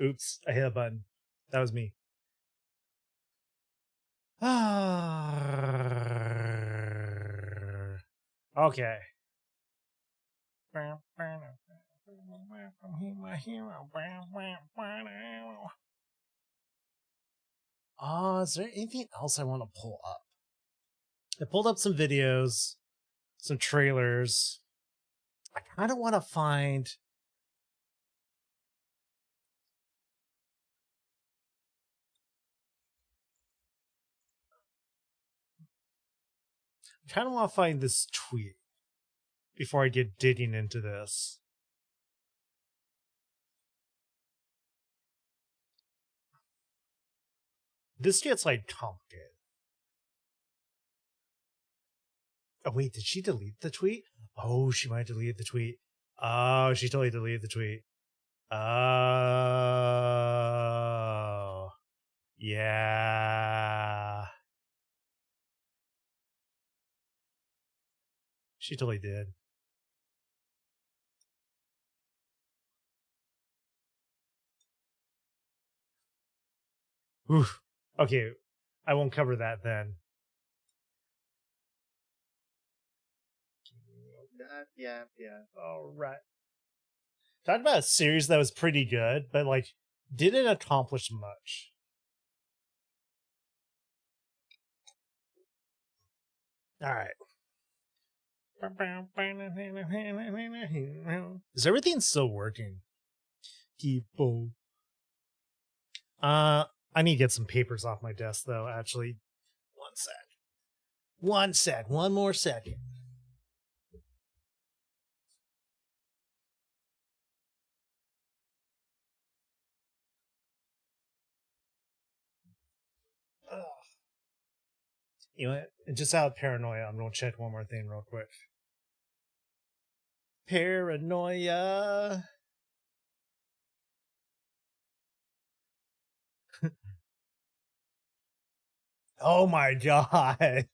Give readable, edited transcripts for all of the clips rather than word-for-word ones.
Oops, I hit a button. That was me. Okay. Is there anything else I want to pull up? I pulled up some videos, some trailers. I kind of want to find... I kind of want to find this tweet before I get digging into this. This gets, like, complicated. Oh, wait, did she delete the tweet? Oh, she might delete the tweet. Oh, she totally deleted the tweet. Oh. Yeah. She totally did. Oof. Okay, I won't cover that then. Yeah. All right. Talk about a series that was pretty good, but like didn't accomplish much. All right. Is everything still working? People. I need to get some papers off my desk though, actually. One sec. One more second. Ugh. You know what? Just out of paranoia, I'm gonna check one more thing real quick. Paranoia. Oh my god.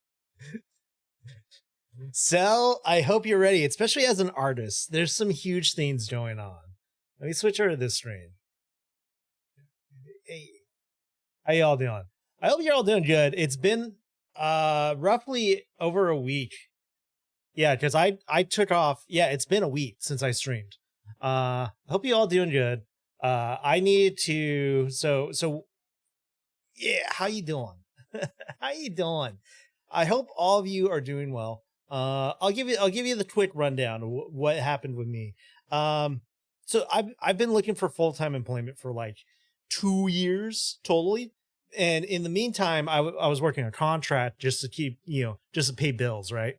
So, I hope you're ready, especially as an artist. There's some huge things going on. Let me switch over to this screen. Hey. How y'all doing? I hope you're all doing good. It's been roughly over a week. Yeah, because I took off. Yeah, it's been a week since I streamed. Hope you all doing good. I need to so yeah, how you doing? How you doing? I hope all of you are doing well. I'll give you the quick rundown of what happened with me. So I've been looking for full-time employment for like 2 years totally, and in the meantime, I was working a contract just to keep just to pay bills, right?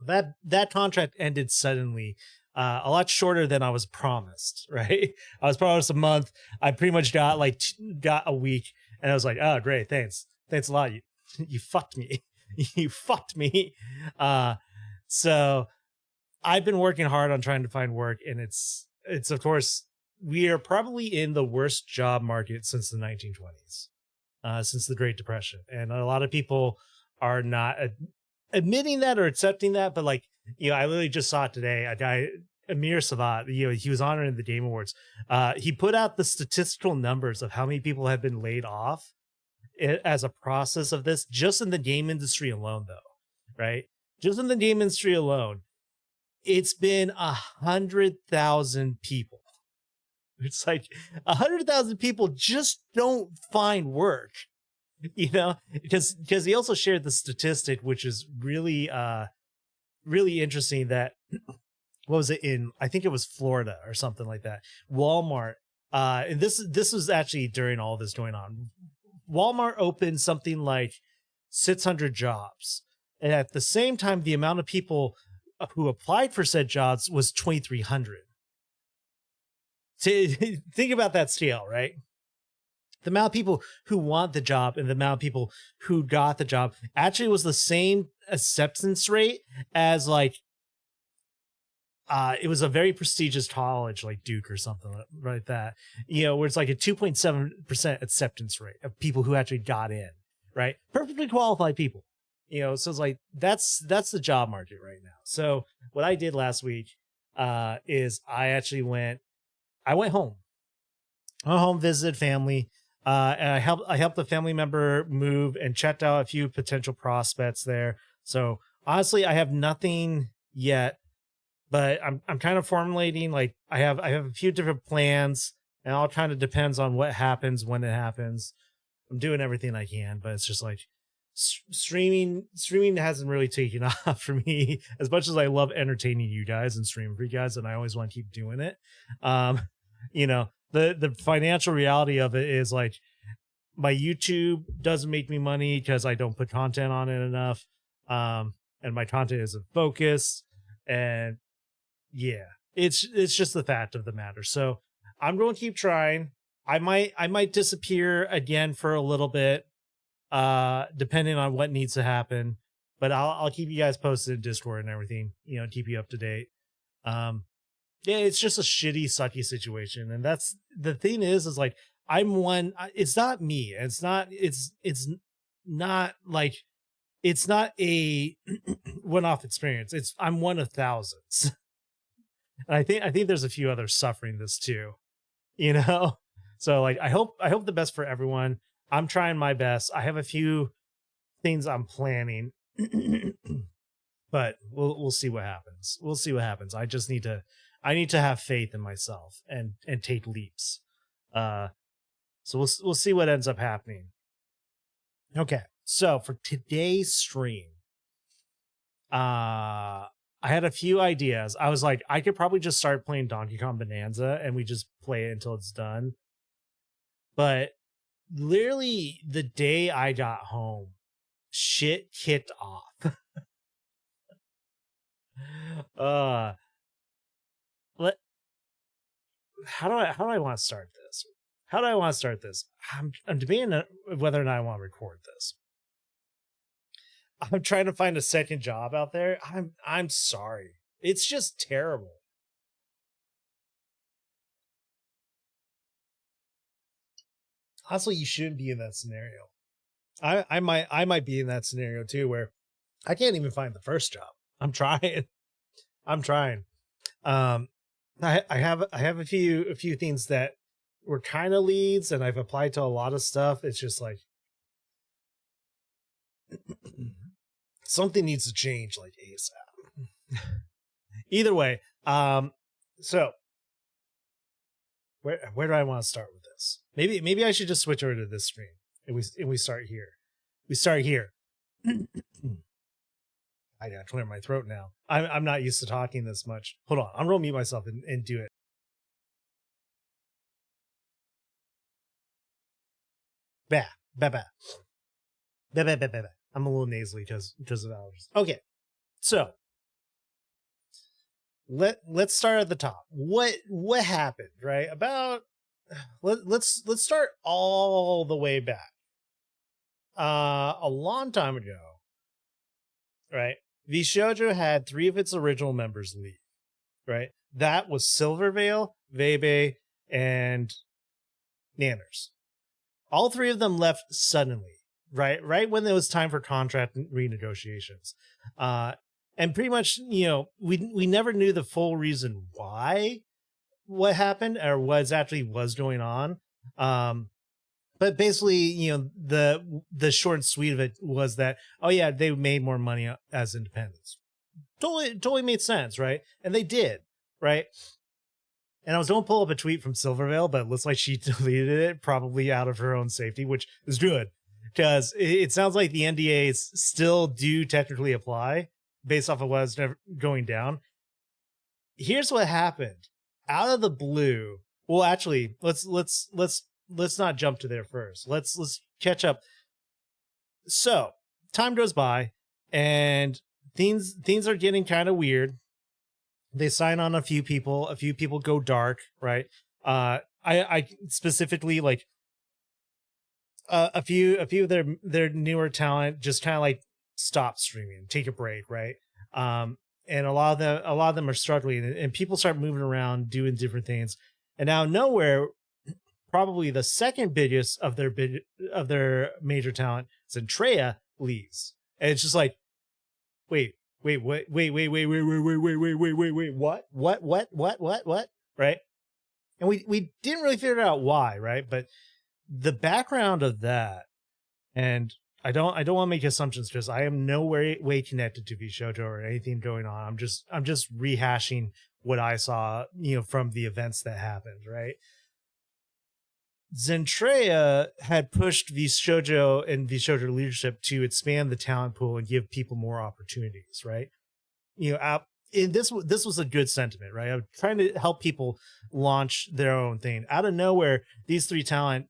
That contract ended suddenly, a lot shorter than I was promised, right? I was promised a month. I pretty much got got a week, and I was like, oh great, thanks a lot. You fucked me. You fucked me. So I've been working hard on trying to find work, and it's of course we are probably in the worst job market since the 1920s, since the Great Depression, and a lot of people are not admitting that or accepting that. But I literally just saw it today. A guy, Amir Savat, he was honored in the Game Awards. He put out the statistical numbers of how many people have been laid off as a process of this, just in the game industry alone, though, right? Just in the game industry alone, it's been 100,000 people. It's like 100,000 people just don't find work, because he also shared the statistic, which is really, really interesting, that what was it in? I think it was Florida or something like that. Walmart. And this was actually during all this going on. Walmart opened something like 600 jobs. And at the same time, the amount of people who applied for said jobs was 2,300. So think about that scale, right? The amount of people who want the job and the amount of people who got the job actually was the same acceptance rate as it was a very prestigious college like Duke or something like that, where it's like a 2.7% acceptance rate of people who actually got in, right? Perfectly qualified people, so it's like, that's the job market right now. So what I did last week is I went home. I home visited family, and I helped a family member move and checked out a few potential prospects there. So honestly, I have nothing yet, but I'm kind of formulating, like, I have a few different plans, and all kind of depends on what happens when it happens. I'm doing everything I can, but it's just like streaming hasn't really taken off for me as much as I love entertaining you guys and streaming for you guys, and I always want to keep doing it. Um, the financial reality of it is like my YouTube doesn't make me money because I don't put content on it enough. And my content isn't focused, and yeah, it's just the fact of the matter. So I'm going to keep trying. I might disappear again for a little bit, depending on what needs to happen. But I'll keep you guys posted in Discord and everything, keep you up to date. Um, yeah, it's just a shitty, sucky situation, and that's the thing is like I'm one. It's not me. It's not like it's not a one-off experience. I'm one of thousands, and I think there's a few others suffering this too. You know, so like I hope the best for everyone. I'm trying my best. I have a few things I'm planning, but we'll see what happens. We'll see what happens. I need to have faith in myself and take leaps. So we'll see what ends up happening. Okay. So for today's stream, I had a few ideas. I was like, I could probably just start playing Donkey Kong Bonanza and we just play it until it's done. But literally the day I got home, shit kicked off. How do I want to start this? How do I want to start this? I'm debating whether or not I want to record this. I'm trying to find a second job out there. I'm sorry. It's just terrible. Honestly, you shouldn't be in that scenario. I might be in that scenario too, where I can't even find the first job. I'm trying. I'm trying. I have a few things that were kind of leads, and I've applied to a lot of stuff. It's just like something needs to change, like ASAP. Either way, so where do I want to start with this? Maybe I should just switch over to this screen, and we start here. We start here. I gotta clear my throat now. I'm not used to talking this much. Hold on, I'm gonna mute myself and do it. Bah. I'm a little nasally because of allergies. Okay, so let's start at the top. What happened, right? Let's start all the way back. A long time ago, right? Vshojo had 3 of its original members leave, right? That was Silvervale, Vebe, and Nanners. All 3 of them left suddenly, right when it was time for contract renegotiations. And pretty much, we never knew the full reason why what happened or what actually was going on. But basically, the short and sweet of it was that, oh yeah, they made more money as independents. Totally made sense, right? And they did, right? And I was going to pull up a tweet from Silvervale, but it looks like she deleted it, probably out of her own safety, which is good, because it sounds like the NDAs still do technically apply based off of what was going down. Here's what happened. Out of the blue, well, actually, let's not jump to there first. Let's catch up. So time goes by and things are getting kind of weird. They sign on a few people go dark, right? I specifically like a few of their newer talent just kind of like stop streaming, take a break, right? And a lot of them are struggling, and people start moving around doing different things. And out of nowhere, probably the second biggest of their major talent, Zentreya, leaves. And it's just like, wait, what? Right? And we didn't really figure out why, right? But the background of that, and I don't want to make assumptions because I am no way connected to Vshojo or anything going on. I'm just rehashing what I saw, from the events that happened, right? Zentrea had pushed Vshojo and Vshojo leadership to expand the talent pool and give people more opportunities, right? And this was a good sentiment, right? I'm trying to help people launch their own thing. Out of nowhere, these three talent,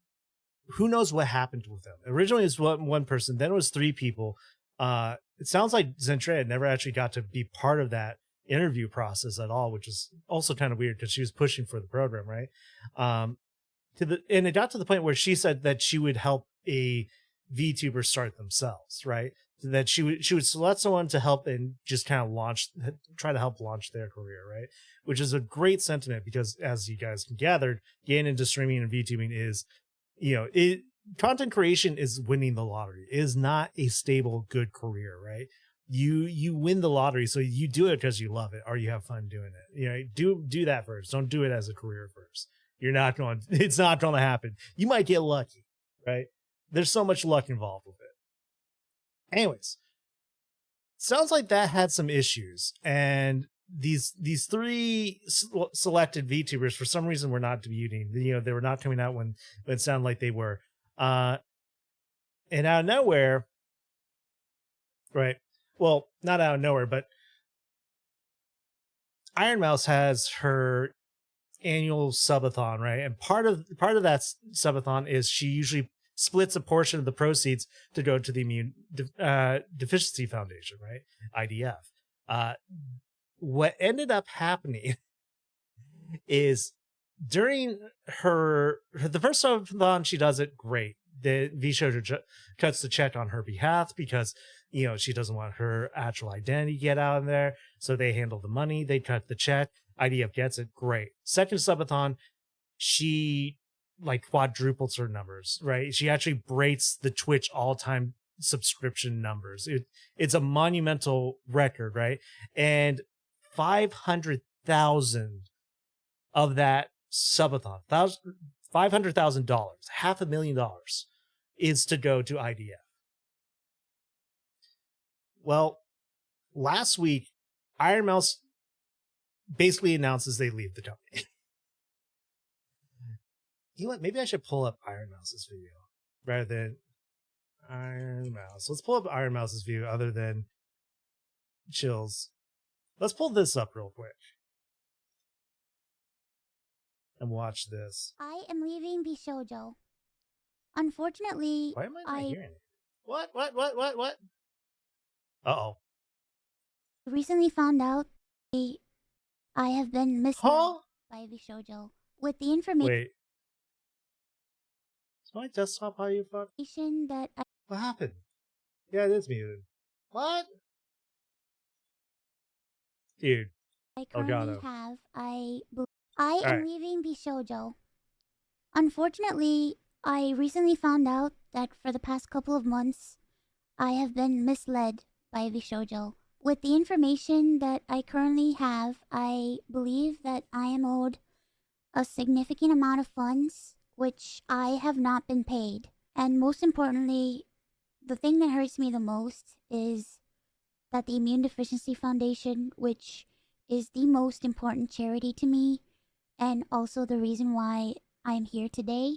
who knows what happened with them? Originally, it was one person, then it was three people. It sounds like Zentrea never actually got to be part of that interview process at all, which is also kind of weird because she was pushing for the program, right? And it got to the point where she said that she would help a VTuber start themselves, right? That she would select someone to help and just kind of try to help launch their career, right? Which is a great sentiment because, as you guys can gather, getting into streaming and VTubing is, content creation is winning the lottery. It is not a stable, good career, right? You win the lottery, so you do it because you love it or you have fun doing it. Do that first. Don't do it as a career first. It's not going to happen. You might get lucky, right? There's so much luck involved with it. Anyways, sounds like that had some issues, and these three selected VTubers for some reason were not debuting. They were not coming out when it sounded like they were. And out of nowhere, right? Well, not out of nowhere, but Iron Mouse has her annual subathon, right? And part of that subathon is she usually splits a portion of the proceeds to go to the Immune Deficiency Foundation, right? IDF. What ended up happening is during the first subathon, she does it great. The Vshojo cuts the check on her behalf because she doesn't want her actual identity to get out in there, so they handle the money. They cut the check. IDF gets it. Great. Second subathon, she quadruples her numbers, right? She actually breaks the Twitch all-time subscription numbers. It's a monumental record, right? And 500,000 of that subathon, $500,000, $500,000 is to go to IDF. Well, last week, Iron Mouse basically announces they leave the company. You know what? Maybe I should pull up Iron Mouse's video rather than Iron Mouse. Let's pull up Iron Mouse's view other than Chill's. Let's pull this up real quick and watch this. I am leaving Vshojo. Unfortunately, Why am I not hearing it? What? Uh-oh. Recently found out I have been misled by Vshojo with the information. Wait. Is my desktop audio fucked? That What happened? Yeah, it is muted. What? Dude. I currently have. I am leaving Vshojo. Unfortunately, I recently found out that for the past couple of months, I have been misled by Vshojo. With the information that I currently have, I believe that I am owed a significant amount of funds, which I have not been paid. And most importantly, the thing that hurts me the most is that the Immune Deficiency Foundation, which is the most important charity to me, and also the reason why I'm here today,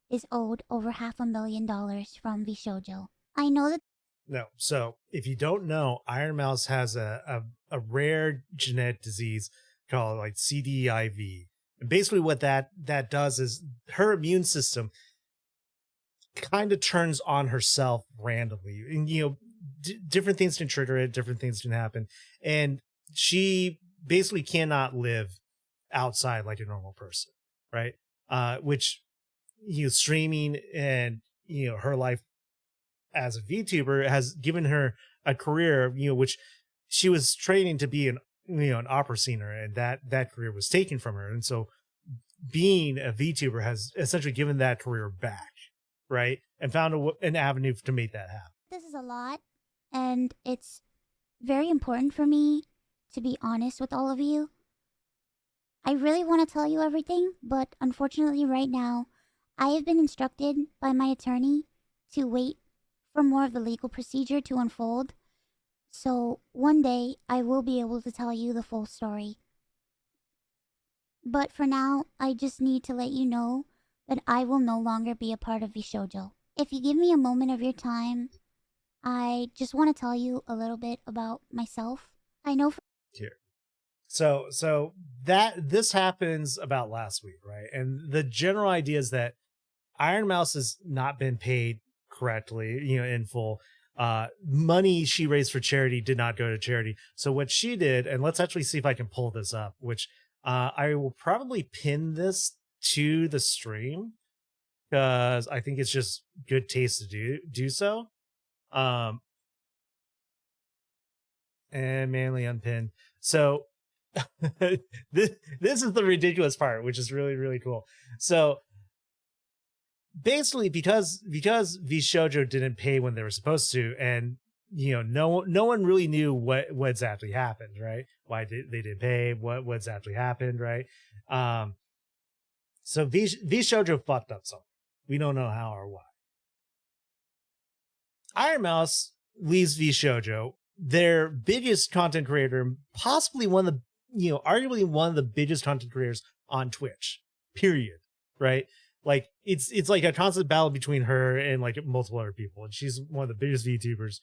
is owed over $500,000 from Vshojo. I know that. No, so if you don't know, Iron Mouse has a rare genetic disease called CDIV. And basically what that does is her immune system kind of turns on herself randomly. And, different things can trigger it, different things can happen. And she basically cannot live outside like a normal person, right? Which, streaming and, her life as a VTuber has given her a career, which she was training to be an opera singer, and that career was taken from her. And so being a VTuber has essentially given that career back, right? And found an avenue to make that happen. This is a lot, and it's very important for me to be honest with all of you. I really want to tell you everything, but unfortunately, right now, I have been instructed by my attorney to wait for more of the legal procedure to unfold. So one day, I will be able to tell you the full story. But for now, I just need to let you know that I will no longer be a part of Vshojo. If you give me a moment of your time, I just want to tell you a little bit about myself. I know Here. So that this happens about last week, right? And the general idea is that Iron Mouse has not been paid correctly, in full. Money she raised for charity did not go to charity. So what she did, and let's actually see if I can pull this up, which I will probably pin this to the stream because I think it's just good taste to do so. And manually unpin. So this is the ridiculous part, which is really, really cool. So basically, because Vshojo didn't pay when they were supposed to, and no one really knew what exactly happened, right? Why they didn't pay? What exactly happened, right? So Vshojo fucked up something. We don't know how or why. Iron Mouse leaves Vshojo, their biggest content creator, possibly arguably one of the biggest content creators on Twitch, period. Right? Like it's like a constant battle between her and like multiple other people. And she's one of the biggest VTubers,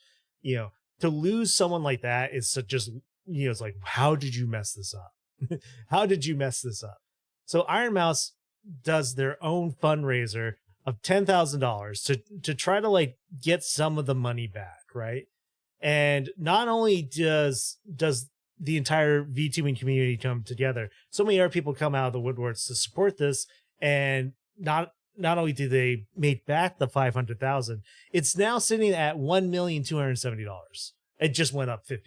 to lose someone like that is just, it's like, how did you mess this up? How did you mess this up? So Iron Mouse does their own fundraiser of $10,000 to try to like get some of the money back, right? And not only does the entire VTubing community come together, so many other people come out of the woodworks to support this, and not only do they make back the $500,000, it's now sitting at $1,270,000. It just went up $50.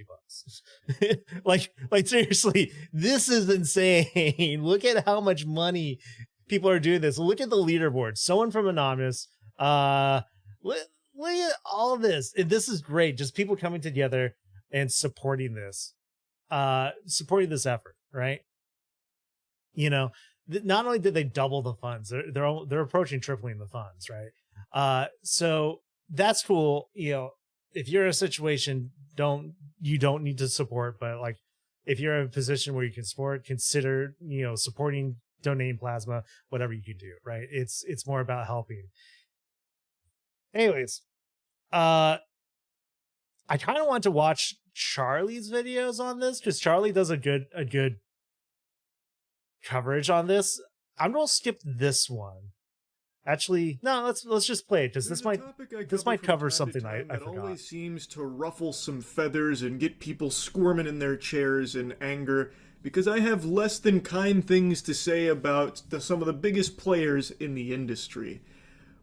like seriously, this is insane. Look at how much money people are doing this. Look at the leaderboard. Someone from Anonymous. Look at all of this. And this is great. Just people coming together and supporting this effort, right? Not only did they double the funds, they're approaching tripling the funds, right? So that's cool. If you're in a situation, you don't need to support, but like if you're in a position where you can support, consider supporting, donating plasma, whatever you can do, right? It's more about helping. Anyways, I kind of want to watch Charlie's videos on this because Charlie does a good coverage on this. I'm gonna skip this one. Actually, no, let's just play it because this might cover something I forgot. Always seems to ruffle some feathers and get people squirming in their chairs in anger, because I have less than kind things to say about some of the biggest players in the industry.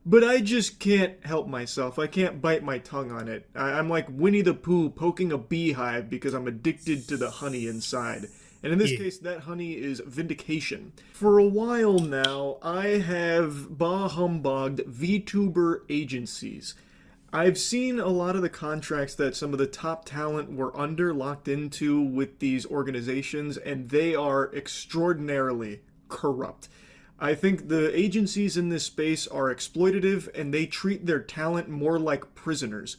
But I just can't help myself. I can't bite my tongue on it. I'm like Winnie the Pooh poking a beehive because I'm addicted to the honey inside. And in this case, that honey is vindication. For a while now, I have bah-humbugged VTuber agencies. I've seen a lot of the contracts that some of the top talent were locked into with these organizations, and they are extraordinarily corrupt. I think the agencies in this space are exploitative, and they treat their talent more like prisoners.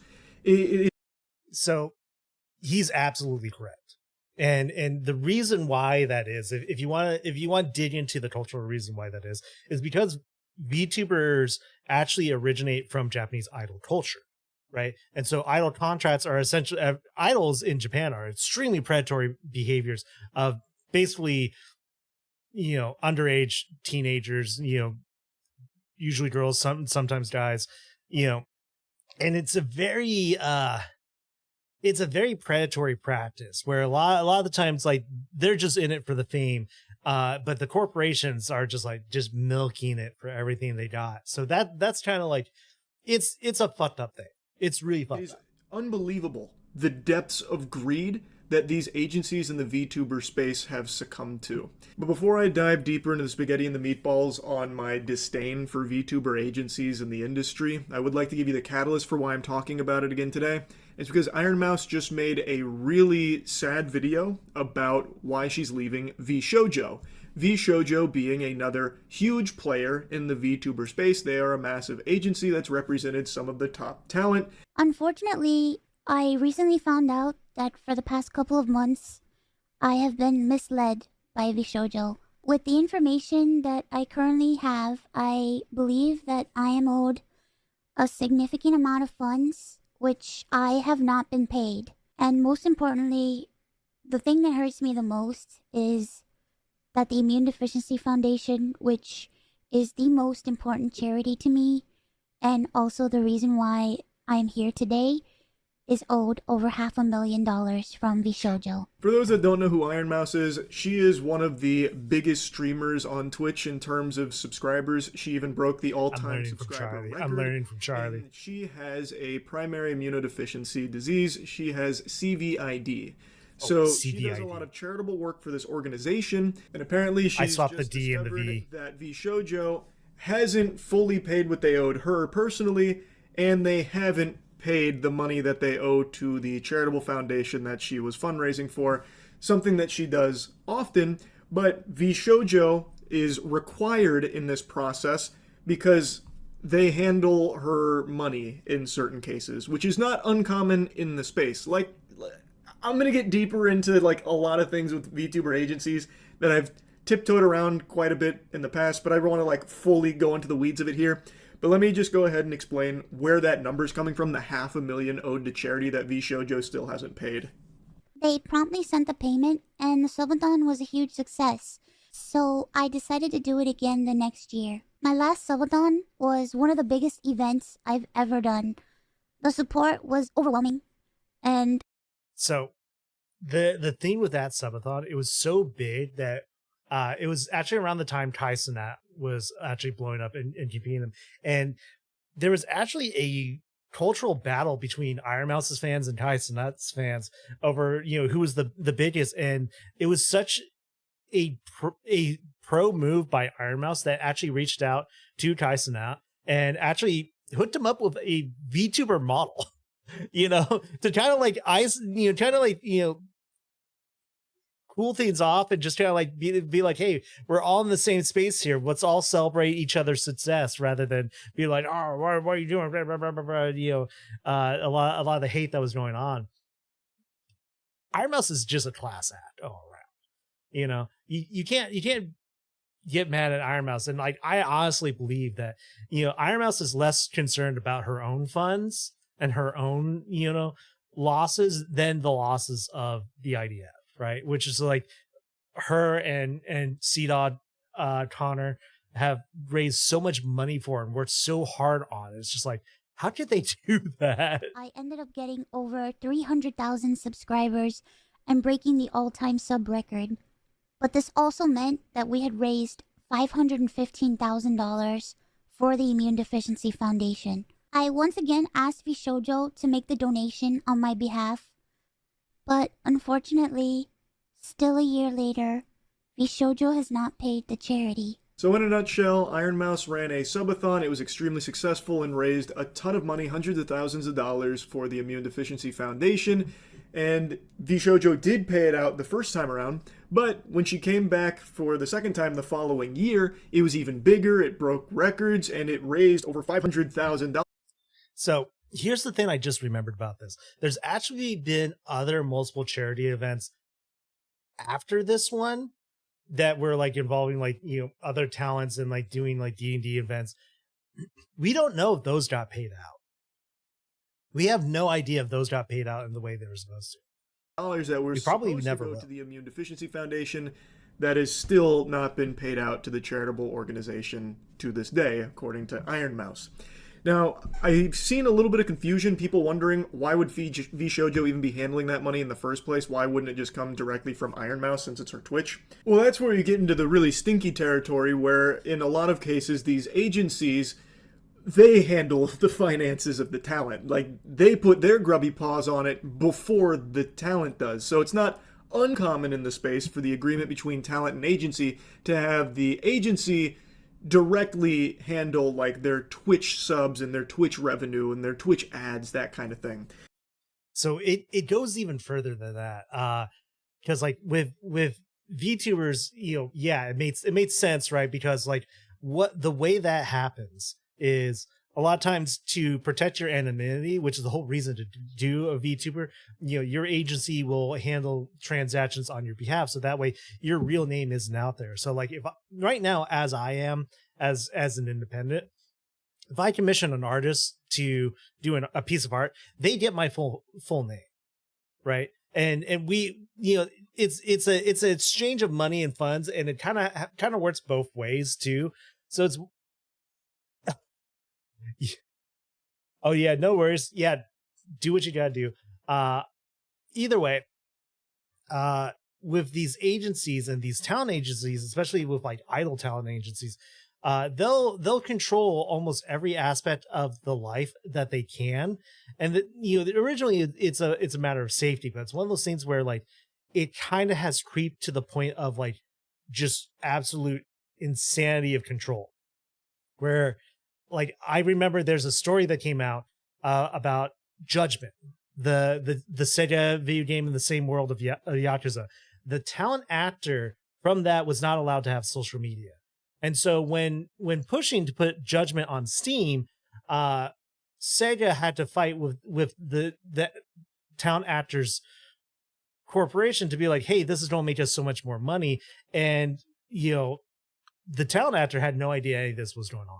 So he's absolutely correct. And the reason why that is, if you want to dig into the cultural reason why that is because VTubers actually originate from Japanese idol culture, right? And so idol contracts are essentially, idols in Japan are extremely predatory behaviors of basically, underage teenagers, usually girls, sometimes guys, and it's a very predatory practice where a lot of the times, like, they're just in it for the fame, but the corporations are just milking it for everything they got. So that's kind of like, it's a fucked up thing. It's really fucked up. It is unbelievable the depths of greed that these agencies in the VTuber space have succumbed to. But before I dive deeper into the spaghetti and the meatballs on my disdain for VTuber agencies in the industry, I would like to give you the catalyst for why I'm talking about it again today. It's because Iron Mouse just made a really sad video about why she's leaving Vshojo. Vshojo being another huge player in the VTuber space. They are a massive agency that's represented some of the top talent. Unfortunately, I recently found out that for the past couple of months, I have been misled by Vshojo. With the information that I currently have, I believe that I am owed a significant amount of funds, which I have not been paid. And most importantly, the thing that hurts me the most is that the Immune Deficiency Foundation, which is the most important charity to me, and also the reason why I'm here today, is owed over $500,000 from Vshojo. For those that don't know who Iron Mouse is, she is one of the biggest streamers on Twitch in terms of subscribers. She even broke the all-time subscriber record. I'm learning from Charlie. And she has a primary immunodeficiency disease. She has CVID. So she does a lot of charitable work for this organization, and apparently she's swapped just the D and the discovered V. that Vshojo hasn't fully paid what they owed her personally, and they haven't paid the money that they owe to the charitable foundation that she was fundraising for, something that she does often, but Vshojo is required in this process because they handle her money in certain cases, which is not uncommon in the space. Like, I'm going to get deeper into like a lot of things with VTuber agencies that I've tiptoed around quite a bit in the past, but I want to like fully go into the weeds of it here. But let me just go ahead and explain where that number's coming from, the $500,000 owed to charity that Vshojo still hasn't paid. They promptly sent the payment, and the subathon was a huge success. So I decided to do it again the next year. My last subathon was one of the biggest events I've ever done. The support was overwhelming, and so the thing with that subathon, it was so big that it was actually around the time Tyson was actually blowing up and competing them, and there was actually a cultural battle between Iron Mouse's fans and Tyson Nuts fans over who was the biggest, and it was such a pro move by Iron Mouse that actually reached out to Tyson and actually hooked him up with a VTuber model, to kind of like cool things off and just kind of like be like, hey, we're all in the same space here. Let's all celebrate each other's success rather than be like, oh, what are you doing? Blah, blah, blah, blah, blah. A lot of the hate that was going on. Iron Mouse is just a class act all around. You can't get mad at Iron Mouse. And like, I honestly believe that, Iron Mouse is less concerned about her own funds and her own, losses than the losses of the IDF. Right, which is like her and C-Dog Connor have raised so much money for and worked so hard on. It's just like, how could they do that? I ended up getting over 300,000 subscribers and breaking the all-time sub record. But this also meant that we had raised $515,000 for the Immune Deficiency Foundation. I once again asked Vshojo to make the donation on my behalf, but unfortunately, still a year later, Vshojo has not paid the charity. So in a nutshell, Iron Mouse ran a subathon. It was extremely successful and raised a ton of money, hundreds of thousands of dollars for the Immune Deficiency Foundation. And Vshojo did pay it out the first time around, but when she came back for the second time the following year, it was even bigger, it broke records, and it raised over $500,000. So here's the thing I just remembered about this. There's actually been other multiple charity events after this one that were like involving like, other talents and like doing like D&D events. We don't know if those got paid out. We have no idea if those got paid out in the way they were supposed to. Dollars that were probably supposed never to go will. to the Immune Deficiency Foundation that has still not been paid out to the charitable organization to this day, according to Iron Mouse. Now, I've seen a little bit of confusion, people wondering why would Vshojo even be handling that money in the first place? Why wouldn't it just come directly from Iron Mouse since it's her Twitch? Well, that's where you get into the really stinky territory where, in a lot of cases, these agencies, they handle the finances of the talent. Like, they put their grubby paws on it before the talent does. So it's not uncommon in the space for the agreement between talent and agency to have the agency directly handle like their Twitch subs and their Twitch revenue and their Twitch ads, that kind of thing. So it goes even further than that. Because like with VTubers, yeah, it made sense, right? Because like the way that happens is a lot of times to protect your anonymity, which is the whole reason to do a VTuber, your agency will handle transactions on your behalf. So that way your real name isn't out there. So like right now, as I am, as an independent, if I commission an artist to do a piece of art, they get my full name. Right. And we, it's an exchange of money and funds, and it kind of works both ways too. So it's, oh yeah, no worries. Yeah. Do what you gotta do. Either way, with these agencies and these talent agencies, especially with like idol talent agencies, they'll control almost every aspect of the life that they can. And originally it's a matter of safety, but it's one of those things where like it kind of has creeped to the point of like just absolute insanity of control, where like I remember there's a story that came out about Judgment, the Sega video game in the same world of Yakuza. The talent actor from that was not allowed to have social media. And so when pushing to put Judgment on Steam, Sega had to fight with the talent actors corporation to be like, hey, this is going to make us so much more money. And, the talent actor had no idea any of this was going on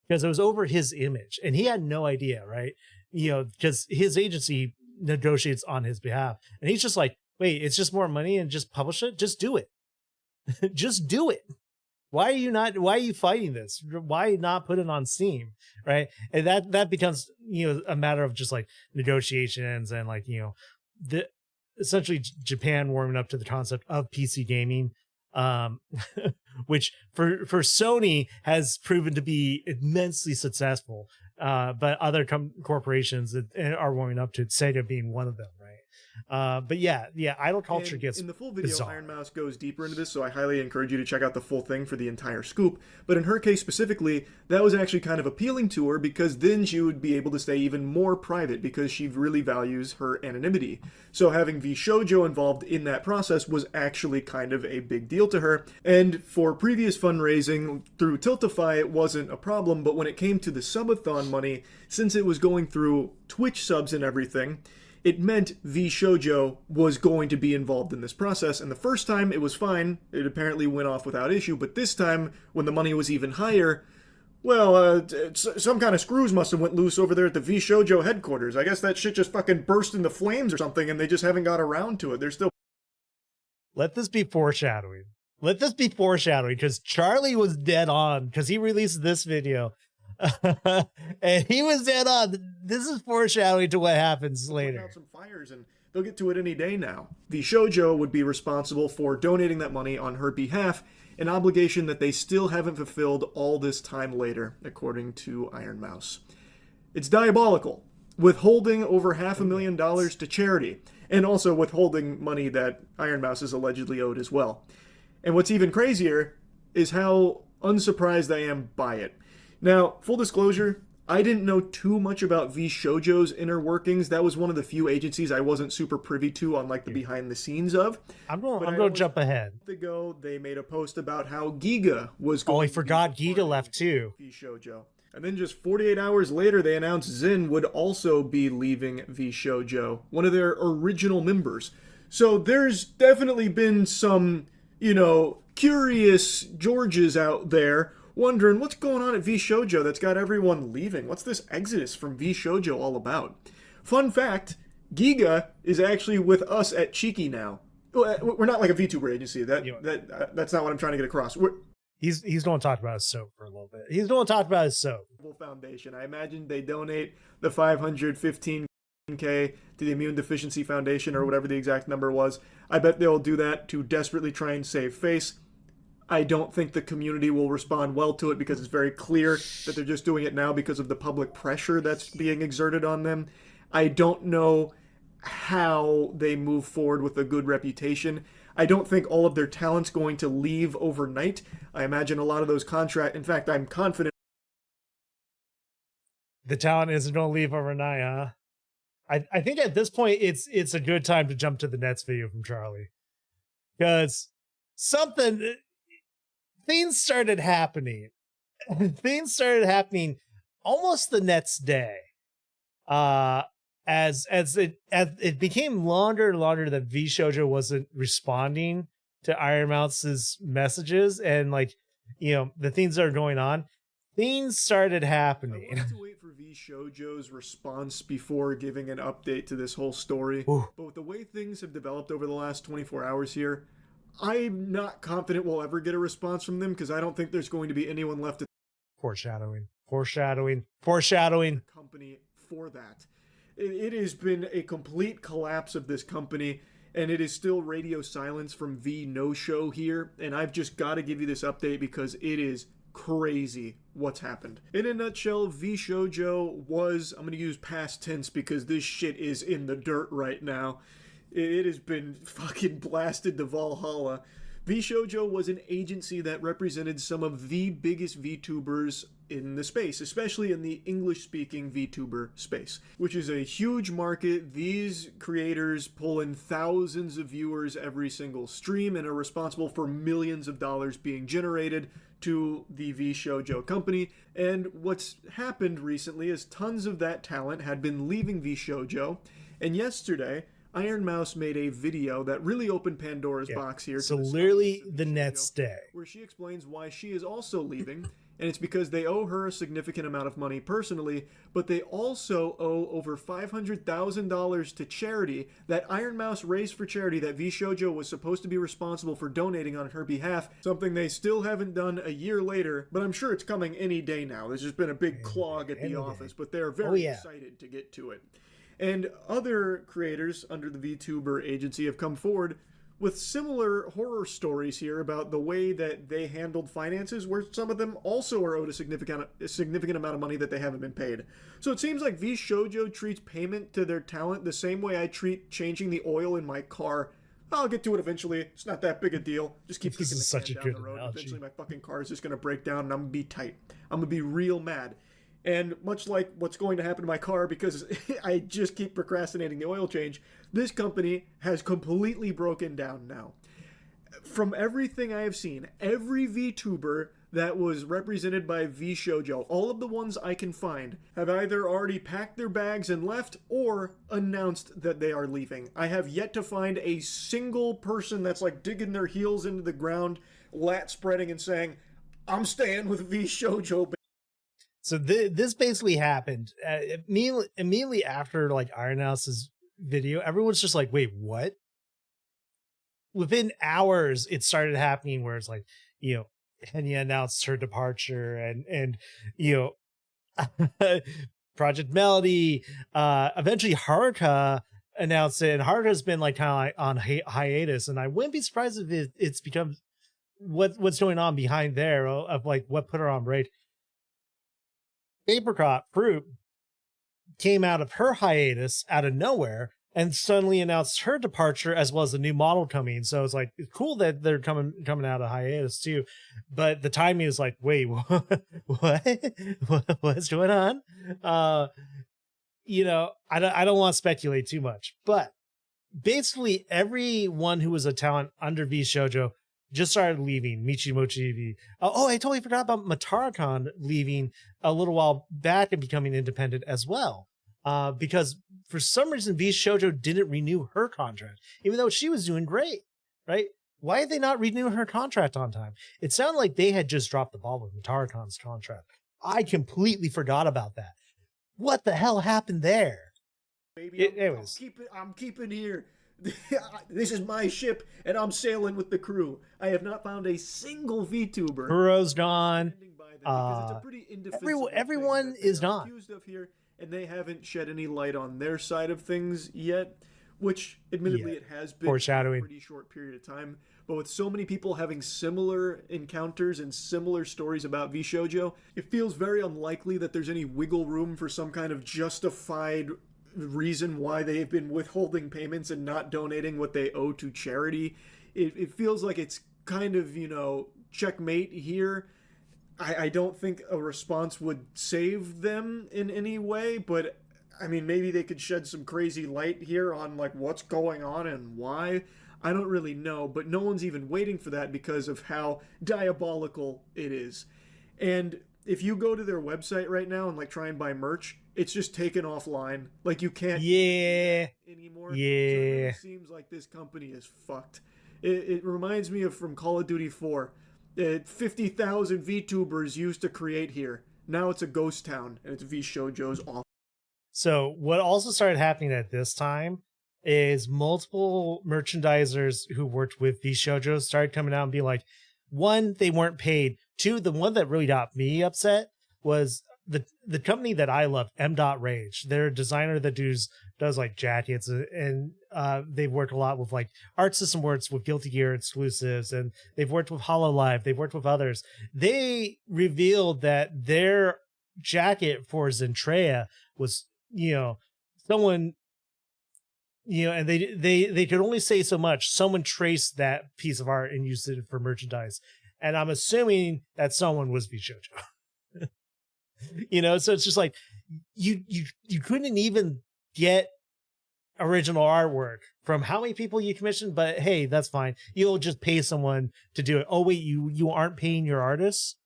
because it was over his image and he had no idea, right? Because his agency negotiates on his behalf. And he's just like, wait, it's just more money and just publish it? Just do it. Just do it. Why are you fighting this? Why not put it on Steam? Right. And that becomes, a matter of just like negotiations and like, essentially Japan warming up to the concept of PC gaming, which for Sony has proven to be immensely successful. But other corporations that are warming up to it, Sega being one of them. Right. But yeah, idol culture gets in the full video, bizarre. Iron Mouse goes deeper into this, so I highly encourage you to check out the full thing for the entire scoop. But in her case specifically, that was actually kind of appealing to her because then she would be able to stay even more private because she really values her anonymity. So having Vshojo involved in that process was actually kind of a big deal to her. And for previous fundraising through Tiltify, it wasn't a problem, but when it came to the subathon money, since it was going through Twitch subs and everything, it meant Vshojo was going to be involved in this process, and the first time it was fine, it apparently went off without issue, but this time, when the money was even higher, well, some kind of screws must have went loose over there at the Vshojo headquarters. I guess that shit just fucking burst into flames or something, and they just haven't got around to it. They're still... Let this be foreshadowing. Because Charlie was dead on, because he released this video. And he was dead on. This is foreshadowing to what happens later. Out some fires, and they'll get to it any day now. Vshojo would be responsible for donating that money on her behalf, an obligation that they still haven't fulfilled all this time later, according to Iron Mouse. It's diabolical, withholding over $500,000 to charity, and also withholding money that Iron Mouse is allegedly owed as well. And what's even crazier is how unsurprised I am by it. Now, full disclosure, I didn't know too much about Vshojo's inner workings. That was one of the few agencies I wasn't super privy to on like the behind the scenes of. I'm going to jump ahead. Ago, they made a post about how Giga was going. Oh, I forgot Giga left too. Vshojo. And then just 48 hours later, they announced Zin would also be leaving Vshojo, one of their original members. So there's definitely been some, curious Georges out there wondering what's going on at Vshojo that's got everyone leaving. What's this exodus from Vshojo all about? Fun fact, Giga is actually with us at Cheeky now. We're not like a VTuber agency. That's not what I'm trying to get across. He's going to talk about his soap for a little bit. He's going to talk about his soap. Foundation. I imagine they donate the $515K to the Immune Deficiency Foundation or whatever the exact number was. I bet they'll do that to desperately try and save face. I don't think the community will respond well to it because it's very clear that they're just doing it now because of the public pressure that's being exerted on them. I don't know how they move forward with a good reputation. I don't think all of their talent's going to leave overnight. I imagine a lot of those in fact, I'm confident the talent isn't going to leave overnight, huh? I think at this point, it's a good time to jump to the next video from Charlie. Because something, things started happening. Things started happening almost the next day. As it became longer and longer that Vshojo wasn't responding to Ironmouth's messages, and like, the things that are going on, things started happening. I wanted to wait for Vshojo's response before giving an update to this whole story. Ooh. But with the way things have developed over the last 24 hours here, I'm not confident we'll ever get a response from them, because I don't think there's going to be anyone left at Foreshadowing. the company for that. It has been a complete collapse of this company, and it is still radio silence from Vshojo here, and I've just got to give you this update because it is crazy what's happened. In a nutshell, Vshojo was, I'm going to use past tense because this shit is in the dirt right now. It has been fucking blasted to Valhalla. Vshojo was an agency that represented some of the biggest VTubers in the space, especially in the English-speaking VTuber space, which is a huge market. These creators pull in thousands of viewers every single stream and are responsible for millions of dollars being generated to the Vshojo company. And what's happened recently is tons of that talent had been leaving Vshojo, and yesterday Ironmouse made a video that really opened Pandora's box here. So literally the next day, where she explains why she is also leaving, and it's because they owe her a significant amount of money personally, but they also owe over $500,000 to charity that Ironmouse raised for charity that Vshojo was supposed to be responsible for donating on her behalf, something they still haven't done a year later, but I'm sure it's coming any day now. There's just been a big clog at the office, but they're very excited to get to it. And other creators under the Vtuber agency have come forward with similar horror stories here about the way that they handled finances, where some of them also are owed a significant amount of money that they haven't been paid. So it seems like Vshojo treats payment to their talent the same way I treat changing the oil in my car. I'll get to it eventually. It's not that big a deal. Just keep kicking the can down the road. Analogy. Eventually my fucking car is just going to break down and I'm going to be tight. I'm going to be real mad. And much like what's going to happen to my car because I just keep procrastinating the oil change, this company has completely broken down now. From everything I have seen, every VTuber that was represented by Vshojo, all of the ones I can find, have either already packed their bags and left or announced that they are leaving. I have yet to find a single person that's like digging their heels into the ground, lat spreading and saying, I'm staying with Vshojo. So this basically happened immediately after like Ironhouse's video. Everyone's just like, wait, what? Within hours, it started happening where it's like, Henya announced her departure and Project Melody, eventually Haruka announced it, and Haruka's been like kind of like on hiatus, and I wouldn't be surprised if it's become what's going on behind there of like what put her on break. Apricot Fruit came out of her hiatus out of nowhere and suddenly announced her departure as well as a new model coming. So it's like, it's cool that they're coming out of hiatus too, but the timing is like, wait, what's going on? I don't want to speculate too much, but basically everyone who was a talent under Vshojo just started leaving. Michimochi. Oh, I totally forgot about Matarakan leaving a little while back and becoming independent as well. Because for some reason, Vshojo didn't renew her contract, even though she was doing great, right? Why did they not renew her contract on time? It sounded like they had just dropped the ball with Matarakan's contract. I completely forgot about that. What the hell happened there? Baby, I'm keeping here. This is my ship, and I'm sailing with the crew. I have not found a single VTuber. Kuro's gone. Everyone is not accused of here, and they haven't shed any light on their side of things yet. Which, admittedly, it has been a pretty short period of time. But with so many people having similar encounters and similar stories about Vshojo, it feels very unlikely that there's any wiggle room for some kind of justified reason why they've been withholding payments and not donating what they owe to charity. It feels like it's kind of, checkmate here. I don't think a response would save them in any way, but I mean, maybe they could shed some crazy light here on like what's going on and why. I don't really know, but no one's even waiting for that because of how diabolical it is. And if you go to their website right now and like try and buy merch, it's just taken offline. Like you can't Yeah. anymore. So it Yeah. really seems like this company is fucked. It reminds me of from Call of Duty 4. 50,000 VTubers used to create here. Now it's a ghost town, and it's Vshojo's off. So what also started happening at this time is multiple merchandisers who worked with Vshojo started coming out and being like, one, they weren't paid. Two, the one that really got me upset was the company that I love, M.Rage. They're a designer that does like jackets, and they've worked a lot with like Art System Works with Guilty Gear exclusives, and they've worked with HoloLive, they've worked with others. They revealed that their jacket for Zentrea was, someone, and they could only say so much. Someone traced that piece of art and used it for merchandise, and I'm assuming that someone was Vshojo. So it's just like you couldn't even get original artwork from how many people you commissioned, but hey, that's fine. You'll just pay someone to do it. Oh wait, you aren't paying your artists?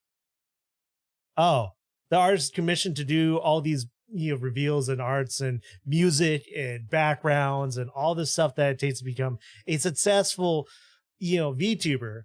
Oh, the artist commissioned to do all these reveals and arts and music and backgrounds and all this stuff that it takes to become a successful VTuber.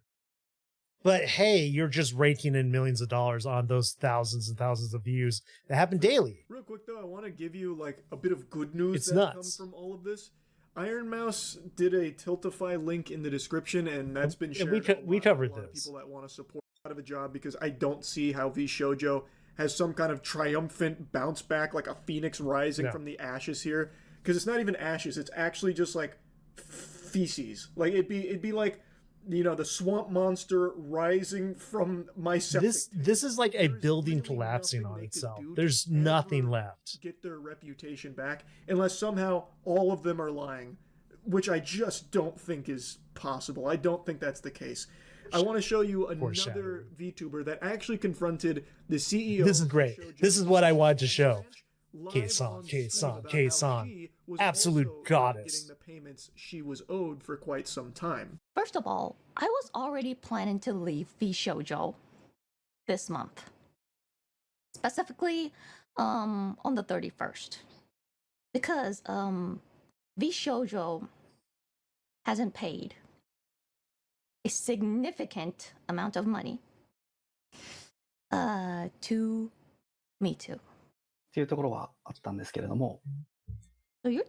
But hey, you're just raking in millions of dollars on those thousands and thousands of views that happen daily. Real quick though, I want to give you like a bit of good news It's that's nuts. come from all of this. Iron Mouse did a Tiltify link in the description, and that's been shared. We covered a lot of this. people that want to support out of a job, because I don't see how Vshojo has some kind of triumphant bounce back, like a phoenix rising from the ashes here. Because it's not even ashes; it's actually just like feces. Like it'd be like, the swamp monster rising from my septic. This is like a building collapsing on itself. There's nothing left. Get their reputation back unless somehow all of them are lying, which I just don't think is possible. I don't think that's the case. I want to show you another VTuber that actually confronted the CEO. This is great. This is what I wanted to show. K-san, absolute goddess. Getting the payments she was owed for quite some time. First of all, I was already planning to leave Vshojo this month. Specifically, on the 31st. Because, Vshojo hasn't paid a significant amount of money, to me too. っていうところはあったんですけれども、 So you're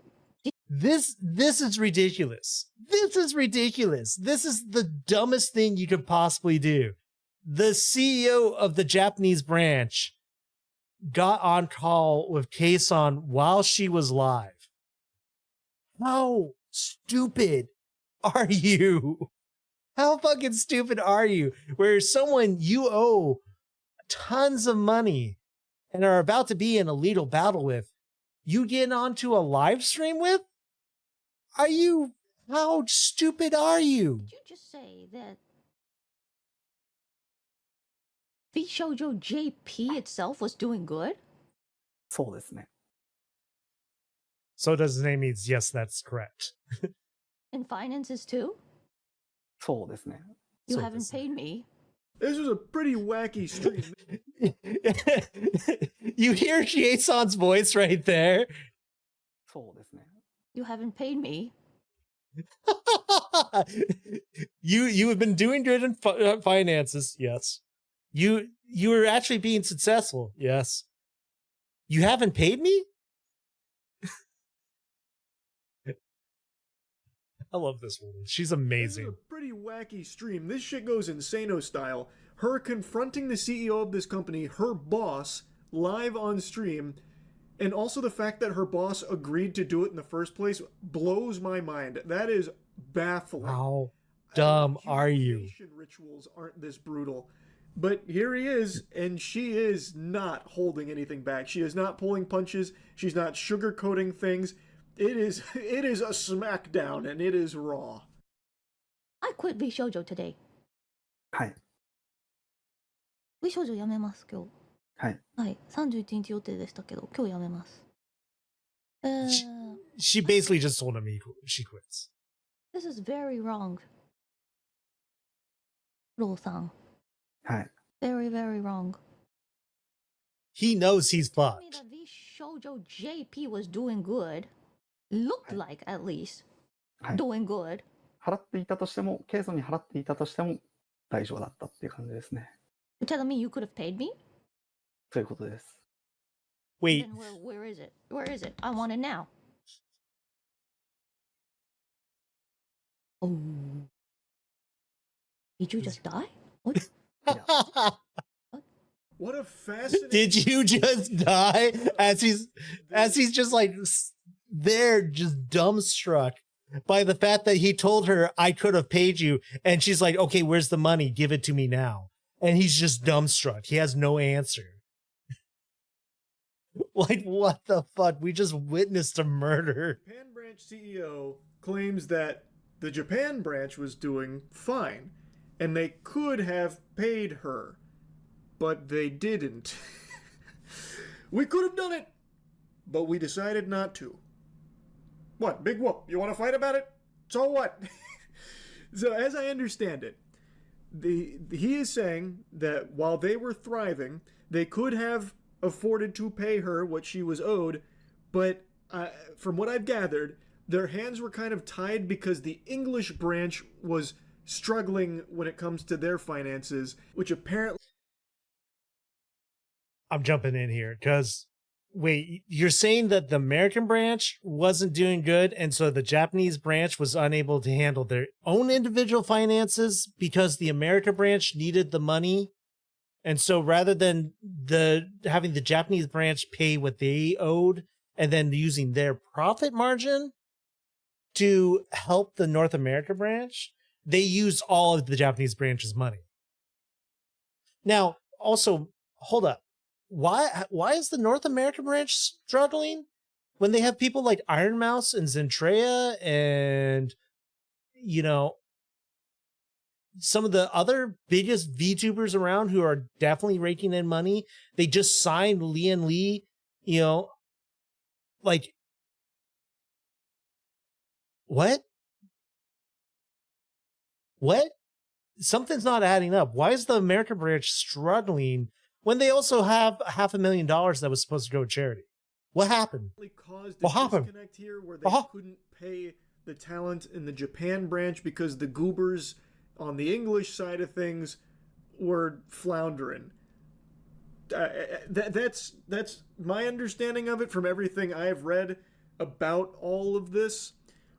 This is ridiculous. This is ridiculous. This is the dumbest thing you could possibly do. The CEO of the Japanese branch got on call with K-san while she was live. How stupid are you? How fucking stupid are you? Where someone you owe tons of money and are about to be in a legal battle with, you get onto a live stream with? How stupid are you? Did you just say that Vshojo JP itself was doing good? そうですね。 So does the name means yes, that's correct. In finances too? そうですね。 You So haven't does- paid me. This was a pretty wacky stream. You hear Jaeson's voice right there. そうですね。 You haven't paid me. You have been doing good in finances, yes. You are actually being successful, yes. You haven't paid me? I love this woman. She's This is amazing. a pretty wacky stream. This shit goes insano style. Her confronting the CEO of this company, her boss, live on stream, and also the fact that her boss agreed to do it in the first place blows my mind. That is baffling. How dumb are you? Humiliation rituals aren't this brutal. But here he is, and she is not holding anything back. She is not pulling punches. She's not sugarcoating things. It is a smackdown, and it is raw. I quit Vshojo today. はい。 Vshojo 辞めます今日。はい。はい。31日予定でしたけど、今日辞めます。She basically just told him she quits. This is very wrong. Ro-san. はい。 Very, very wrong. He knows he's Told me fucked. that Vshojo JP was doing good. Looked Hi. like, at least. はい。 Doing good. 払っていたとしても、ケイソンに払っていたとしても大丈夫だったっていう感じですね。 You're telling me you could have paid me? そういうことです。 Wait, Then where is it? Where is it? I want it now. Oh. Did you just die? What? What a fascinating. did you just die as he's just like there, just dumbstruck by the fact that he told her I could have paid you, and she's like, okay, where's the money? Give it to me now. And he's just dumbstruck. He has no answer. Like, what the fuck? We just witnessed a murder. Japan branch CEO claims that the Japan branch was doing fine, and they could have paid her, but they didn't. We could have done it, but we decided not to. What, big whoop? You want to fight about it? So what? So as I understand it, he is saying that while they were thriving, they could have afforded to pay her what she was owed, but from what I've gathered, their hands were kind of tied because the English branch was struggling when it comes to their finances, which apparently... I'm jumping in here because, wait, you're saying that the American branch wasn't doing good, and so the Japanese branch was unable to handle their own individual finances because the American branch needed the money? And so rather than having the Japanese branch pay what they owed and then using their profit margin to help the North America branch, they used all of the Japanese branch's money. Now, also, hold up. Why is the North American branch struggling when they have people like Iron Mouse and Zentrea and, you know, some of the other biggest VTubers around who are definitely raking in money? They just signed Lian Li, you know, like, what? Something's not adding up. Why is the American branch struggling when they also have $500,000 that was supposed to go to charity? What happened? caused What a happened? disconnect here where they couldn't pay the talent in the Japan branch because the goobers on the English side of things were floundering. That's my understanding of it from everything I've read about all of this.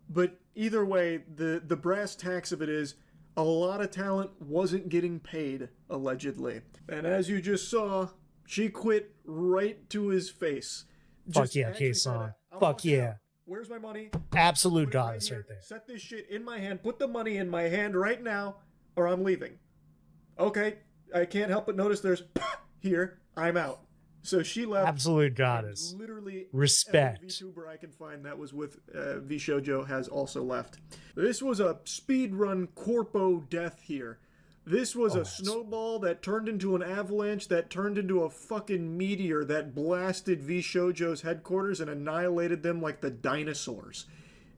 But either way, the brass tacks of it is a lot of talent wasn't getting paid, allegedly. And as you just saw, she quit right to his face. Fuck Just yeah, actually K-San. said, "I'm Fuck fucking yeah. out. Where's my money? Absolute Put it goddess here. right there. Set this shit in my hand. Put the money in my hand right now, or I'm leaving." Okay, I can't help but notice there's here. I'm out. So she left. Absolute goddess. And literally, Respect. every VTuber I can find that was with Vshojo has also left. This was a speedrun corpo death here. This was a snowball that turned into an avalanche that turned into a fucking meteor that blasted Vshojo's headquarters and annihilated them like the dinosaurs.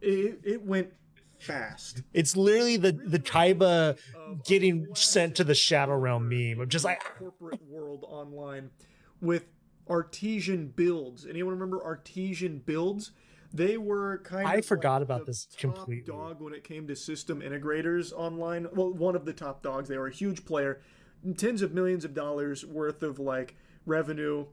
It went fast. It's literally the Kaiba getting sent to the Shadow Realm meme of just like corporate world online with artesian builds. Anyone remember artesian builds? They were kind of I forgot like about the this top completely. dog when it came to system integrators online. Well, one of the top dogs. They were a huge player, tens of millions of dollars worth of like revenue,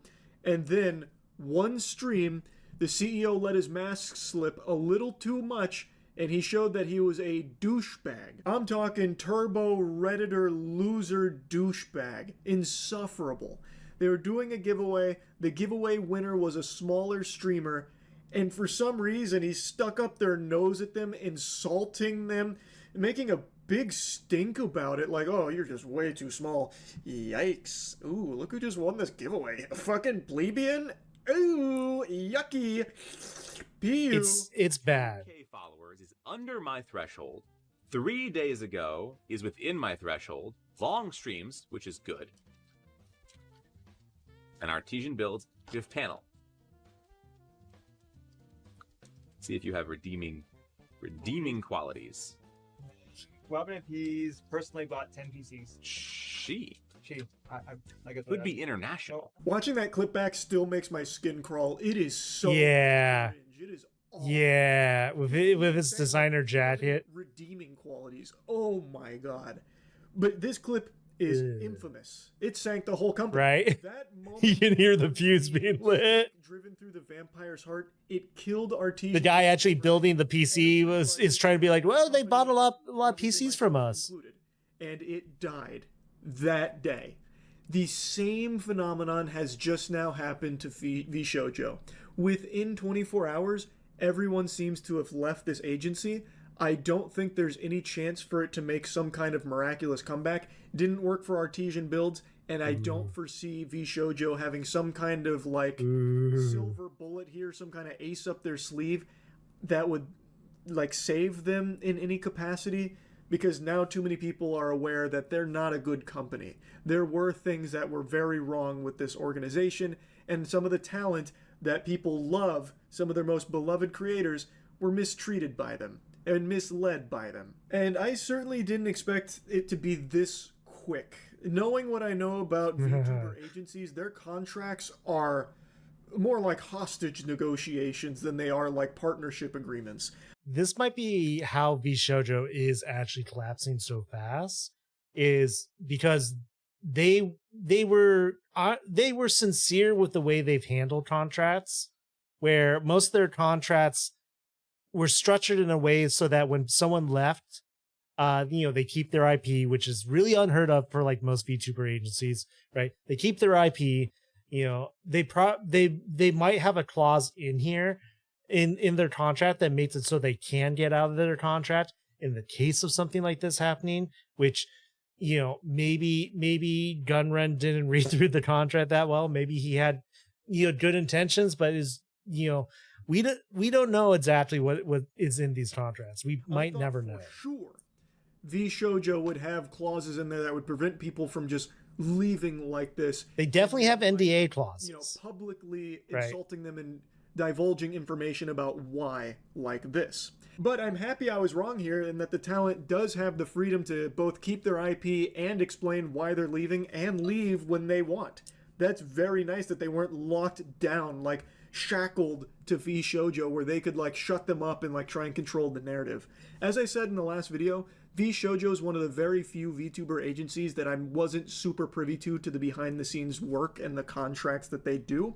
and then one stream, the CEO let his mask slip a little too much, and he showed that he was a douchebag. I'm talking turbo redditor loser douchebag, insufferable. They were doing a giveaway. The giveaway winner was a smaller streamer, and for some reason he stuck up their nose at them, insulting them, making a big stink about it, like, "Oh, you're just way too small. Yikes. Ooh, look who just won this giveaway. A fucking plebeian? Ooh, yucky. Pew." It's bad. K followers is under my threshold. 3 days ago is within my threshold. Long streams, which is good. An artesian build, div panel. See if you have redeeming qualities. What happened if he's personally bought 10 PCs? She I guess could be international. Watching that clip back still makes my skin crawl. It is so Yeah. cringe. It is awful. Yeah, with his designer jacket. Redeeming qualities. Oh my god. But this clip is Ugh. infamous. It sank the whole company. Right? That moment You can hear the when fuse the being lit. driven through the vampire's heart, it killed Artesian. The guy actually building the PC is trying to be like, well, they bought a lot of PCs from us. And it died that day. The same phenomenon has just now happened to Vshojo. Within 24 hours, everyone seems to have left this agency. I don't think there's any chance for it to make some kind of miraculous comeback. Didn't work for Artesian builds, and I don't foresee Vshojo having some kind of like silver bullet here, some kind of ace up their sleeve that would like save them in any capacity, because now too many people are aware that they're not a good company. There were things that were very wrong with this organization, and some of the talent that people love, some of their most beloved creators, were mistreated by them and misled by them. And I certainly didn't expect it to be this quick. Knowing what I know about VTuber agencies, their contracts are more like hostage negotiations than they are like partnership agreements. This might be how Vshojo is actually collapsing so fast, is because they were sincere with the way they've handled contracts, where most of their contracts were structured in a way so that when someone left, they keep their IP, which is really unheard of for like most VTuber agencies, right? They keep their IP. They might have a clause in here in their contract that makes it so they can get out of their contract in the case of something like this happening, which maybe Gunrun didn't read through the contract that well. Maybe he had good intentions, but we don't know exactly what is in these contracts. We might never know. Sure, Vshojo would have clauses in there that would prevent people from just leaving like this. They definitely have NDA clauses. Publicly insulting them and divulging information about why like this. But I'm happy I was wrong here, and that the talent does have the freedom to both keep their IP and explain why they're leaving and leave when they want. That's very nice that they weren't locked down, like shackled to Vshojo, where they could like shut them up and like try and control the narrative. As I said in the last video, Vshojo is one of the very few VTuber agencies that I wasn't super privy to the behind the scenes work and the contracts that they do.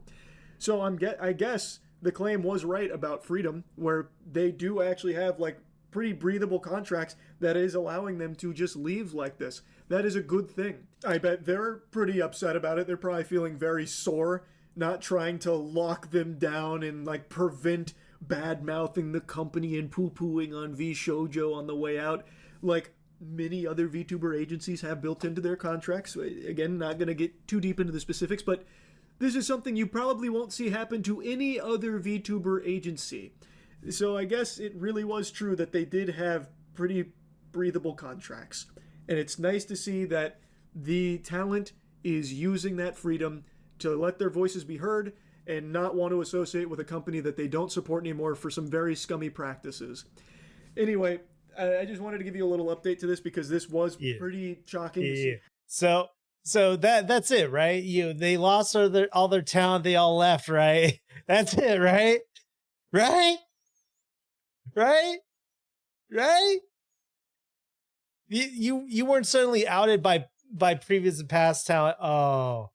So I guess the claim was right about freedom, where they do actually have like pretty breathable contracts that is allowing them to just leave like this. That is a good thing. I bet they're pretty upset about it. They're probably feeling very sore, not trying to lock them down and like prevent bad-mouthing the company and poo-pooing on Vshojo on the way out, like many other VTuber agencies have built into their contracts. Again, not going to get too deep into the specifics, but this is something you probably won't see happen to any other VTuber agency. So I guess it really was true that they did have pretty breathable contracts. And it's nice to see that the talent is using that freedom to let their voices be heard and not want to associate with a company that they don't support anymore for some very scummy practices. Anyway, I just wanted to give you a little update to this because this was pretty shocking to see. So that's it, right? They lost all their talent, they all left, right? That's it, right? Right? You weren't suddenly outed by previous and past talent. Vshojo,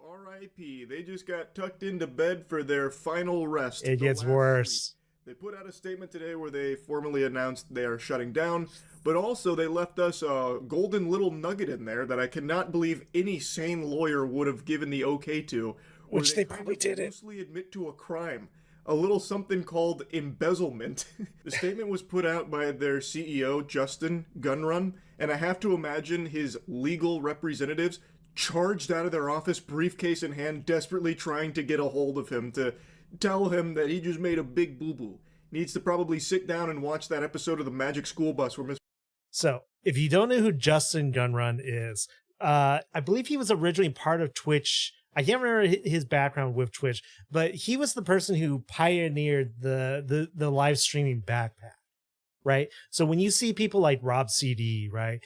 R.I.P. They just got tucked into bed for their final rest. It gets worse. They put out a statement today where they formally announced they are shutting down, but also they left us a golden little nugget in there that I cannot believe any sane lawyer would have given the okay to. Which they probably didn't. Loosely admit to a crime. A little something called embezzlement. The statement was put out by their CEO, Justin Gunrun, and I have to imagine his legal representatives charged out of their office, briefcase in hand, desperately trying to get a hold of him to tell him that he just made a big boo-boo. Needs to probably sit down and watch that episode of the Magic School Bus where Miss... So, if you don't know who Justin Gunrun is, I believe he was originally part of Twitch I can't remember his background with Twitch, but he was the person who pioneered the live streaming backpack, right? So when you see people like Rob CD, right,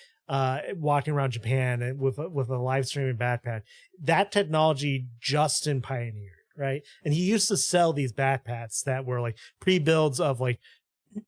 walking around Japan and with a live streaming backpack, that technology Justin pioneered, right? And he used to sell these backpacks that were like pre-builds of like,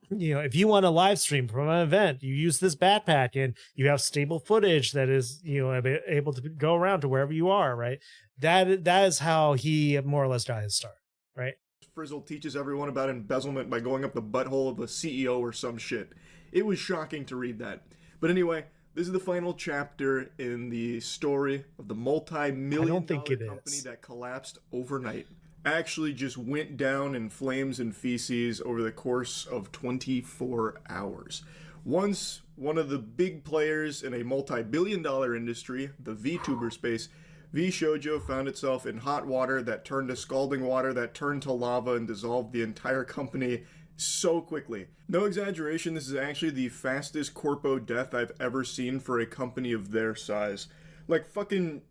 you know, if you want to live stream from an event, you use this backpack and you have stable footage that is, you know, able to go around to wherever you are, right? That is how he more or less got his start, right? Frizzle teaches everyone about embezzlement by going up the butthole of a CEO or some shit. It was shocking to read that. But anyway, this is the final chapter in the story of the multi-million dollar company that collapsed overnight. Actually just went down in flames and feces over the course of 24 hours. Once one of the big players in a multi-billion-dollar industry, the VTuber space, Vshojo found itself in hot water that turned to scalding water that turned to lava and dissolved the entire company so quickly. No exaggeration, this is actually the fastest corpo death I've ever seen for a company of their size. Like, fucking,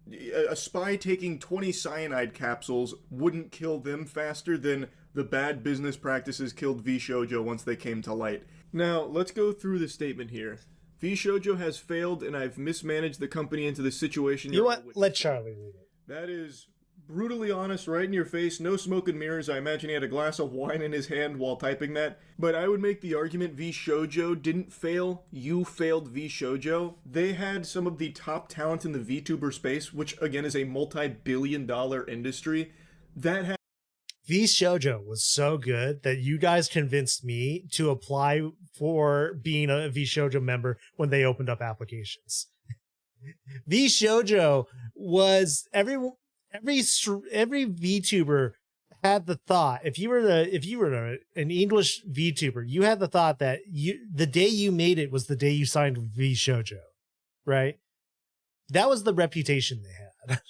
a spy taking 20 cyanide capsules wouldn't kill them faster than the bad business practices killed Vshojo once they came to light. Now, let's go through the statement here. Vshojo has failed, and I've mismanaged the company into the situation you know what? Let Charlie read it. That is brutally honest, right in your face, no smoke and mirrors. I imagine he had a glass of wine in his hand while typing that. But I would make the argument Vshojo didn't fail. You failed Vshojo. They had some of the top talent in the VTuber space, which again is a multi-billion-dollar industry. That had Vshojo was so good that you guys convinced me to apply for being a Vshojo member when they opened up applications. Vshojo was every VTuber had the thought, if you were an English VTuber, you had the thought that the day you made it was the day you signed with Vshojo, right? That was the reputation they had.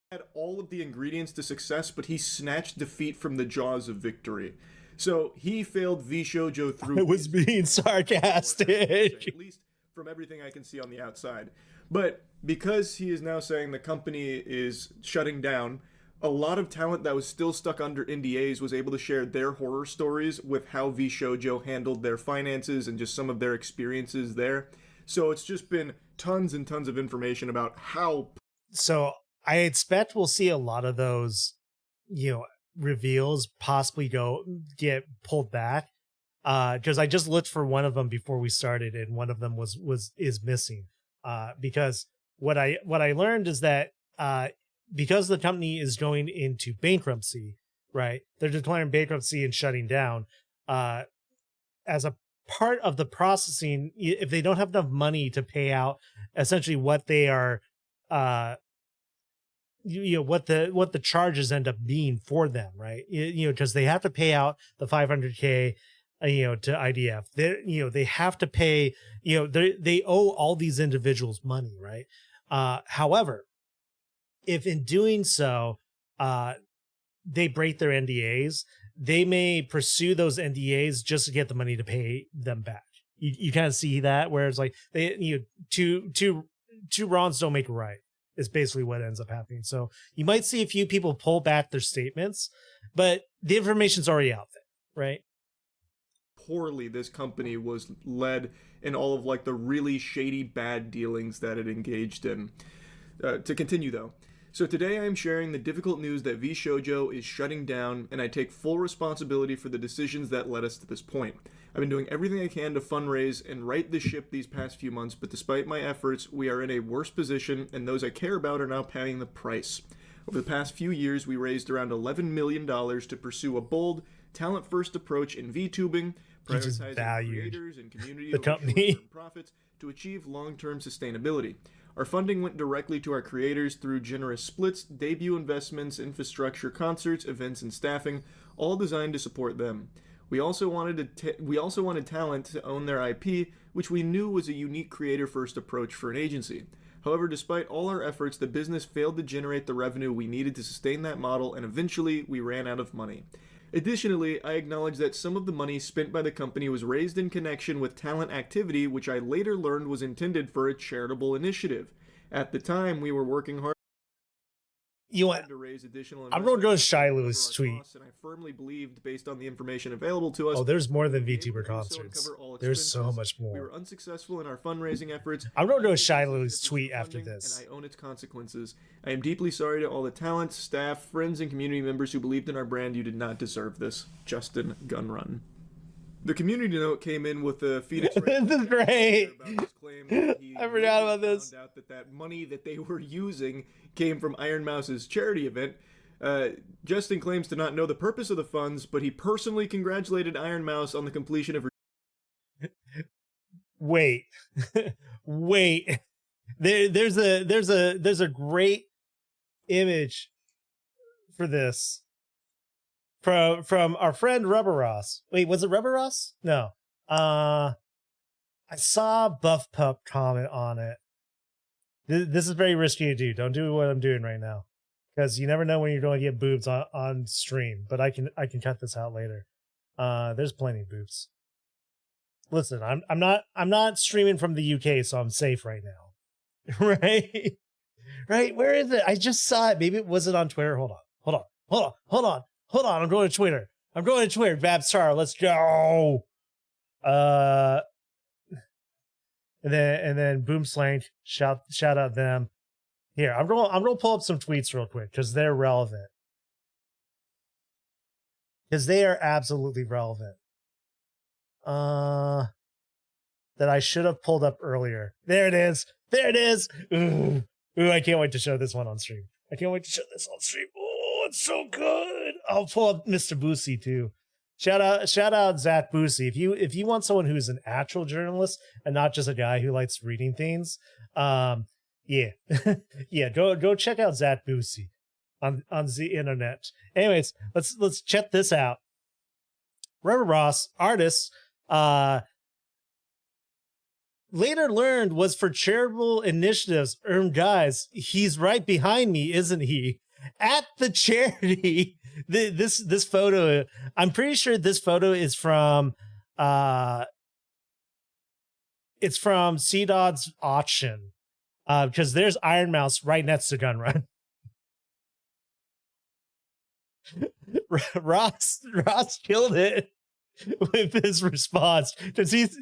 Had all of the ingredients to success, but he snatched defeat from the jaws of victory. So he failed Vshojo through. I was being sarcastic. At least from everything I can see on the outside. But because he is now saying the company is shutting down, a lot of talent that was still stuck under NDAs was able to share their horror stories with how Vshojo handled their finances and just some of their experiences there. So it's just been tons and tons of information about how. So I expect we'll see a lot of those, you know, reveals possibly get pulled back. Because I just looked for one of them before we started, and one of them is missing. Because what I learned is that because the company is going into bankruptcy, right? They're declaring bankruptcy and shutting down. As a part of the processing, if they don't have enough money to pay out essentially what they are, what the charges end up being for them, right? Because they have to pay out the 500K. To IDF, they have to pay, they owe all these individuals money, right? However, if in doing so, they break their NDAs, they may pursue those NDAs just to get the money to pay them back. You kind of see that, where it's like two wrongs don't make a right is basically what ends up happening. So you might see a few people pull back their statements, but the information's already out there, right? Poorly this company was led in all of like the really shady bad dealings that it engaged in. To continue though, so today I am sharing the difficult news that Vshojo is shutting down, and I take full responsibility for the decisions that led us to this point. I've been doing everything I can to fundraise and right the ship these past few months, but despite my efforts, we are in a worse position, and those I care about are now paying the price. Over the past few years, we raised around $11 million to pursue a bold, talent-first approach in VTubing, prioritizing creators and community the company profits to achieve long-term sustainability. Our funding went directly to our creators through generous splits, debut investments, infrastructure, concerts, events, and staffing, all designed to support them. We also wanted talent to own their IP, which we knew was a unique creator-first approach for an agency. However, despite all our efforts, the business failed to generate the revenue we needed to sustain that model, and eventually we ran out of money. Additionally, I acknowledge that some of the money spent by the company was raised in connection with talent activity, which I later learned was intended for a charitable initiative. At the time, we were working hard. You want? to raise additional I'm going to go to investment Shy to cover Lou's our tweet. costs, and I firmly believed, based on the information available to us, Oh, there's more than we would be able VTuber to do so and concerts. cover all There's so expenses. much We more. were unsuccessful in our fundraising efforts. I'm going to go I to made Shy the decision Lou's to pursue tweet after funding, this. and I own its consequences. I am deeply sorry to all the talent, staff, friends, and community members who believed in our brand. You did not deserve this. Justin Gunrun. The community note came in with the Phoenix. This is great. About his claim that he I forgot about later this. Found out that money that they were using came from Iron Mouse's charity event. Justin claims to not know the purpose of the funds, but he personally congratulated Iron Mouse on the completion of her. Wait, wait. There's a great image for this from our friend Rubber Ross. Wait, was it Rubber Ross? No. I saw Buff Pup comment on it. This is very risky to do. Don't do what I'm doing right now, because you never know when you're going to get boobs on stream. But I can cut this out later. There's plenty of boobs. Listen, I'm not streaming from the UK, so I'm safe right now. Right? Where is it? I just saw it. Maybe was it on Twitter? Hold on. I'm going to Twitter. Vshojo, let's go. And then Boom Slank, shout out them. Here, I'm going to pull up some tweets real quick because they're relevant. Because they are absolutely relevant. That I should have pulled up earlier. There it is. Ooh, I can't wait to show this one on stream. Oh, it's so good. I'll pull up Mr. Boosie too. Shout out Zach Boosie. If you want someone who's an actual journalist and not just a guy who likes reading things, yeah, yeah, go check out Zach Boosie on the internet. Anyways, let's check this out. Rubber Ross, artist, later learned was for charitable initiatives. Guys, he's right behind me, isn't he? At the charity. This photo, I'm pretty sure this photo is from it's from C-Dod's auction. Because there's Iron Mouse right next to Gunrun. Ross killed it with his response, because he's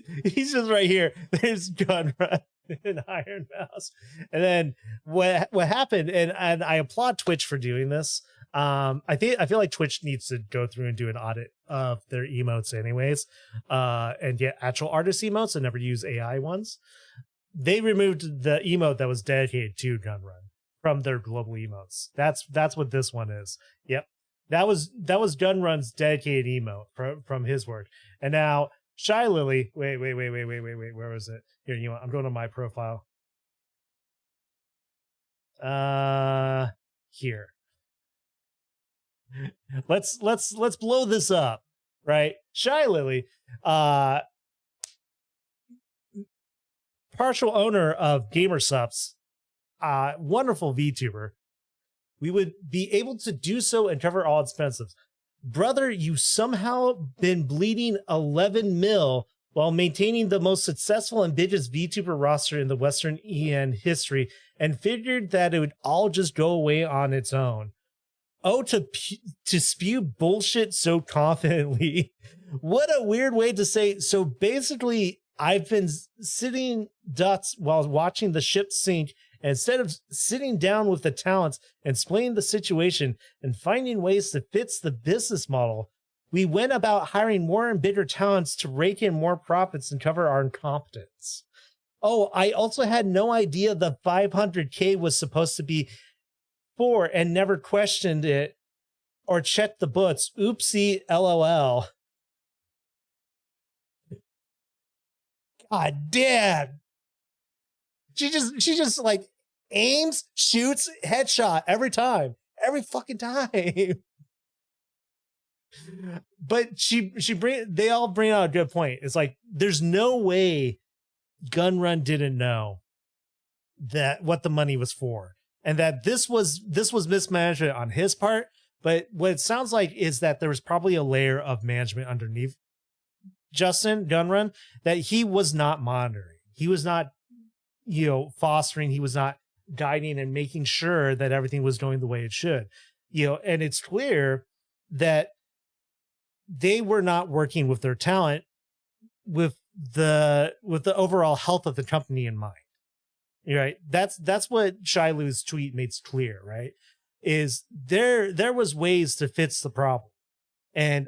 just right here. There's Gunrun and Iron Mouse, and then what happened? And I applaud Twitch for doing this. I feel like Twitch needs to go through and do an audit of their emotes, anyways, and get actual artist emotes and never use AI ones. They removed the emote that was dedicated to Gunrun from their global emotes. That's what this one is. Yep. That was Gunrun's dedicated emote from his work. And now Shy Lily, wait, where was it? Here, I'm going to my profile. Here. Let's blow this up, right? Shy Lily, partial owner of GamerSups, wonderful VTuber. We would be able to do so and cover all expenses. Brother, you somehow been bleeding 11 mil while maintaining the most successful and biggest VTuber roster in the Western EN history, and figured that it would all just go away on its own. Oh, to spew bullshit so confidently. What a weird way to say. So basically, I've been sitting ducks while watching the ship sink, and instead of sitting down with the talents and explaining the situation and finding ways to fix the business model, we went about hiring more and bigger talents to rake in more profits and cover our incompetence. Oh, I also had no idea the 500K was supposed to be for, and never questioned it or checked the books. Oopsie, LOL. God damn. She just like aims, shoots, headshot every fucking time. But they all bring out a good point. It's like, there's no way Gunrun didn't know that what the money was for, and that this was mismanagement on his part. But what it sounds like is that there was probably a layer of management underneath Justin Gunrun that he was not monitoring. He was not, fostering. He was not guiding and making sure that everything was going the way it should. And it's clear that they were not working with their talent with the overall health of the company in mind. Right? That's what Shilu's tweet makes clear, right? Is there was ways to fix the problem. And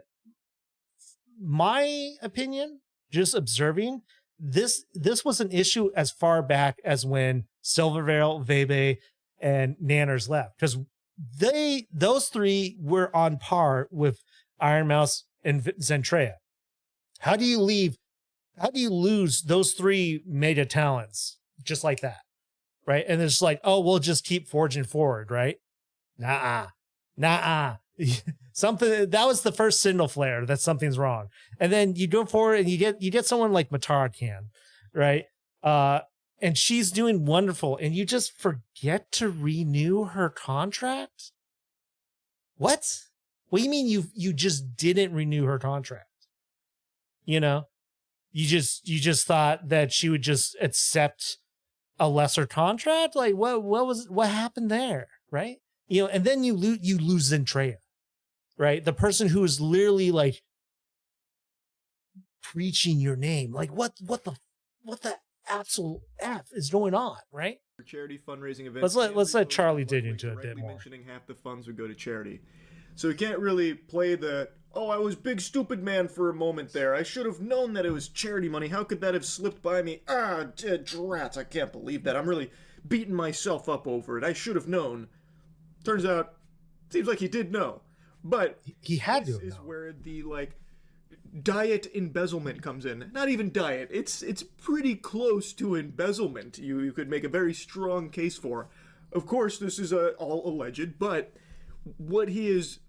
my opinion, just observing, this was an issue as far back as when Silvervale, Vebe, and Nanners left, because those three were on par with Iron Mouse and Zentrea. How do you lose those three mega talents just like that, right? And it's like, oh, we'll just keep forging forward, right? Nah. Something that was the first signal flare that something's wrong, and then you go forward and you get someone like Matara Khan, right? And she's doing wonderful, and you just forget to renew her contract. What do you mean you just didn't renew her contract? You just thought that she would just accept a lesser contract? Like what happened there, right? And then you lose Zentrea, right? The person who is literally like preaching your name. Like what the absolute F is going on, right? For charity fundraising events. Let's let Charlie dig into it a bit more. Mentioning half the funds would go to charity. So you can't really play the, oh, I was big stupid man for a moment there. I should have known that it was charity money. How could that have slipped by me? Drats, I can't believe that. I'm really beating myself up over it. I should have known. Turns out, seems like he did know. But he had to. This is where the diet embezzlement comes in. Not even diet. It's pretty close to embezzlement. You could make a very strong case for. Of course, this is all alleged, but what he is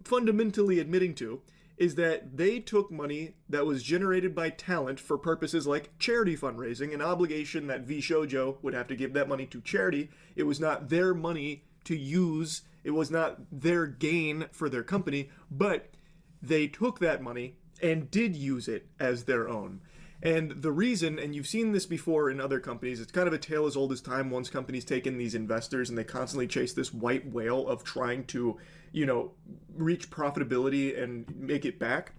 fundamentally admitting to is that they took money that was generated by talent for purposes like charity fundraising, an obligation that Vshojo would have to give that money to charity. It was not their money to use. It was not their gain for their company, but they took that money and did use it as their own. And the reason, and you've seen this before in other companies, it's kind of a tale as old as time. Once companies take in these investors and they constantly chase this white whale of trying to, reach profitability and make it back.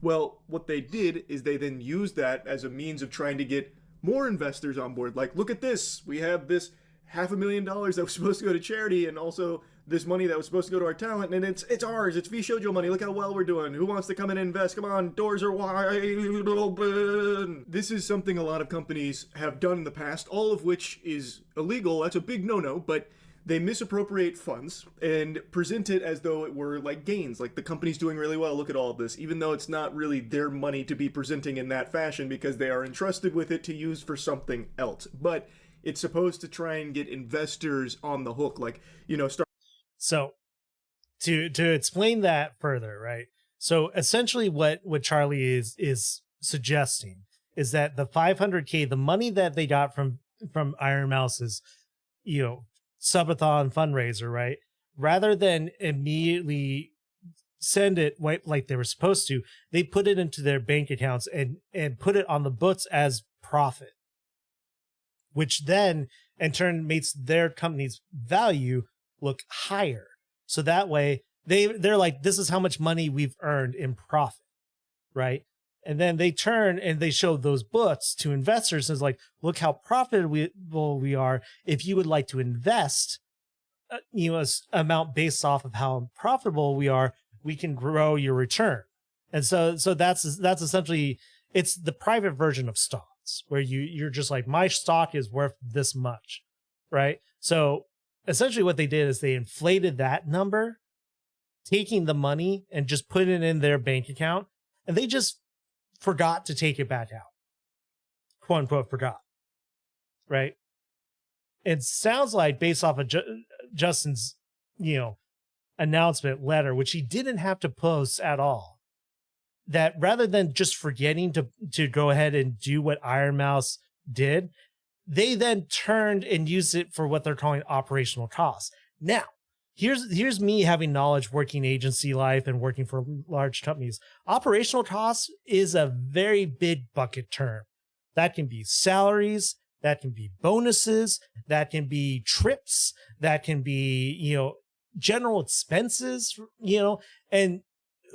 Well, what they did is they then used that as a means of trying to get more investors on board. Like, look at this. We have this $500,000 that was supposed to go to charity, and also this money that was supposed to go to our talent, and it's ours. It's Vshojo money. Look how well we're doing. Who wants to come in and invest? Come on, doors are wide open. This is something a lot of companies have done in the past, all of which is illegal. That's a big no-no, but they misappropriate funds and present it as though it were like gains, like the company's doing really well, look at all of this, even though it's not really their money to be presenting in that fashion because they are entrusted with it to use for something else. But it's supposed to try and get investors on the hook, start. So to explain that further, right? So essentially what Charlie is suggesting is that the 500K, the money that they got from Iron Mouse's, subathon fundraiser, right? Rather than immediately send it like they were supposed to, they put it into their bank accounts and put it on the books as profit, which then in turn makes their company's value look higher. So that way they're like, this is how much money we've earned in profit, right? And then they turn and they show those books to investors and it's like, look how profitable we are. If you would like to invest, an amount based off of how profitable we are, we can grow your return. And so that's essentially, it's the private version of stocks where you're just like, my stock is worth this much, right? So essentially what they did is they inflated that number, taking the money and just putting it in their bank account, and they just forgot to take it back out. Quote unquote forgot. Right? It sounds like, based off of Justin's, announcement letter, which he didn't have to post at all, that rather than just forgetting to go ahead and do what Iron Mouse did, they then turned and used it for what they're calling operational costs. Now, here's me having knowledge working agency life and working for large companies. Operational costs is a very big bucket term. That can be salaries, that can be bonuses, that can be trips, that can be, general expenses, and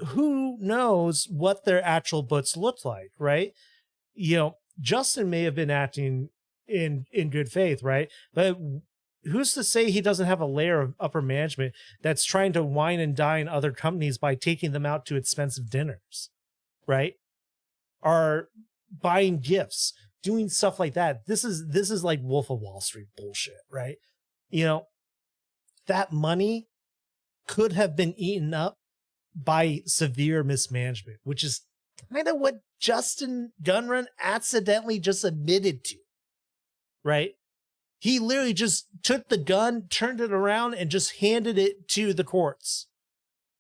who knows what their actual books look like, right? Justin may have been acting in good faith, right? But who's to say he doesn't have a layer of upper management that's trying to wine and dine other companies by taking them out to expensive dinners, right? Are buying gifts, doing stuff like that. This is like Wolf of Wall Street bullshit, right? That money could have been eaten up by severe mismanagement, which is kind of what Justin Gunrun accidentally just admitted to, right? He literally just took the gun, turned it around, and just handed it to the courts.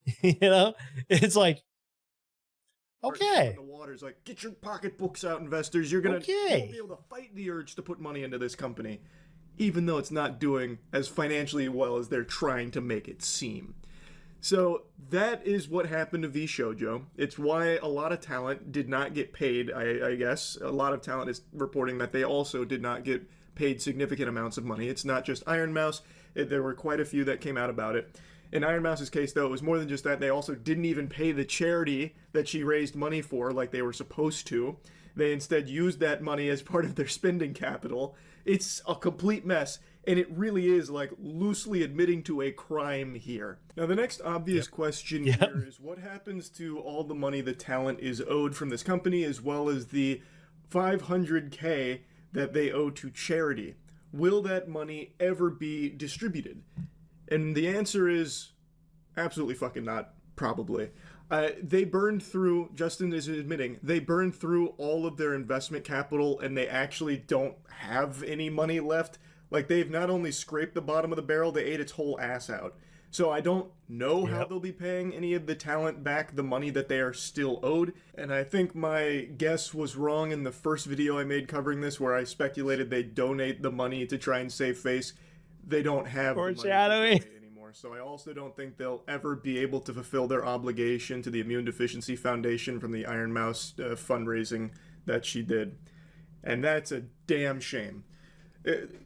It's like, okay. The water's like, get your pocketbooks out, investors. You're gonna Okay. you won't be able to fight the urge to put money into this company, even though it's not doing as financially well as they're trying to make it seem. So that is what happened to Vshojo. It's why a lot of talent did not get paid, I guess. A lot of talent is reporting that they also did not get paid significant amounts of money. It's not just Iron Mouse. There were quite a few that came out about it. In Iron Mouse's case, though, it was more than just that. They also didn't even pay the charity that she raised money for like they were supposed to. They instead used that money as part of their spending capital. It's a complete mess. And it really is like loosely admitting to a crime here. Now, the next obvious question here is what happens to all the money the talent is owed from this company, as well as the $500K that they owe to charity? Will that money ever be distributed? And the answer is absolutely fucking not, probably. They burned through, Justin is admitting, they burned through all of their investment capital and they actually don't have any money left. Like, they've not only scraped the bottom of the barrel, they ate its whole ass out. So I don't know how they'll be paying any of the talent back the money that they are still owed. And I think my guess was wrong in the first video I made covering this, where I speculated they donate the money to try and save face. They don't have the money to donate anymore. So I also don't think they'll ever be able to fulfill their obligation to the Immune Deficiency Foundation from the Iron Mouse fundraising that she did. And that's a damn shame.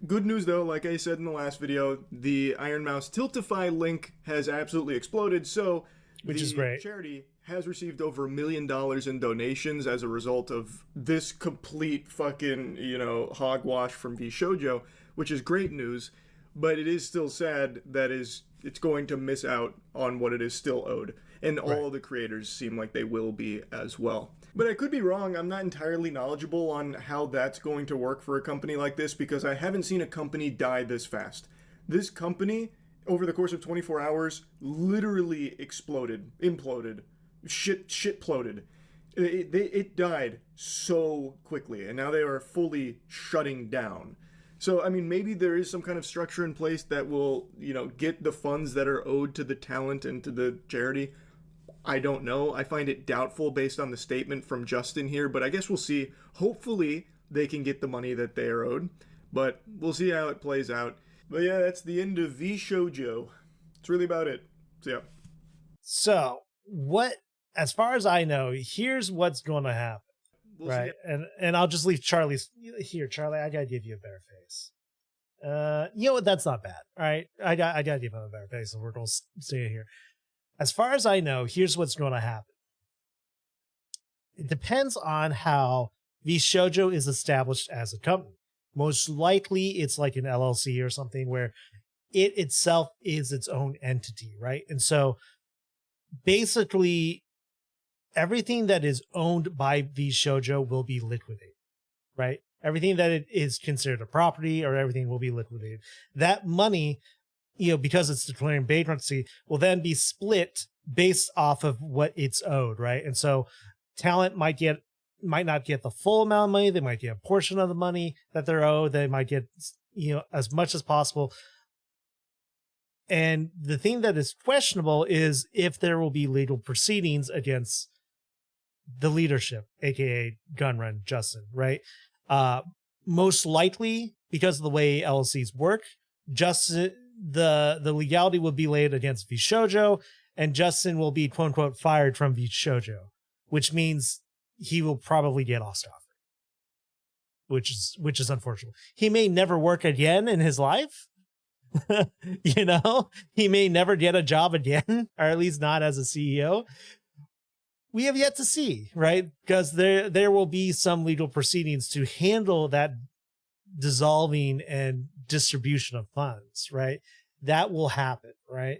Good news, though, like I said in the last video, the Iron Mouse Tiltify link has absolutely exploded, so which is great. Charity has received over $1 million in donations as a result of this complete fucking, hogwash from Vshojo, which is great news, but it is still sad that it's going to miss out on what it is still owed, and all of the creators seem like they will be as well. But I could be wrong. I'm not entirely knowledgeable on how that's going to work for a company like this, because I haven't seen a company die this fast. This company, over the course of 24 hours, literally imploded, shitploded. It died so quickly, and now they are fully shutting down. So, I mean, maybe there is some kind of structure in place that will, get the funds that are owed to the talent and to the charity. I don't know. I find it doubtful based on the statement from Justin here, but I guess we'll see. Hopefully they can get the money that they are owed, but we'll see how it plays out. But yeah, that's the end of Vshojo. It's really about it. So yeah. So as far as I know, here's what's going to happen. Right. And I'll just leave Charlie's here. Charlie, I gotta give you a better face. You know what? That's not bad. All right. I gotta give him a better face, and we're going to stay here. As far as I know, here's what's going to happen. It depends on how Vshojo is established as a company. Most likely, it's like an LLC or something where it itself is its own entity, right? And so, basically, everything that is owned by Vshojo will be liquidated, right? Everything that it is considered a property or everything will be liquidated. That money, because it's declaring bankruptcy, will then be split based off of what it's owed, right? And so talent might not get the full amount of money. They might get a portion of the money that they're owed. They might get, as much as possible. And the thing that is questionable is if there will be legal proceedings against the leadership, aka Gunrun Justin, right? Most likely, because of the way LLCs work, Justin, the legality will be laid against Vshojo, and Justin will be quote unquote fired from Vshojo, which means he will probably get Ostoffer. which is unfortunate. He may never work again in his life. You know, he may never get a job again, or at least not as a CEO. We have yet to see, right? Because there will be some legal proceedings to handle that dissolving and distribution of funds, right? That will happen, right?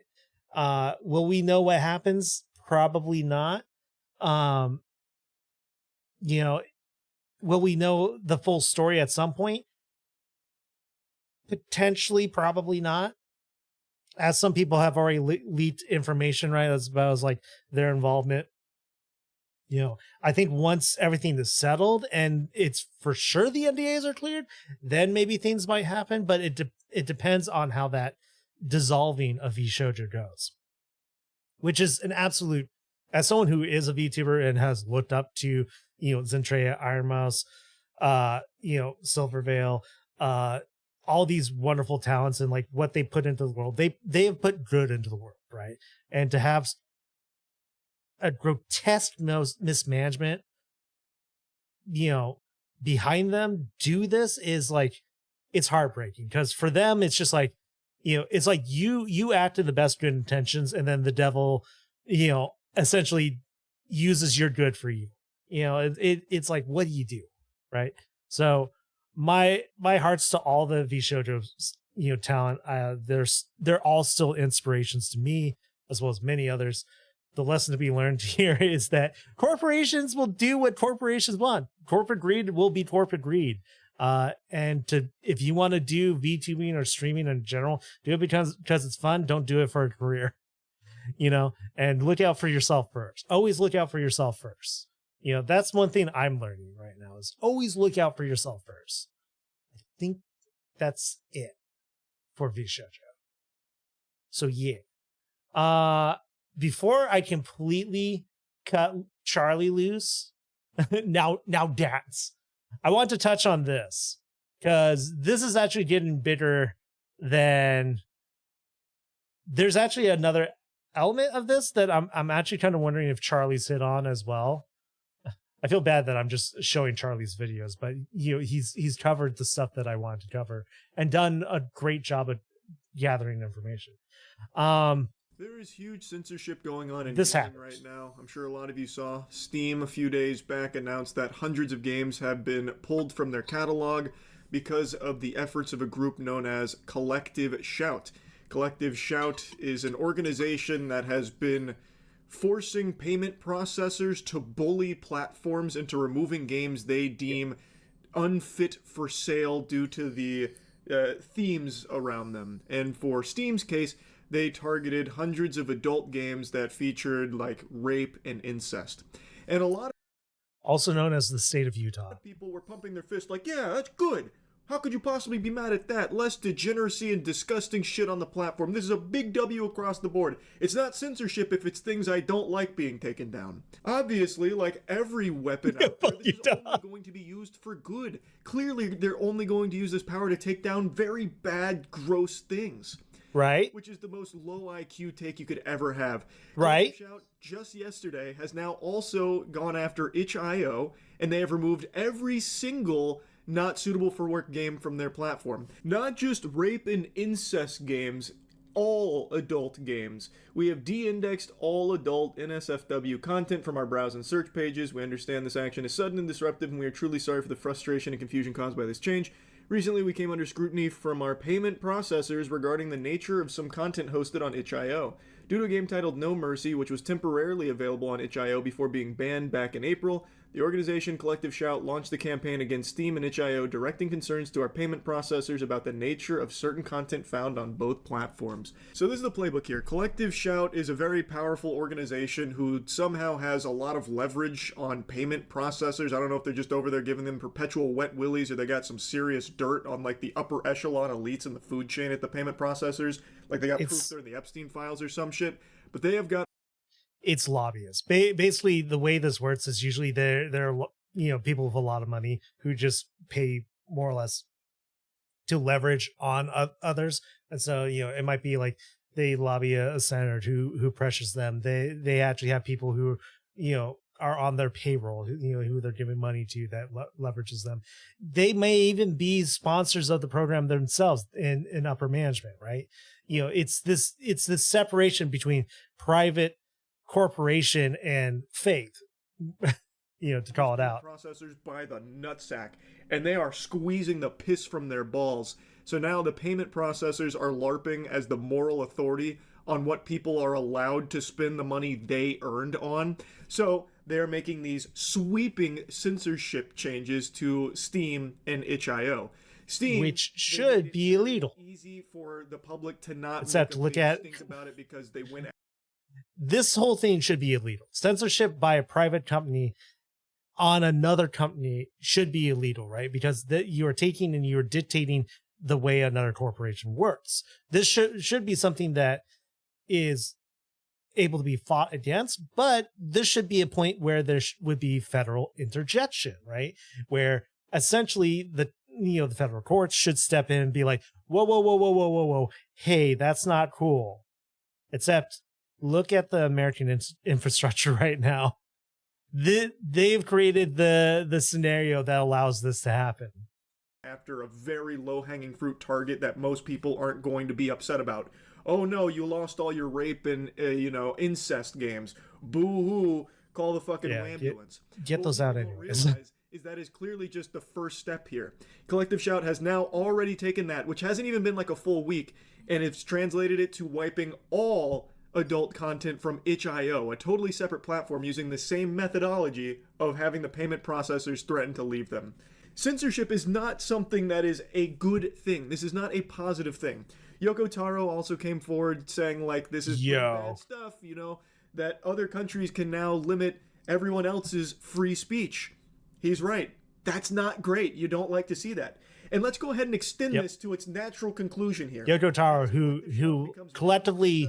Will we know what happens? Probably not. You know, will we know the full story at some point? Potentially, probably not. As some people have already leaked information, right? As about as like their involvement. You know, I think once everything is settled and it's for sure the NDAs are cleared, then maybe things might happen. But it depends on how that dissolving of Vshojo goes, which is an absolute. As someone who is a VTuber and has looked up to, you know, Zentreya, Iron Mouse, you know, Silverveil, all these wonderful talents and like what they put into the world, they have put good into the world, right? And to have a grotesque mismanagement, you know, behind them do this is like, it's heartbreaking, because for them it's just like, you know, it's like you act in the best good intentions, and then the devil, you know, essentially uses your good for you. You know, it's like, what do you do, right? So my heart's to all the Vshojo, you know, talent. They're all still inspirations to me, as well as many others. The lesson to be learned here is that corporations will do what corporations want. Corporate greed will be corporate greed. And if you want to do VTubing or streaming in general, do it because it's fun. Don't do it for a career, you know, and look out for yourself first. Always look out for yourself first. You know, that's one thing I'm learning right now, is always look out for yourself first. I think that's it for Vshojo. So yeah. Before I completely cut Charlie loose, now dance. I want to touch on this, because this is actually getting bigger than. There's actually another element of this that I'm actually kind of wondering if Charlie's hit on as well. I feel bad that I'm just showing Charlie's videos, but you know, he's covered the stuff that I wanted to cover and done a great job of gathering information. There is huge censorship going on in This gaming happens right now. I'm sure a lot of you saw Steam a few days back announced that hundreds of games have been pulled from their catalog because of the efforts of a group known as Collective Shout. Collective Shout is an organization that has been forcing payment processors to bully platforms into removing games they deem unfit for sale due to the themes around them. And for Steam's case, they targeted hundreds of adult games that featured like rape and incest. And a lot of also known as the state of Utah. people were pumping their fist like, yeah, that's good. How could you possibly be mad at that? Less degeneracy and disgusting shit on the platform. This is a big W across the board. It's not censorship if it's things I don't like being taken down. Obviously, like every weapon out there, this is only going to be used for good. Clearly, they're only going to use this power to take down very bad, gross things. Right? Which is the most low IQ take you could ever have. Right? Shout just yesterday has now also gone after itch.io, and they have removed every single not suitable for work game from their platform. Not just rape and incest games, all adult games. We have de-indexed all adult NSFW content from our browse and search pages. We understand this action is sudden and disruptive, and we are truly sorry for the frustration and confusion caused by this change. Recently, we came under scrutiny from our payment processors regarding the nature of some content hosted on itch.io. Due to a game titled No Mercy, which was temporarily available on itch.io before being banned back in April, the organization Collective Shout launched a campaign against Steam and itch.io, directing concerns to our payment processors about the nature of certain content found on both platforms. So this is the playbook here. Collective Shout is a very powerful organization who somehow has a lot of leverage on payment processors. I don't know if they're just over there giving them perpetual wet willies, or they got some serious dirt on like the upper echelon elites in the food chain at the payment processors. Like they got proof they're in the Epstein files or some shit. But they have got it's lobbyists. Basically, the way this works is usually they're you know, people with a lot of money who just pay more or less to leverage on others, and so you know, it might be like they lobby a senator who pressures them. They actually have people who, you know, are on their payroll, who they're giving money to that leverages them. They may even be sponsors of the program themselves in upper management, right? It's this separation between private corporation and faith, to call it out. Processors by the nutsack, and they are squeezing the piss from their balls. So now the payment processors are LARPing as the moral authority on what people are allowed to spend the money they earned on. So they're making these sweeping censorship changes to Steam and itch.io. Steam, which should be illegal. Easy for the public to not except look at think about it because they win. This whole thing should be illegal. Censorship by a private company on another company should be illegal, right? Because you are taking and you're dictating the way another corporation works. This should be something that is able to be fought against, but this should be a point where there would be federal interjection, right? Where essentially the federal courts should step in and be like, whoa, hey, that's not cool. Except look at the American infrastructure right now. They've created the scenario that allows this to happen. After a very low-hanging fruit target that most people aren't going to be upset about. Oh no, you lost all your rape and incest games. Boo-hoo, call the fucking ambulance. Get those out anyways. Is that is clearly just the first step here. Collective Shout has now already taken that, which hasn't even been like a full week, and it's translated it to wiping all adult content from itch.io, a totally separate platform using the same methodology of having the payment processors threaten to leave them. Censorship is not something that is a good thing. This is not a positive thing. Yoko Taro also came forward saying, like, this is bad stuff, that other countries can now limit everyone else's free speech. He's right. That's not great. You don't like to see that. And let's go ahead and extend this to its natural conclusion here. Yoko Taro, who collectively,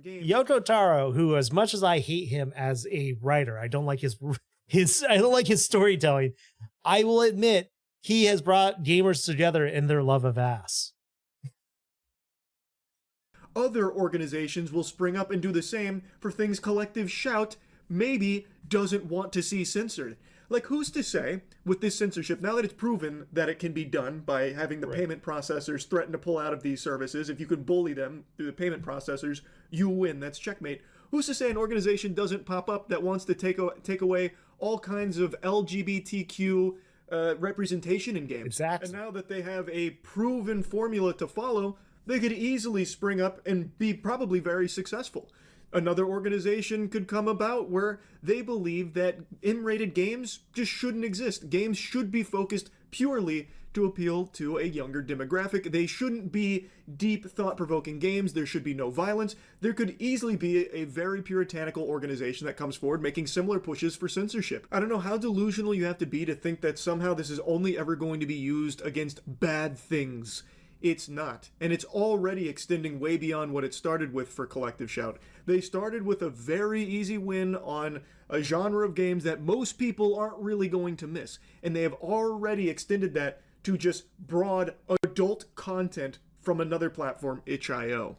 Yoko Taro, who, as much as I hate him as a writer, I don't like his I don't like his storytelling. I will admit he has brought gamers together in their love of ass. Other organizations will spring up and do the same for things Collective Shout maybe doesn't want to see censored. Like, who's to say, with this censorship, now that it's proven that it can be done by having the payment processors threaten to pull out of these services, if you can bully them through the payment processors, you win. That's checkmate. Who's to say an organization doesn't pop up that wants to take away all kinds of LGBTQ representation in games? Exactly. And now that they have a proven formula to follow, they could easily spring up and be probably very successful. Another organization could come about where they believe that M-rated games just shouldn't exist. Games should be focused purely to appeal to a younger demographic. They shouldn't be deep, thought-provoking games. There should be no violence. There could easily be a very puritanical organization that comes forward making similar pushes for censorship. I don't know how delusional you have to be to think that somehow this is only ever going to be used against bad things. It's not. And it's already extending way beyond what it started with for Collective Shout. They started with a very easy win on a genre of games that most people aren't really going to miss. And they have already extended that to just broad adult content from another platform, itch.io.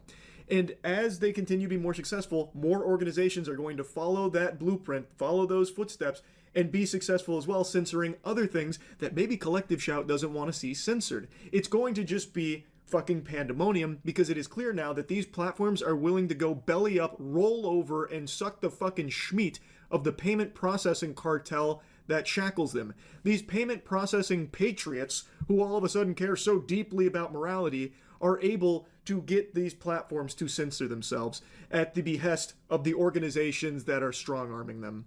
And as they continue to be more successful, more organizations are going to follow that blueprint, follow those footsteps, and be successful as well, censoring other things that maybe Collective Shout doesn't want to see censored. It's going to just be fucking pandemonium, because it is clear now that these platforms are willing to go belly up, roll over, and suck the fucking schmeat of the payment processing cartel that shackles them. These payment processing patriots, who all of a sudden care so deeply about morality, are able to get these platforms to censor themselves at the behest of the organizations that are strong-arming them.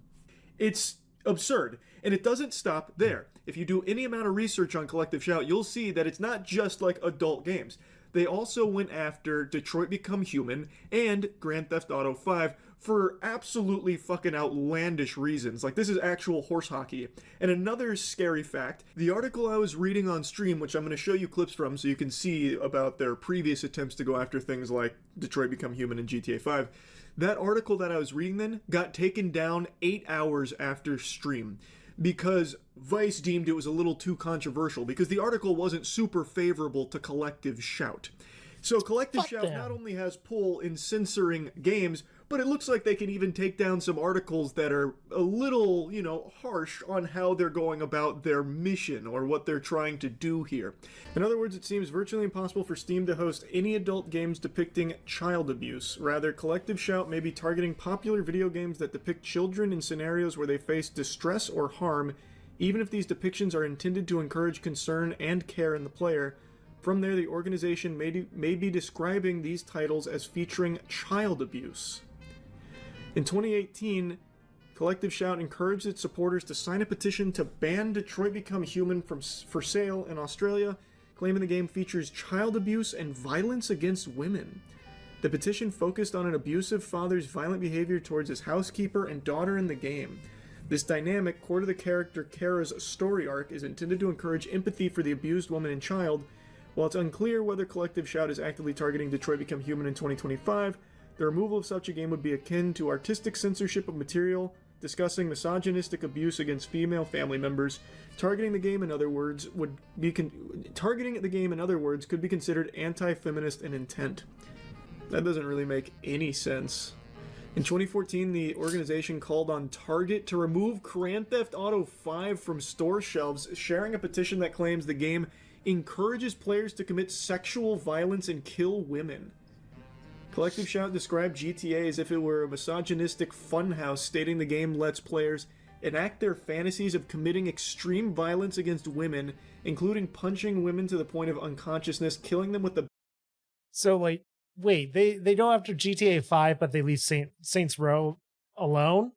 It's absurd, and it doesn't stop there. If you do any amount of research on Collective Shout, you'll see that it's not just like adult games. They also went after Detroit Become Human and Grand Theft Auto 5 for absolutely fucking outlandish reasons. Like, this is actual horse hockey. And another scary fact, the article I was reading on stream, which I'm going to show you clips from so you can see about their previous attempts to go after things like Detroit Become Human and GTA 5, that article that I was reading then got taken down 8 hours after stream because Vice deemed it was a little too controversial, because the article wasn't super favorable to Collective Shout. So Collective Shout not only has pull in censoring games, but it looks like they can even take down some articles that are a little, harsh on how they're going about their mission or what they're trying to do here. In other words, it seems virtually impossible for Steam to host any adult games depicting child abuse. Rather, Collective Shout may be targeting popular video games that depict children in scenarios where they face distress or harm, even if these depictions are intended to encourage concern and care in the player. From there, the organization may be describing these titles as featuring child abuse. In 2018, Collective Shout encouraged its supporters to sign a petition to ban Detroit Become Human for sale in Australia, claiming the game features child abuse and violence against women. The petition focused on an abusive father's violent behavior towards his housekeeper and daughter in the game. This dynamic, core to the character Kara's story arc, is intended to encourage empathy for the abused woman and child. While it's unclear whether Collective Shout is actively targeting Detroit Become Human in 2025, the removal of such a game would be akin to artistic censorship of material discussing misogynistic abuse against female family members. Targeting the game, in other words, could be considered anti-feminist in intent. That doesn't really make any sense. In 2014, the organization called on Target to remove Grand Theft Auto 5 from store shelves, sharing a petition that claims the game encourages players to commit sexual violence and kill women. Collective Shout described GTA as if it were a misogynistic funhouse, stating the game lets players enact their fantasies of committing extreme violence against women, including punching women to the point of unconsciousness, killing them with the... So, like, wait, they go after GTA 5, but they leave Saints Row alone?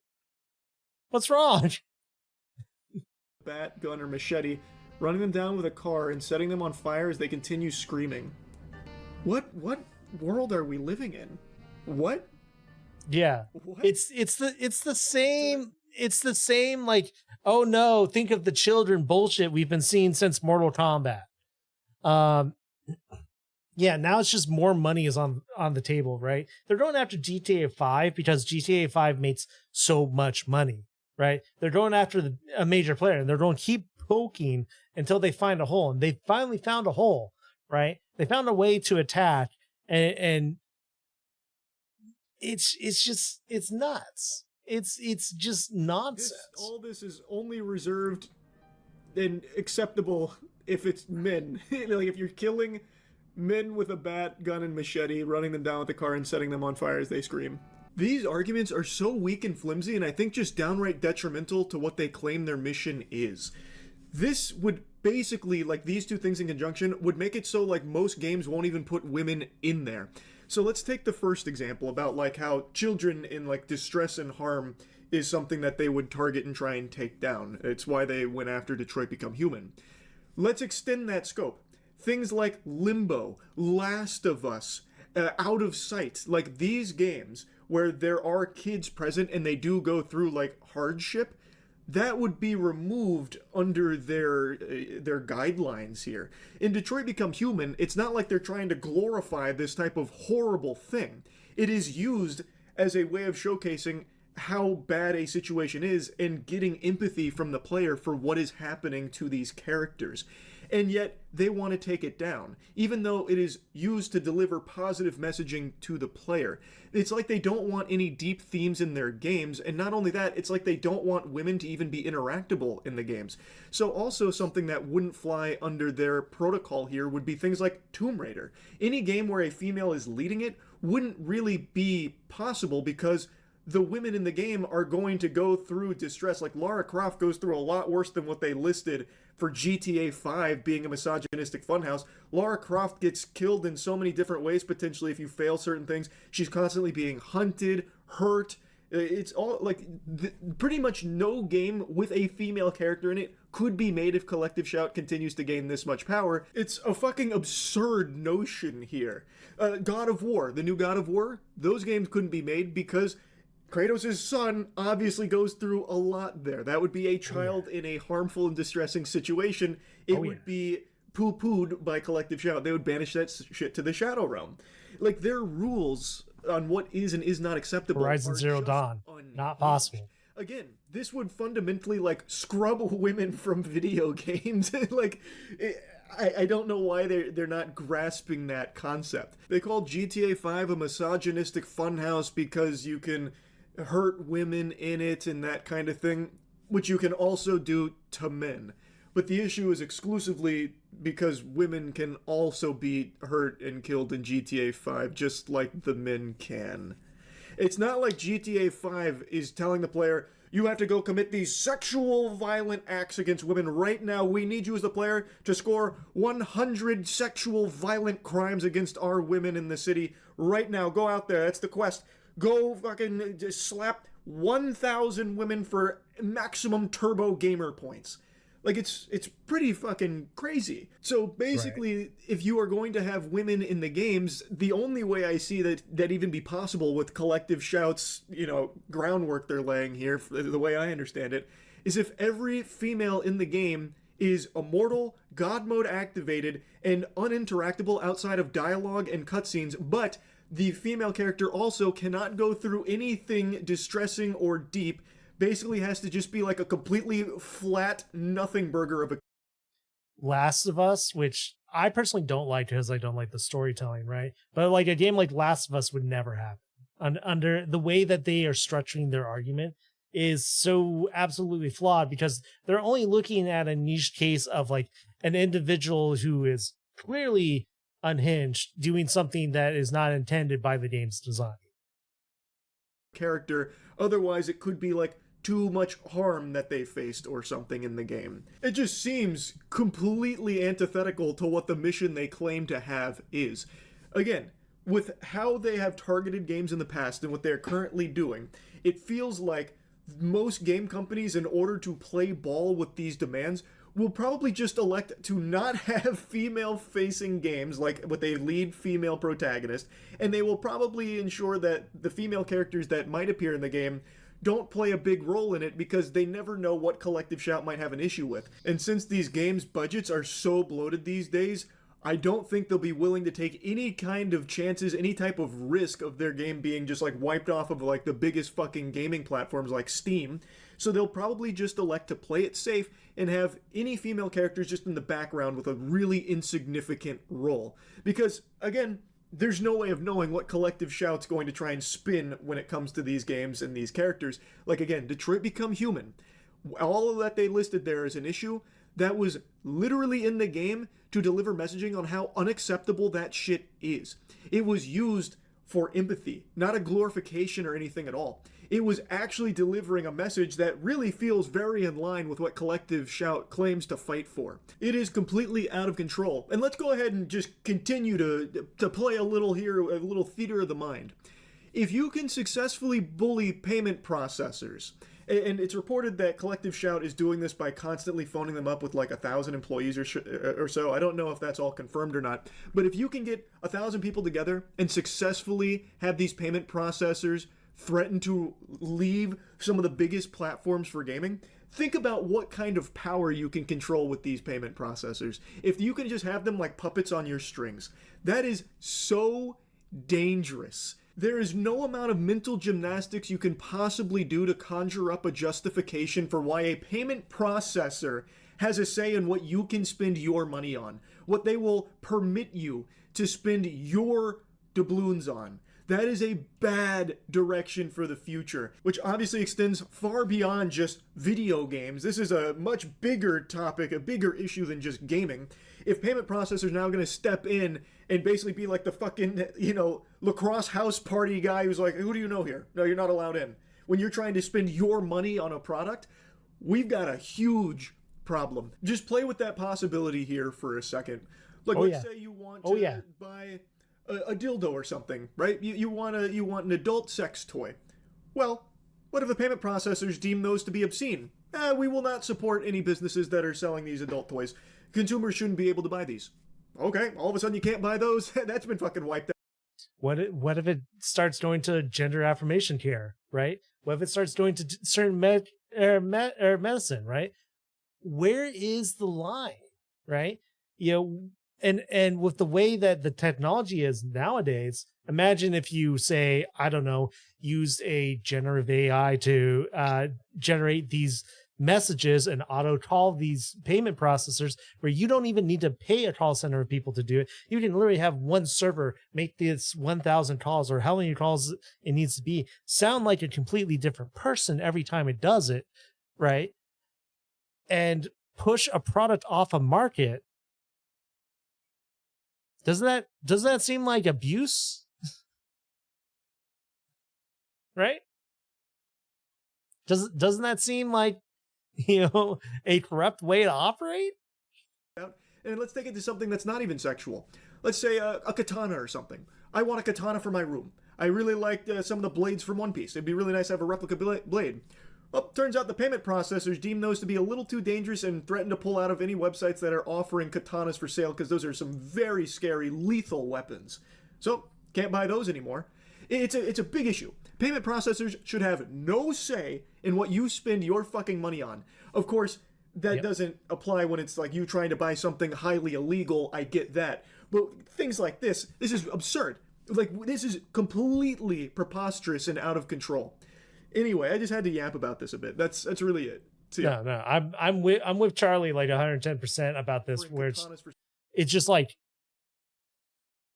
What's wrong? bat, gun, or machete, running them down with a car and setting them on fire as they continue screaming. What world are we living in? What? Yeah. What? It's the same like, oh no, think of the children bullshit we've been seeing since Mortal Kombat. Yeah, now it's just more money is on the table, right? They're going after GTA 5 because GTA 5 makes so much money, right? They're going after a major player, and they're going to keep poking until they find a hole, and they finally found a hole, right? They found a way to attack, and it's nuts. It's just nonsense. All this is only reserved and acceptable if it's men. Like if you're killing men with a bat, gun, and machete, running them down with the car and setting them on fire as they scream. These arguments are so weak and flimsy, and I think just downright detrimental to what they claim their mission is. This would basically, like these two things in conjunction, would make it so like most games won't even put women in there. So let's take the first example about like how children in like distress and harm is something that they would target and try and take down. It's why they went after Detroit Become Human. Let's extend that scope. Things like Limbo, Last of Us, Out of Sight, like these games where there are kids present and they do go through like hardship, that would be removed under their guidelines here. In Detroit Become Human, it's not like they're trying to glorify this type of horrible thing. It is used as a way of showcasing how bad a situation is and getting empathy from the player for what is happening to these characters. And yet, they want to take it down, even though it is used to deliver positive messaging to the player. It's like they don't want any deep themes in their games, and not only that, it's like they don't want women to even be interactable in the games. So also something that wouldn't fly under their protocol here would be things like Tomb Raider. Any game where a female is leading it wouldn't really be possible because the women in the game are going to go through distress. Like Lara Croft goes through a lot worse than what they listed for GTA 5 being a misogynistic funhouse. Lara Croft gets killed in so many different ways, potentially if you fail certain things. She's constantly being hunted, hurt. It's all like pretty much no game with a female character in it could be made if Collective Shout continues to gain this much power. It's a fucking absurd notion here. God of War, the new God of War, those games couldn't be made because Kratos' son obviously goes through a lot there. That would be a child in a harmful and distressing situation. It would be poo-pooed by Collective Shout. They would banish that shit to the Shadow Realm. Like, their rules on what is and is not acceptable Horizon Zero Dawn. Not possible. Again, this would fundamentally, like, scrub women from video games. Like, I don't know why they're not grasping that concept. They call GTA 5 a misogynistic funhouse because you can hurt women in it and that kind of thing, which you can also do to men. But the issue is exclusively because women can also be hurt and killed in GTA 5 just like the men can. It's not like GTA 5 is telling the player, you have to go commit these sexual violent acts against women right now. We need you as the player to score 100 sexual violent crimes against our women in the city right now. Go out there. That's the quest. Go fucking just slap 1,000 women for maximum turbo gamer points. Like, it's pretty fucking crazy. So basically, if you are going to have women in the games, the only way I see that even be possible with Collective Shout's, groundwork they're laying here, the way I understand it, is if every female in the game is immortal, God mode activated, and uninteractable outside of dialogue and cutscenes, but the female character also cannot go through anything distressing or deep, basically has to just be like a completely flat nothing burger of a Last of Us, which I personally don't like because I don't like the storytelling, right? But like a game like Last of Us would never happen. Under the way that they are structuring their argument is so absolutely flawed because they're only looking at a niche case of like an individual who is clearly unhinged doing something that is not intended by the game's design. Character, otherwise it could be like too much harm that they faced or something in the game. It just seems completely antithetical to what the mission they claim to have is. Again, with how they have targeted games in the past and what they're currently doing, it feels like most game companies, in order to play ball with these demands, will probably just elect to not have female-facing games, like with a lead female protagonist, and they will probably ensure that the female characters that might appear in the game don't play a big role in it because they never know what Collective Shout might have an issue with. And since these games' budgets are so bloated these days, I don't think they'll be willing to take any kind of chances, any type of risk of their game being just like wiped off of like the biggest fucking gaming platforms like Steam. So they'll probably just elect to play it safe and have any female characters just in the background with a really insignificant role. Because, again, there's no way of knowing what Collective Shout's going to try and spin when it comes to these games and these characters. Like, again, Detroit Become Human. All of that they listed there as an issue that was literally in the game to deliver messaging on how unacceptable that shit is. It was used for empathy, not a glorification or anything at all. It was actually delivering a message that really feels very in line with what Collective Shout claims to fight for. It is completely out of control. And let's go ahead and just continue to play a little here, a little theater of the mind. If you can successfully bully payment processors, and it's reported that Collective Shout is doing this by constantly phoning them up with like 1,000 employees or so. I don't know if that's all confirmed or not. But if you can get 1,000 people together and successfully have these payment processors threaten to leave some of the biggest platforms for gaming, think about what kind of power you can control with these payment processors. If you can just have them like puppets on your strings, that is so dangerous. There is no amount of mental gymnastics you can possibly do to conjure up a justification for why a payment processor has a say in what you can spend your money on, what they will permit you to spend your doubloons on. That is a bad direction for the future, which obviously extends far beyond just video games. This is a much bigger topic, a bigger issue than just gaming. If payment processors are now going to step in and basically be like the fucking, lacrosse house party guy who's like, who do you know here? No, you're not allowed in. When you're trying to spend your money on a product, we've got a huge problem. Just play with that possibility here for a second. Like, let's say you want to buy a dildo or something, right? You want an adult sex toy. Well, what if the payment processors deem those to be obscene? We will not support any businesses that are selling these adult toys. Consumers shouldn't be able to buy these. Okay, all of a sudden you can't buy those? That's been fucking wiped out. What if it starts going to gender affirmation care, right? What if it starts going to certain medicine, right? Where is the line, right? And with the way that the technology is nowadays, imagine if you say, I don't know, use a generative AI to generate these messages and auto call these payment processors where you don't even need to pay a call center of people to do it. You can literally have one server make this 1,000 calls or how many calls it needs to be sound like a completely different person every time it does it, right? And push a product off a market. Doesn't that seem like abuse? Right? Doesn't that seem like, a corrupt way to operate? And let's take it to something that's not even sexual. Let's say a katana or something. I want a katana for my room. I really like some of the blades from One Piece. It'd be really nice to have a replica blade. Well, turns out the payment processors deem those to be a little too dangerous and threaten to pull out of any websites that are offering katanas for sale because those are some very scary, lethal weapons. So, can't buy those anymore. It's a big issue. Payment processors should have no say in what you spend your fucking money on. Of course, that doesn't apply when it's like you trying to buy something highly illegal. I get that. But things like this is absurd. Like, this is completely preposterous and out of control. Anyway, I just had to yap about this a bit. That's really it. So, yeah. No, I'm with Charlie like 110% about this, where it's just like,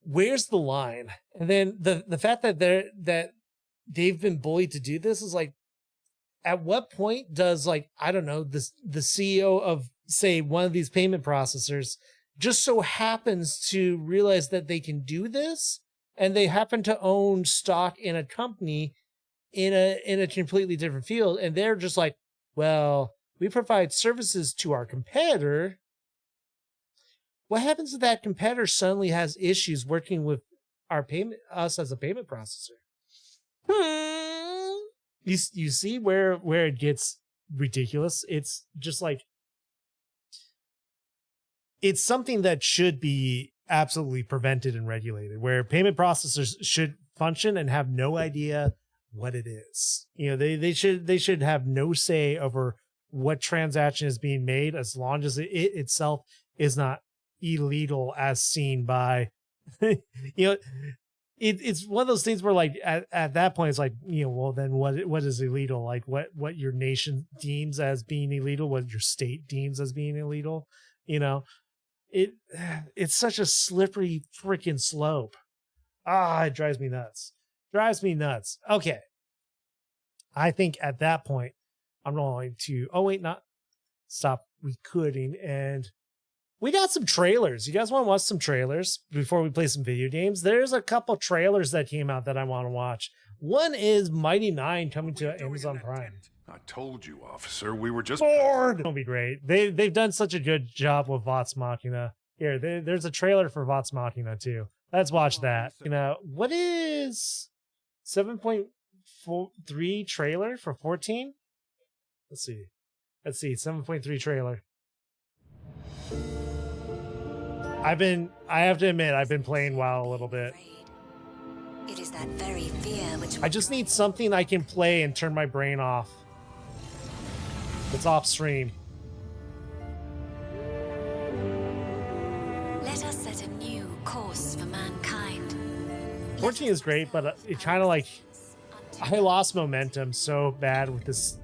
where's the line? And then the fact that they've been bullied to do this is like, at what point does, like, I don't know, the CEO of, say, one of these payment processors just so happens to realize that they can do this, and they happen to own stock in a company in a completely different field, and they're just like, well, we provide services to our competitor. What happens if that competitor suddenly has issues working with us as a payment processor? You see where it gets ridiculous? It's just like, it's something that should be absolutely prevented and regulated, where payment processors should function and have no idea what it is. They should have no say over what transaction is being made, as long as it itself is not illegal as seen by it's one of those things where, like, at that point it's like, well, then what is illegal? Like, what your nation deems as being illegal, what your state deems as being illegal. It's such a slippery freaking slope. It drives me nuts. Okay, I think at that point I'm going to stop recording, and we got some trailers. You guys want to watch some trailers before we play some video games? There's a couple trailers that came out that I want to watch. One is Mighty 9 coming to Amazon Prime. I told you, officer, we were just bored. It'll be great. They've done such a good job with VODS Machina. Here, there's a trailer for VODS Machina too. Let's watch that. What is 7.3 trailer for 14? Let's see. 7.3 trailer. I have to admit, I've been playing WoW a little bit. It is that very fear which I just need something I can play and turn my brain off. It's off stream. let us set a new course for mankind. 14 is great, but it kind of like, I lost momentum so bad with this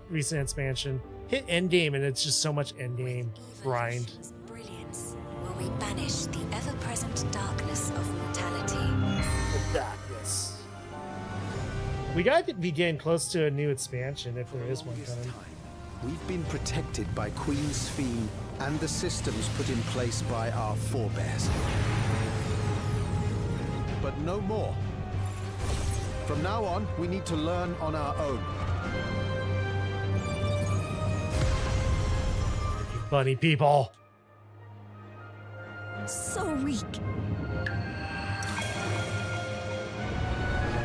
recent expansion. Hit endgame and it's just so much endgame grind. Brilliance will we banish the ever-present darkness of mortality. The darkness. We got to be getting close to a new expansion if there is one coming. We've been protected by Queen's Theme and the systems put in place by our forebears. But no more. From now on, we need to learn on our own. Bunny people. So weak.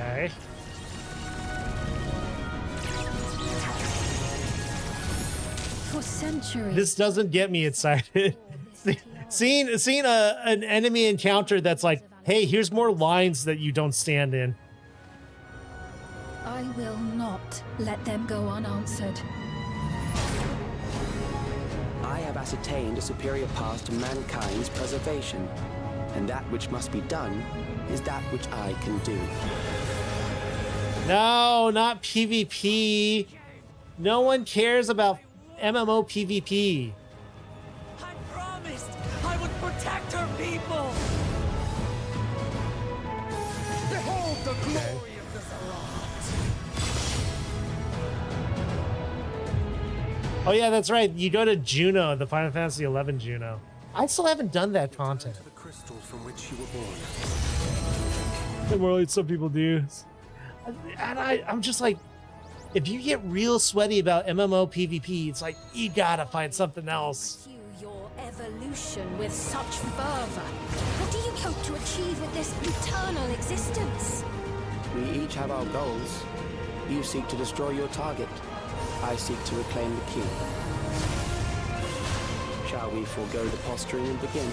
Okay. For centuries. This doesn't get me excited. seeing an enemy encounter that's like, hey, here's more lines that you don't stand in. I will not let them go unanswered. I have ascertained a superior path to mankind's preservation, and that which must be done is that which I can do. No, not PvP. No one cares about MMO PvP. I promised I would protect her people. Behold the glory of the Zerot. Oh yeah, that's right. You go to Juno, the Final Fantasy XI Juno. I still haven't done that content. The crystal from which you were born. More like some people do. And I'm just like, if you get real sweaty about MMO PvP, it's like, you gotta find something else. Pursue your evolution with such fervor. What do you hope to achieve with this eternal existence? We each have our goals. You seek to destroy your target. I seek to reclaim the key. Shall we forego the posturing and begin?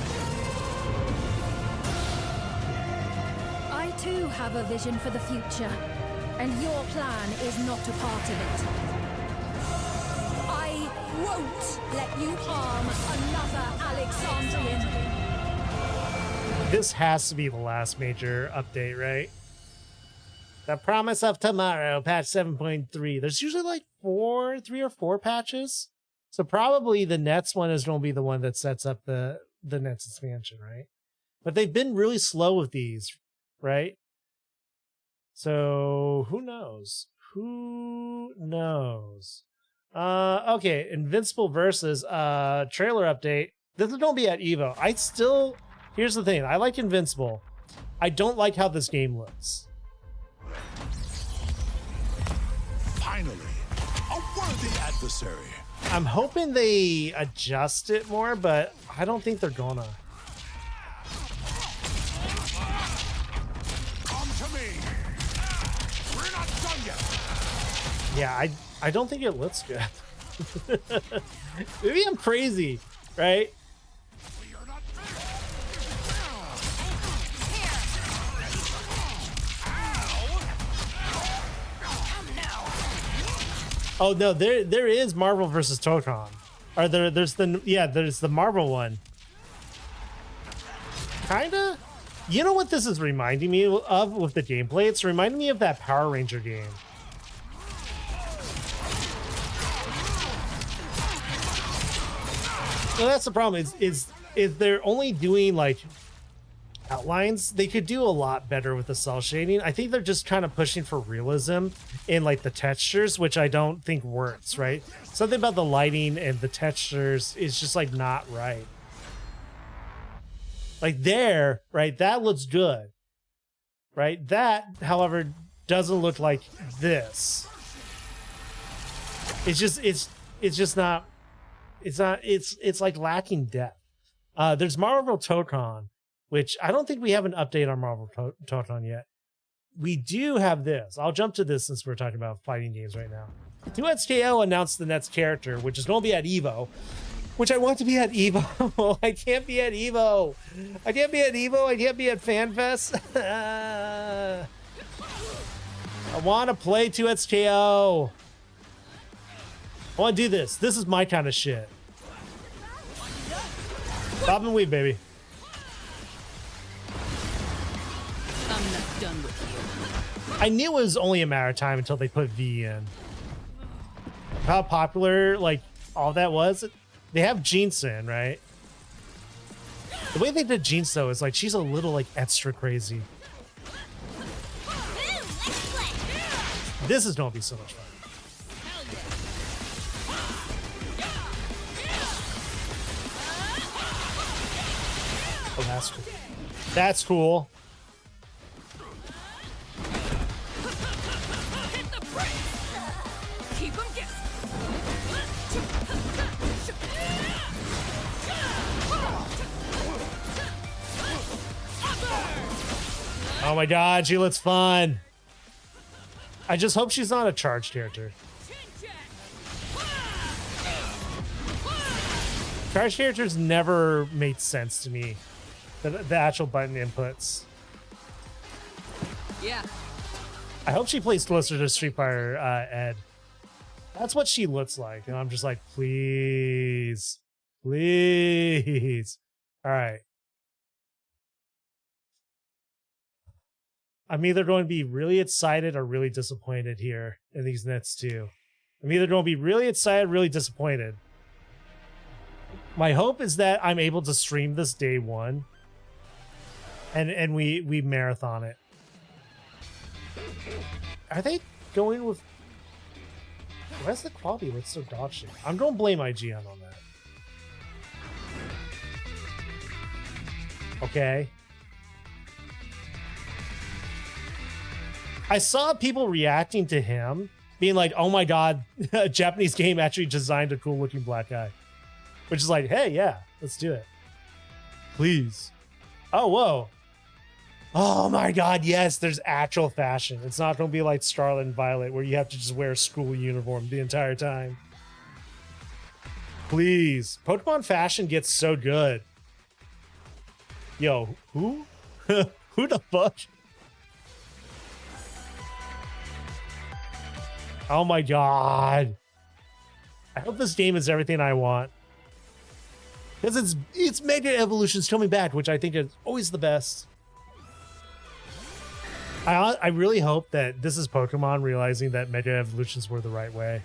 I too have a vision for the future, and your plan is not a part of it. I won't let you harm another Alexandrian. This has to be the last major update, right? The Promise of Tomorrow, patch 7.3. There's usually like 3 or 4 patches. So probably the next one is going to be the one that sets up the next expansion, right? But they've been really slow with these, right? So who knows? Who knows? Okay, Invincible versus trailer update. This is going to be at Evo. Here's the thing. I like Invincible. I don't like how this game looks. Finally, a worthy adversary. I'm hoping they adjust it more, but I don't think they're gonna. Come to me. We're not done yet. Yeah, I don't think it looks good. Maybe I'm crazy, right? Oh no, there is Marvel versus Tokon. Or there's the Marvel one. Kinda? You know what this is reminding me of with the gameplay? It's reminding me of that Power Ranger game. So that's the problem, is they're only doing like outlines. They could do a lot better with the cell shading. I think they're just kind of pushing for realism in like the textures, which I don't think works, right? Something about the lighting and the textures is just like not right. Like there, right? That looks good, right? That, however, doesn't look like this. It's like lacking depth. There's Marvel Tokon, which I don't think we have an update on Marvel Tokon yet. We do have this. I'll jump to this since we're talking about fighting games right now. 2XKO announced the next character, which is going to be at Evo, which I want to be at Evo. I can't be at Evo. I can't be at Evo. I can't be at FanFest. I want to play 2XKO. I want to do this. This is my kind of shit. Bob and weave, baby. I'm not done with you. I knew it was only a matter of time until they put V in. How popular, like, all that was. They have Jinsen, right? The way they did Jinx, though, is like she's a little like extra crazy. This is gonna be so much fun. Oh, that's cool. That's cool. Oh my god, she looks fun. I just hope she's not a charged character. Charged characters never made sense to me. The actual button inputs. Yeah. I hope she plays closer to Street Fighter Ed. That's what she looks like. And I'm just like, please. Please. All right. I'm either going to be really excited or really disappointed here in these next two. I'm either going to be really excited, really disappointed. My hope is that I'm able to stream this day one, and we marathon it. Are they going with? Why does the quality look so dog shit? I'm going to blame IGN on that. Okay. I saw people reacting to him, being like, "Oh my god, a Japanese game actually designed a cool looking black guy," which is like, "Hey, yeah, let's do it, please." Oh, whoa. Oh my god, yes, there's actual fashion. It's not going to be like Scarlet and Violet where you have to just wear a school uniform the entire time. Please. Pokemon fashion gets so good. Yo, who? Who the fuck? Oh my god. I hope this game is everything I want. Because it's Mega Evolutions coming back, which I think is always the best. I really hope that this is Pokemon realizing that Mega Evolutions were the right way.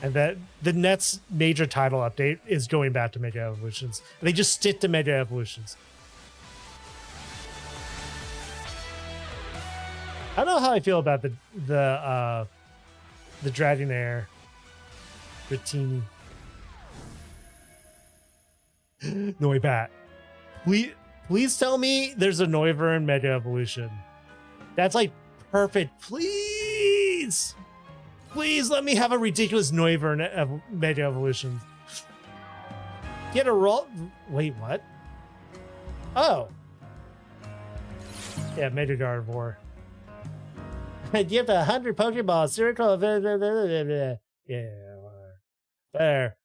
And that the next major title update is going back to Mega Evolutions. They just stick to Mega Evolutions. I don't know how I feel about the Dragonair. Rittini. Noibat. Please tell me there's a Noivern Mega Evolution. That's like perfect. Please. Please let me have a ridiculous Noivern Mega Evolution. Get a roll. Wait, what? Oh. Yeah, Mega Gardevoir. Give 100 Pokeballs. Circle. Yeah. There.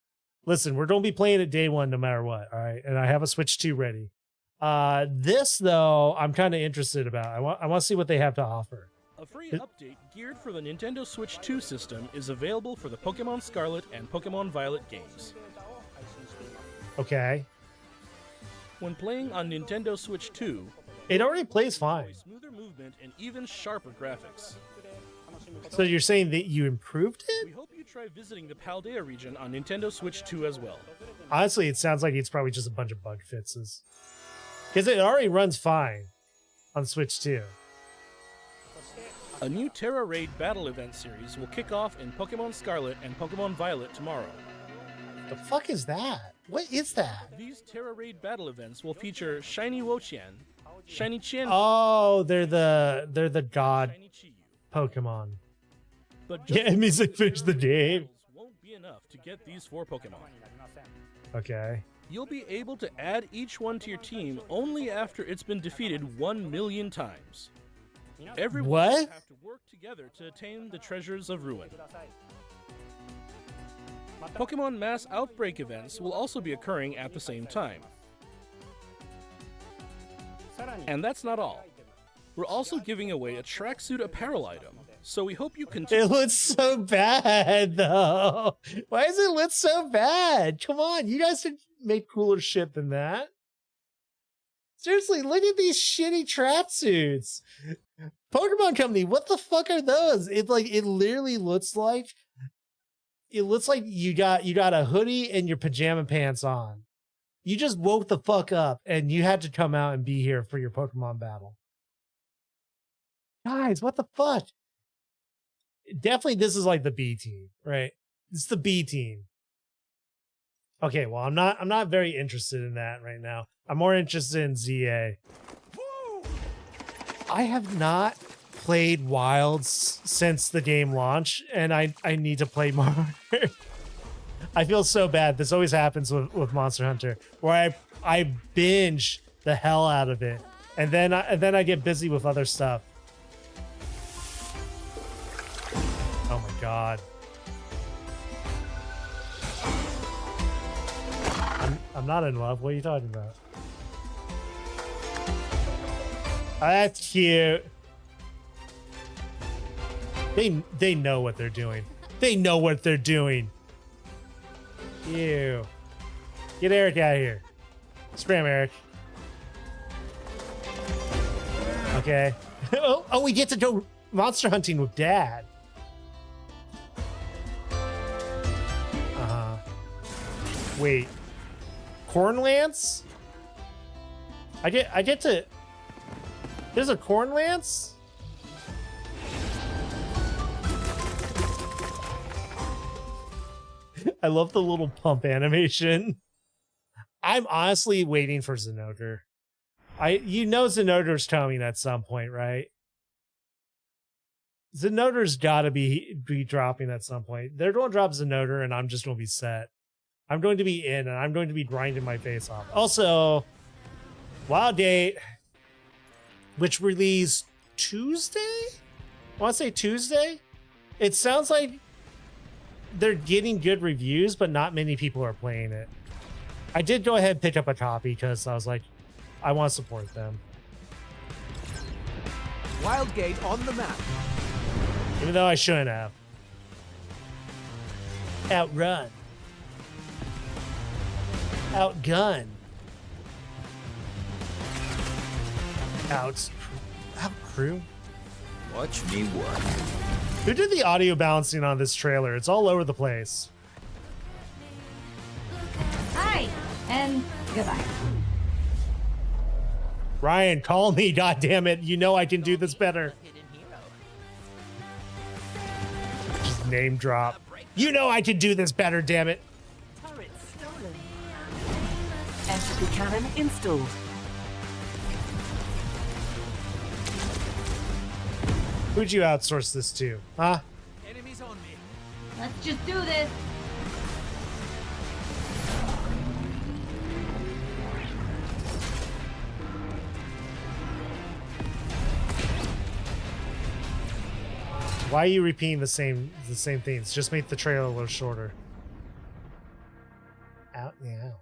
Listen, we're going to be playing it day one no matter what. All right. And I have a Switch 2 ready. This, though, I'm kind of interested about. I want to see what they have to offer. A free update geared for the Nintendo Switch 2 system is available for the Pokemon Scarlet and Pokemon Violet games. Okay. When playing on Nintendo Switch 2, it already plays fine. Smoother movement and even sharper graphics. So you're saying that you improved it? We hope you try visiting the Paldea region on Nintendo Switch 2 as well. Honestly, it sounds like it's probably just a bunch of bug fixes. Because it already runs fine on Switch 2. A new Terra Raid battle event series will kick off in Pokemon Scarlet and Pokemon Violet tomorrow. The fuck is that? What is that? These Terra Raid battle events will feature Shiny Wochian, Shiny Chien. Oh, they're the god Pokemon. But yeah, it means they finished the game. Won't be enough to get these 4 Pokemon. Okay. You'll be able to add each one to your team only after it's been defeated 1 million times. Everyone will have to work together to attain the treasures of Ruin. Pokemon Mass Outbreak events will also be occurring at the same time. And that's not all. We're also giving away a tracksuit apparel item, so we hope you continue. It looks so bad, though. Why does it look so bad? Come on, you guys should make cooler shit than that. Seriously, look at these shitty tracksuits. Pokemon Company, what the fuck are those? It literally looks like you got a hoodie and your pajama pants on. You just woke the fuck up and you had to come out and be here for your Pokemon battle. Guys, what the fuck? Definitely this is like the B team, right? It's the B team. Okay, well, I'm not very interested in that right now. I'm more interested in ZA. I have not played Wilds since the game launch, and I need to play more. I feel so bad. This always happens with Monster Hunter, where I binge the hell out of it, and then I get busy with other stuff. Oh my god. I'm not in love. What are you talking about? Oh, that's cute. They know what they're doing. They know what they're doing. Ew. Get Eric out of here. Scram, Eric. Okay. Oh, we get to go monster hunting with Dad. Wait. Cornlance? I get to... There's a Cornlance? I love the little pump animation. I'm honestly waiting for Zenogre. You know Zenogre's coming at some point, right? Zenogre's gotta be dropping at some point. They're going to drop Zenogre and I'm just going to be set. I'm going to be in and I'm going to be grinding my face off. Also, Wild Date, which released Tuesday? I want to say Tuesday? It sounds like they're getting good reviews, but not many people are playing it. I did go ahead and pick up a copy because I was like, I want to support them. Wildgate on the map. Even though I shouldn't have. Outrun. Outgun. Outcrew. Watch me work. Who did the audio balancing on this trailer? It's all over the place. Hi, and goodbye. Ryan, call me, goddammit. You know I can do this better. Just name drop. You know I can do this better, damn it. Turret stolen. Entropy cannon installed. Who'd you outsource this to? Huh? Enemies on me. Let's just do this. Why are you repeating the same things? Just make the trailer a little shorter. Out now.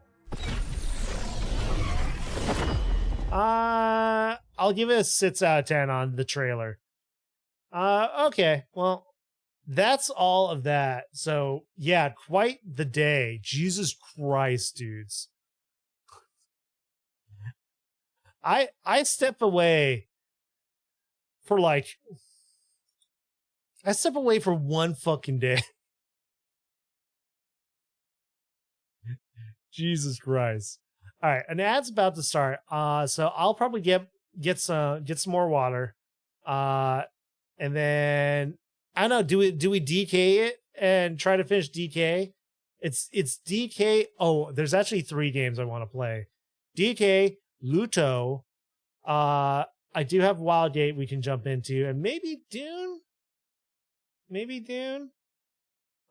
I'll give it a 6 out of 10 on the trailer. Okay, well, that's all of that. So yeah, quite the day. Jesus Christ, dudes. I step away for like I step away for one fucking day. Jesus Christ. All right, an ad's about to start. So I'll probably get some more water. And then I don't know, do we DK it and try to finish DK? It's DK. Oh, there's actually 3 games I want to play. DK, Luto. I do have Wildgate we can jump into, and maybe Dune.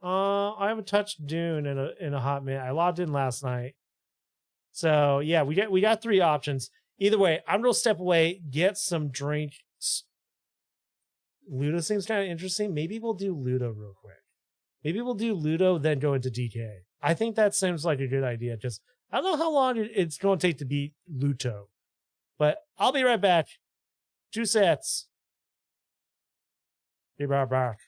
I haven't touched Dune in a hot minute. I logged in last night. So yeah, we got 3 options. Either way, I'm gonna step away, get some drinks. Luto seems kind of interesting. Maybe we'll do Luto real quick. Maybe we'll do Luto, then go into DK. I think that seems like a good idea. Just I don't know how long it's going to take to beat Luto, but I'll be right back. 2 sets. Be right back.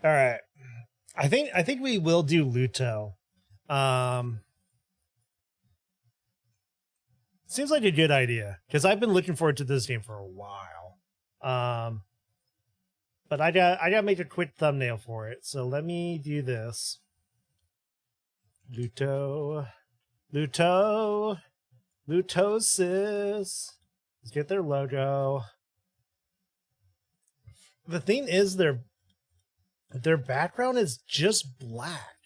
All right. I think we will do Luto. Seems like a good idea because I've been looking forward to this game for a while. But I gotta make a quick thumbnail for it. So let me do this. Lutosis. Let's get their logo. The thing is, their background is just black.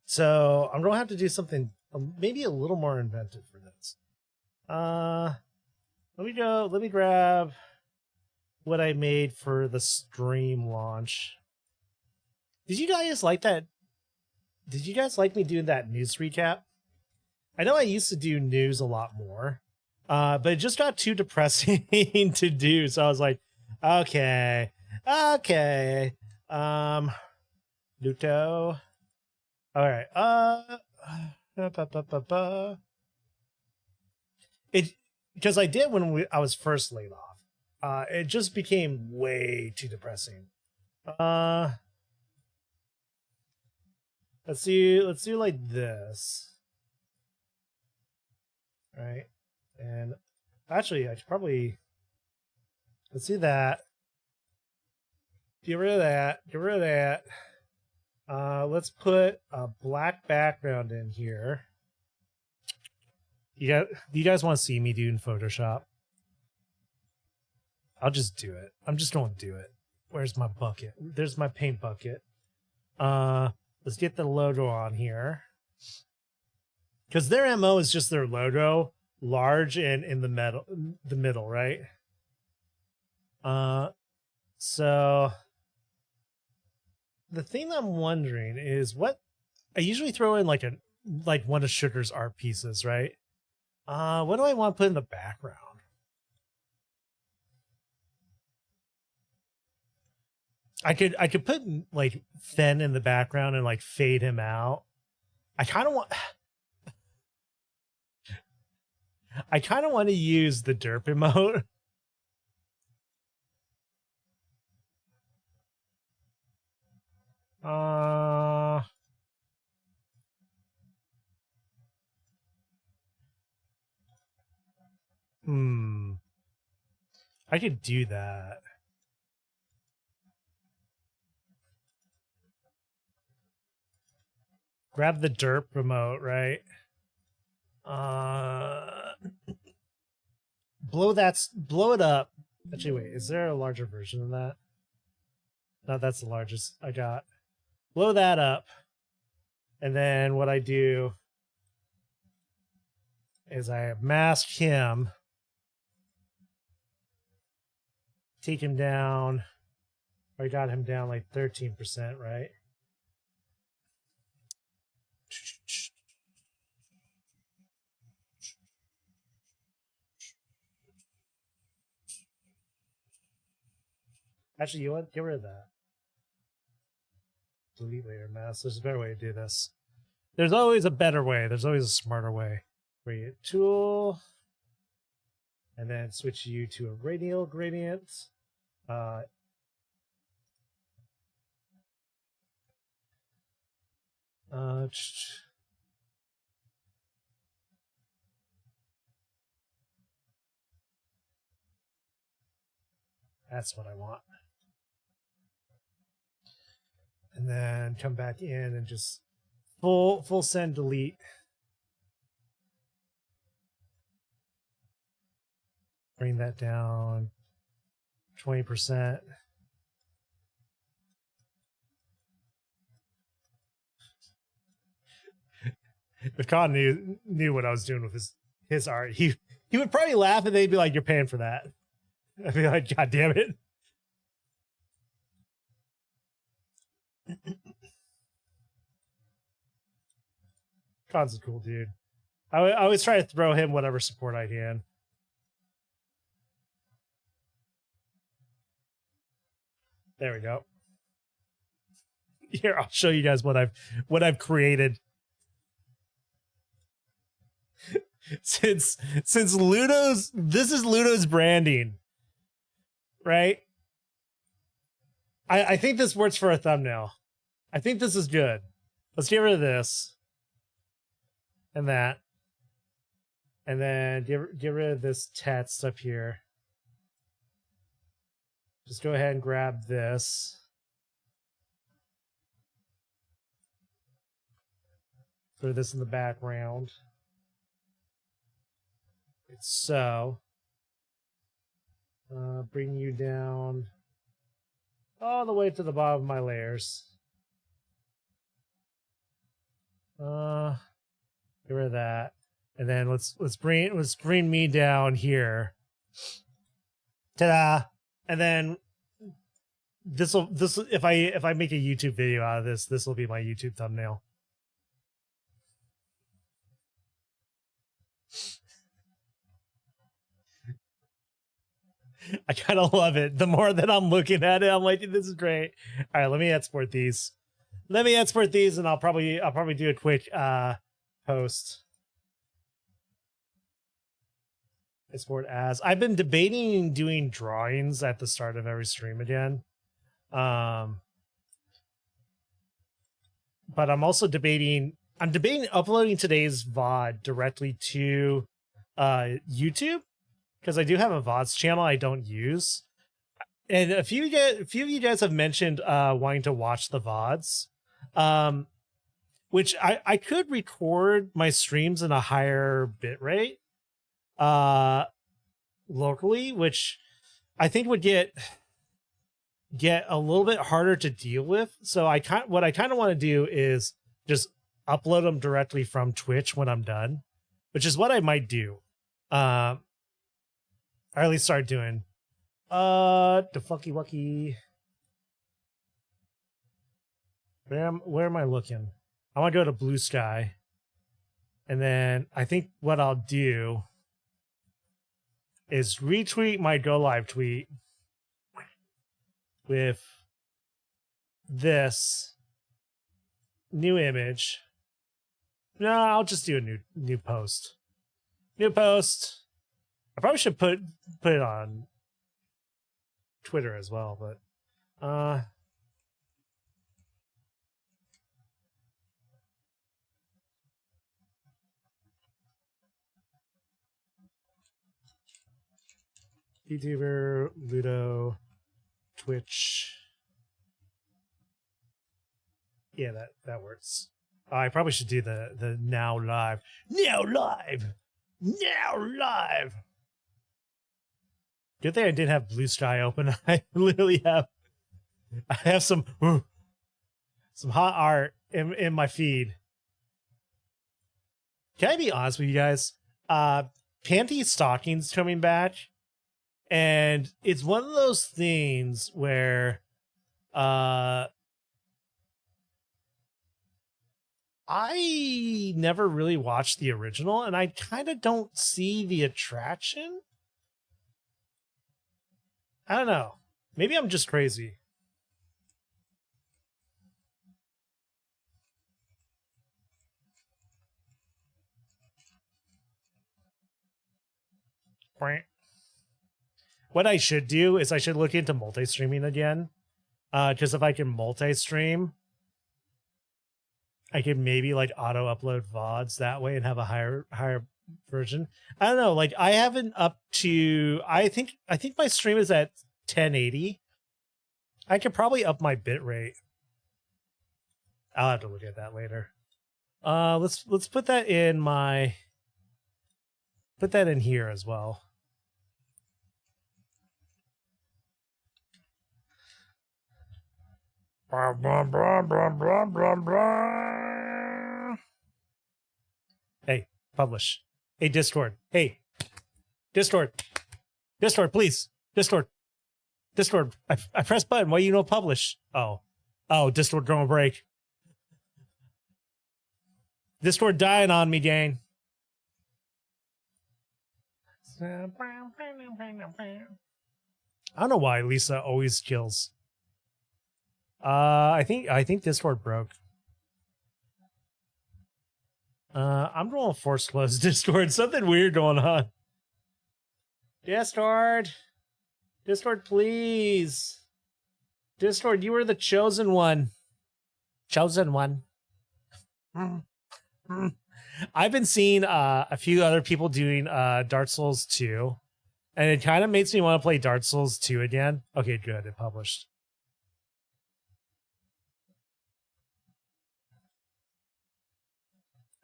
So I'm gonna have to do something maybe a little more inventive for this. Let me grab what I made for the stream launch. Did you guys like that? Did you guys like me doing that news recap? I know I used to do news a lot more, but it just got too depressing to do. So I was like, okay. Luto. All right. It because I did when I was first laid off. It just became way too depressing. Let's do like this. All right. And actually, I should probably let's do that. Get rid of that. Let's put a black background in here. Do you guys want to see me doing Photoshop? I'll just do it. I'm just going to do it. Where's my bucket? There's my paint bucket. Let's get the logo on here. Because their MO is just their logo, large and in the middle, right? So the thing I'm wondering is what I usually throw in like one of Sugar's art pieces, right? What do I want to put in the background? I could put like Fen in the background and like fade him out. I kind of want to use the derp emote. I could do that. Grab the derp remote, right? Blow it up. Actually, wait, is there a larger version of that? No, that's the largest I got. Blow that up. And then what I do is I mask him. Take him down. I got him down like 13%, right? Actually, you know what? Get rid of that. Delete layer mask. There's a better way to do this. There's always a better way. There's always a smarter way. Create tool. And then switch you to a radial gradient. That's what I want. And then come back in and just full send delete. Bring that down 20%. If Khan knew what I was doing with his art, he would probably laugh and they'd be like, "You're paying for that." I'd be like, "God damn it." Khan's a cool dude. I always try to throw him whatever support I can. There we go. Here, I'll show you guys what I've created. Since Luto's, this is Luto's branding, right? I think this works for a thumbnail. I think this is good. Let's get rid of this. And that. And then get rid of this text up here. Just go ahead and grab this. Throw this in the background. It's so. Bring you down all the way to the bottom of my layers. Get rid of that. And then let's bring me down here. Ta-da! And then this if I make a YouTube video out of this will be my YouTube thumbnail. I kind of love it. The more that I'm looking at it, I'm like, this is great. All right, let me export these. And I'll probably do a quick post. Export as. I've been debating doing drawings at the start of every stream again. But I'm also debating uploading today's VOD directly to YouTube, because I do have a VODS channel I don't use. And a few of you guys have mentioned wanting to watch the VODs. Which I could record my streams in a higher bitrate locally, which I think would get a little bit harder to deal with. So what I kind of want to do is just upload them directly from Twitch when I'm done, which is what I might do. Or at least start doing. The fucky wucky. Where am I looking? I want to go to Blue Sky. And then I think what I'll do is retweet my go live tweet with this new image. No, I'll just do a new post. New post. I probably should put it on Twitter as well, but Vtuber, Luto, Twitch. Yeah, that works. I probably should do the now live. Now live. Good thing I didn't have Blue Sky open. I literally have some hot art in my feed. Can I be honest with you guys? Panty Stocking's coming back, and it's one of those things where I never really watched the original, and I kind of don't see the attraction. I don't know. Maybe I'm just crazy. What I should do is I should look into multi-streaming again. Because if I can multi-stream, I can maybe like auto-upload VODs that way and have a higher version. I don't know, like I haven't up to I think my stream is at 1080. I could probably up my bitrate. I'll have to look at that later. Let's put that in here as well. Hey, publish. Hey, Discord. Hey, Discord, please. Discord. I pressed button. Why you don't publish? Oh, Discord going break. Discord dying on me, gang. I don't know why Lisa always kills. I think Discord broke. I'm going to force close Discord. Something weird going on. Discord, please. Discord, you were the chosen one. Chosen one. I've been seeing a few other people doing Dark Souls 2, and it kind of makes me want to play Dark Souls 2 again. Okay, good. It published.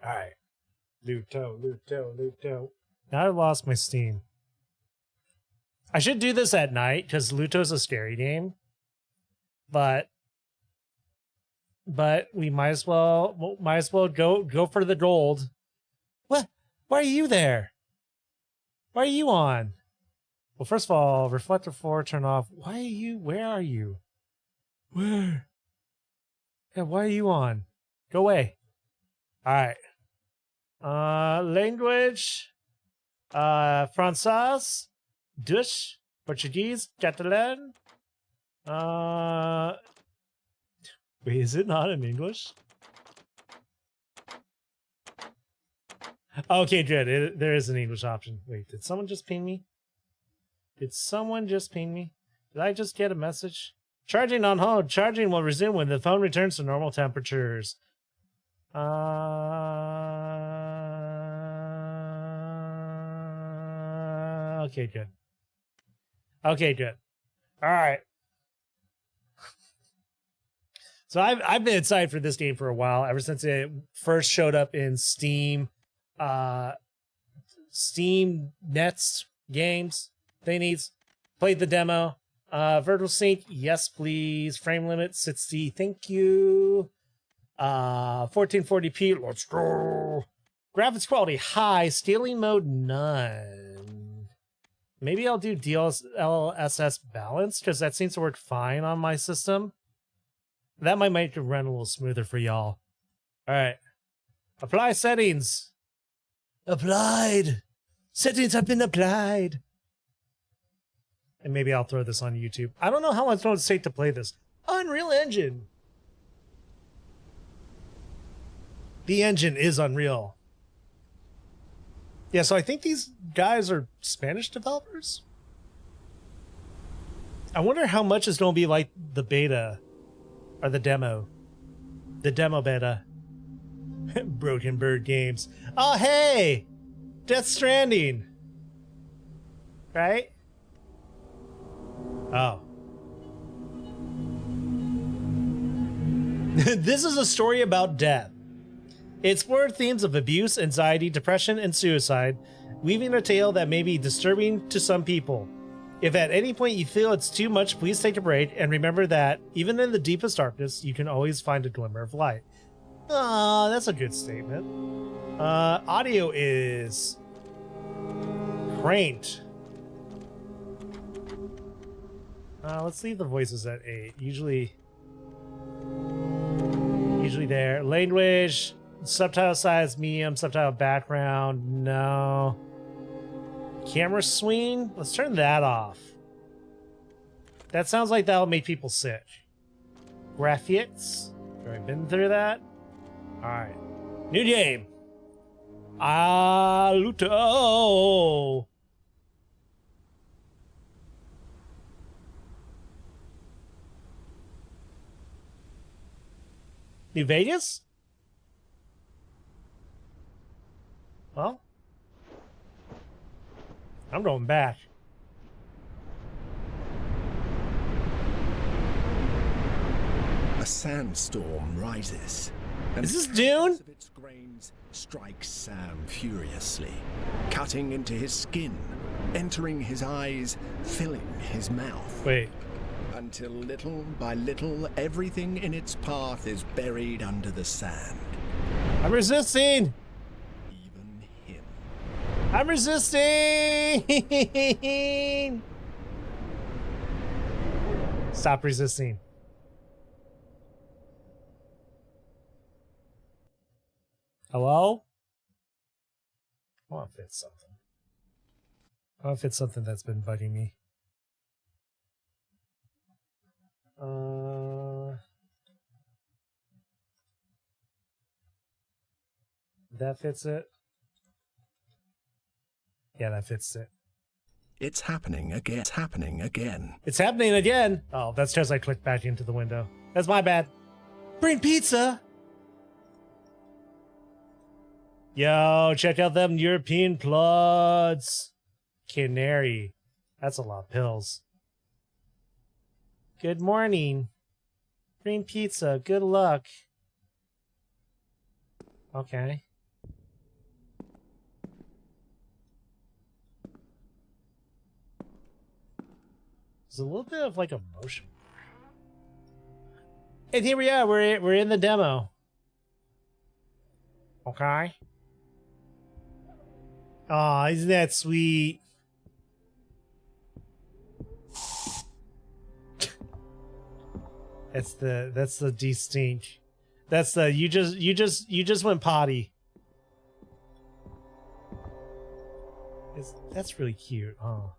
All right. Luto. Now I lost my Steam. I should do this at night because Luto's a scary game. But we might as well go for the gold. What? Why are you there? Why are you on? Well, first of all, Reflector 4 turn off. Why are you? Where are you? Where? Yeah, why are you on? Go away. All right. Language. Français, Dutch, Portuguese, Catalan. Wait, is it not in English? Okay, good. There is an English option. Wait, did someone just ping me? Did I just get a message? Charging on hold. Charging will resume when the phone returns to normal temperatures. Okay, good. Okay, good. All right. So I've been excited for this game for a while, ever since it first showed up in Steam, Steam Nets games. Thingies. Played the demo. Vertical sync, yes please. Frame limit 60, thank you. 1440p, let's go. Graphics quality high, scaling mode none. Maybe I'll do DLSS balance because that seems to work fine on my system. That might make it run a little smoother for y'all. All right. Apply settings. Applied. Settings have been applied. And maybe I'll throw this on YouTube. I don't know how long it's going to take to play this. Unreal Engine. The engine is Unreal. Yeah, so I think these guys are Spanish developers. I wonder how much is going to be like the beta or the demo. The demo beta. Broken Bird Games. Oh, hey! Death Stranding. Right? Oh. This is a story about death. It explored themes of abuse, anxiety, depression, and suicide, weaving a tale that may be disturbing to some people. If at any point you feel it's too much, please take a break and remember that even in the deepest darkness, you can always find a glimmer of light. Ah, that's a good statement. Audio is cranked. Let's leave the voices at 8. Usually there. Language, subtitle size, medium, subtitle background, no. Camera swing, let's turn that off. That sounds like that'll make people sick. Graphics, already been through that. Alright. New game. Luto. New Vegas? Well, I'm going back. A sandstorm rises. And is this Dune? Of its grains strikes Sam furiously, cutting into his skin, entering his eyes, filling his mouth. Wait. Until little by little, everything in its path is buried under the sand. I'm resisting! Even him. I'm resisting! Stop resisting. Hello? I want to fit something. I want to fit something that's been bugging me. That fits it. Yeah, that fits it. It's happening again. It's happening again. It's happening again. Oh, that's because I clicked back into the window. That's my bad. Bring pizza. Yo, check out them European ploods. Canary. That's a lot of pills. Good morning. Green pizza. Good luck. Okay. There's a little bit of like emotion. And here we are. We're in the demo. Okay. Aw, isn't that sweet? That's the distinct. That's the you just went potty. That's really cute, huh?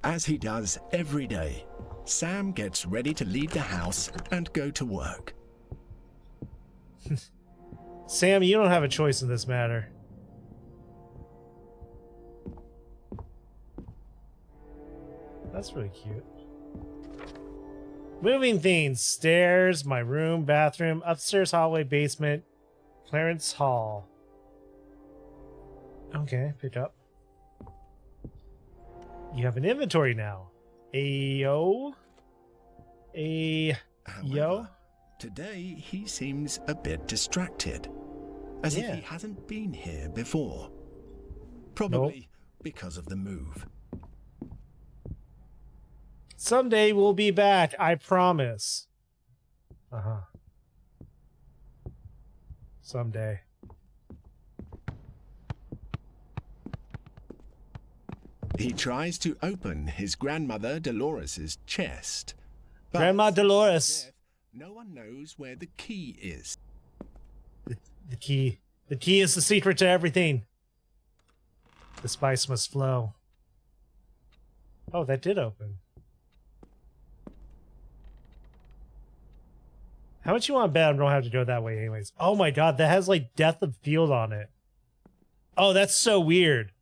As he does every day, Sam gets ready to leave the house and go to work. Sam, you don't have a choice in this matter. That's really cute. Moving things. Stairs, my room, bathroom, upstairs hallway, basement, Clarence Hall. Okay, pick up. You have an inventory now. Ayo. Yo. Today he seems a bit distracted, as if he hasn't been here before. Probably because of the move. Someday we'll be back, I promise. Uh-huh. Someday. He tries to open his grandmother Dolores's chest. But Grandma Dolores. no one knows where the key is. The key. The key is the secret to everything. The spice must flow. Oh, that did open. How much you want to bet I don't have to go that way anyways? Oh my god, that has like Death of Field on it. Oh, that's so weird.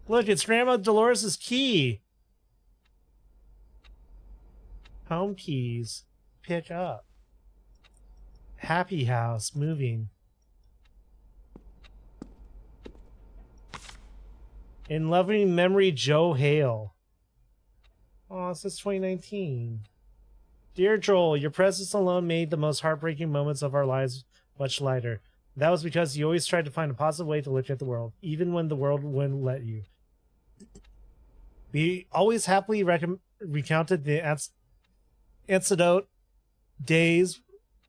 Look, it's Grandma Dolores' key. Home keys. Pick up. Happy house. Moving. In loving memory, Joe Hale. Oh, it says 2019. Dear Joel, your presence alone made the most heartbreaking moments of our lives much lighter. That was because you always tried to find a positive way to look at the world, even when the world wouldn't let you. We always happily recounted the anecdote days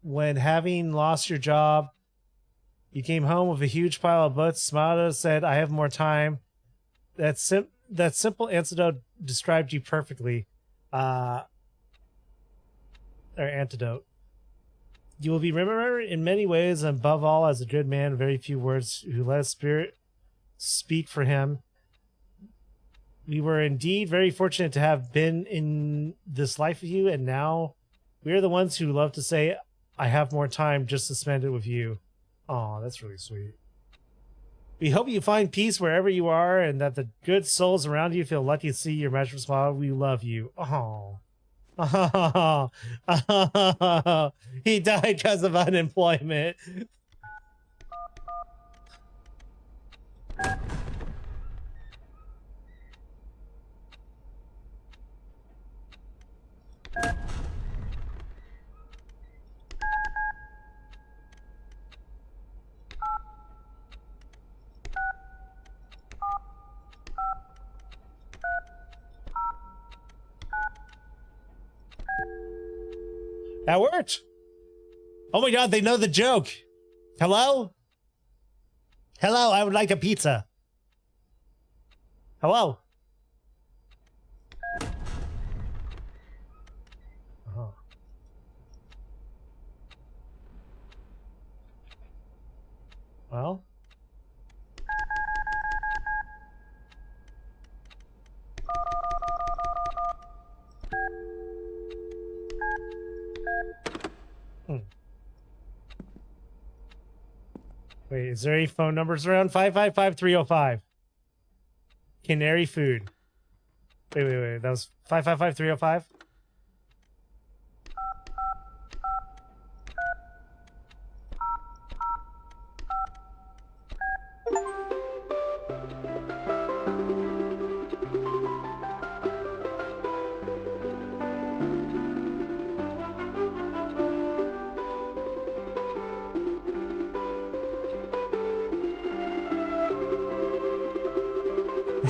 when, having lost your job, you came home with a huge pile of books, smiled at us, said, "I have more time." That simple anecdote described you perfectly. Or antidote. You will be remembered in many ways, and above all, as a good man, very few words, who let his spirit speak for him. We were indeed very fortunate to have been in this life with you, and now we are the ones who love to say, "I have more time just to spend it with you." Aw, that's really sweet. We hope you find peace wherever you are, and that the good souls around you feel lucky to see your magical smile. We love you. Oh. He died because of unemployment. That worked. Oh my god, they know the joke. Hello? Hello, I would like a pizza. Hello? Uh-huh. Well? Wait, is there any phone numbers around? 555-305. Canary food. Wait. That was 555-305?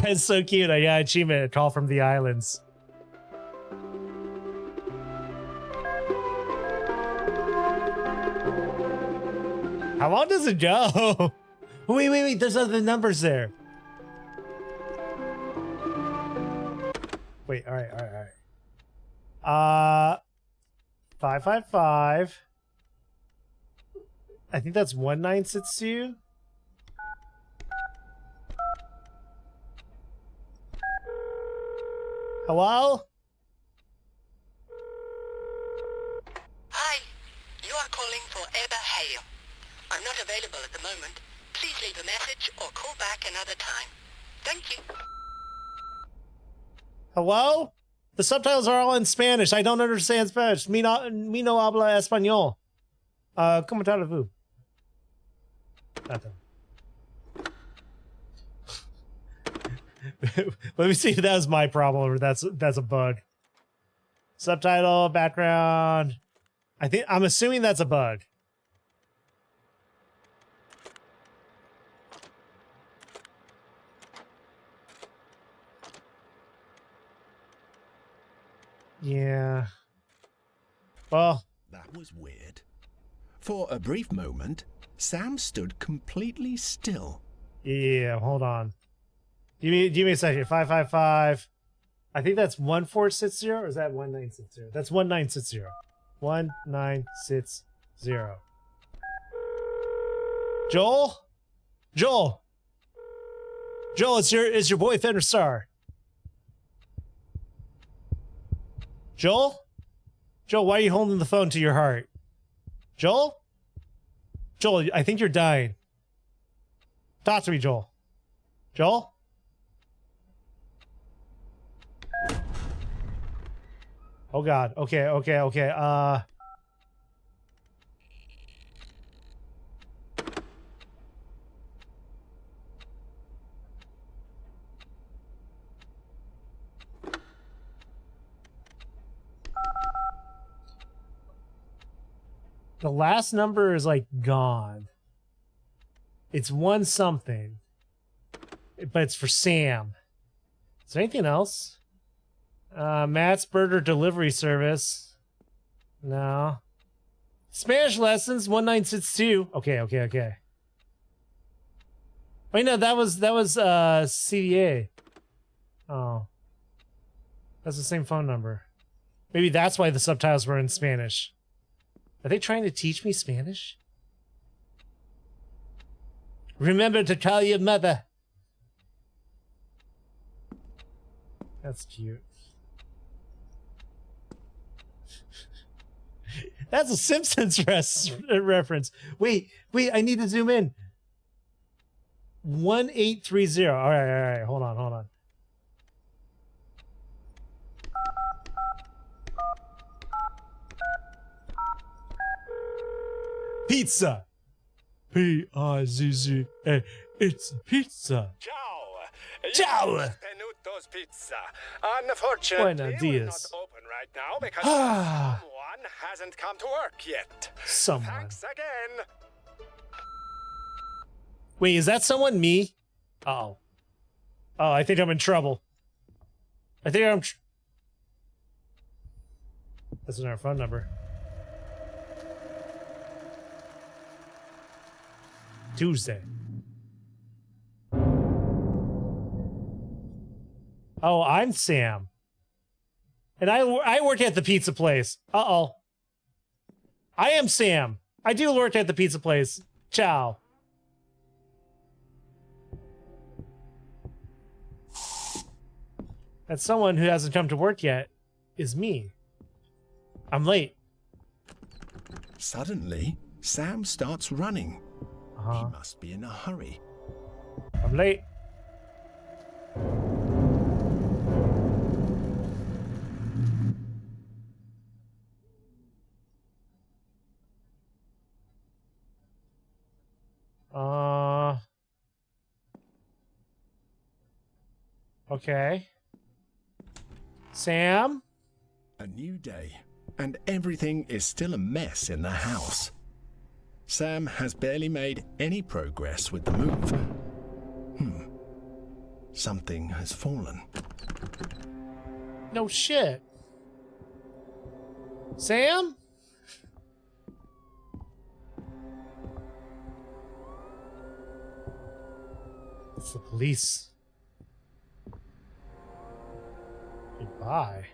That's so cute. I got achievement. A call from the islands. How long does it go? Wait. There's other numbers there. Wait. All right. 555. I think that's 1962. Hello? Hi, you are calling for Eba Hale. I'm not available at the moment. Please leave a message or call back another time. Thank you. Hello? The subtitles are all in Spanish. I don't understand Spanish. Mi no habla español. ¿Cómo tal vous? Nothing. Let me see if that was my problem or that's a bug. Subtitle, background. I'm assuming that's a bug. Yeah. Well, that was weird. For a brief moment, Sam stood completely still. Yeah, hold on. Give me a second. 555. I think that's 1460, or is that 1960? That's 1960. 1960. Joel, it's your boy Fenris Star. Joel, why are you holding the phone to your heart? Joel, I think you're dying. Talk to me, Joel. Oh God. Okay. The last number is like gone. It's one something, but it's for Sam. Is there anything else? Matt's Burger Delivery Service. No. Spanish lessons 1962. Okay. Wait, no, that was CDA. Oh. That's the same phone number. Maybe that's why the subtitles were in Spanish. Are they trying to teach me Spanish? Remember to tell your mother. That's cute. That's a Simpsons reference. Wait, I need to zoom in. 1830. All right. Hold on. Pizza. P-I-Z-Z-A. It's pizza. Ciao. Penuto's Pizza. Unfortunately, we're not open right now because someone hasn't come to work yet. Thanks again. Wait, is that someone me? Oh, I think I'm in trouble. That's not our phone number. Tuesday. Oh, I'm Sam. And I work at the pizza place. Uh-oh. I am Sam. I do work at the pizza place. Ciao. That someone who hasn't come to work yet is me. I'm late. Suddenly, Sam starts running. He must be in a hurry. I'm late. Okay. Sam? A new day, and everything is still a mess in the house. Sam has barely made any progress with the move. Something has fallen. No shit. Sam? It's the police. Goodbye.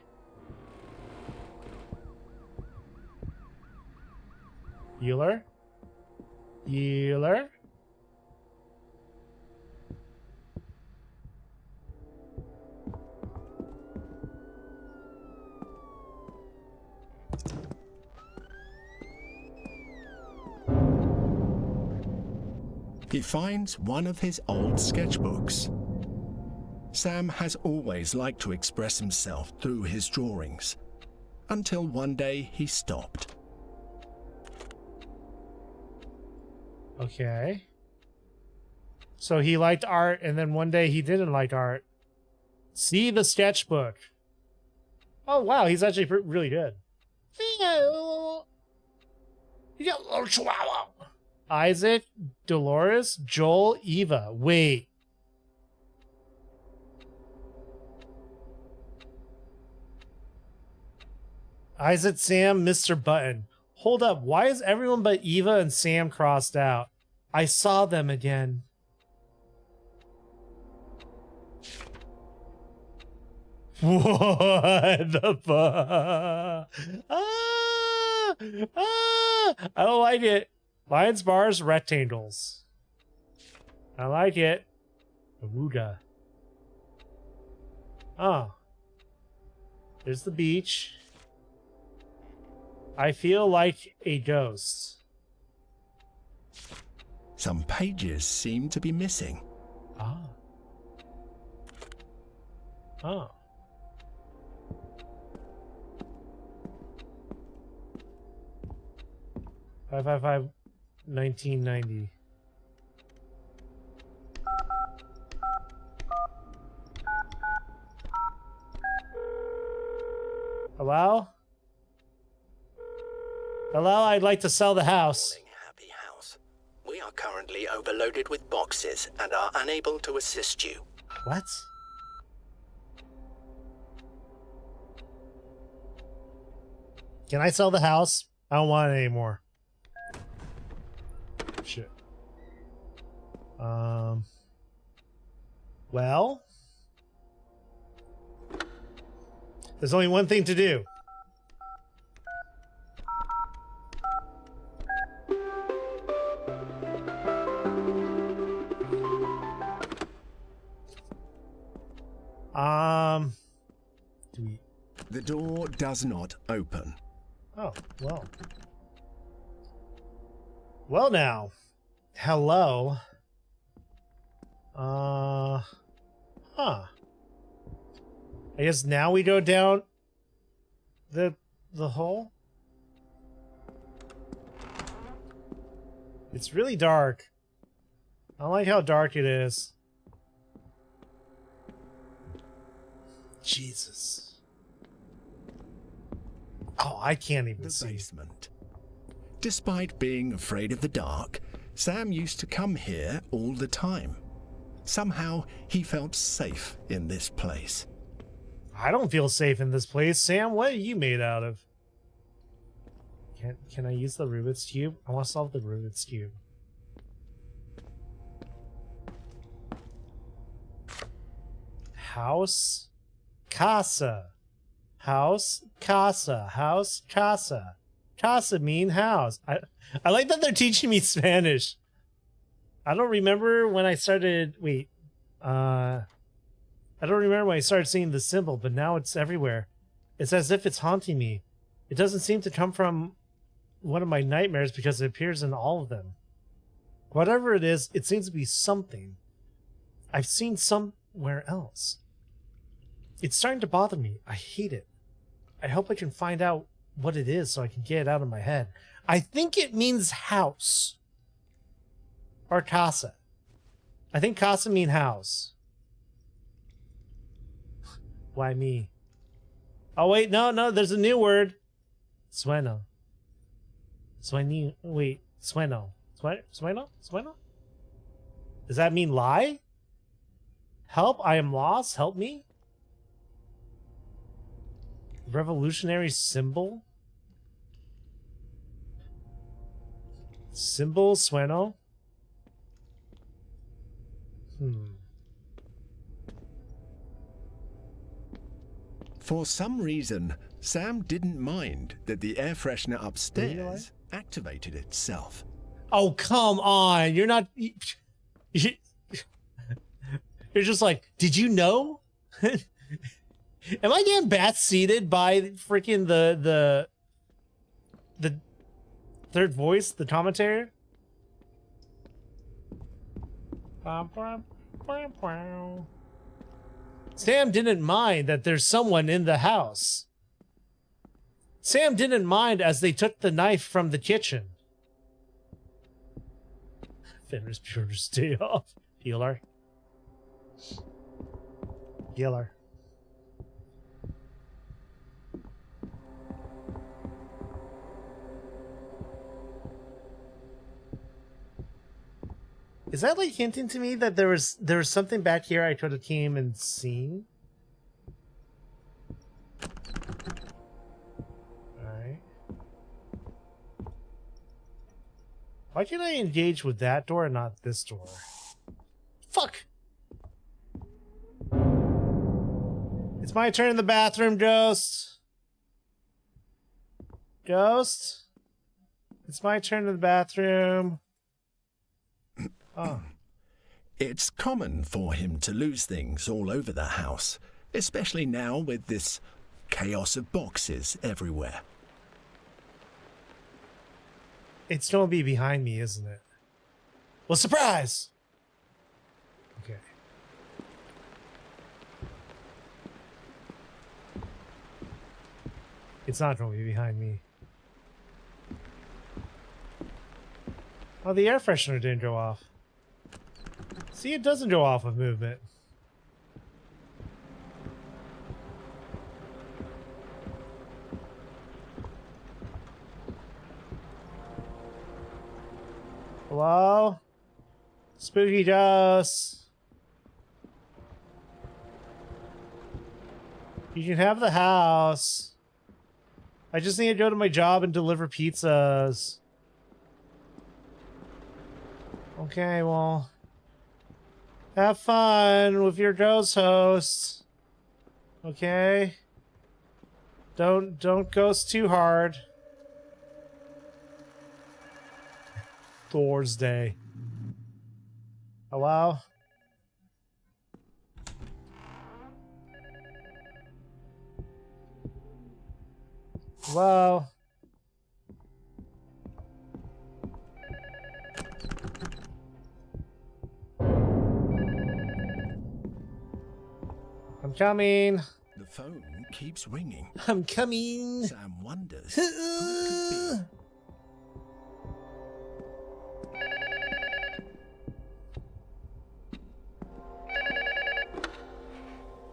Healer? Healer? He finds one of his old sketchbooks. Sam has always liked to express himself through his drawings, until one day he stopped. Okay. So he liked art, and then one day he didn't like art. See the sketchbook. Oh, wow, he's actually really good. Isaac, Dolores, Joel, Eva. Wait. Isaac, Sam, Mr. Button. Hold up, why is everyone but Eva and Sam crossed out? I saw them again. What the fuck? I don't like it. Lines, bars, rectangles. I like it. Awooga. Oh. There's the beach. I feel like a ghost. Some pages seem to be missing. Ah. Oh. $555 1990. Hello? Hello, I'd like to sell the house. Happy House. We are currently overloaded with boxes and are unable to assist you. What? Can I sell the house? I don't want it anymore. Shit. Well, there's only one thing to do. The door does not open. Oh, well. Well now. Hello. Huh. I guess now we go down the hole. It's really dark. I don't like how dark it is. Jesus. Oh, I can't even see. The basement. Despite being afraid of the dark, Sam used to come here all the time. Somehow, he felt safe in this place. I don't feel safe in this place. Sam, what are you made out of? Can I use the Rubik's Cube? I want to solve the Rubik's Cube. House. Casa. House. Casa. House. Casa. Casa mean house. I like that they're teaching me Spanish. I don't remember when I started... Wait. I don't remember when I started seeing the symbol, but now it's everywhere. It's as if it's haunting me. It doesn't seem to come from one of my nightmares because it appears in all of them. Whatever it is, it seems to be something I've seen somewhere else. It's starting to bother me. I hate it. I hope I can find out what it is so I can get it out of my head. I think it means house. Or casa. I think casa mean house. Why me? Oh wait, no, there's a new word. Sueno. Sueno. Wait, sueno. Sueno? Does that mean lie? Help, I am lost, help me? Revolutionary symbol? Symbol, sueno? For some reason, Sam didn't mind that the air freshener upstairs activated itself. Oh, come on. You're not... You're just like, did you know? Am I getting bat-seated by freaking the third voice, the commentator? Sam didn't mind that there's someone in the house. Sam didn't mind as they took the knife from the kitchen. Fenris Pure stay off. Healer. Healer. Is that like hinting to me that there was something back here I could have came and seen? Alright. Why can't I engage with that door and not this door? Fuck! It's my turn in the bathroom, Ghost. Ghost? It's my turn in the bathroom. Oh. It's common for him to lose things all over the house, especially now with this chaos of boxes everywhere. It's gonna be behind me, isn't it? Well, surprise! Okay. It's not gonna be behind me. Oh, the air freshener didn't go off. See, it doesn't go off with movement. Hello? Spooky Ghost. You can have the house. I just need to go to my job and deliver pizzas. Okay, well, have fun with your ghost host. Okay? Don't ghost too hard. Thursday. Hello? Hello? I'm coming. The phone keeps ringing. I'm coming. Sam wonders who it could be.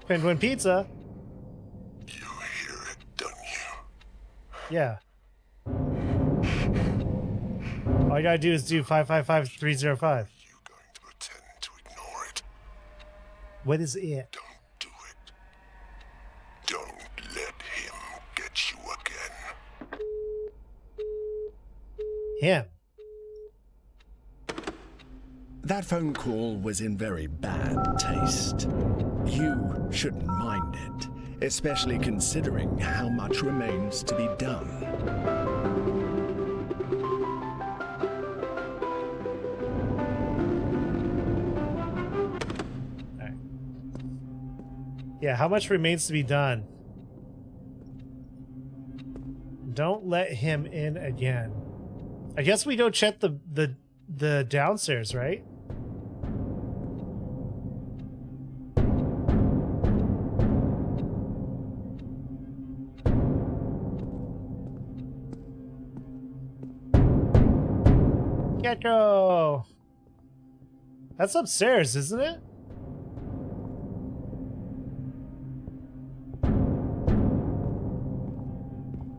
Penguin Pizza. You hear it, don't you? Yeah. All you gotta do is do 555-305. You going to pretend to ignore it? What is it? Don't do it. Don't let him get you again. Him. That phone call was in very bad taste. You shouldn't mind it, especially considering how much remains to be done. Right. Yeah, how much remains to be done? Don't let him in again. I guess we go check the the downstairs, right? Gecko! That's upstairs, isn't it?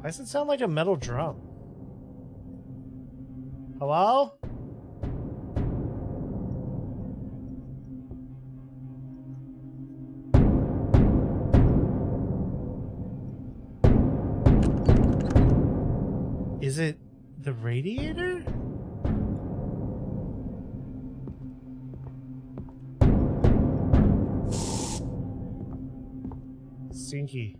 Why does it sound like a metal drum? Hello? Is it the radiator? Stinky.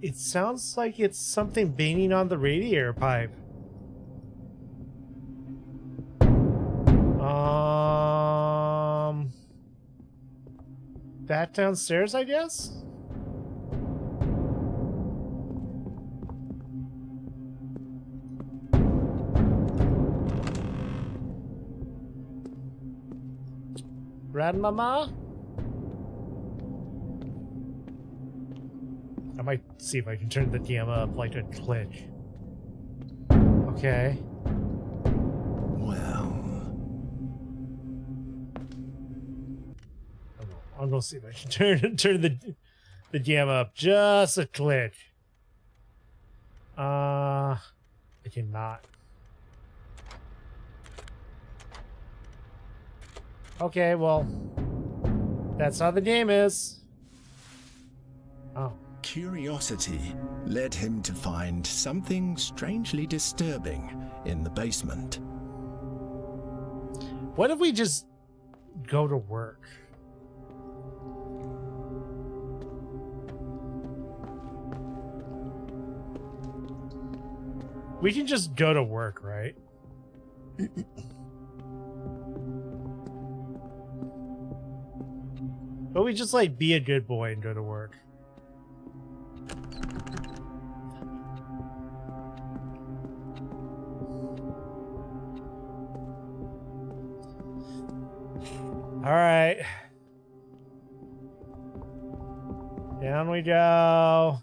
It sounds like it's something banging on the radiator pipe. That downstairs, I guess? Grandmama? I might see if I can turn the DM up like a click. Okay. Well, I'm gonna see if I can turn the DM up just a click. I cannot. Okay, well, that's how the game is. Oh. Curiosity led him to find something strangely disturbing in the basement. What if we just go to work? We can just go to work, right? But we just like be a good boy and go to work. All right. Down we go.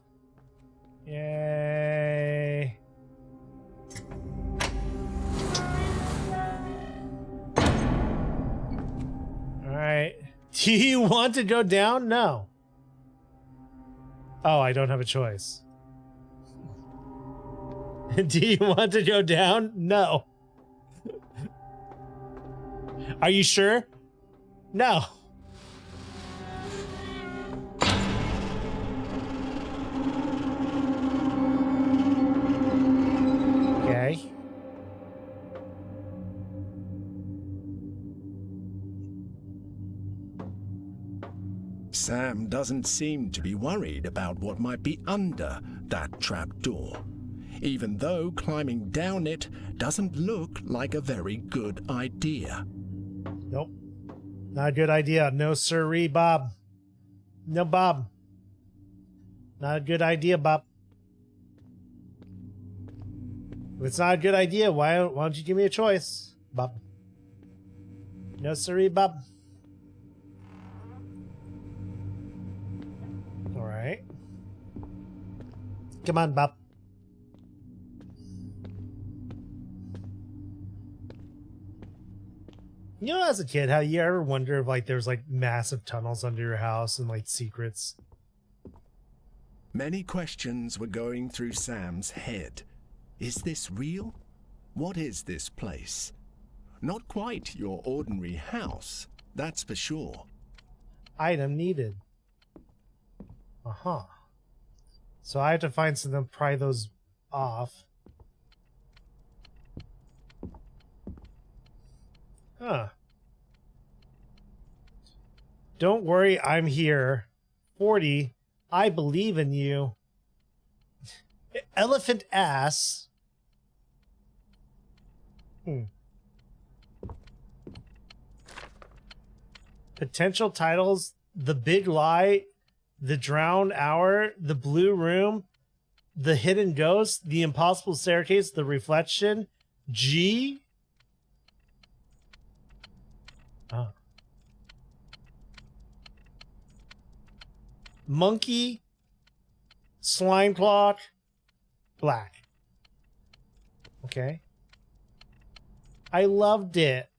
Yay. All right. Do you want to go down? No. Oh, I don't have a choice. Do you want to go down? No. Are you sure? No. Okay. Sam doesn't seem to be worried about what might be under that trapdoor, even though climbing down it doesn't look like a very good idea. Nope. Not a good idea. No sirree, Bob. No, Bob. Not a good idea, Bob. If it's not a good idea, why don't you give me a choice, Bob? No sirree, Bob. All right. Come on, Bob. You know, as a kid, how you ever wonder if like there's like massive tunnels under your house and like secrets? Many questions were going through Sam's head. Is this real? What is this place? Not quite your ordinary house, that's for sure. Item needed. Uh-huh. So I have to find something to pry those off. Huh. Don't worry, I'm here. 40. I believe in you. Elephant ass. Potential titles: The Big Lie, The Drowned Hour, The Blue Room, the hidden ghost, the impossible staircase, the reflection, G. Oh. Monkey, slime clock, black. Okay. I loved it.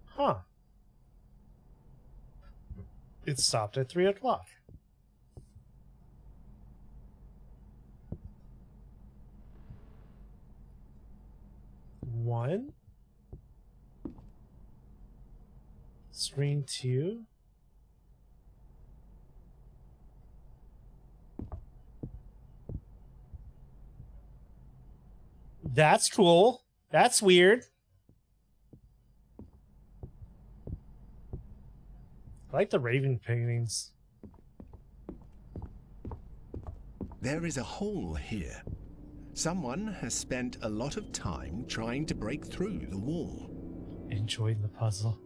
Huh. It stopped at 3 o'clock. One. Screen 2. That's cool. That's weird. I like the raven paintings. There is a hole here. Someone has spent a lot of time trying to break through the wall. Enjoying the puzzle.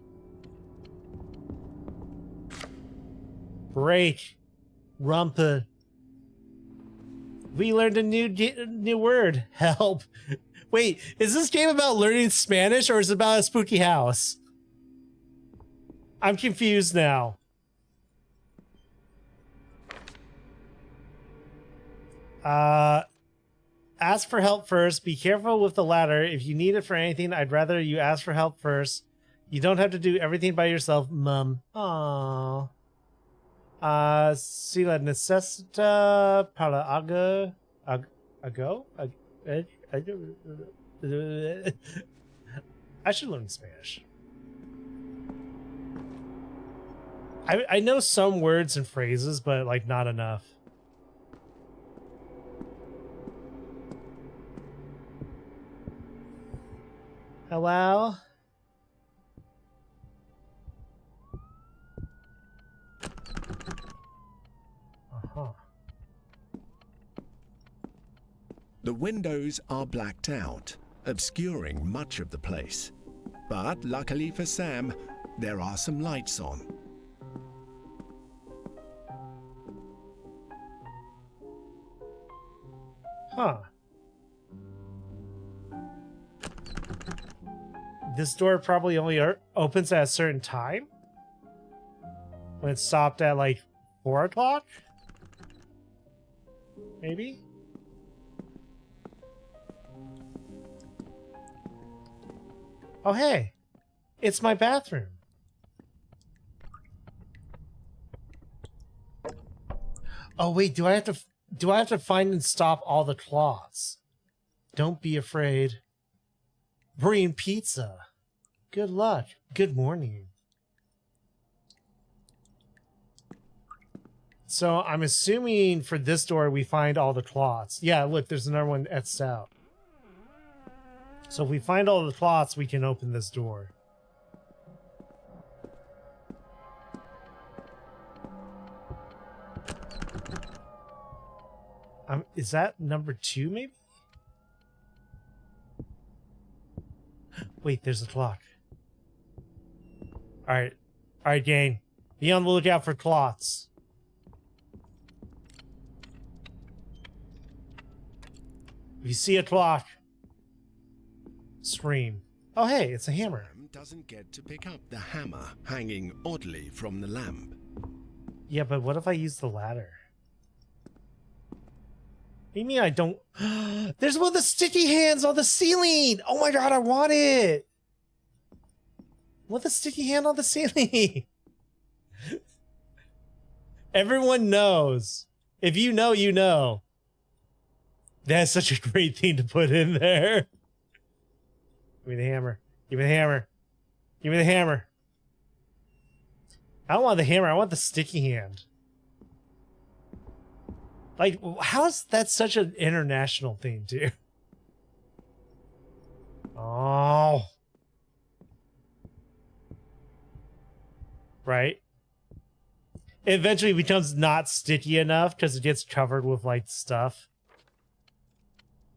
Break. Rumpa. We learned a new word. Help. Wait, is this game about learning Spanish or is it about a spooky house? I'm confused now. Ask for help first. Be careful with the ladder. If you need it for anything, I'd rather you ask for help first. You don't have to do everything by yourself, Mum. Aww. Si la necesita para algo. I should learn Spanish. I know some words and phrases, but like not enough. Hello? Uh-huh. The windows are blacked out, obscuring much of the place. But luckily for Sam, there are some lights on. Huh. This door probably only opens at a certain time? When it stopped at like 4 o'clock? Maybe? Oh hey, it's my bathroom. Oh wait, do I have to find and stop all the claws? Don't be afraid. Bring pizza. Good luck. Good morning. So I'm assuming for this door we find all the cloths. Yeah, look, there's another one etched out. So if we find all the cloths, we can open this door. Is that number 2 maybe? Wait, there's a clock. Alright, gang. Be on the lookout for cloths. If you see a clock, scream. Oh hey, it's a hammer. Sam doesn't get to pick up the hammer hanging oddly from the lamp. Yeah, but what if I use the ladder? What do you mean I don't? There's one of the sticky hands on the ceiling! Oh my god, I want it! What the sticky hand on the ceiling? Everyone knows. If you know, you know. That's such a great thing to put in there. Give me the hammer. Give me the hammer. Give me the hammer. I don't want the hammer. I want the sticky hand. Like, how is that such an international thing, too? Oh. Right? It eventually becomes not sticky enough because it gets covered with, like, stuff.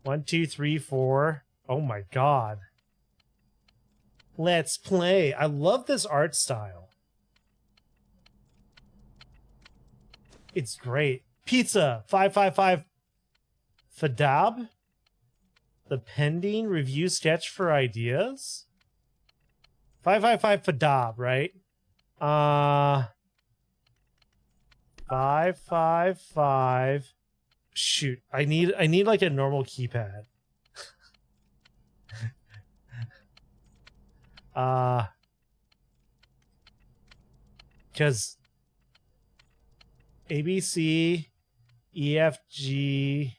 1, 2, 3, 4. Oh my god. Let's play. I love this art style. It's great. Pizza 555 Fadab. The pending review sketch for ideas. 555 Fadab, right? 555. Shoot, I need like a normal keypad. Because ABC, EFG,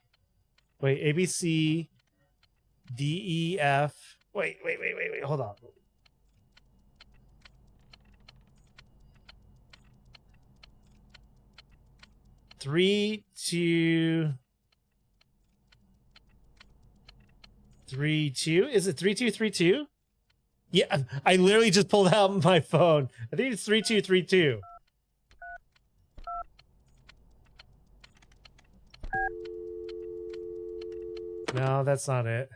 wait, ABC, DEF. Wait, hold on. Three, two. Is it 3232? Yeah, I literally just pulled out my phone. I think it's 3232. No, that's not it.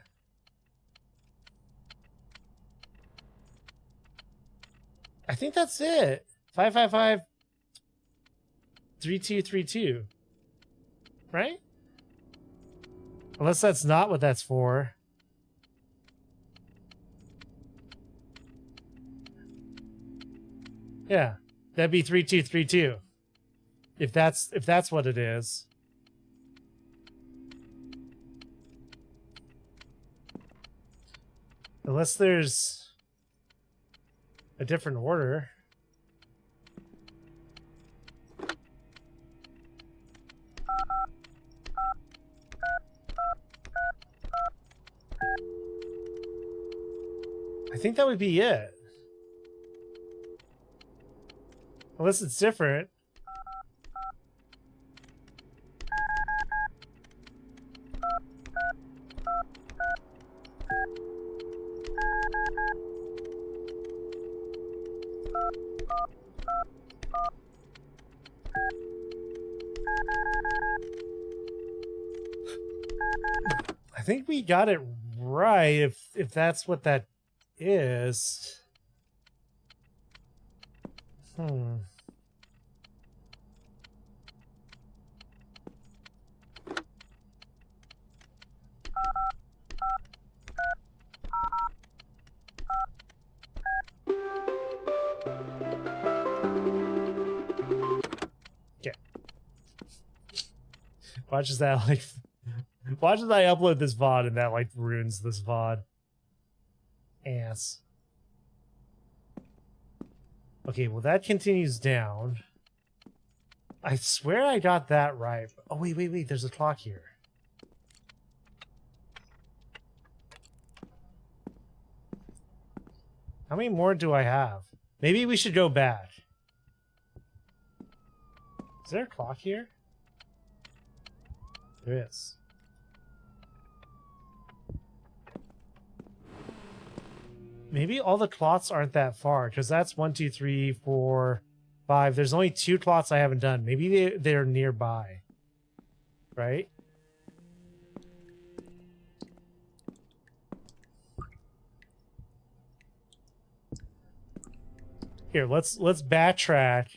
I think that's it. 555 3232. Right? Unless that's not what that's for. Yeah, that'd be 3232. If that's what it is. Unless there's a different order. I think that would be it. Unless it's different. I think we got it right if that's what that is. Okay. Watch as that watch as I upload this VOD and that like ruins this VOD. Ass. Okay, well that continues down. I swear I got that right. Oh wait, there's a clock here. How many more do I have? Maybe we should go back. Is there a clock here? There is. Maybe all the clots aren't that far, because that's 1, 2, 3, 4, 5. There's only 2 clots I haven't done. Maybe they're nearby. Right? Here, let's backtrack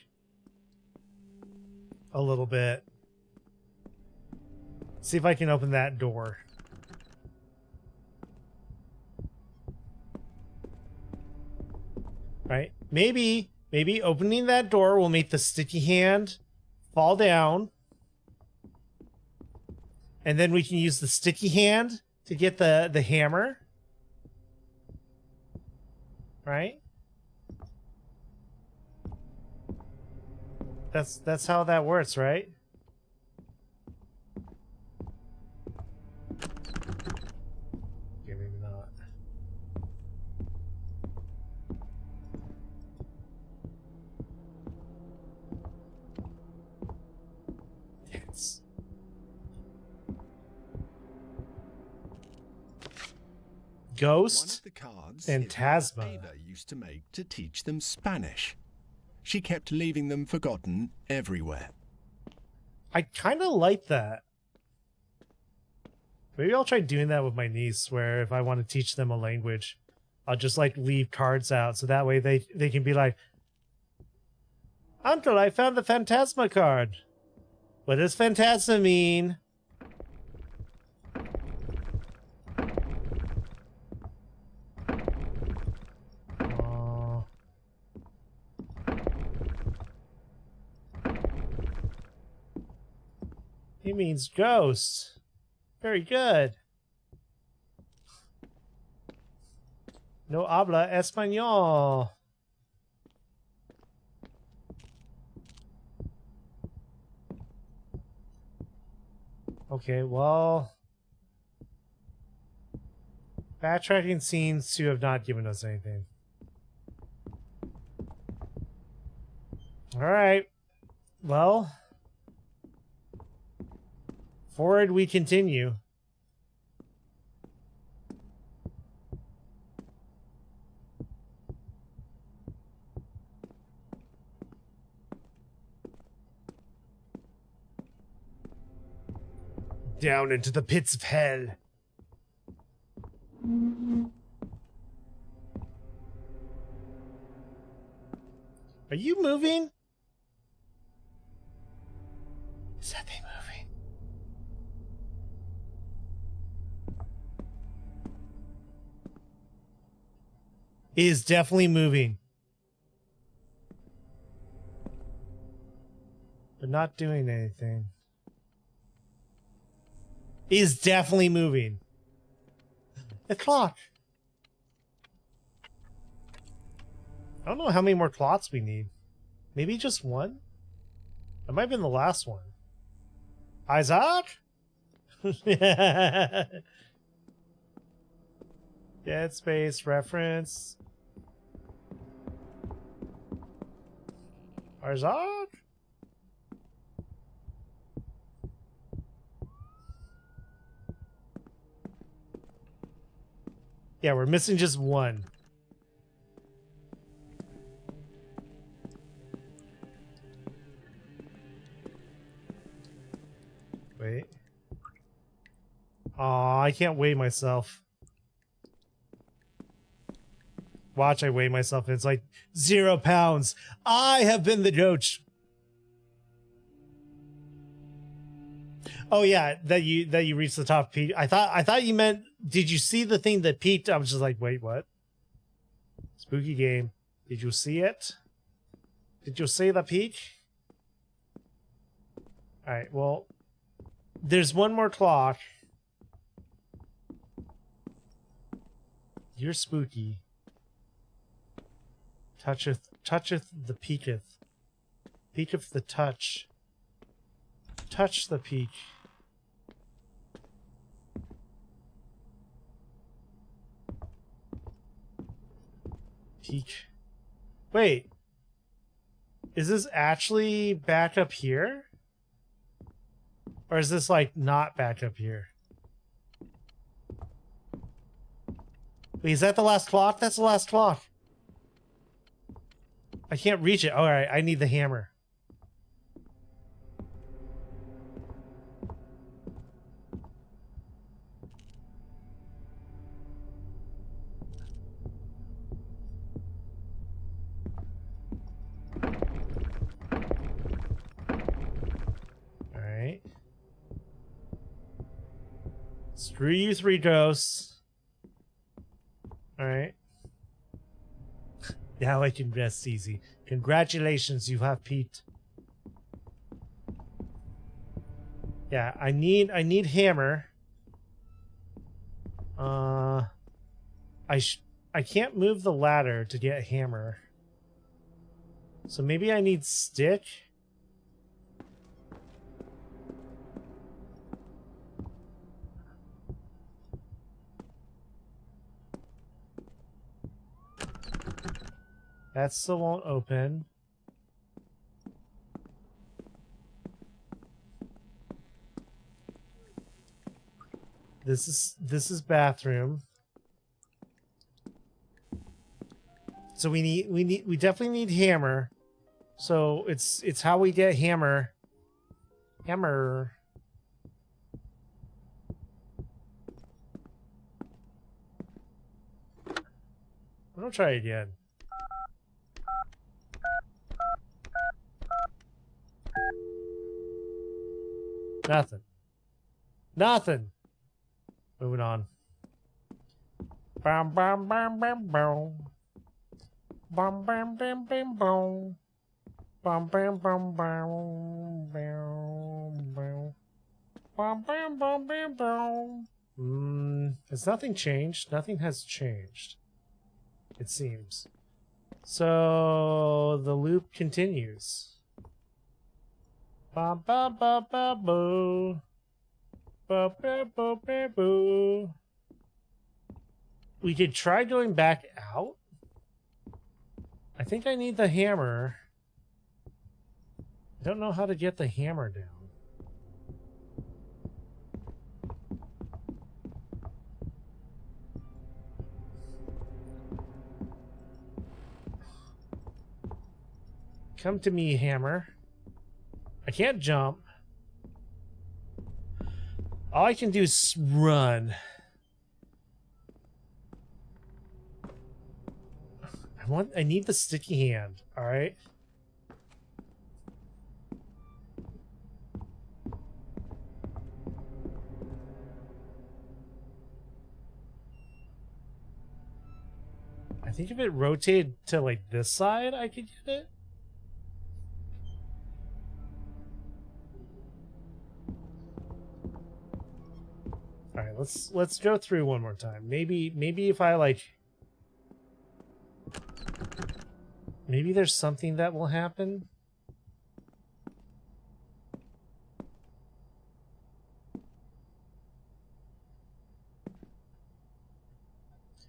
a little bit. See if I can open that door. Right? Maybe opening that door will make the sticky hand fall down. And then we can use the sticky hand to get the hammer. Right? That's how that works, right? Okay, maybe not. Yes. Ghost and Tasma Ava used to make to teach them Spanish. She kept leaving them forgotten everywhere. I kind of like that. Maybe I'll try doing that with my niece, where if I want to teach them a language, I'll just like leave cards out so that way they can be like, Uncle, I found the Phantasma card. What does Phantasma mean? He means ghost. Very good. No habla español. Okay, well, backtracking seems to have not given us anything. All right. Well, forward we continue. Down into the pits of hell. Are you moving? Is that thing moving? It is definitely moving. But not doing anything. It is definitely moving. The clock. I don't know how many more clocks we need. Maybe just one? That might have been the last one. Isaac? Dead Space reference. Isaac? Yeah, we're missing just one. Wait. Aw, I can't weigh myself. Watch, I weigh myself and it's like 0 pounds. I have been the coach. Oh yeah, that you reached the top peak. I thought you meant, did you see the thing that peaked? I was just like, wait, what? Spooky game. Did you see it? Did you see the peak? Alright, well, there's one more clock. You're spooky. Toucheth the peaketh. Peaketh the touch. Touch the peak. Peak. Wait. Is this actually back up here? Or is this like not back up here? Wait, is that the last clock? That's the last clock. I can't reach it. Alright, I need the hammer. Alright. Screw you, 3 ghosts. Alright. Now I can rest easy. Congratulations, you have Pete. Yeah, I need hammer. I can't move the ladder to get hammer. So maybe I need stick? That still won't open. This is bathroom. So we definitely need hammer. So it's how we get hammer. Hammer. I'll try again. Nothing. Nothing. Moving on. Bam bam bam bam bam. Bam bam bam bam bam. Bam bam bam bam bam bam. Bam bam bam bam bam. Has nothing changed? Nothing has changed. It seems. So the loop continues. Ba ba ba ba boo. Ba ba ba ba boo. We could try going back out. I think I need the hammer. I don't know how to get the hammer down. Come to me, hammer. I can't jump. All I can do is run. I need the sticky hand, alright? I think if it rotated to like this side, I could get it. Alright, let's go through one more time. Maybe if I like, maybe there's something that will happen.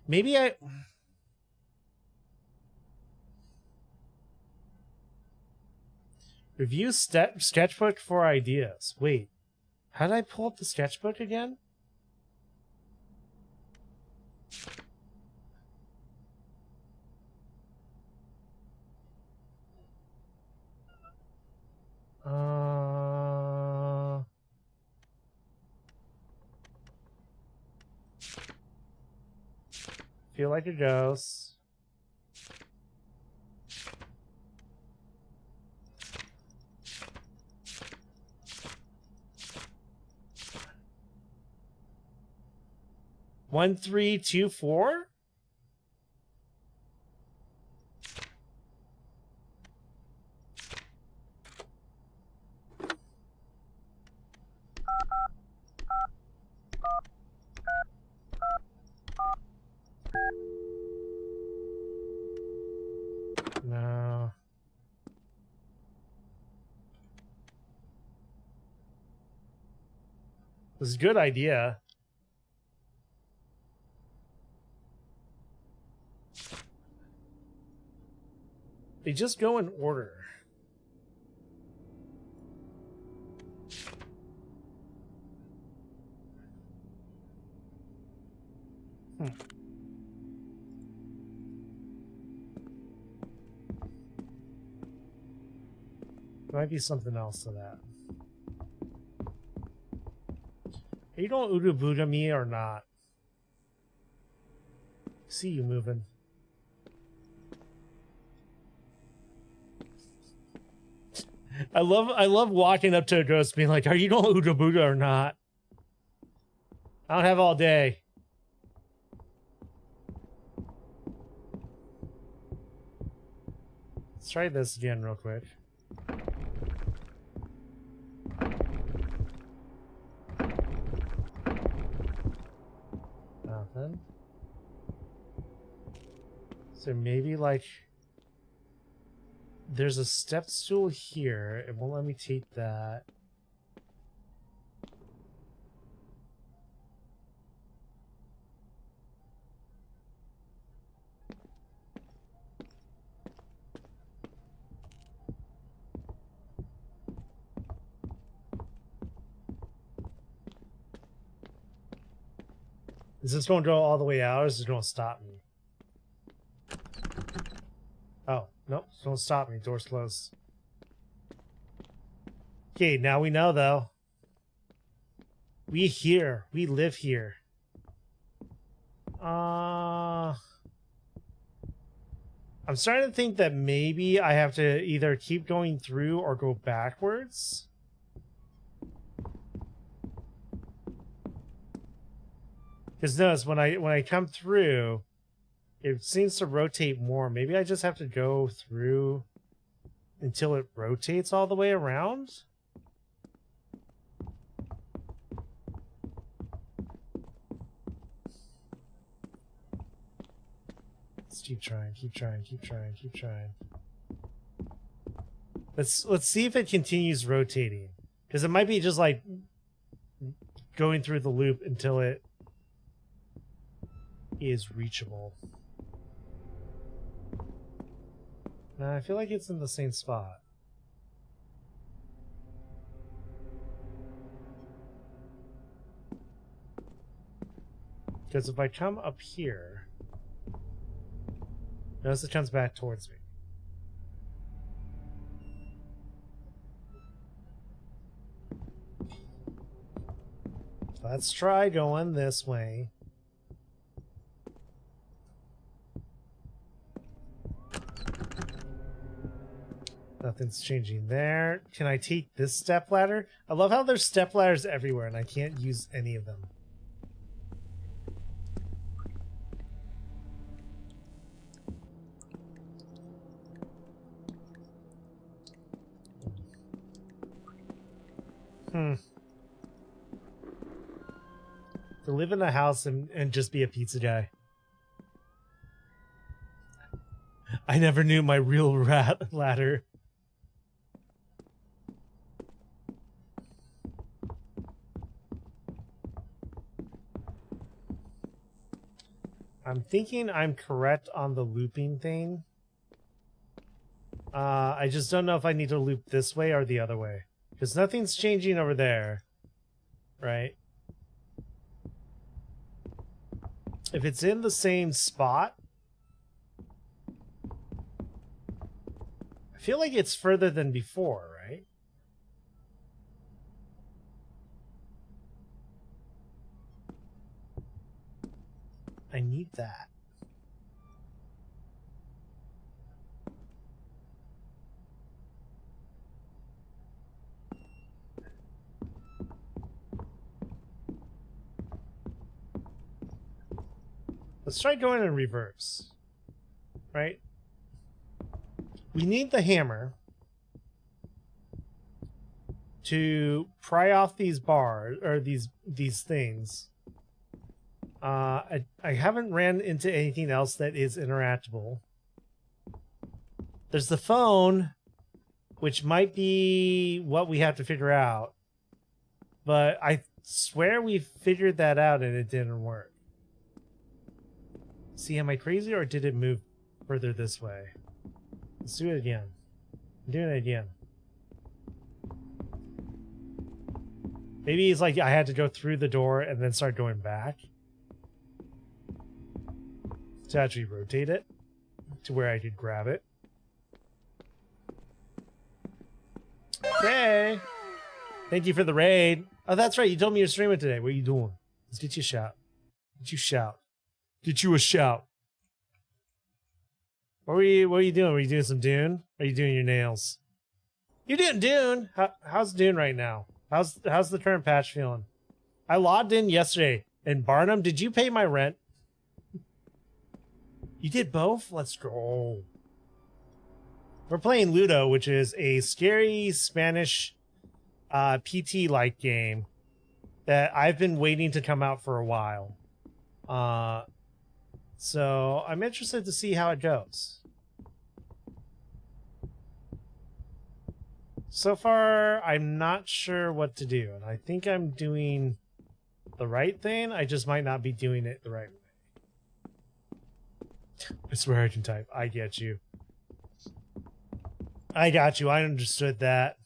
Maybe I... Review sketchbook for ideas. Wait, how did I pull up the sketchbook again? Feel like a ghost. One, 3, 2, 4? No. This is a good idea. They just go in order. There might be something else to that. Are you going Udu Buddha me or not? See you moving. I love walking up to a ghost being like, are you going Udu Buddha or not? I don't have all day. Let's try this again real quick. Nothing. So maybe like there's a step stool here. It won't let me take that. Is this going to go all the way out, or is it going to stop me? Oh, nope. Don't stop me. Door's closed. Okay, now we know, though. We here. We live here. I'm starting to think that maybe I have to either keep going through or go backwards. Because notice when I come through, it seems to rotate more. Maybe I just have to go through until it rotates all the way around. Let's keep trying, keep trying, keep trying, keep trying. Let's see if it continues rotating. Because it might be just like going through the loop until it is reachable. Nah, I feel like it's in the same spot. Because if I come up here, notice it comes back towards me. Let's try going this way. Nothing's changing there. Can I take this step ladder? I love how there's step ladders everywhere and I can't use any of them. To live in a house and just be a pizza guy. I never knew my real rat ladder. I'm thinking I'm correct on the looping thing. I just don't know if I need to loop this way or the other way. Because nothing's changing over there. Right? If it's in the same spot, I feel like it's further than before, right? I need that. Let's try going in reverse. Right? We need the hammer to pry off these bars or these things. I haven't ran into anything else that is interactable. There's the phone, which might be what we have to figure out. But I swear we figured that out and it didn't work. See, am I crazy or did it move further this way? Let's do it again. I'm doing it again. Maybe it's like I had to go through the door and then start going back to actually rotate it to where I could grab it. Okay. Thank you for the raid. Oh, that's right. You told me you're streaming today. What are you doing? Let's get you a shout. Get you a shout. Get you a shout. What are you doing? Were you doing some Dune? Or are you doing your nails? You doing Dune? How's Dune right now? How's the current patch feeling? I logged in yesterday, and Barnum, did you pay my rent? You did both? Let's go. We're playing Luto, which is a scary Spanish PT-like game that I've been waiting to come out for a while. So I'm interested to see how it goes. So far, I'm not sure what to do, and I think I'm doing the right thing. I just might not be doing it the right way. I swear I can type. I get you. I got you. I understood that.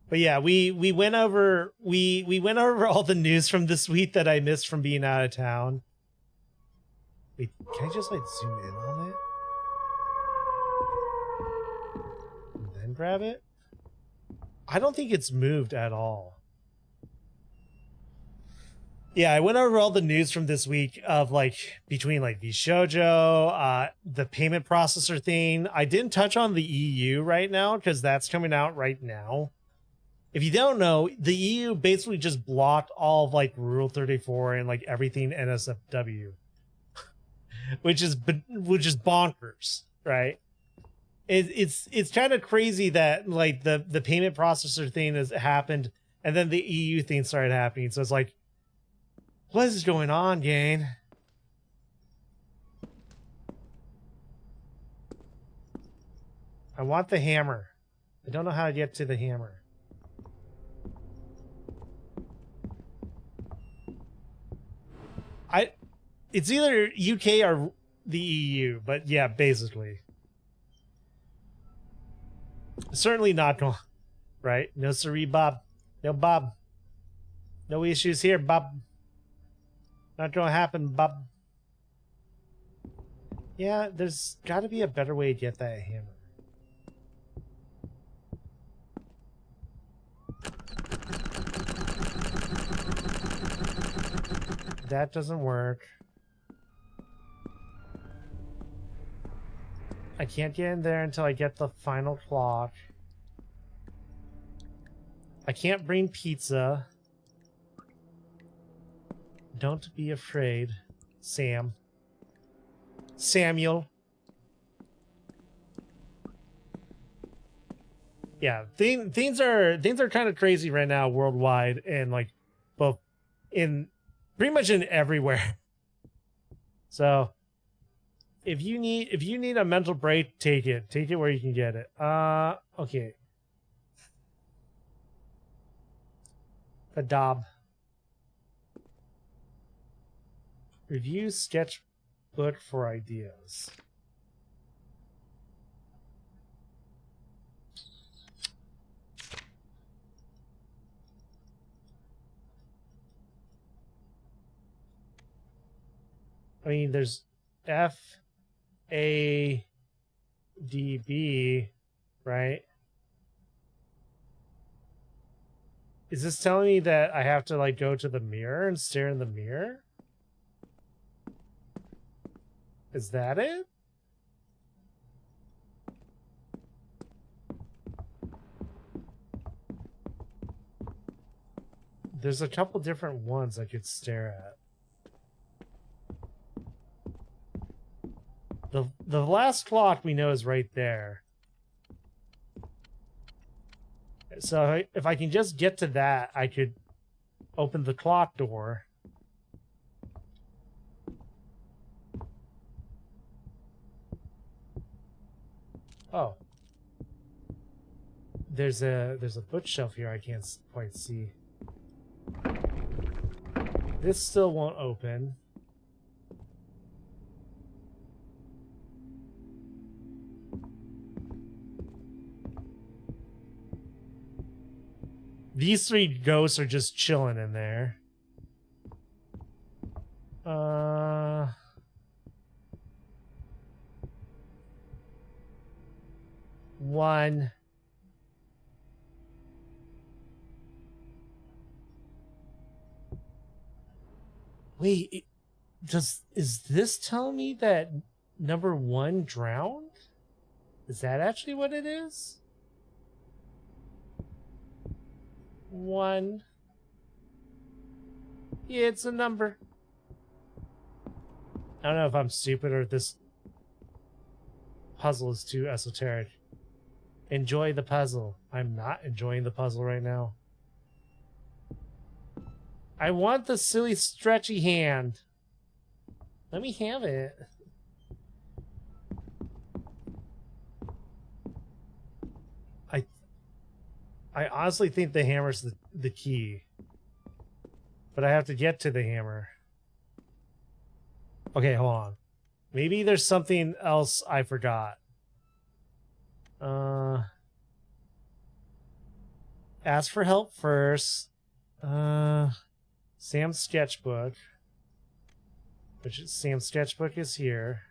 But yeah, we went over we went over all the news from this week that I missed from being out of town. Wait, can I just like zoom in on it? And then grab it? I don't think it's moved at all. Yeah, I went over all the news from this week of like between like Vshojo, the payment processor thing. I didn't touch on the EU right now because that's coming out right now. If you don't know, the EU basically just blocked all of like Rule 34 and like everything NSFW, which is bonkers, right? It's kind of crazy that like the payment processor thing has happened and then the EU thing started happening. So it's like, what is going on, gang? I want the hammer. I don't know how to get to the hammer. It's either UK or the EU, but yeah, basically. Certainly not going, right? No siree, Bob. No, Bob. No issues here, Bob. Not gonna happen, Bob. Yeah, there's gotta be a better way to get that hammer. That doesn't work. I can't get in there until I get the final clock. I can't bring pizza. Don't be afraid, Sam. Samuel. Yeah, things are kind of crazy right now worldwide, and like both in pretty much in everywhere. So if you need a mental break, take it where you can get it. Okay. Adob. Review sketchbook for ideas. I mean, there's FADB, right? Is this telling me that I have to like go to the mirror and stare in the mirror? Is that it? There's a couple different ones I could stare at. The last clock we know is right there. So if I can just get to that, I could open the clock door. Oh. There's a bookshelf here I can't quite see. This still won't open. These three ghosts are just chilling in there. One. Wait, is this telling me that number one drowned? Is that actually what it is? One. Yeah, it's a number. I don't know if I'm stupid or if this puzzle is too esoteric. Enjoy the puzzle. I'm not enjoying the puzzle right now. I want the silly stretchy hand. Let me have it. I honestly think the hammer's the key. But I have to get to the hammer. Okay, hold on. Maybe there's something else I forgot. Ask for help first. Sam's sketchbook. Sam's sketchbook is here.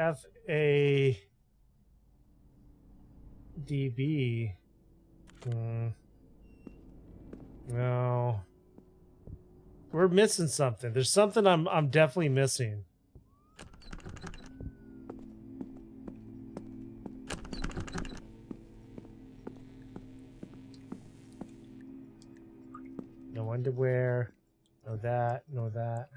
FADB. No. We're missing something. There's something I'm definitely missing. No underwear. No that. No that.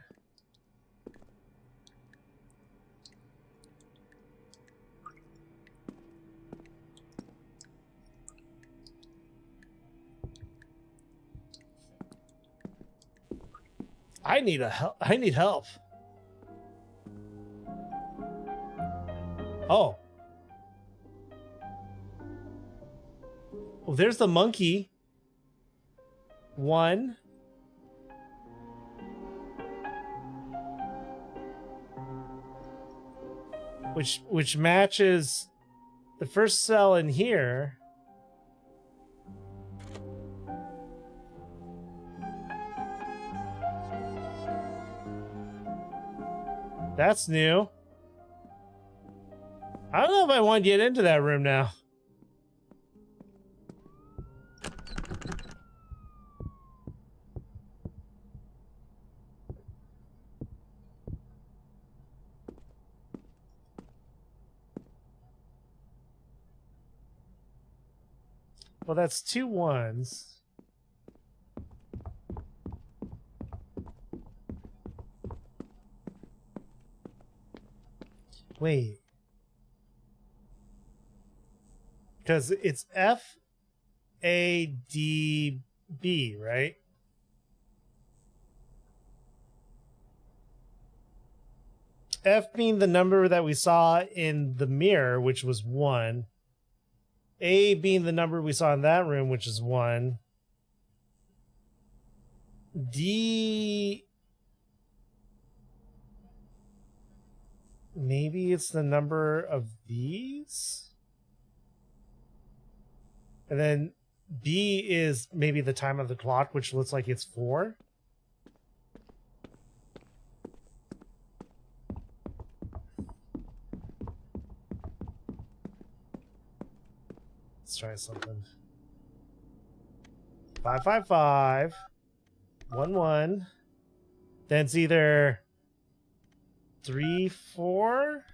I need help. Oh. Well, there's the monkey. 1. Which matches the first cell in here. That's new. I don't know if I want to get into that room now. Well, that's 2 1s. Wait. Because it's FADB, right? F being the number that we saw in the mirror, which was 1. A being the number we saw in that room, which is 1. D... Maybe it's the number of these? And then B is maybe the time of the clock, which looks like it's 4. Let's try something. 555 11. Then it's either 3 4.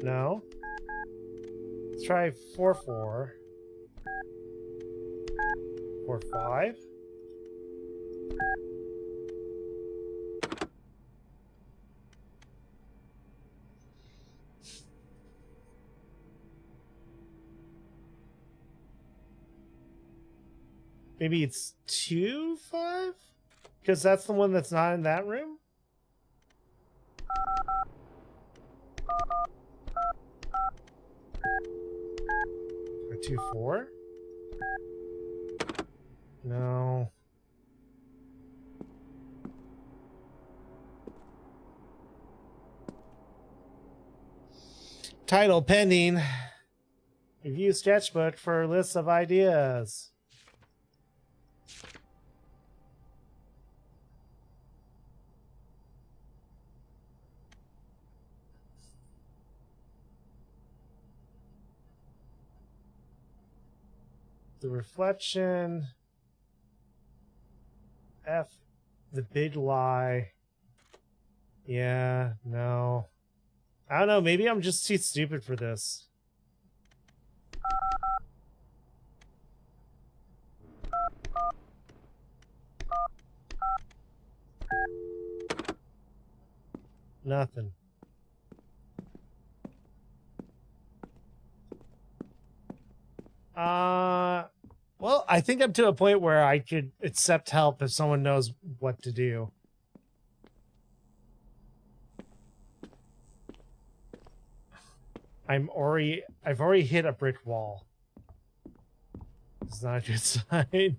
No. Let's try 4 4. 4 5. Maybe it's 2 5? Because that's the one that's not in that room? Or 2 4? No. Title pending. Review sketchbook for lists of ideas. The reflection. F. The big lie. Yeah, no. I don't know, maybe I'm just too stupid for this. Nothing. Well, I think I'm to a point where I could accept help if someone knows what to do. I've already hit a brick wall. It's not a good sign.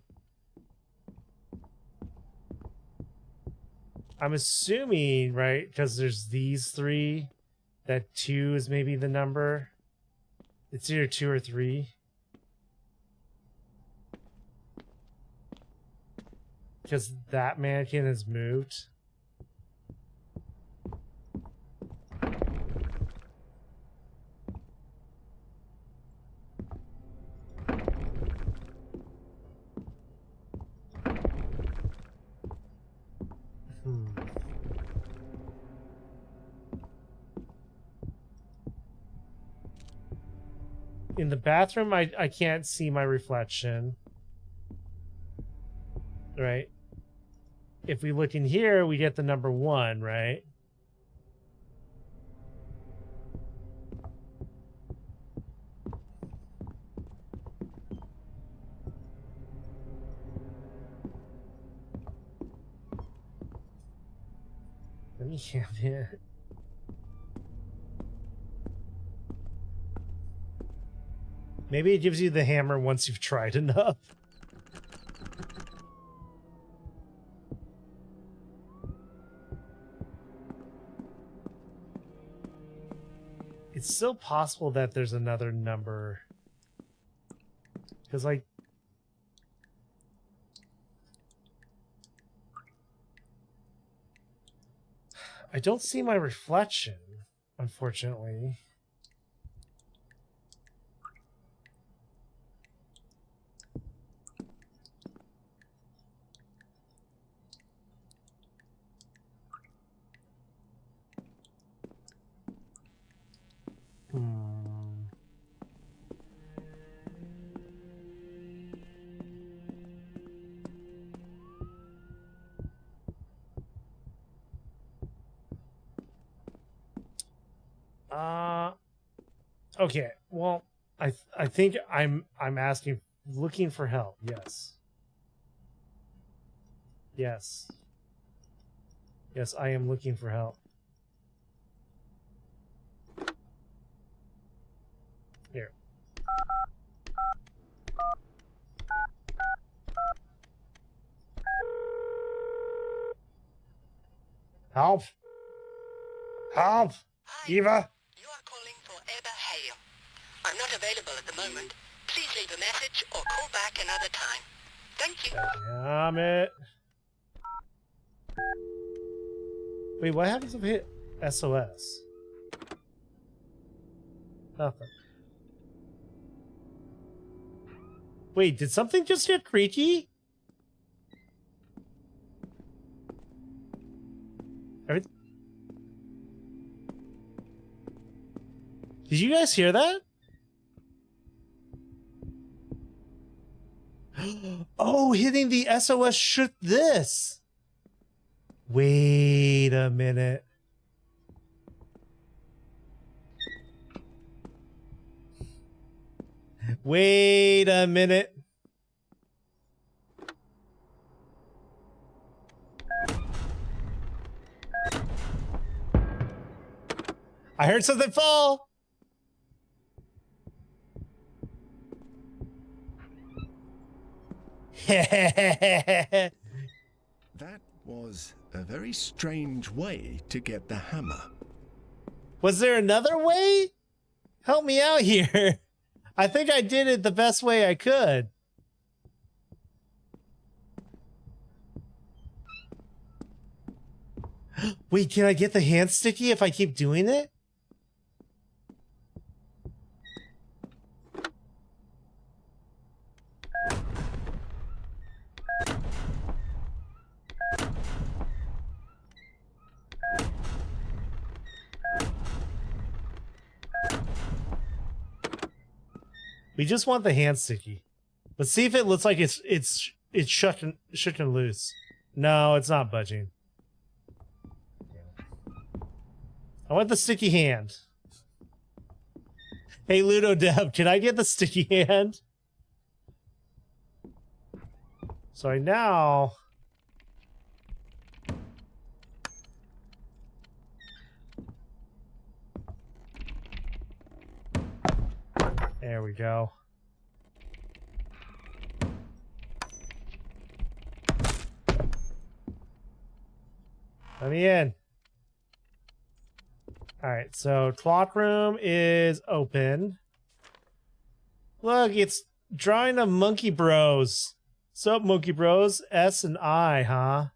I'm assuming, right, because there's these 3, that 2 is maybe the number. It's either 2 or 3. Because that mannequin has moved. In the bathroom, I can't see my reflection. Right? If we look in here, we get the number 1, right? Let me have it. Maybe it gives you the hammer once you've tried enough. It's still possible that there's another number. Because, like... I don't see my reflection, unfortunately. Okay. Well, I think I'm asking, looking for help. Yes. Yes. Yes, I am looking for help. Here. Help! Help! Eva! You are calling for Eber Hale. I'm not available at the moment. Please leave a message or call back another time. Thank you. Damn it. Wait, what happens if I hit SOS? Nothing. Wait, did something just get creaky? Did you guys hear that? Oh, hitting the SOS shook this. Wait a minute. Wait a minute. I heard something fall. That was a very strange way to get the hammer. Was there another way? Help me out here. I think I did it the best way I could. Wait, can I get the hand sticky if I keep doing it? We just want the hand sticky. Let's see if it looks like it's shooken loose. No, it's not budging. I want the sticky hand. Hey, Luto Dev, can I get the sticky hand? So I now... There we go. Let me in. Alright, so clock room is open. Look, it's drawing a Monkey Bros. Sup, Monkey Bros? S and I, huh?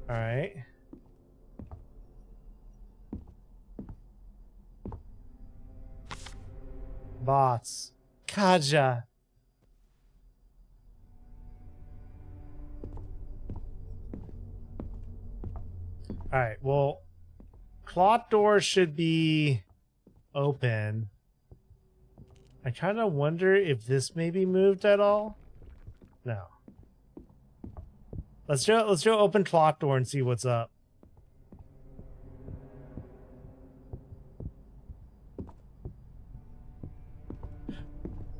Alright. Bots. Kaja. Alright, well, clock door should be open. I kind of wonder if this maybe moved at all. No. Let's go open clock door and see what's up.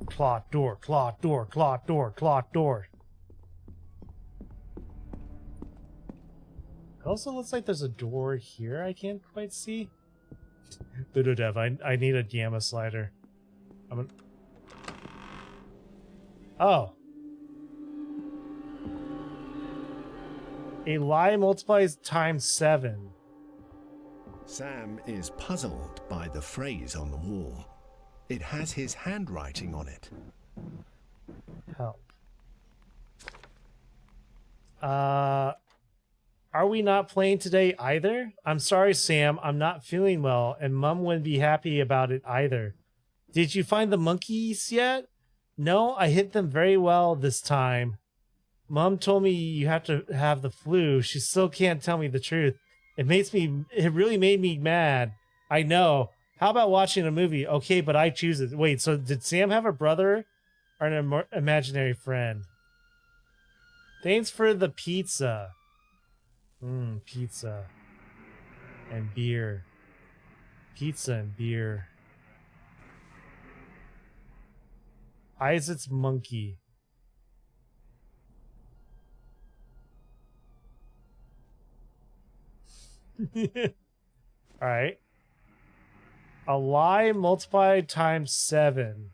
Clock door, clock door, clock door, clock door. It also looks like there's a door here I can't quite see. Luto Dev, I need a gamma slider. Oh. A lie multiplies times 7. Sam is puzzled by the phrase on the wall. It has his handwriting on it. Help. Are we not playing today either? I'm sorry, Sam. I'm not feeling well, and Mum wouldn't be happy about it either. Did you find the monkeys yet? No, I hit them very well this time. Mum told me you have to have the flu. She still can't tell me the truth. It really made me mad. I know. How about watching a movie? Okay, but I choose it. Wait, so did Sam have a brother or an imaginary friend? Thanks for the pizza. Pizza. And beer. Pizza and beer. Isaac's monkey. Alright. A lie multiplied times 7.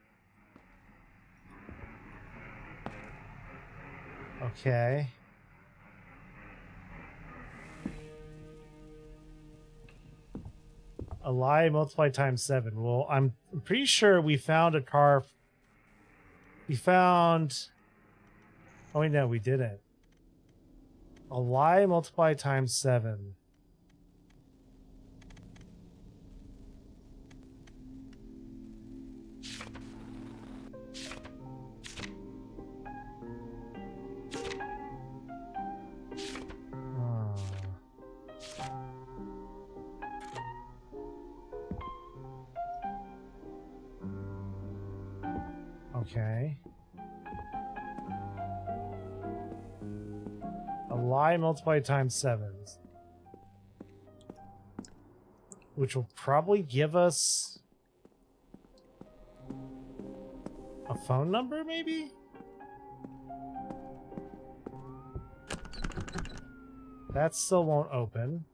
Okay. A lie multiplied times 7. Well, I'm pretty sure we found a car. We found... Oh, wait, no, we didn't. A lie multiplied times 7. Okay. A lie multiplied times 7. Which will probably give us a phone number, maybe? That still won't open.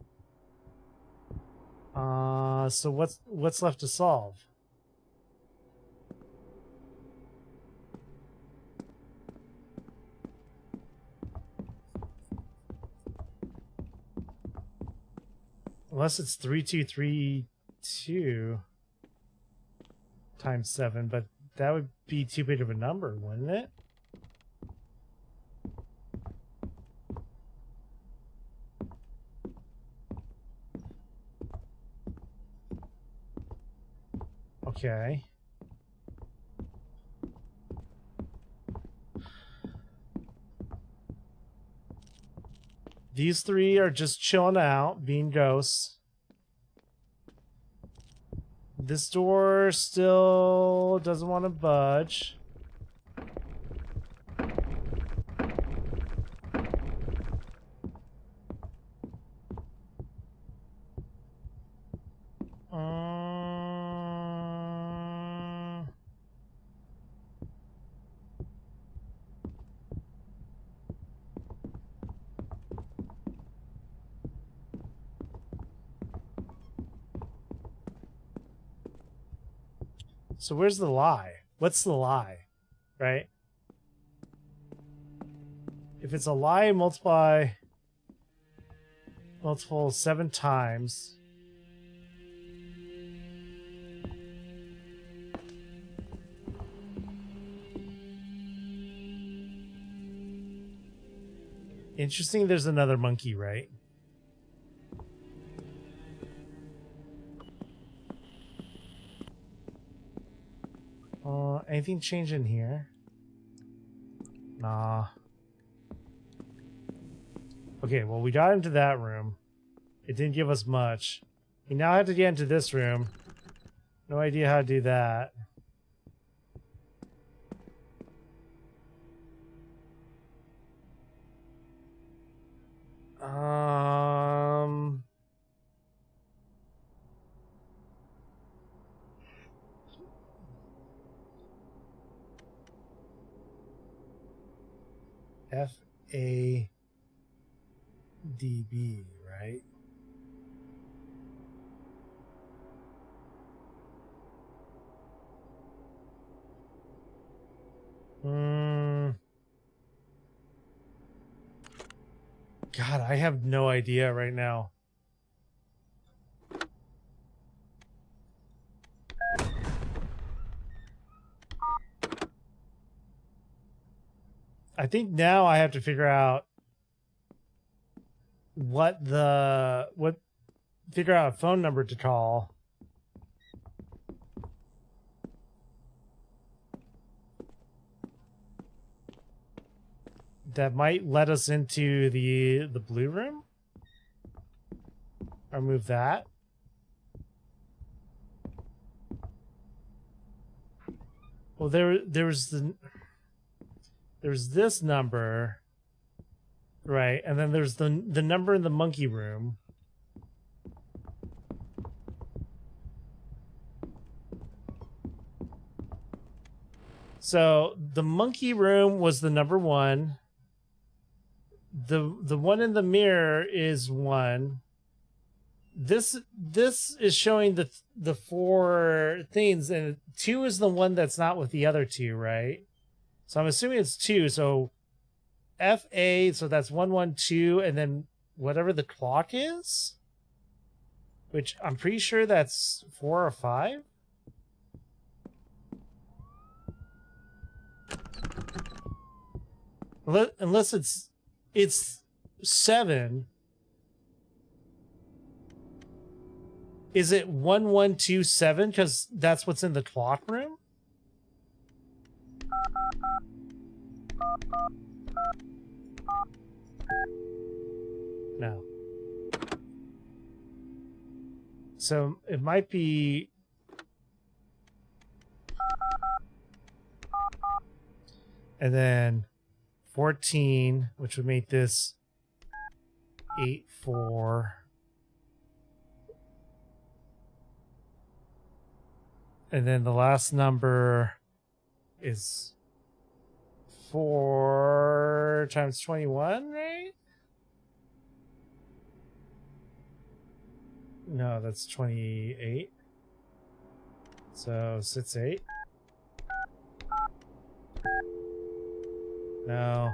So what's left to solve? Unless it's 3232 times 7, but that would be too big of a number, wouldn't it? Okay. These three are just chilling out, being ghosts. This door still doesn't want to budge. So where's the lie? What's the lie? Right? If it's a lie, multiple 7 times. Interesting, there's another monkey, right? Anything change in here? Nah. Okay, well, we got into that room. It didn't give us much. We now have to get into this room. No idea how to do that. FADB, right? God, I have no idea right now. I think now I have to figure out figure out a phone number to call. That might let us into the blue room. Or move that. Well, there's this number, right? And then there's the number in the monkey room. So the monkey room was the number 1. The one in the mirror is 1. This is showing the 4 things, and 2 is the one that's not with the other 2, right? So I'm assuming it's 2. So FA, so that's 112, and then whatever the clock is, which I'm pretty sure that's 4 or 5. Unless it's 7. Is it 1127? Because that's what's in the clock room? No. So it might be... And then 14, which would make this 84. And then the last number is 4 times 21, right? No, that's 28. So 68. No.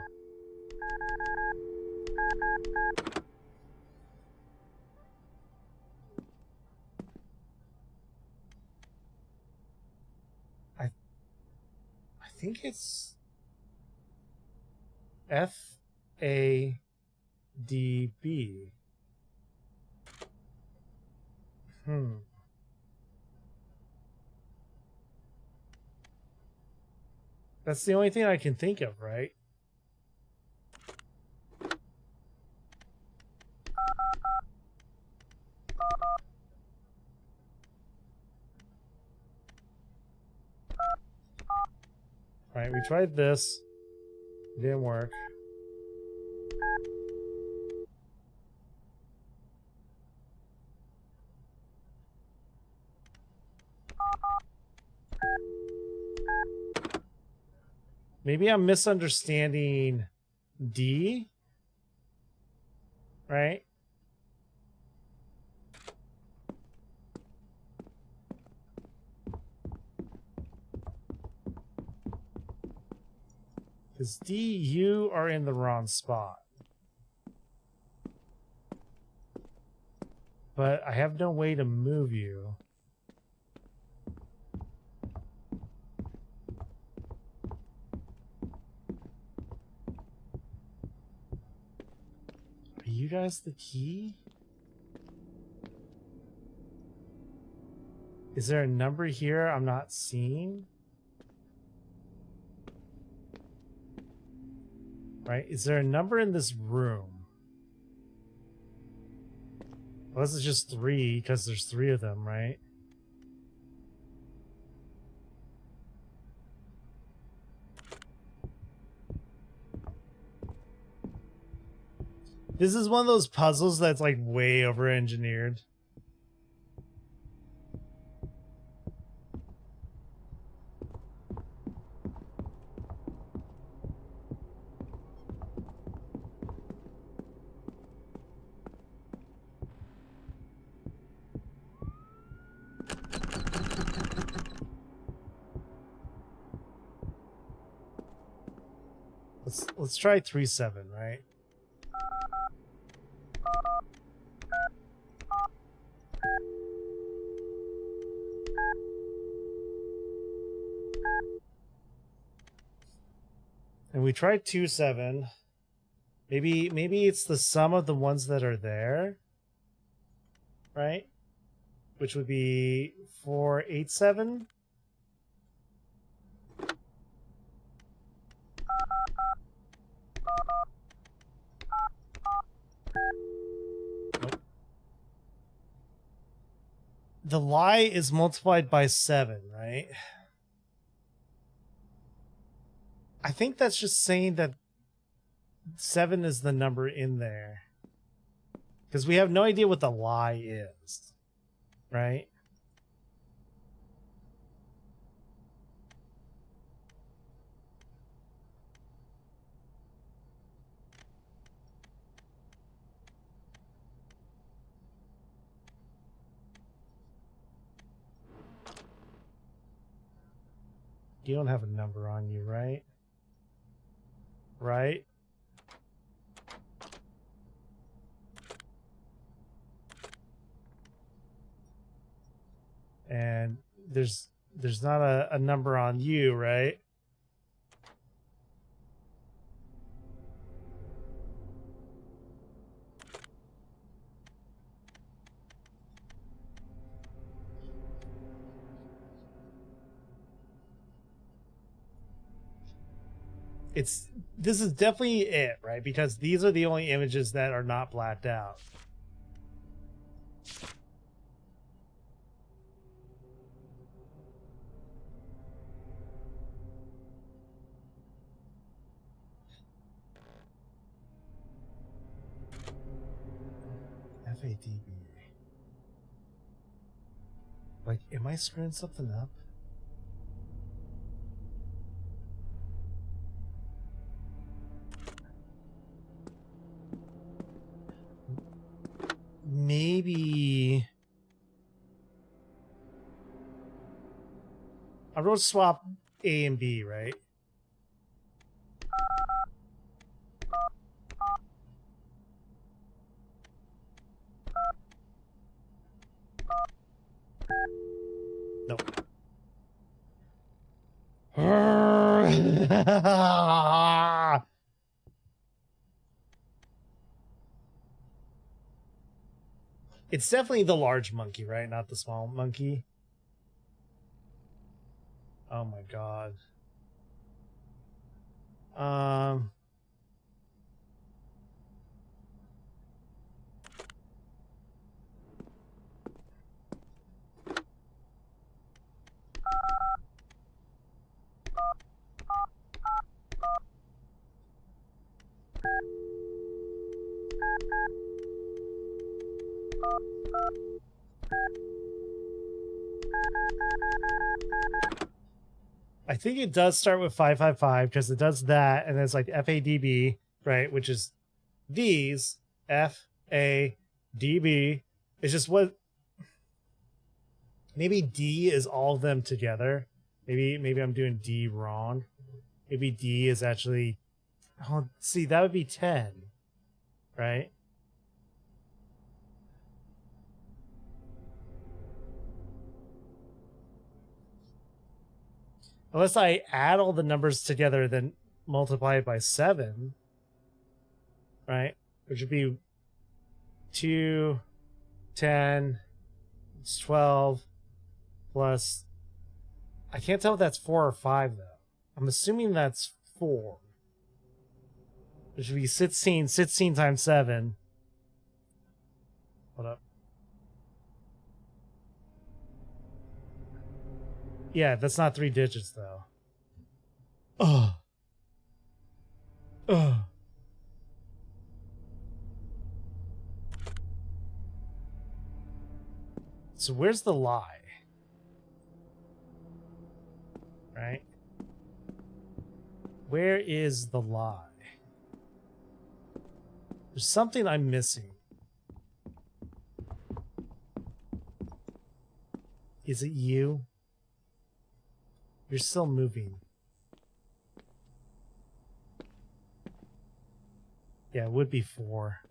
I think it's FADB. That's the only thing I can think of, right? Alright, we tried this. It didn't work. Maybe I'm misunderstanding D, right? Because D, you are in the wrong spot. But I have no way to move you. Are you guys the key? Is there a number here I'm not seeing? Right? Is there a number in this room? Well, this is just 3 because there's 3 of them, right? This is one of those puzzles that's like way over engineered. Let's try 3-7, right? And we tried 2-7. Maybe it's the sum of the ones that are there, right? Which would be 4-8-7. Nope. The lie is multiplied by 7, right? I think that's just saying that 7 is the number in there. Because we have no idea what the lie is, right? You don't have a number on you, right? Right? And there's not a number on you, right? This is definitely it, right? Because these are the only images that are not blacked out. VODS. Like, am I screwing something up? Maybe I wrote swap A and B, right? No. It's definitely the large monkey, right? Not the small monkey. Oh my god. I think it does start with 555 because it does that, and it's like FADB, right? Which is these FADB. It's just what. Maybe D is all of them together. Maybe I'm doing D wrong. Maybe D is actually. Oh, see, that would be 10, right? Unless I add all the numbers together, then multiply it by 7, right? Which would be 2, 10, it's 12, plus... I can't tell if that's 4 or 5, though. I'm assuming that's 4. Which would be 16 times 7. Hold up. Yeah, that's not 3 digits, though. Ugh. Ugh. So where's the lie? Right? Where is the lie? There's something I'm missing. Is it you? You're still moving. Yeah, it would be 4.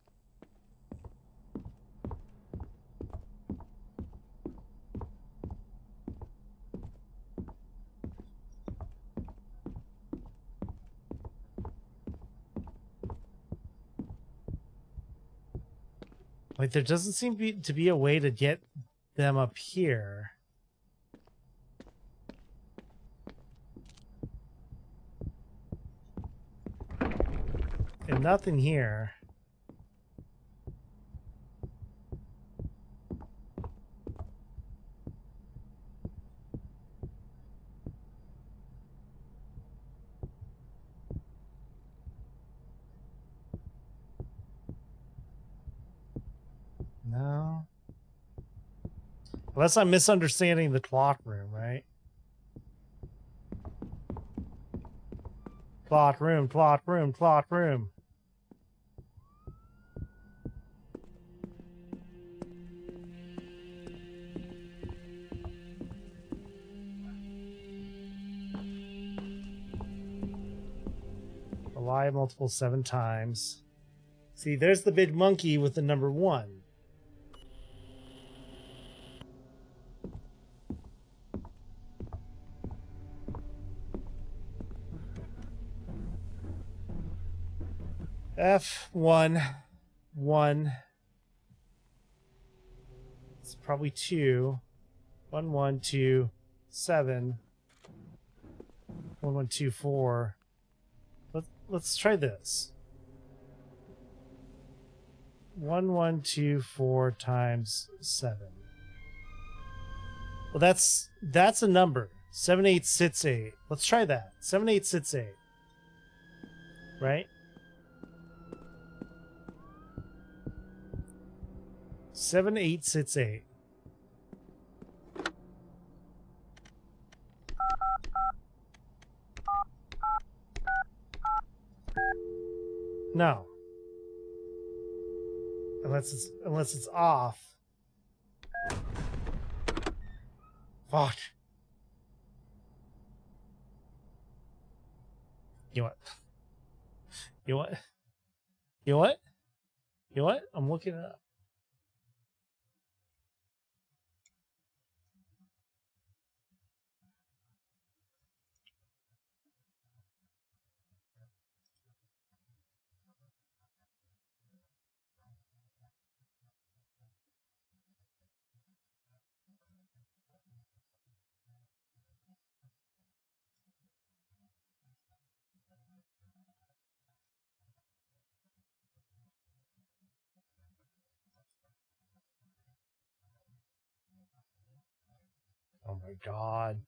Like, there doesn't seem to be a way to get them up here. And nothing here. No. Unless I'm misunderstanding the clock room, right? Clock room, clock room, clock room. Lie multiple 7 times. See, there's the big monkey with the number 1. F1 1. It's probably 2. 1 1 2 7. 1 1 2 4. Let's try this. 1 1 2 4 times 7. Well, that's a number. 7 8 6 8. Let's try that. 7 8 6 8. Right? 7 8 6 8. No. Unless it's off. Fuck. You know what? You know what? You know what? You know what? I'm looking it up. Oh my god.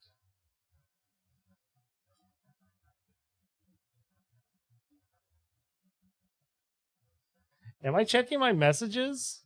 Am I checking my messages?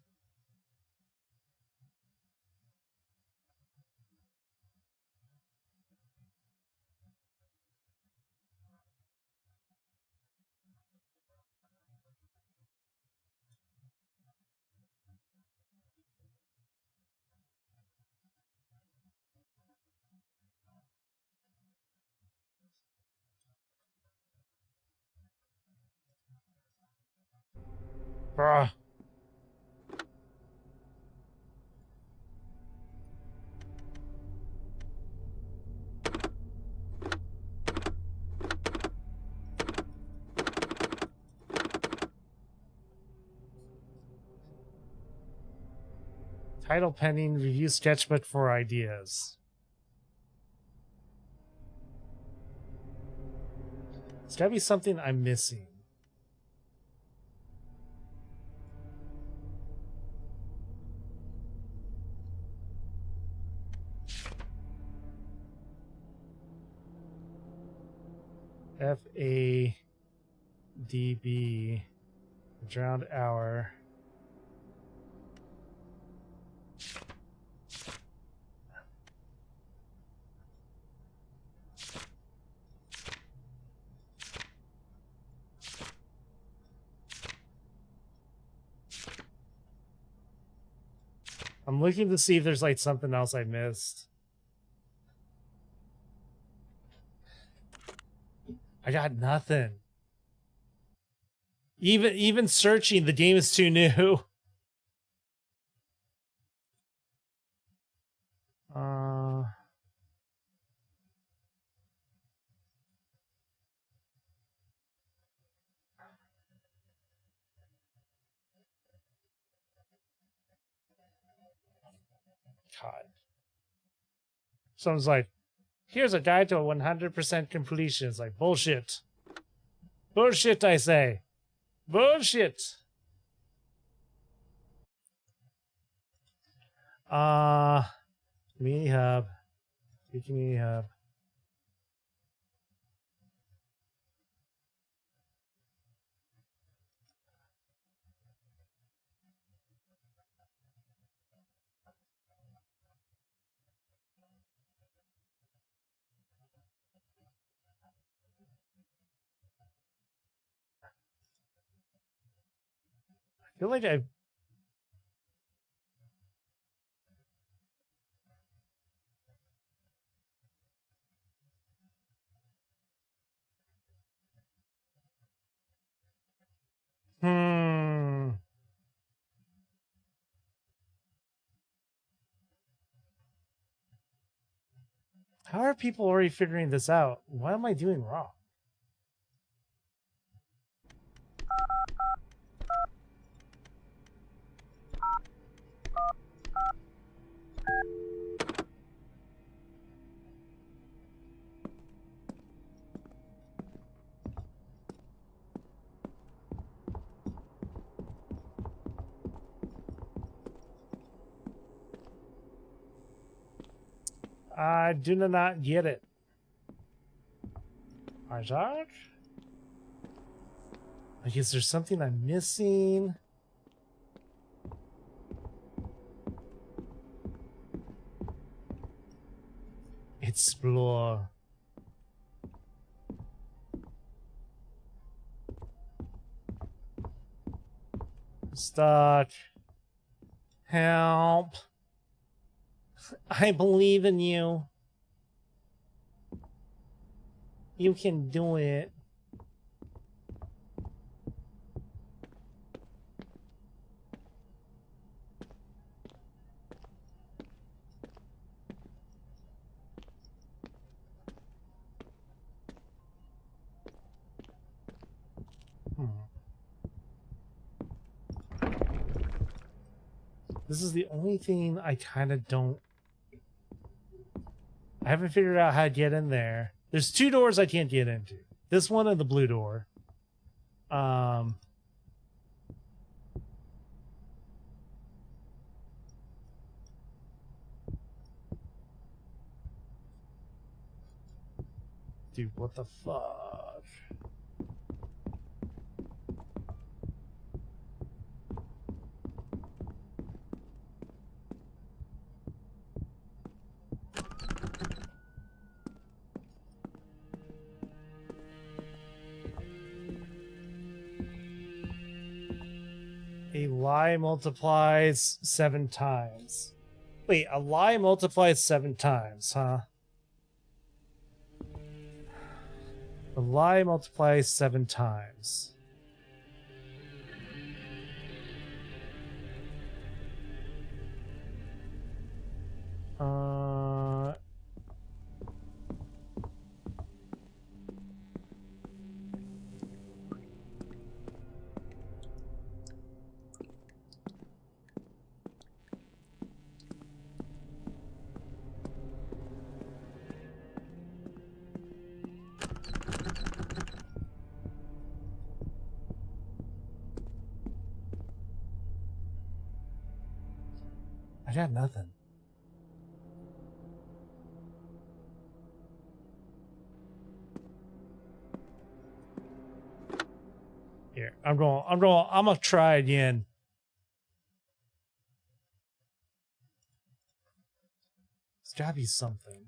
Bruh. Title pending, review sketchbook for ideas. There's gotta be something I'm missing. FADB drowned hour. I'm looking to see if there's like something else I missed. I got nothing. Even searching, the game is too new. God. Someone's like, here's a guide to a 100% completion. It's like, bullshit. Bullshit, I say. Bullshit. Community hub. Community hub. I feel like I. How are people already figuring this out? What am I doing wrong? I do not get it. Isaac? Like, is there something I'm missing? Explore. Stuck. Help. I believe in you. You can do it. This is the only thing I kind of don't... I haven't figured out how to get in there. There's two doors I can't get into. This one and the blue door. Dude, what the fuck? A lie multiplies 7 times. Wait, a lie multiplies 7 times, huh? A lie multiplies 7 times. I got nothing. Here, I'm gonna try again. It's gotta be something.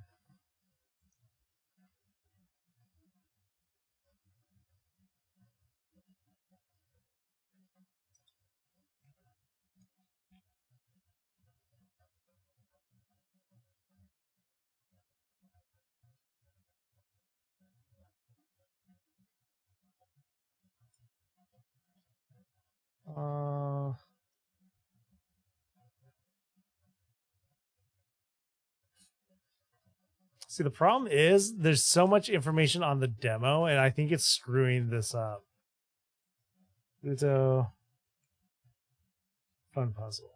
See, the problem is there's so much information on the demo, and I think it's screwing this up. Luto. Fun puzzle.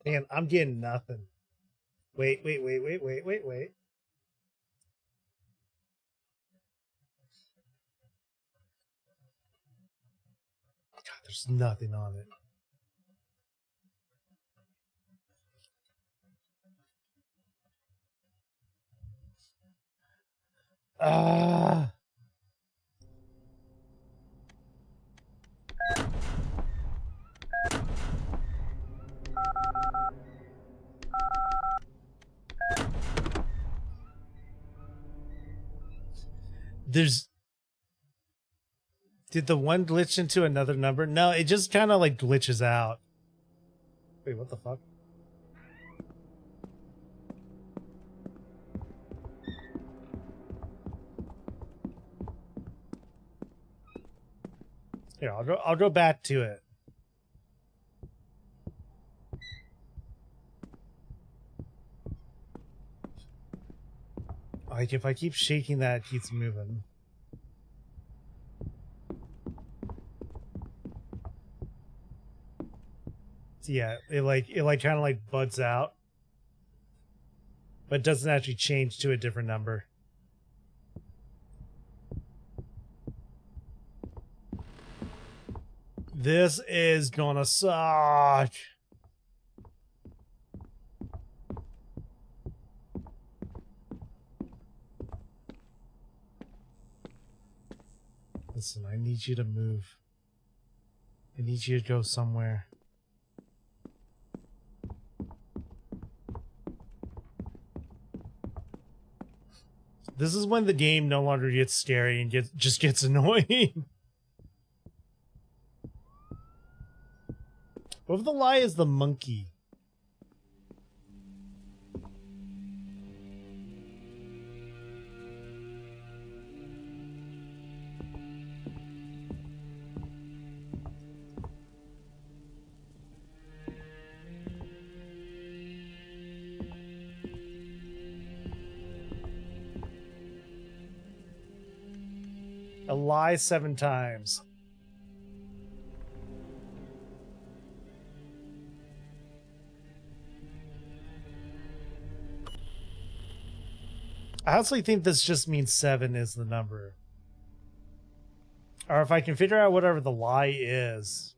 Man, I'm getting nothing. Wait. God, there's nothing on it. Did the one glitch into another number? No, it just kind of like glitches out. Wait, what the fuck? Here, I'll go back to it. Like if I keep shaking that, it keeps moving. So yeah, it kind of like buds out, but doesn't actually change to a different number. This is gonna suck. Listen, I need you to move. I need you to go somewhere. This is when the game no longer gets scary and just gets annoying. What if the lie is the monkey? A lie 7 times. I honestly think this just means 7 is the number. Or if I can figure out whatever the lie is.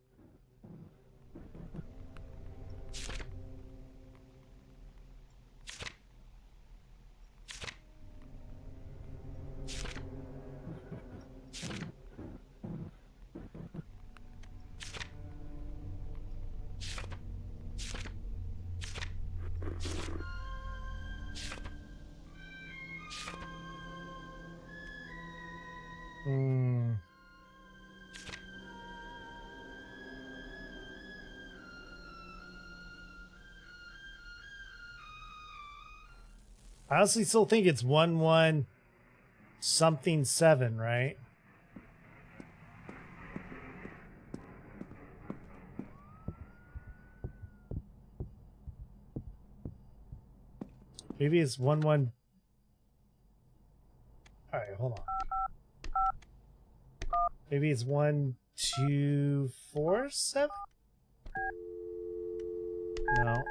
I honestly still think it's 1 something 7, right? Maybe it's 1. All right, hold on. Maybe it's 1 2 4 7. No.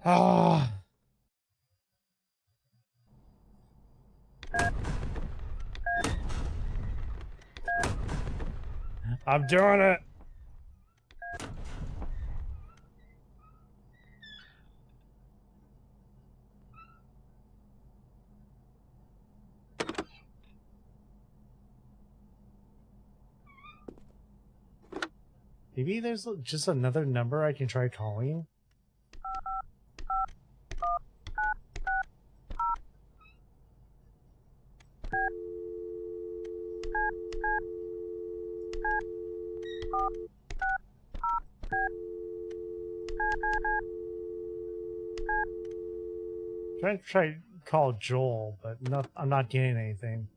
Ah. I'm doing it. Maybe there's just another number I can try calling. Trying to call Joel, but I'm not getting anything.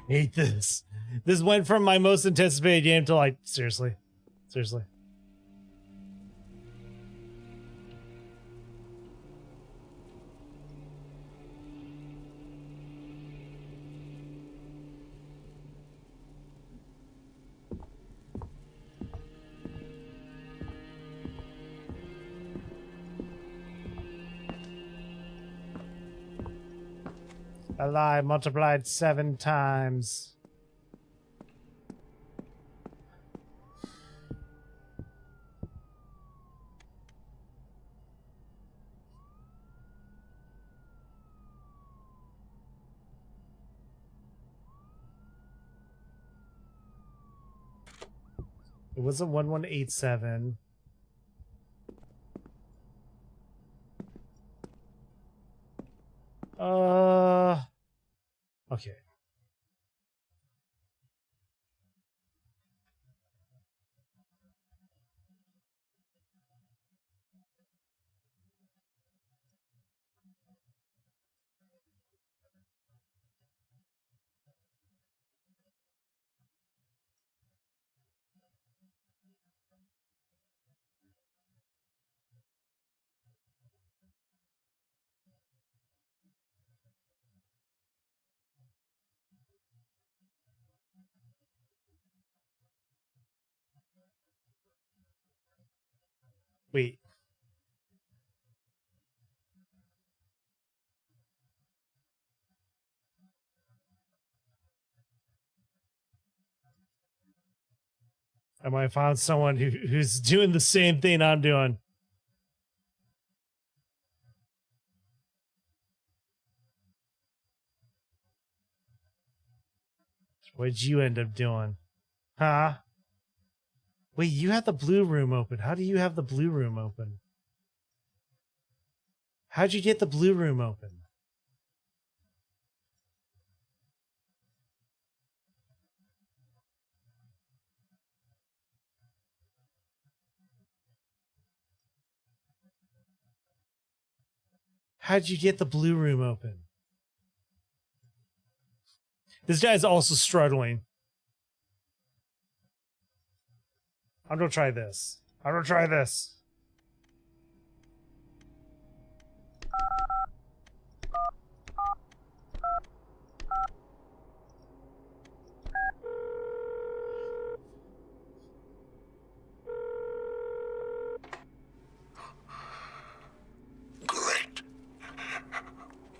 Hate this. This went from my most anticipated game to like, seriously. Seriously. A lie multiplied 7 times. It was a 1187. Okay. Wait. I might find someone who's doing the same thing I'm doing. What'd you end up doing? Huh? Wait, you had the blue room open. How do you have the blue room open? How'd you get the blue room open? How'd you get the blue room open? This guy's also struggling. I'm gonna try this. I'm gonna try this. Great.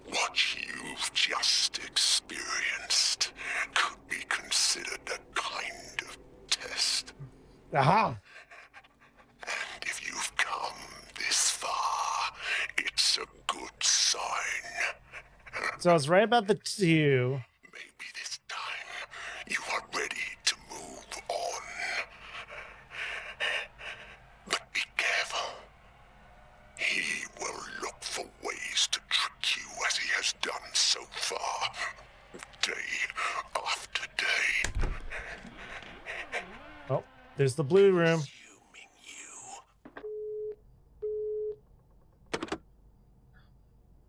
What you've just experienced could be considered a kind of test. Aha! And if you've come this far, it's a good sign. So I was right about the 2. Maybe this time you are ready to move on. But be careful. He will look for ways to trick you as he has done so far, day after day. Oh, there's the blue room.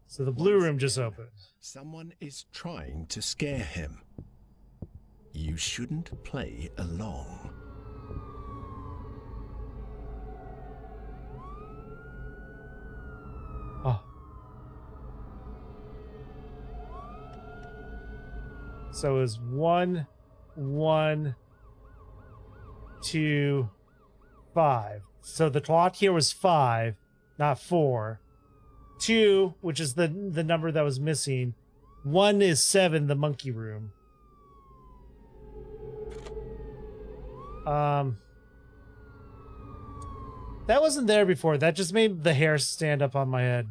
So the blue room just opened. Someone is trying to scare him. You shouldn't play along. Oh. So it was 1, 1, 2, 5. So the clock here was 5. not 4. 2, which is the number that was missing. 1 is 7, the monkey room. That wasn't there before. That just made the hair stand up on my head.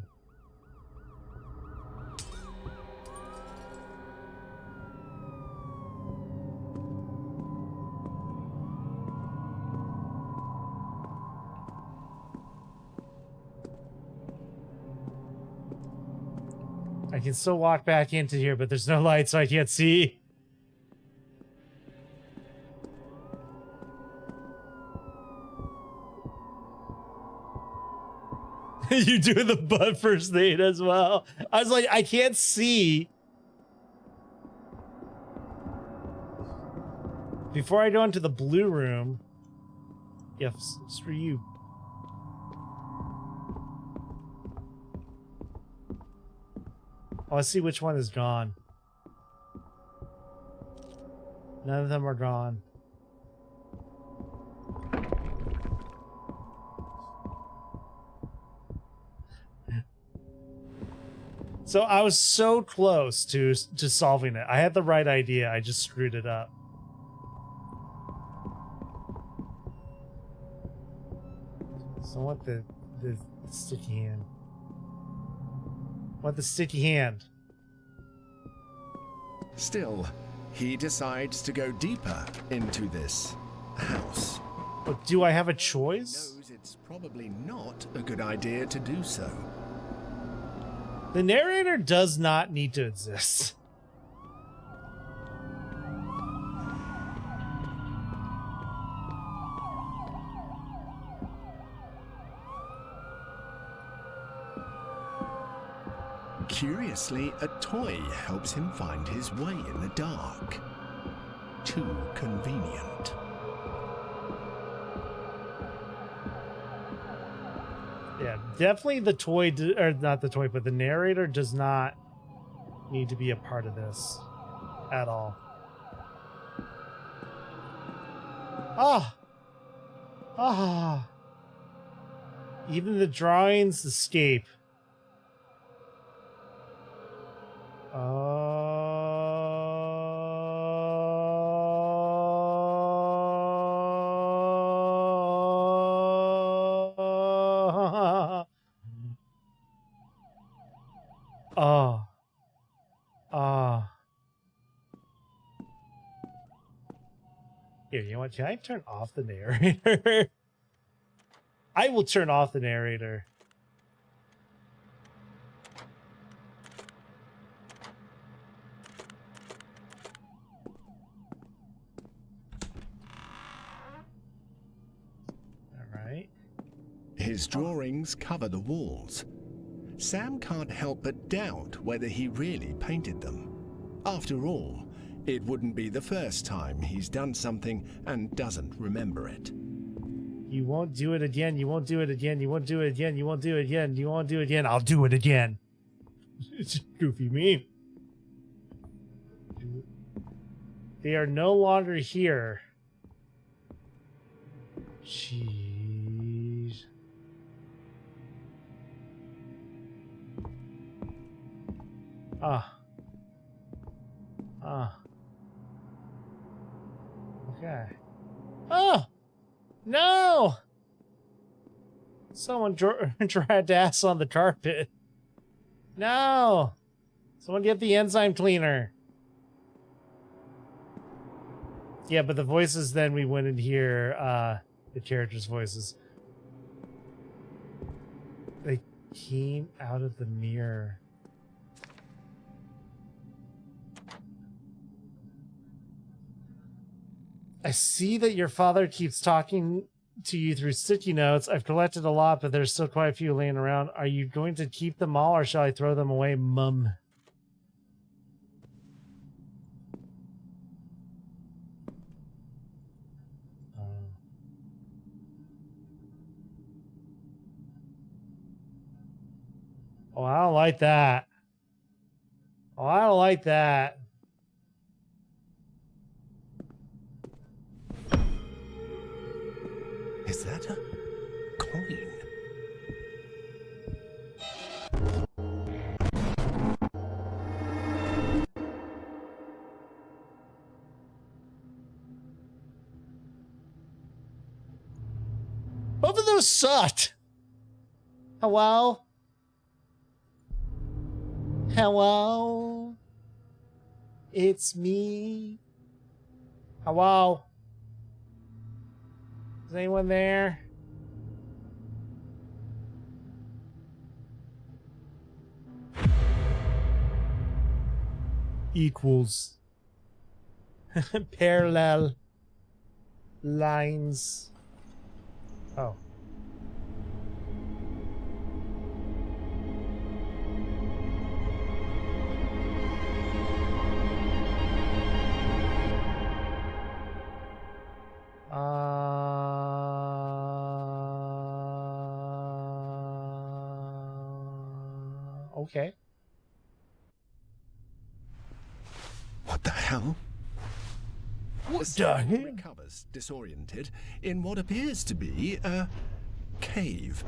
I can still walk back into here, but there's no light, so I can't see. You doing the butt first aid as well? I was like, I can't see. Before I go into the blue room. Yeah, screw you. Oh, let's see which one is gone. None of them are gone. So I was so close to solving it. I had the right idea. I just screwed it up. So I want the sticky hand. I want the sticky hand. Still, he decides to go deeper into this house. But do I have a choice? He knows it's probably not a good idea to do so. The narrator does not need to exist. Curiously, a toy helps him find his way in the dark. Too convenient. Yeah, definitely the toy, or not the toy, but the narrator does not need to be a part of this at all. Ah! Ah! Even the drawings escape. Here, you know what? Can I turn off the narrator? I will turn off the narrator. His drawings cover the walls. Sam can't help but doubt whether he really painted them. After all, it wouldn't be the first time he's done something and doesn't remember it. You won't do it again. You won't do it again. You won't do it again. You won't do it again. You won't do it again. I'll do it again. It's a goofy meme. They are no longer here. Jeez. Okay. Oh! No! Someone dragged ass on the carpet. No! Someone get the enzyme cleaner. Yeah, but the voices, then we wouldn't hear the characters' voices. They came out of the mirror. I see that your father keeps talking to you through sticky notes. I've collected a lot, but there's still quite a few laying around. Are you going to keep them all, or shall I throw them away, Mum? Oh, I don't like that. Oh, I don't like that. Is that a coin? demo sucked. Hello? Hello? It's me. Hello? Is anyone there? Equals. Parallel lines. Oh. Okay. What the hell? What Sam recovers, disoriented, in what appears to be a cave.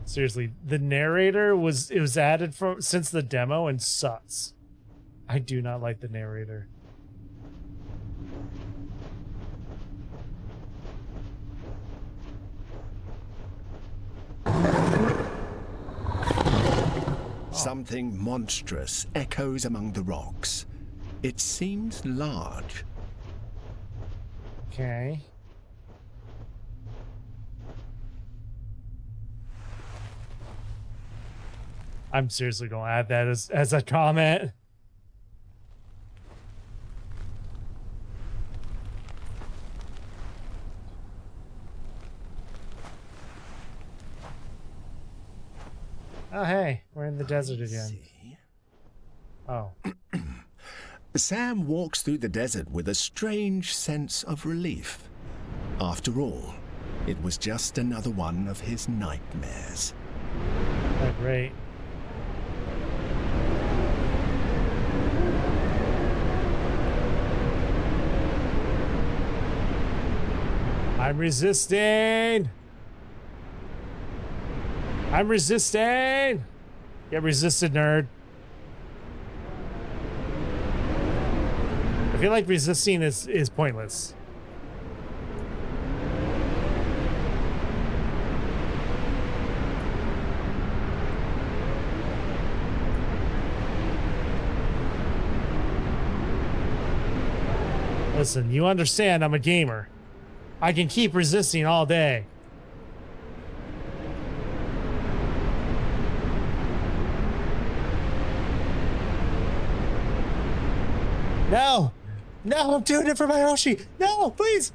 Seriously, the narrator was added since the demo and sucks. I do not like the narrator. Something monstrous echoes among the rocks. It seems large. Okay. I'm seriously going to add that as a comment. Oh, hey, we're in the desert again. Oh. Sam walks through the desert with a strange sense of relief. After all, it was just another one of his nightmares. Oh, great. I'm resisting! I'm resisting! Get resisted, nerd. I feel like resisting is pointless. Listen, you understand I'm a gamer. I can keep resisting all day. No! No, I'm doing it for my Yoshi! No, please!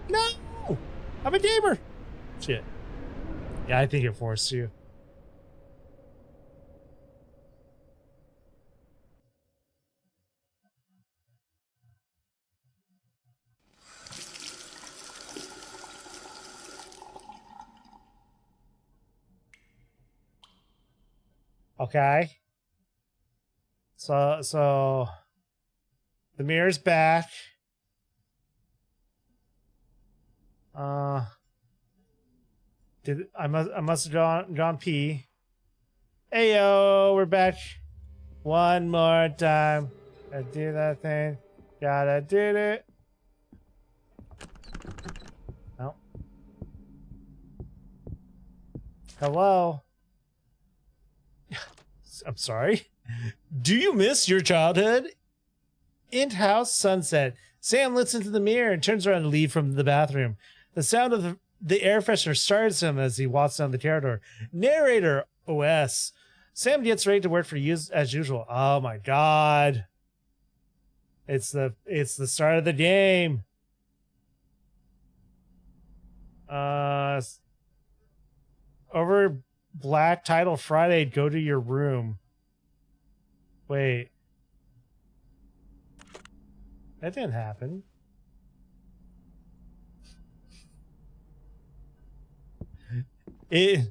No! I'm a gamer! Shit. Yeah, I think it forced you. Okay. So the mirror's back. I must have gone pee. Ayo, we're back. One more time. Gotta do that thing. Gotta do it. No. Hello. I'm sorry. Do you miss your childhood? In-house sunset. Sam looks into the mirror and turns around to leave from the bathroom. The sound of the air freshener starts him as he walks down the corridor. Narrator OS. Sam gets ready to work for you as usual. Oh my god. It's the start of the game. Over Black Title Friday, go to your room. Wait. That didn't happen. I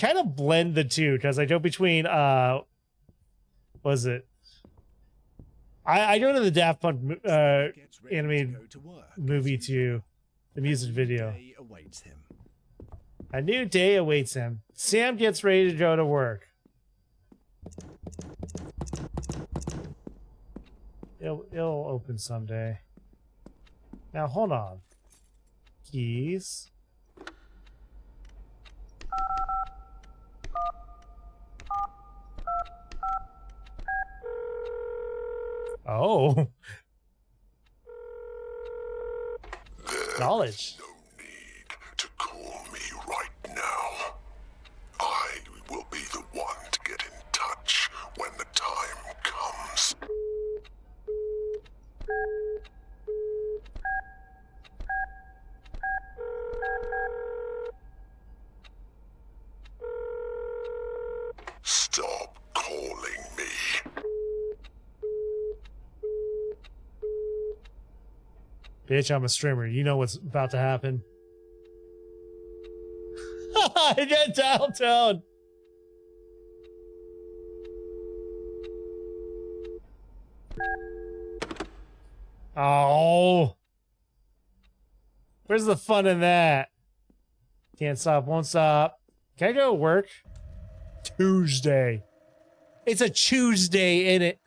kind of blend the two because I go between was it? I go to the Daft Punk animated movie to the music video. A new day awaits him. Sam gets ready to go to work. It'll open someday. Now hold on. Keys. Oh. Knowledge. No need to call me right now. I will be the one to get in touch when the time comes. Stop calling me. Bitch, I'm a streamer. You know what's about to happen. I get dial tone. Oh. Where's the fun in that? Can't stop, won't stop. Can I go to work? Tuesday. It's a Tuesday, innit?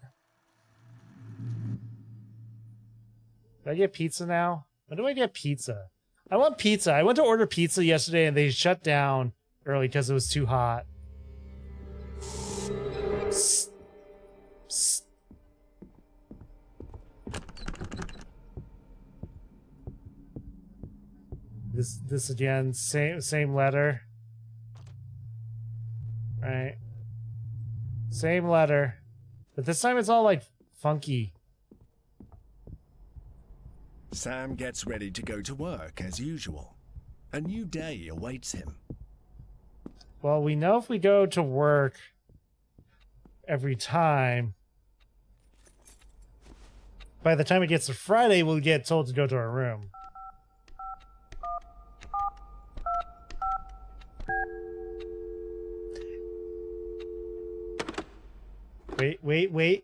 Do I get pizza now? When do I get pizza? I want pizza. I went to order pizza yesterday and they shut down early because it was too hot. Psst. Psst. This again, same letter. Right. Same letter. But this time it's all like funky. Sam gets ready to go to work as usual. A new day awaits him. Well, we know if we go to work every time, by the time it gets to Friday, we'll get told to go to our room. Wait.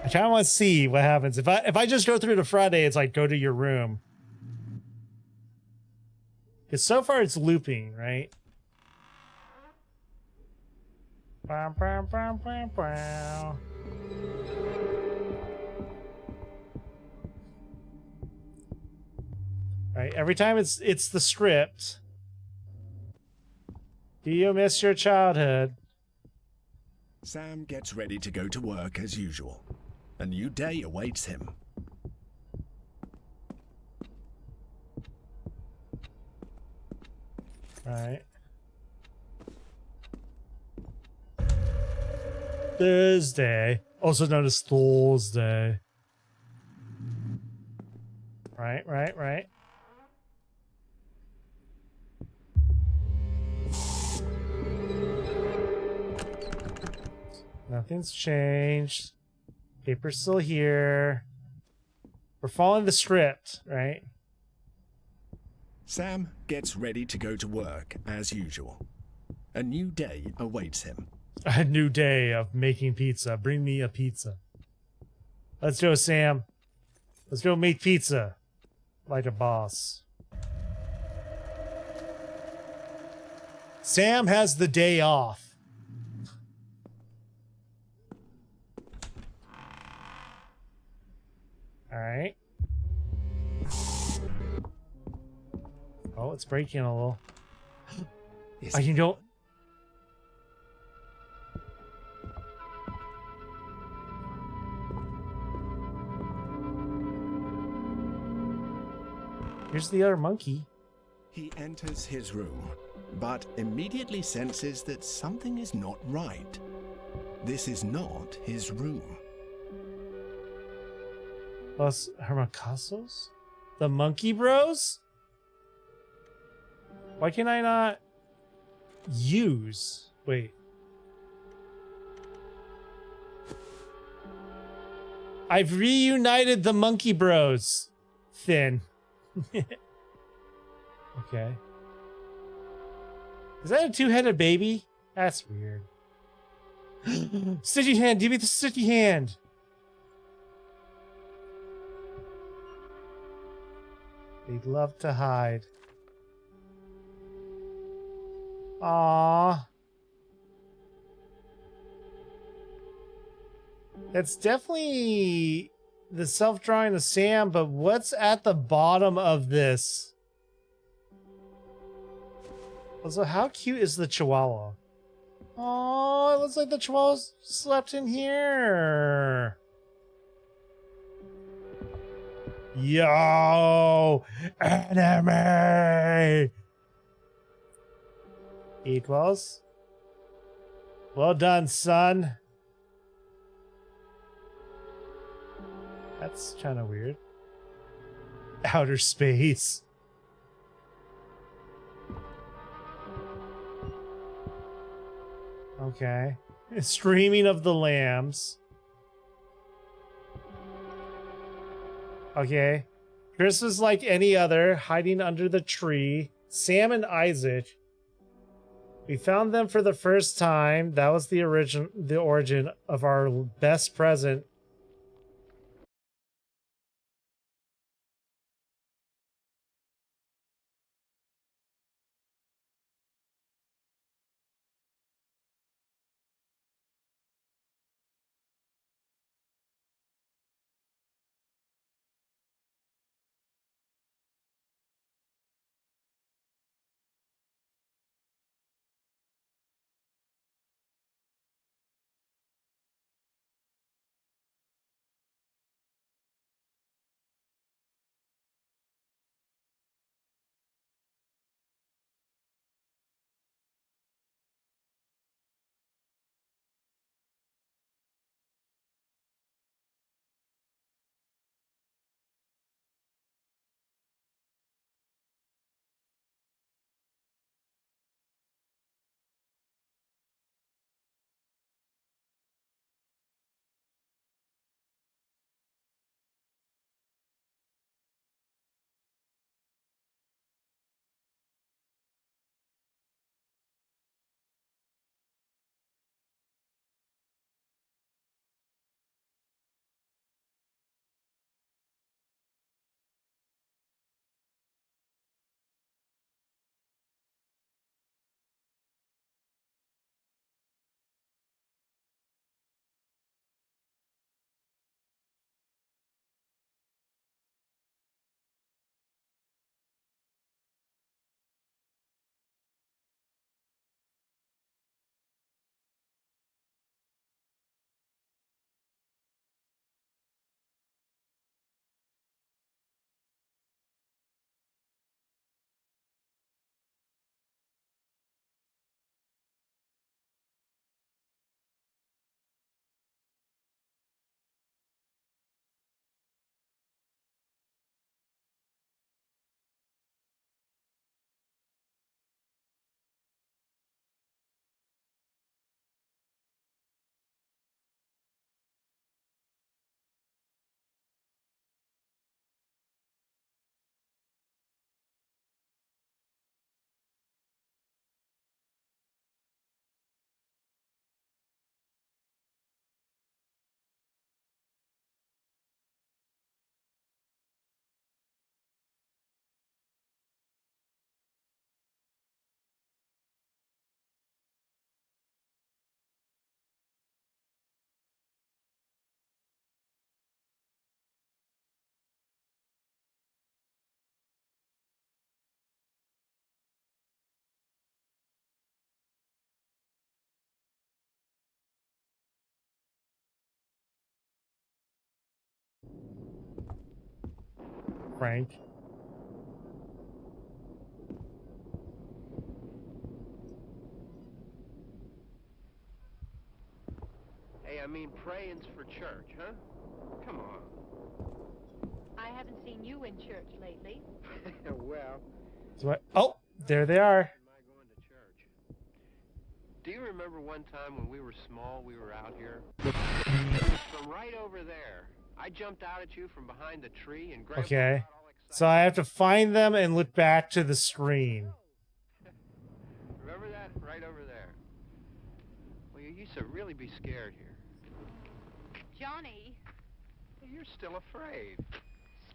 I kind of want to see what happens. If I just go through to Friday, it's like, go to your room. Because so far it's looping, right? Bow, bow, bow, bow, bow. Right, every time it's the script. Do you miss your childhood? Sam gets ready to go to work as usual. A new day awaits him. Right. Thursday, also known as Thursday. Right. Nothing's changed. Paper's still here. We're following the script, right? Sam gets ready to go to work as usual. A new day awaits him. A new day of making pizza. Bring me a pizza. Let's go, Sam. Let's go make pizza. Like a boss. Sam has the day off. Alright. Oh, it's breaking a little. I can go... Here's the other monkey. He enters his room, but immediately senses that something is not right. This is not his room. Los Hermacasos? The Monkey Bros? Why can I not use? Wait. I've reunited the Monkey Bros. Thin. Okay. Is that a two-headed baby? That's weird. Sticky hand, give me the sticky hand. They'd love to hide. Aww. It's definitely the self-drawing of Sam, but what's at the bottom of this? Also, how cute is the Chihuahua? Oh, it looks like the Chihuahua slept in here. Yo, anime equals. Well done, son. That's kind of weird. Outer space. Okay. Streaming of the lambs. Okay. Chris was like any other, hiding under the tree. Sam and Isaac. We found them for the first time. That was the origin of our best present. Frank. Hey, I mean, praying's for church, huh? Come on. I haven't seen you in church lately. Well. Oh, there they are. Do you remember one time when we were small, we were out here? From right over there. I jumped out at you from behind the tree and grabbed. Okay. So I have to find them and look back to the screen. Remember that? right over there. Well, you used to really be scared here. Johnny, You're still afraid.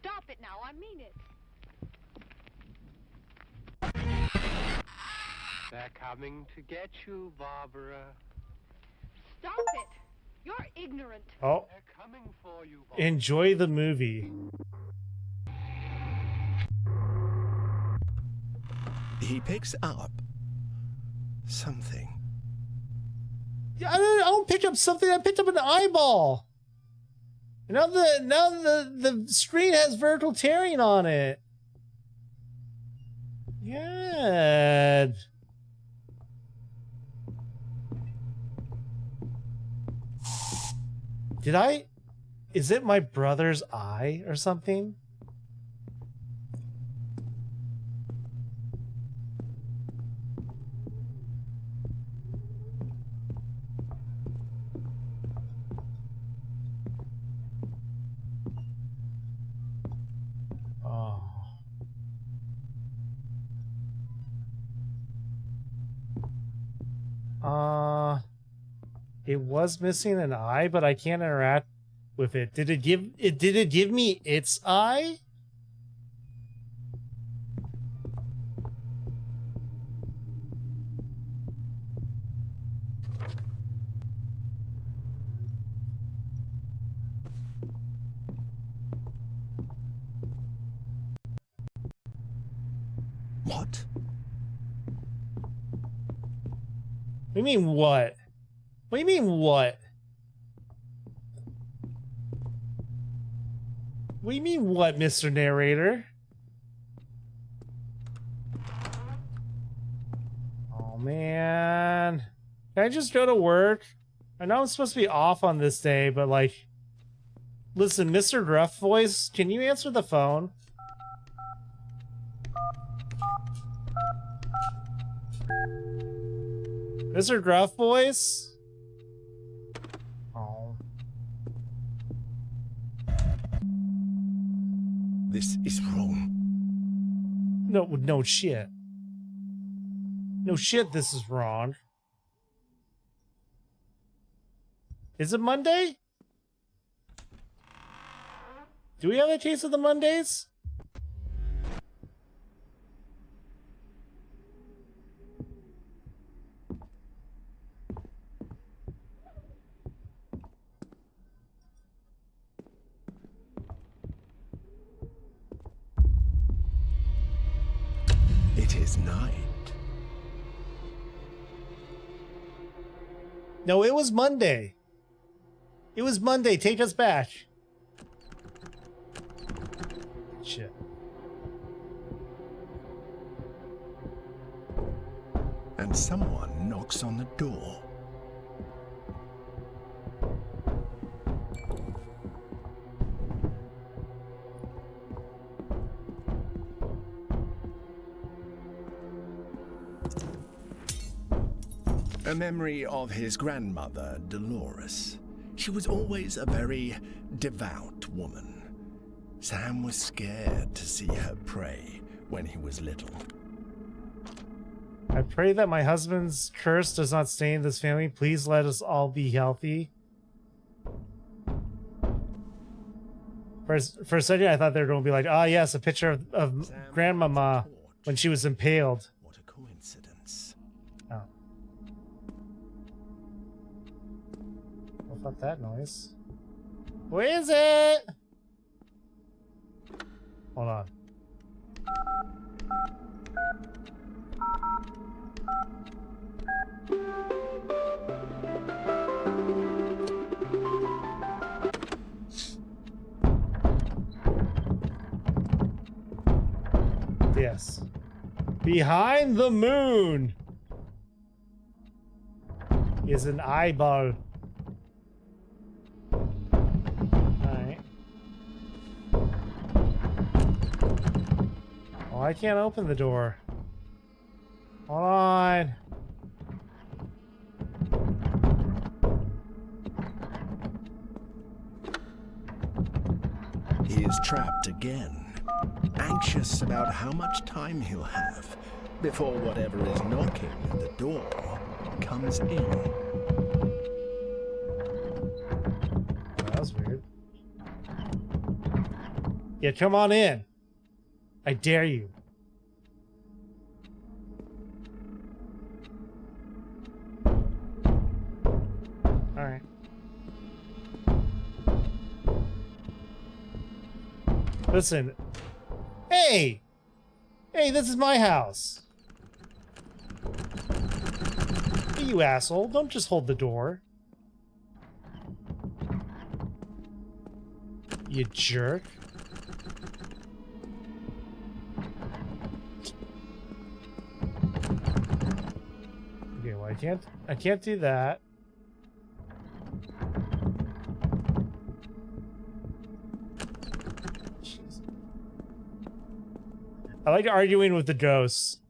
stop it now. I mean it. They're coming to get you, Barbara. Stop it. You're ignorant. Oh. They're coming for you, Barbara. Enjoy the movie. He picks up something. Yeah, I don't pick up something. I picked up an eyeball. Now the screen has vertical tearing on it. Yeah. Is it my brother's eye or something? It was missing an eye, but I can't interact with it. Did it give me its eye? What? What do you mean what? What do you mean what? What do you mean what, Mr. Narrator? Oh man. Can I just go to work? I know I'm supposed to be off on this day, but like, listen, Mr. Gruff Voice, can you answer the phone? Mr. Gruff Voice? Oh. This is wrong. No shit. No shit, this is wrong. Is it Monday? Do we have a case of the Mondays? It is night. No, it was Monday. It was Monday. Take us back. Shit. And someone knocks on the door. A memory of his grandmother, Dolores. She was always a very devout woman. Sam was scared to see her pray when he was little. I pray that my husband's curse does not stay in this family. Please let us all be healthy. For a second, I thought they were going to be like, oh yes, a picture of Grandmama when she was impaled. What a coincidence. Oh. What about that noise? Where is it? Hold on. Yes. Behind the moon is an eyeball. Alright. Oh, I can't open the door. Hold on. He is trapped again, anxious about how much time he'll have before whatever is knocking at the door comes in. That was weird. Yeah, come on in. I dare you. All right. Listen. Hey! Hey, this is my house. Hey, you asshole. Don't just hold the door. You jerk. Okay, well, I can't do that. I like arguing with the ghosts.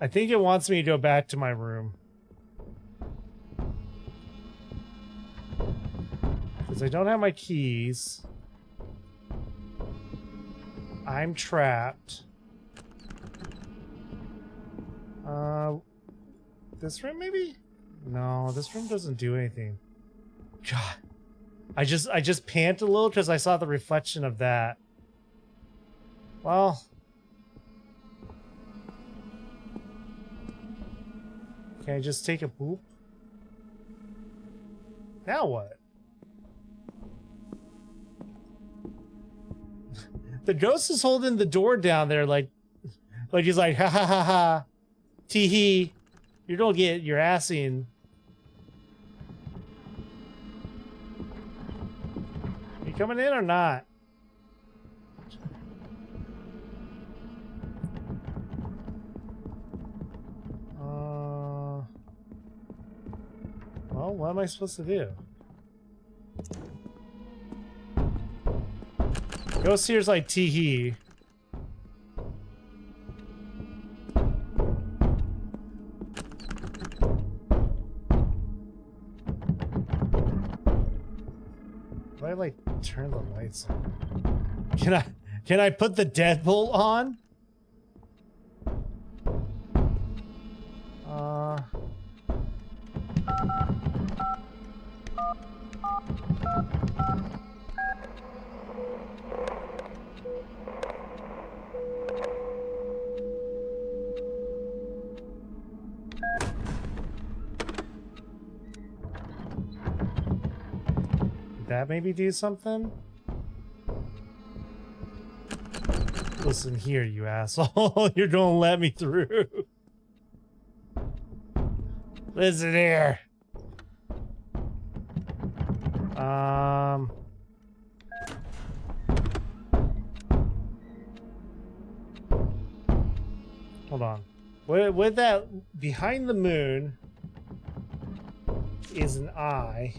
I think it wants me to go back to my room. Because I don't have my keys. I'm trapped. This room maybe? No, this room doesn't do anything. God. I just pant a little because I saw the reflection of that. Well. Can I just take a poop? Now what? The ghost is holding the door down there like he's like, ha ha ha ha. Tee hee. You're gonna get your ass in. You coming in or not? Well, what am I supposed to do? Ghost here's like tee hee. Do I like turn the lights on? Can I put the deadbolt on? That maybe do something? Listen here, you asshole. You're gonna let me through. Listen here. Hold on. With that behind the moon is an eye.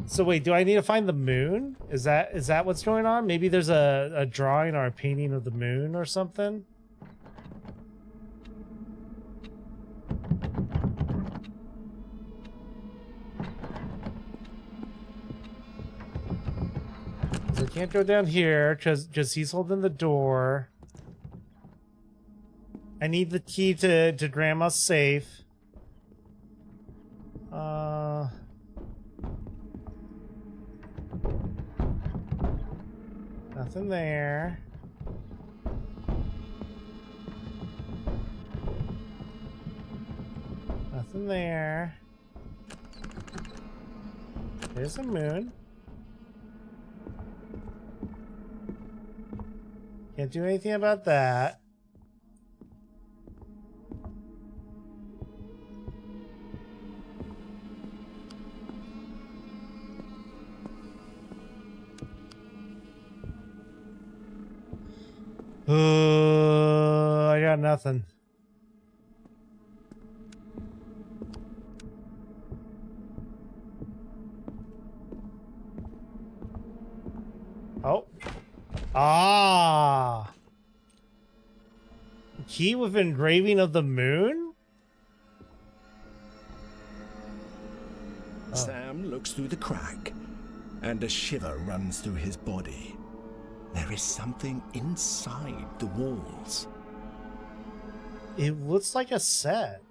So wait, do I need to find the moon? Is that what's going on? Maybe there's a drawing or a painting of the moon or something? So I can't go down here because he's holding the door. I need the key to Grandma's safe. Nothing there. Nothing there. There's a moon. Can't do anything about that. I got nothing. Oh. Ah. Key with engraving of the moon? Sam looks through the crack, and a shiver runs through his body. There is something inside the walls. It looks like a set.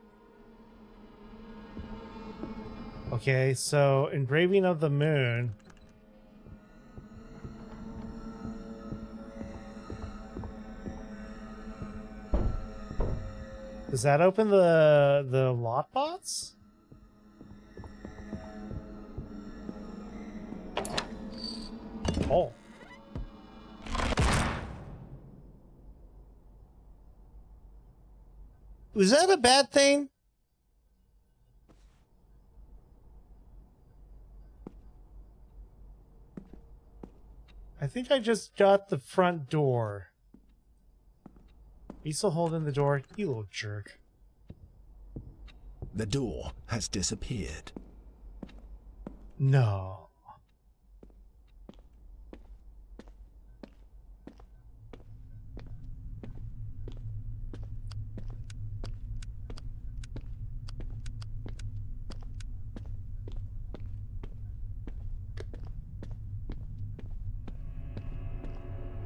Okay, so engraving of the moon. Does that open the lockbox? Oh. Was that a bad thing? I think I just got the front door. You still holding the door? You little jerk. The door has disappeared. No.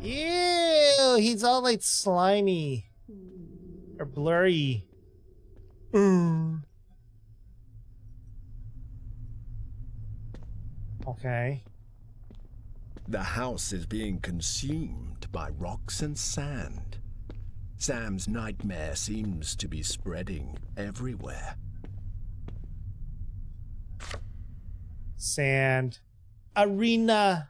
Ew, he's all like slimy or blurry. Okay. The house is being consumed by rocks and sand. Sam's nightmare seems to be spreading everywhere. Sand. Arena.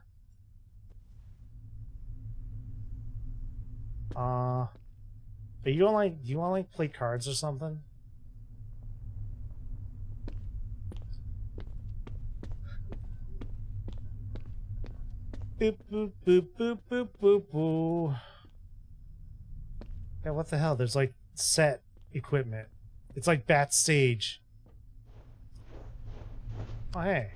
But you don't like, do you want to like play cards or something? Boop, boop, boop, boop, boop, boop, boop. Yeah, what the hell? There's like set equipment. It's like backstage. Oh, hey.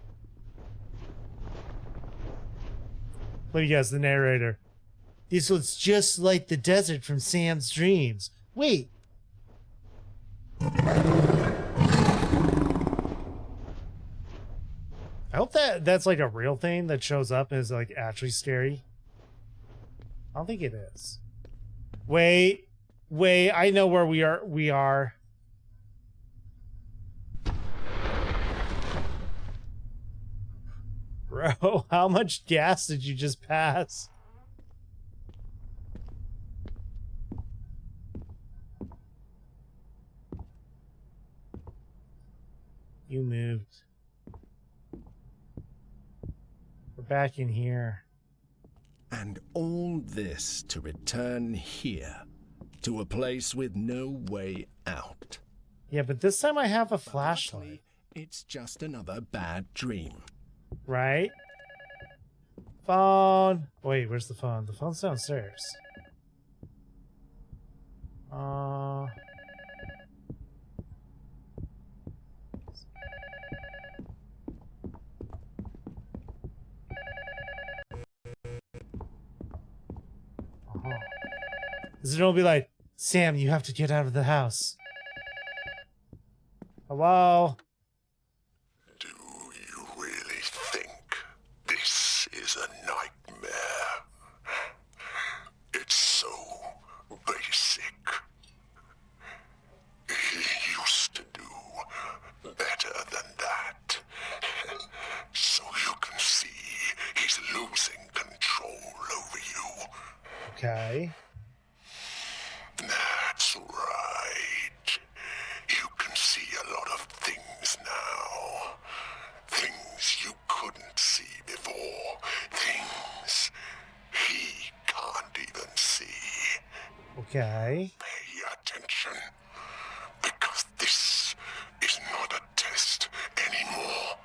Let me guess, the narrator. This looks just like the desert from Sam's dreams. Wait. I hope that's like a real thing that shows up and is like actually scary. I don't think it is. Wait, I know where we are. Bro, how much gas did you just pass? You moved. We're back in here. And all this to return here, to a place with no way out. Yeah, but this time I have a flashlight. It's just another bad dream. Right? Phone. Wait, where's the phone? The phone's downstairs. Does it all be like, Sam, you have to get out of the house? Hello? Do you really think this is a nightmare? It's so basic. He used to do better than that. So you can see he's losing control over you. Okay. That's right. You can see a lot of things now. Things you couldn't see before. Things he can't even see. Okay. Pay attention. Because this is not a test anymore.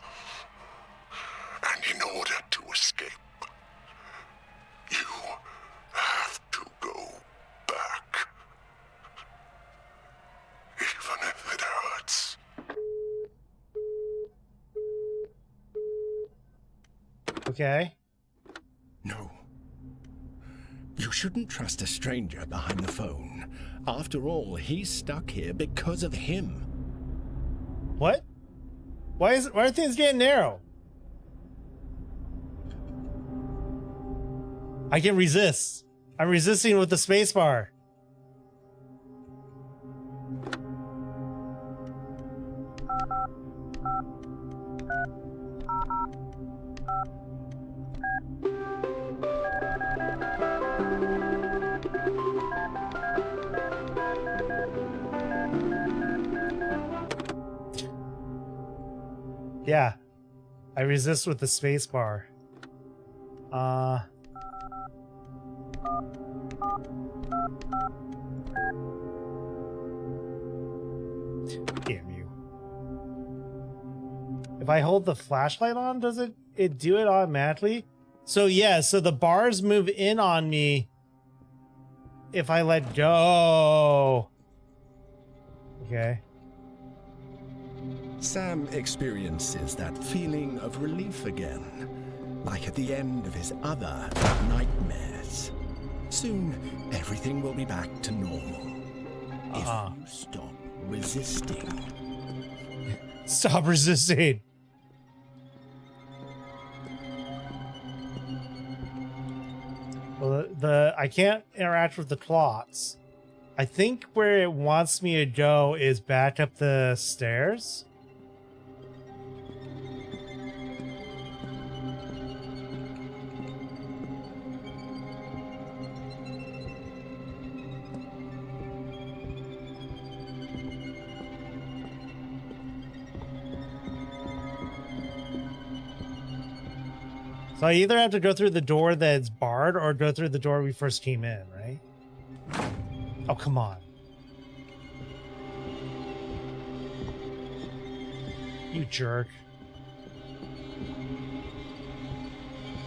And in order to escape, you have to go back. Even if it hurts. Okay. No. You shouldn't trust a stranger behind the phone. After all, he's stuck here because of him. What? Why are things getting narrow? I can resist. I'm resisting with the spacebar. Yeah. I resist with the space bar. Damn you. If I hold the flashlight on, does it do it automatically? So yeah, so the bars move in on me if I let go. Okay. Sam experiences that feeling of relief again, like at the end of his other nightmares. Soon, everything will be back to normal. If you stop resisting. Stop resisting. Well, I can't interact with the clocks. I think where it wants me to go is back up the stairs. So I either have to go through the door that's barred or go through the door we first came in, right? Oh, come on. You jerk.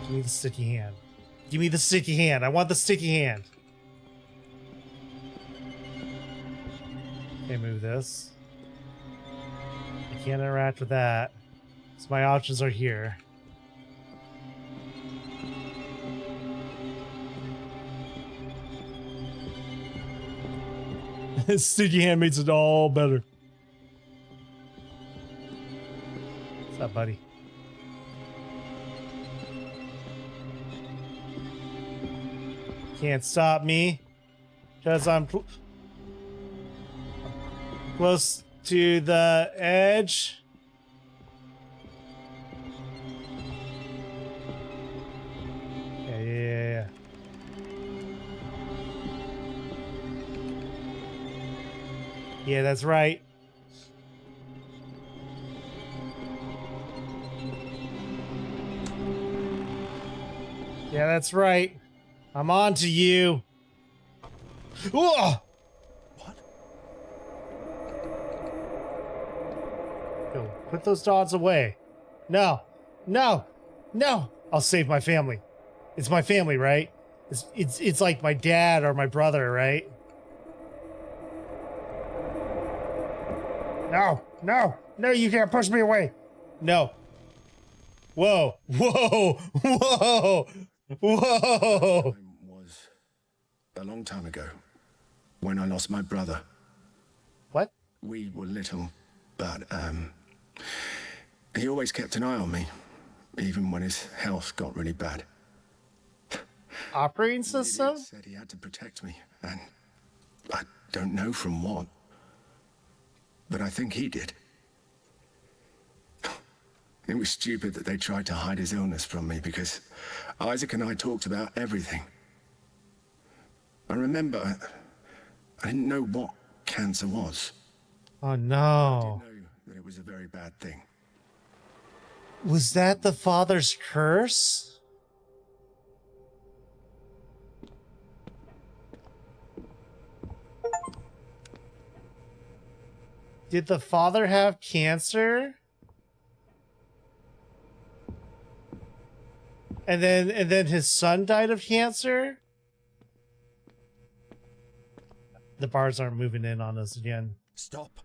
Give me the sticky hand. Give me the sticky hand. I want the sticky hand. Okay, move this. I can't interact with that. So my options are here. Sticky hand makes it all better. What's up, buddy? Can't stop me because I'm close to the edge. Yeah. Yeah, that's right. Yeah, that's right. I'm on to you. Whoa! What? Yo, put those dogs away. No. No. No. I'll save my family. It's my family, right? It's like my dad or my brother, right? No, no, no, you can't push me away. No. Whoa, whoa, whoa, whoa. Was a long time ago when I lost my brother. What? We were little, but he always kept an eye on me, even when his health got really bad. Operating system? He said he had to protect me, and I don't know from what. But I think he did. It was stupid that they tried to hide his illness from me because Isaac and I talked about everything. I remember I didn't know what cancer was. Oh no. I didn't know that it was a very bad thing. Was that the father's curse? Did the father have cancer? And then his son died of cancer? The bars aren't moving in on us again. Stop.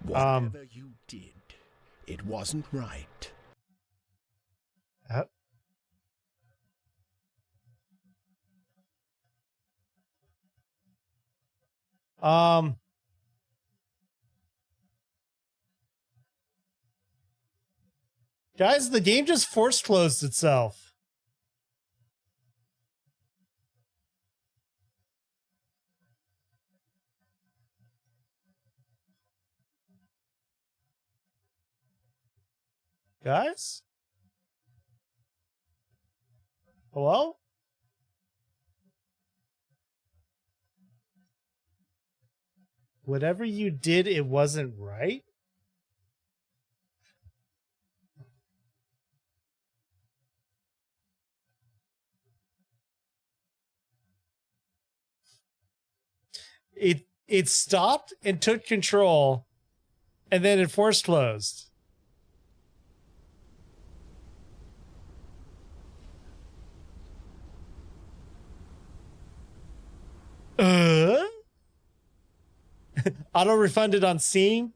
Whatever you did, it wasn't right. Guys, the game just force closed itself. Guys? Hello? Whatever you did, it wasn't right? It stopped and took control, and then it force closed. Auto refunded on Steam.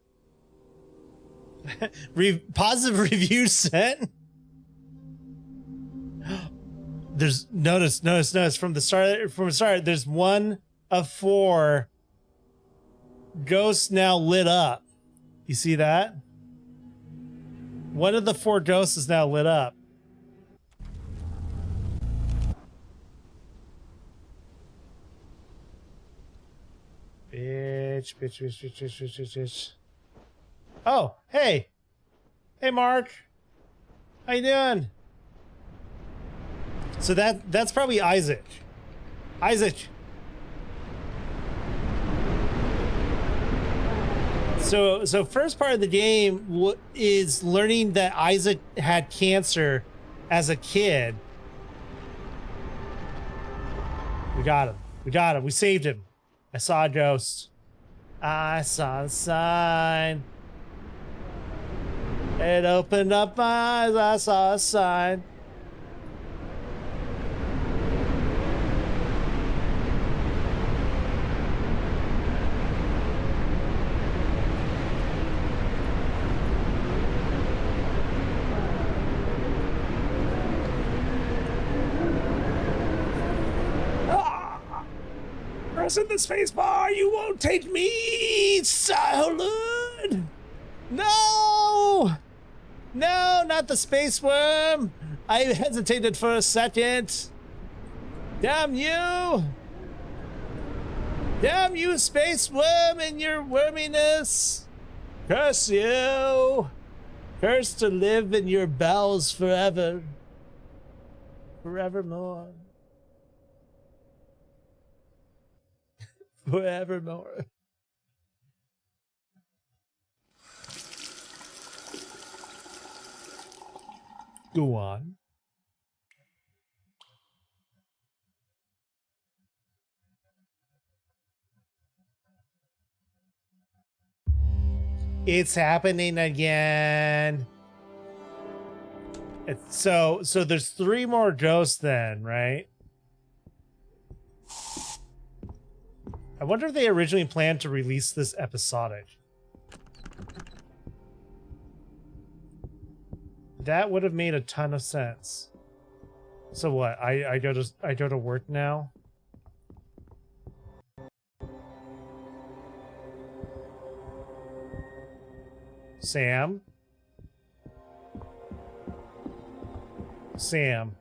Positive review sent. There's notice from the start. There's 1 of 4 ghosts now lit up. You see that? 1 of the 4 ghosts is now lit up. Bitch. Oh, hey. Hey, Mark. How you doing? So that's probably Isaac. Isaac. So first part of the game is learning that Isaac had cancer as a kid. We got him. We saved him. I saw a ghost. I saw a sign. It opened up my eyes. I saw a sign. Pressing the space bar, you won't take me, Silent. No, not the space worm. I hesitated for a second. Damn you, space worm, and your worminess. Curse you. Curse to live in your bowels forever, forevermore. Forevermore. Go on. It's happening again. So there's 3 more ghosts then, right? I wonder if they originally planned to release this episodic. That would have made a ton of sense. So what? I go to work now. Sam. Sam.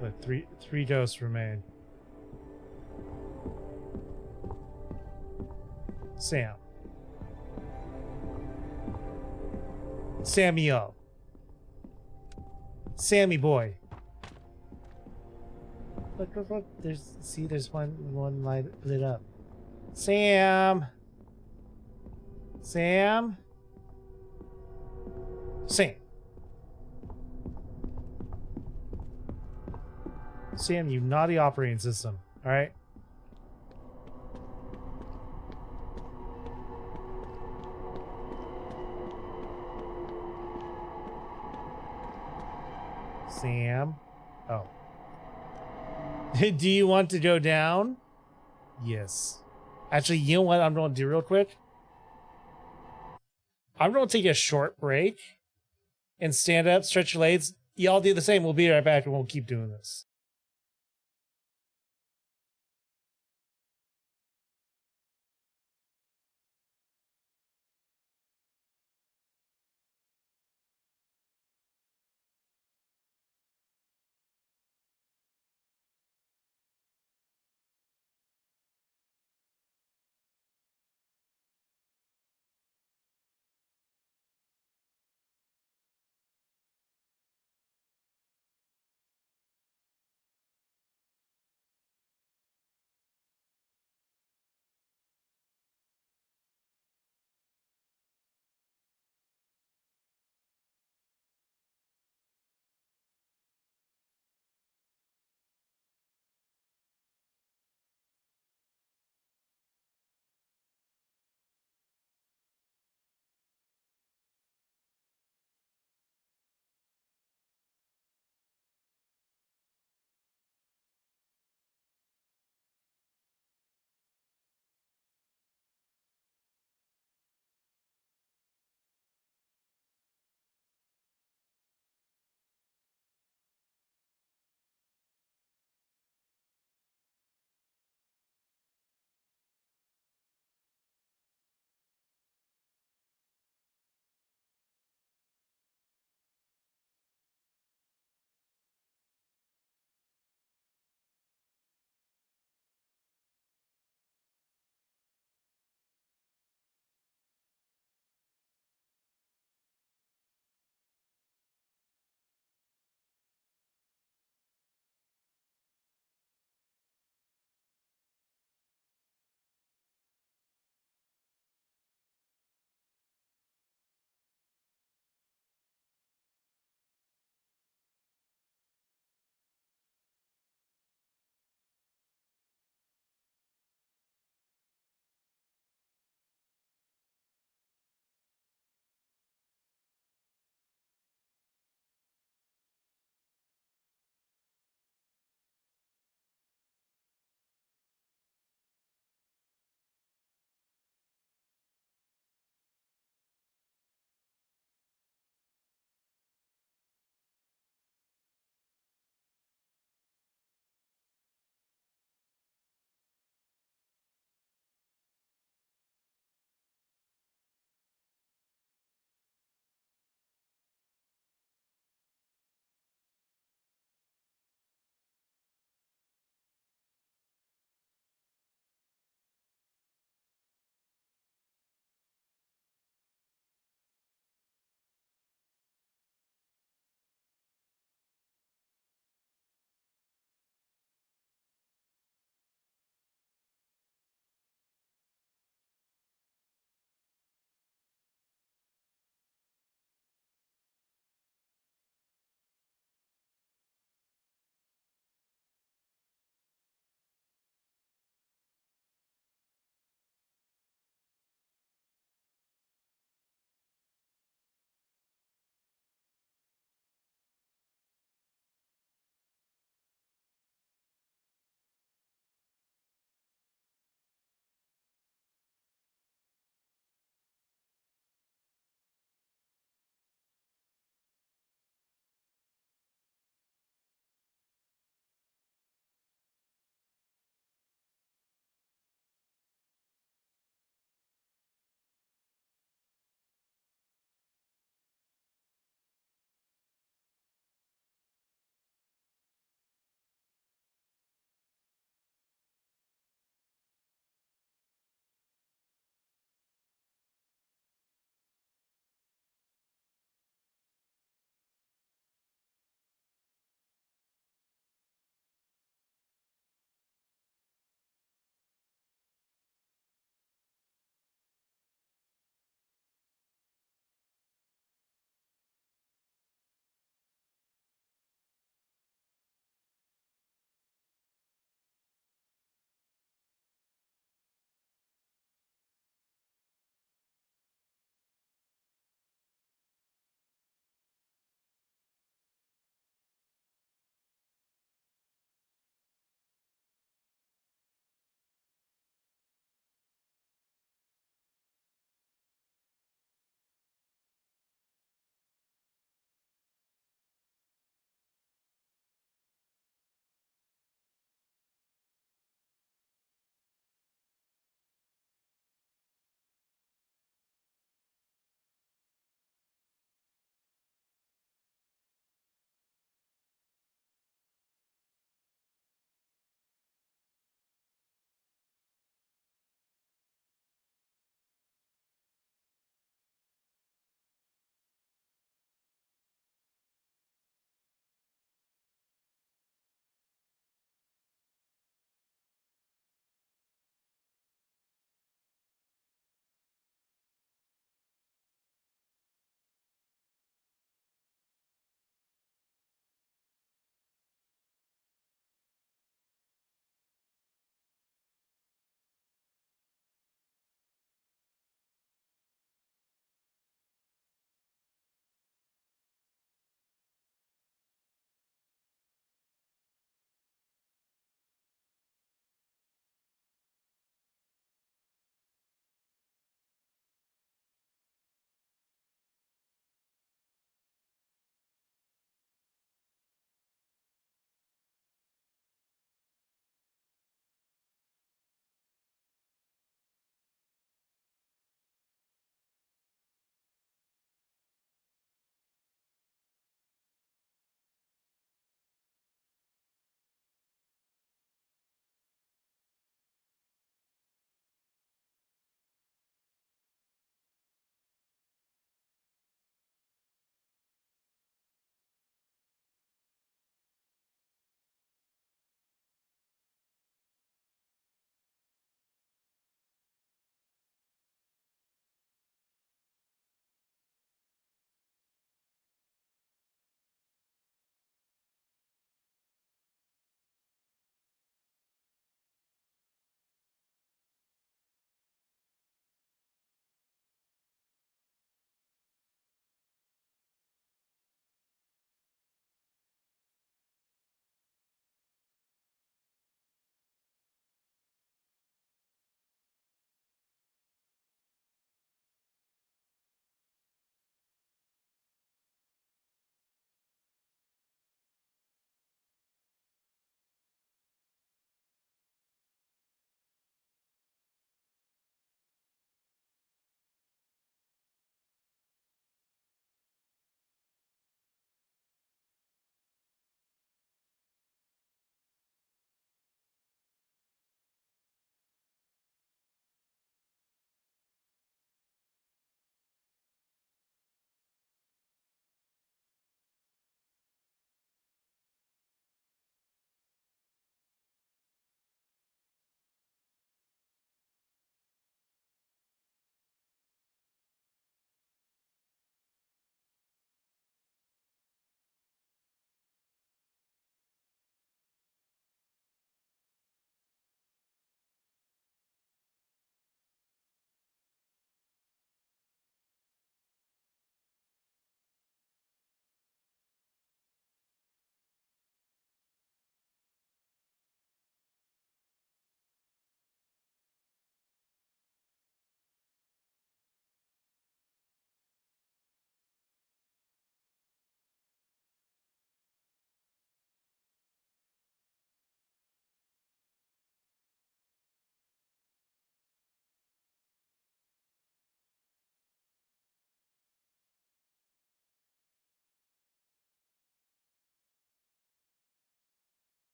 But three ghosts remain. Sam. Samuel. Sammy boy. Look. There's one light lit up. Sam. Sam. Sam, you naughty operating system. All right. Sam. Oh. Do you want to go down? Yes. Actually, you know what I'm going to do real quick? I'm going to take a short break and stand up, stretch your legs. Y'all do the same. We'll be right back and we'll keep doing this.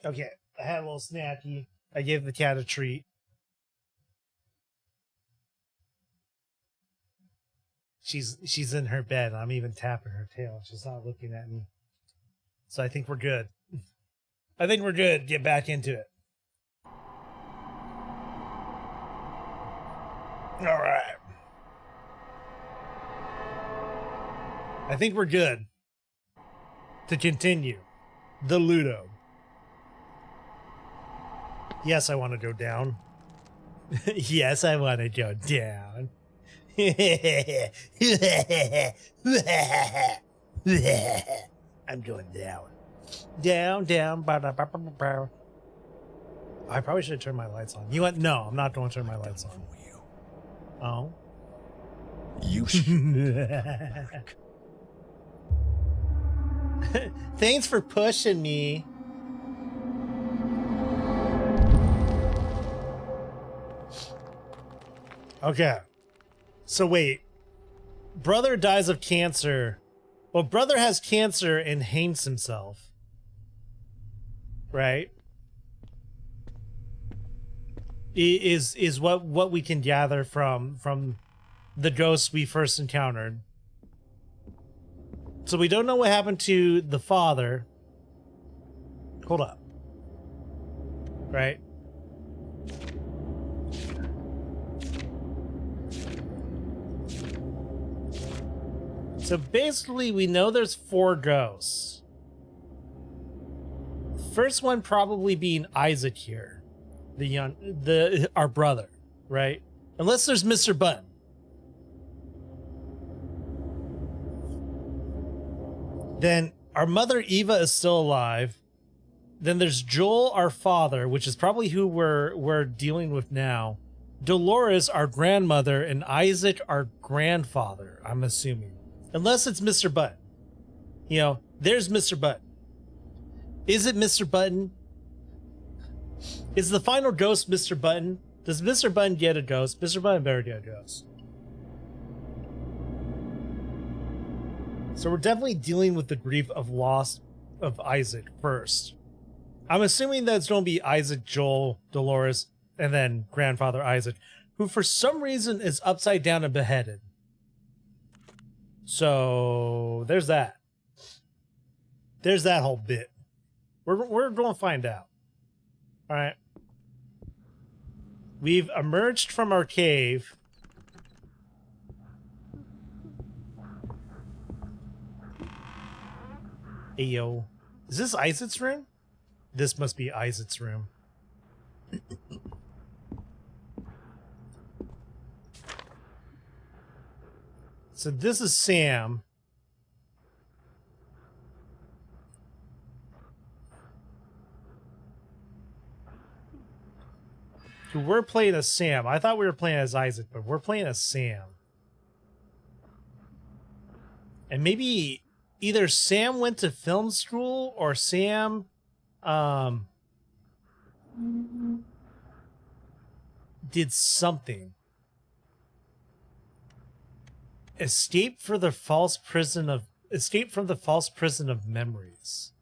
Okay, I had a little snacky. I gave the cat a treat. She's in her bed. I'm even tapping her tail. She's not looking at me. So I think we're good. I think we're good. Get back into it. All right. I think we're good to continue the Luto. Yes, I want to go down. Yes, I want to go down. I'm going down. Down, down. Ba-da-ba-ba-ba-ba. I probably should turn my lights on. You went, no, I'm not going to turn my lights on. Oh. You should. Thanks for pushing me. Okay. So wait. Brother dies of cancer. Well, brother has cancer and hangs himself. Right? Is what we can gather from the ghosts we first encountered. So we don't know what happened to the father. Hold up. Right? So basically, we know there's 4 ghosts. First one probably being Isaac here, our brother, right? Unless there's Mr. Button. Then our mother Eva is still alive. Then there's Joel, our father, which is probably who we're dealing with now. Dolores, our grandmother, and Isaac, our grandfather, I'm assuming. Unless it's Mr. Button. You know, there's Mr. Button. Is it Mr. Button? Is the final ghost Mr. Button? Does Mr. Button get a ghost? Mr. Button better get a ghost. So we're definitely dealing with the grief of loss of Isaac first. I'm assuming that it's going to be Isaac, Joel, Dolores, and then grandfather Isaac, who for some reason is upside down and beheaded. So there's that. There's that whole bit. We're going to find out. All right. We've emerged from our cave. Hey, yo. Is this Isaac's room? This must be Isaac's room. So this is Sam. So we're playing as Sam. I thought we were playing as Isaac, but we're playing as Sam. And maybe either Sam went to film school or Sam did something. Escape from the false prison of memories.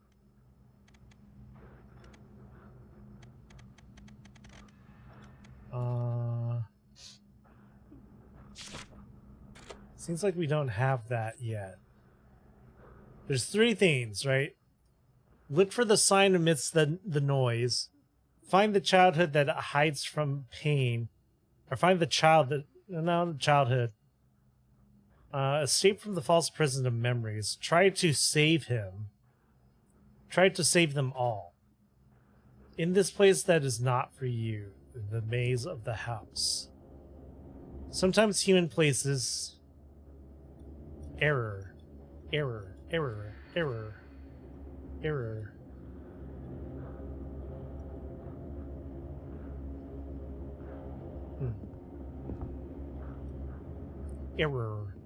Seems like we don't have that yet. There's 3 things, right? Look for the sign amidst the noise. Find the childhood that hides from pain. Or find the child that... No, childhood. Escape from the false prison of memories. Try to save him. Try to save them all. In this place that is not for you. The maze of the house. Sometimes human places... Error. Error. Error. Error. Error. Error.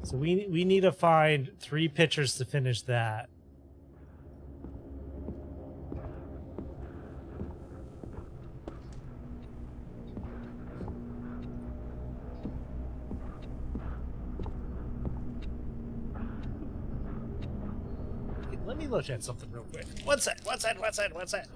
So we need to find 3 pictures to finish that. Let me look at something real quick. What's that? What's that? What's that? What's that?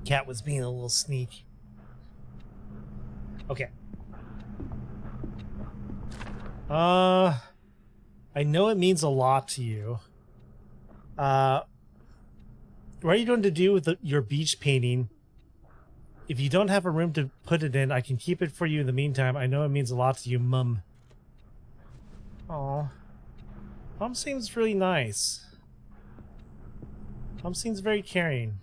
Cat was being a little sneaky. Okay. I know it means a lot to you. What are you going to do with your beach painting? If you don't have a room to put it in, I can keep it for you in the meantime. I know it means a lot to you, Mum. Aw. Mom seems really nice. Mom seems very caring.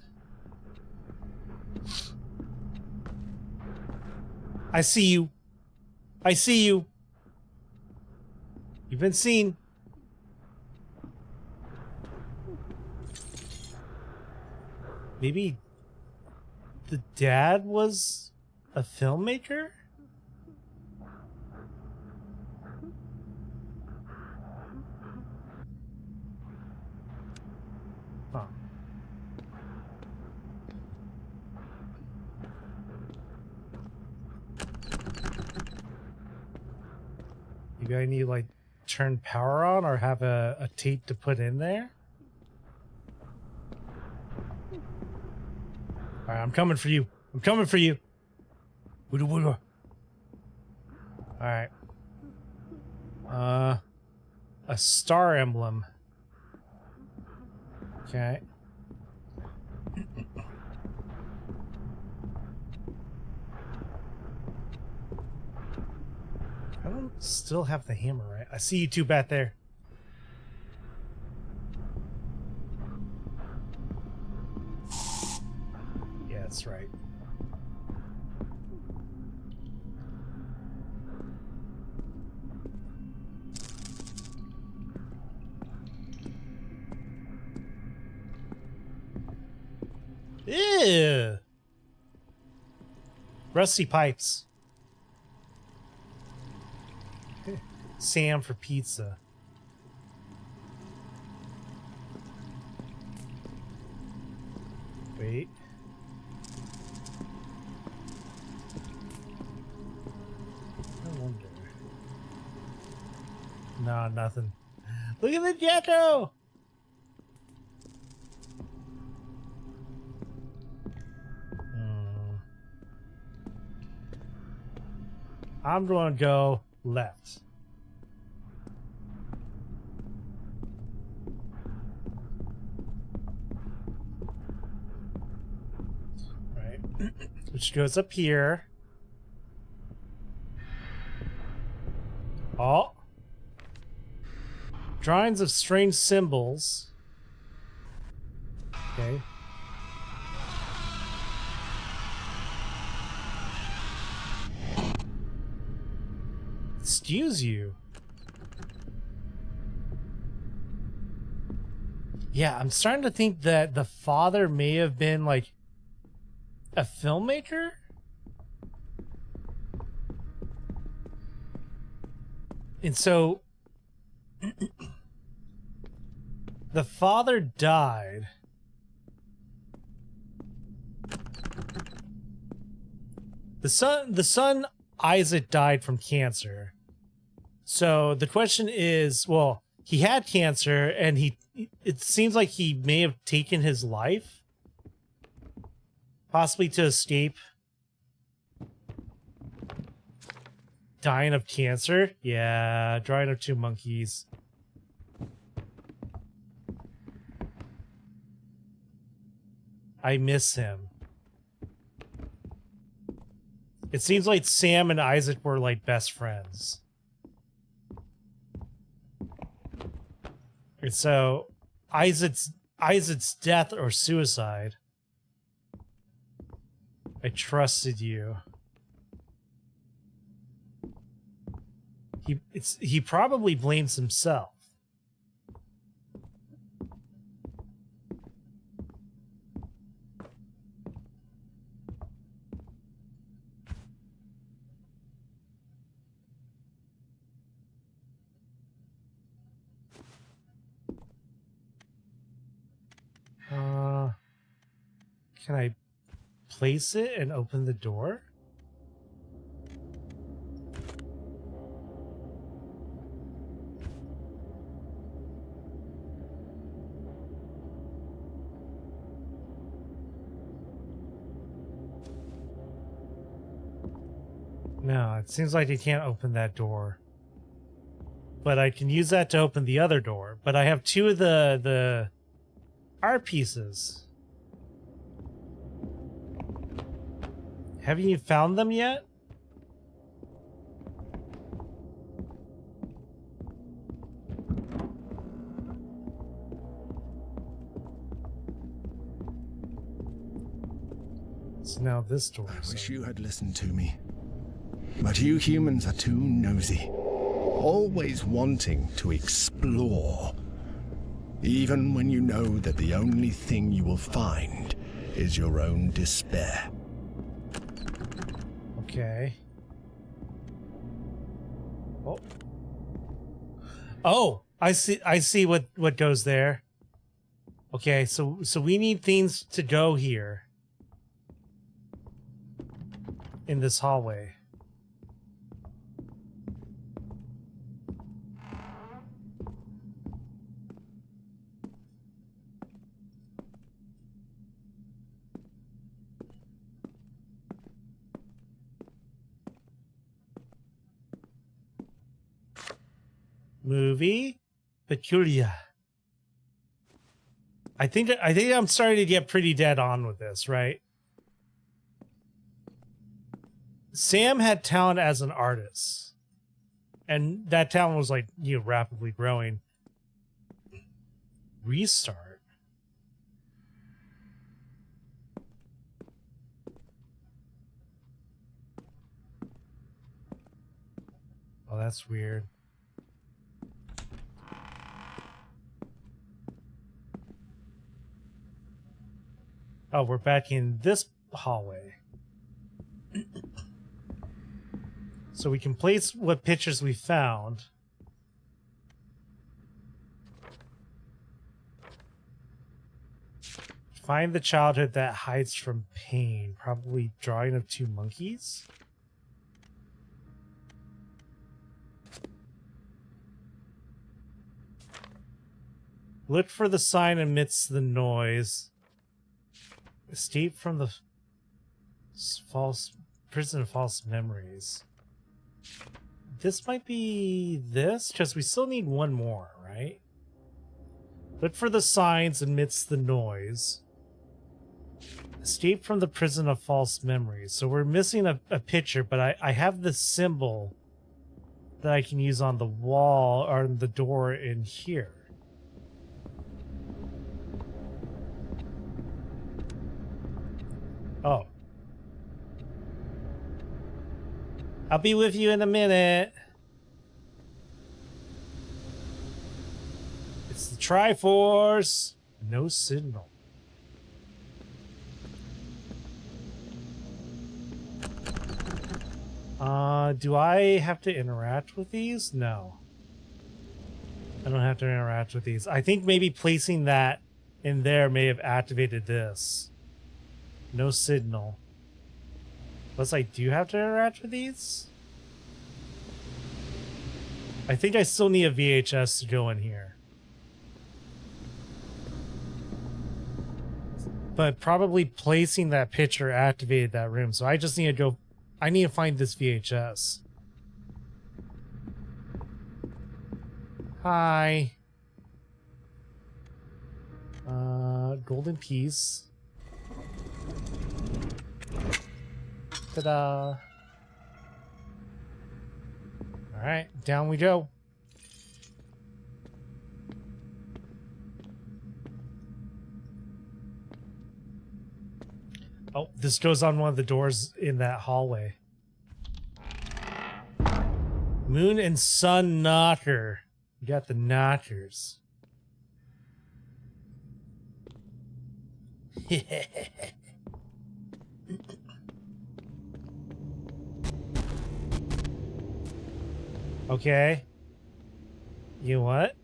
I see you. I see you. You've been seen. Maybe the dad was a filmmaker? Huh. Maybe I need, like, turn power on or have a tape to put in there? Alright, I'm coming for you. I'm coming for you. Alright. A star emblem. Okay. I don't still have the hammer, right? I see you two back there. Yeah, that's right. Ew. Rusty pipes. Sam for pizza. Wait. I wonder. No, nothing. Look at the gecko! I'm going to go left. Right. Which goes up here. Oh. Drawings of strange symbols. Okay. Excuse you. Yeah, I'm starting to think that the father may have been like a filmmaker. And so the father died. The son Isaac died from cancer. So the question is, well, he had cancer and it seems like he may have taken his life, possibly to escape dying of cancer. Yeah, dying of two monkeys. I miss him. It seems like Sam and Isaac were like best friends. And so Isaac's death or suicide. I trusted you. He probably blames himself. Can I place it and open the door? No, it seems like I can't open that door. But I can use that to open the other door. But I have two of the art pieces. Haven't you found them yet? So now this door. I wish you had listened to me. But you humans are too nosy. Always wanting to explore. Even when you know that the only thing you will find is your own despair. Okay. Oh. Oh, I see what goes there. Okay, so we need things to go here. In this hallway. Movie peculiar. I think I'm starting to get pretty dead on with this, right? Sam had talent as an artist, and that talent was like, you know, rapidly growing. Restart. Oh, that's weird. Oh, we're back in this hallway. So we can place what pictures we found. Find the childhood that hides from pain. Probably drawing of two monkeys. Look for the sign amidst the noise. Escape from the prison of false memories. This might be this, because we still need one more, right? Look for the signs amidst the noise. Escape from the prison of false memories. So we're missing a picture, but I have the symbol that I can use on the wall or on the door in here. Oh. I'll be with you in a minute. It's the Triforce. No signal. Do I have to interact with these? No. I don't have to interact with these. I think maybe placing that in there may have activated this. No signal. Plus, I do have to interact with these? I think I still need a VHS to go in here. But probably placing that picture activated that room. So I just need to go... I need to find this VHS. Hi. Golden piece. Ta-da. Alright, down we go. Oh, this goes on one of the doors in that hallway. Moon and Sun Knocker. You got the knockers. Okay. You know what?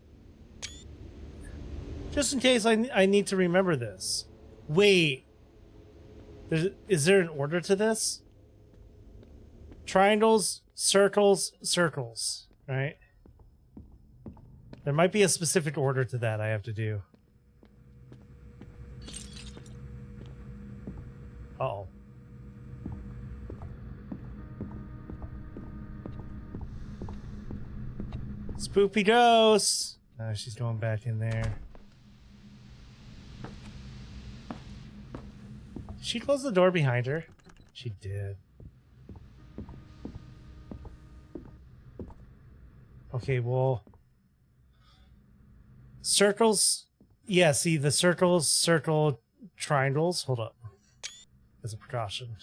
Just in case I need to remember this. Wait. Is there an order to this? Triangles, circles, circles, right? There might be a specific order to that I have to do. Uh-oh. Spoopy ghost! Oh, she's going back in there. Did she close the door behind her? She did. Okay, well... Circles... Yeah, see, the circles, circle, triangles. Hold up. As a precaution.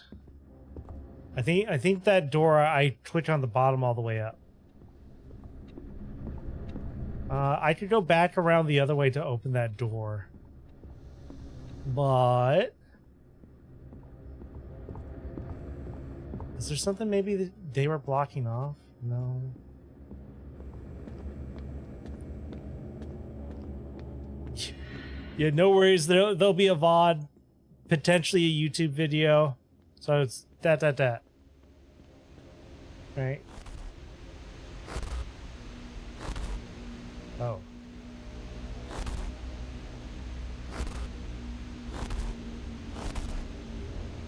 I think that door, I clicked on the bottom all the way up. I could go back around the other way to open that door. But... Is there something maybe that they were blocking off? No. Yeah, no worries. There'll be a VOD, potentially a YouTube video. So it's that. Right? Oh.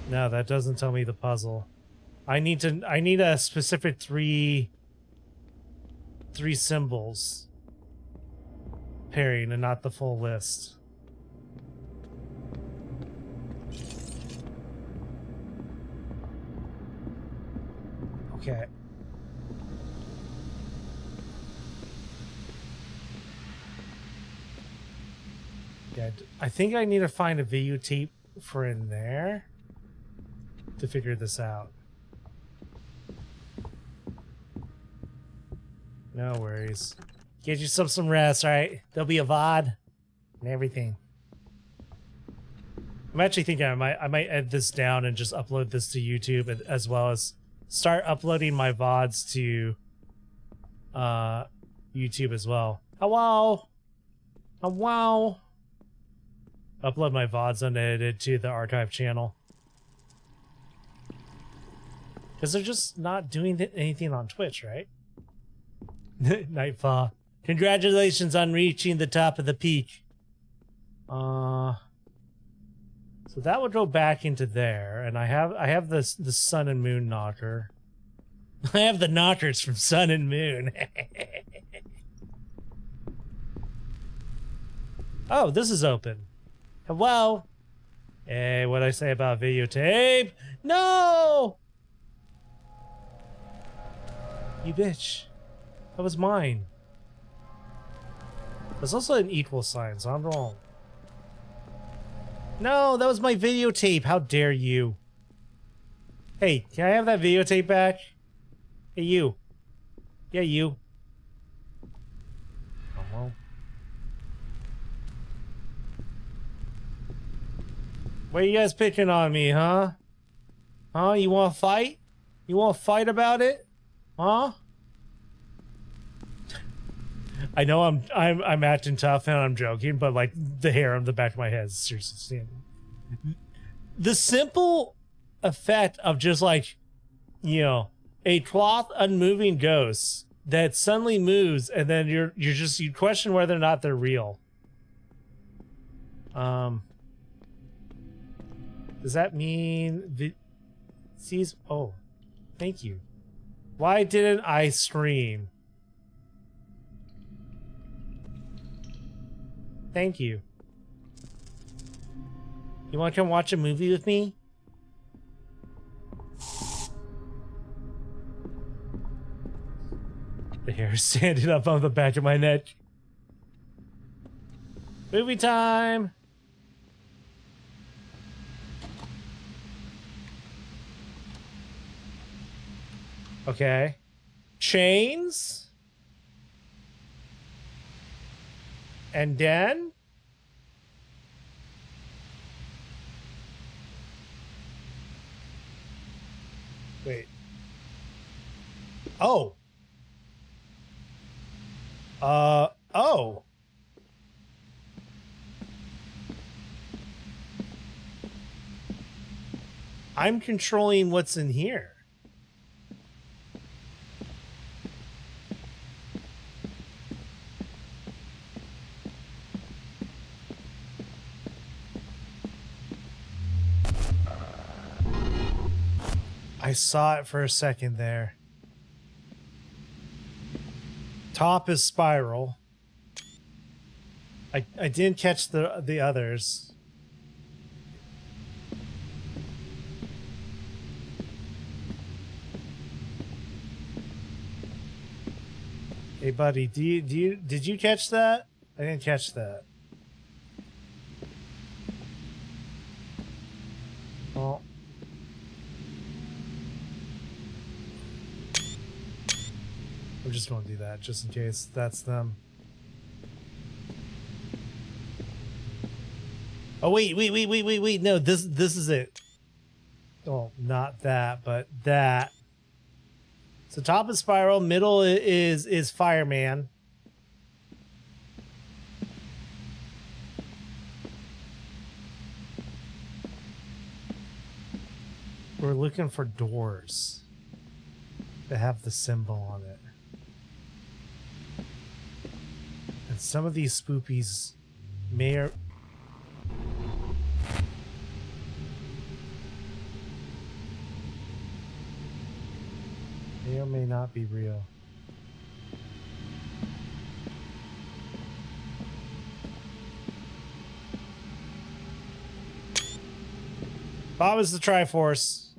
No, that doesn't tell me the puzzle. I need a specific three symbols pairing and not the full list. Okay. Yeah, I think I need to find a videotape for in there to figure this out. No worries. Get yourself some rest, alright? There'll be a VOD and everything. I'm actually thinking I might edit this down and just upload this to YouTube, as well as start uploading my VODs to YouTube as well. Hello! Hello! Upload my VODs unedited to the archive channel. Because they're just not doing anything on Twitch, right? Nightfall. Congratulations on reaching the top of the peak. So that would go back into there, and I have the Sun and Moon knocker. I have the knockers from Sun and Moon. Oh, this is open. Hello. Hey, what'd I say about videotape? No! You bitch. That was mine. There's also an equal sign, so I'm wrong. No, that was my videotape. How dare you? Hey, can I have that videotape back? Hey, you. Yeah, you. Oh, well. What are you guys picking on me, huh? Huh? You want to fight? You want to fight about it? Huh? I know I'm acting tough and I'm joking, but like the hair on the back of my head is seriously standing. The simple effect of just like, you know, a cloth unmoving ghost that suddenly moves and then you question whether or not they're real. Does that mean sees? Oh, thank you. Why didn't I stream? Thank you. You want to come watch a movie with me? The hair is standing up on the back of my neck. Movie time! Okay. Chains? And then? Wait. Oh. Oh. I'm controlling what's in here. I saw it for a second there. Top is spiral. I didn't catch the others. Hey buddy, did you catch that? I didn't catch that. Oh. I'm just gonna do that just in case that's them. Oh wait, no, this is it. Oh, not that, but that. So top is spiral, middle is fireman. We're looking for doors that have the symbol on it. And some of these spoopies may or may not be real. Bob is the Triforce.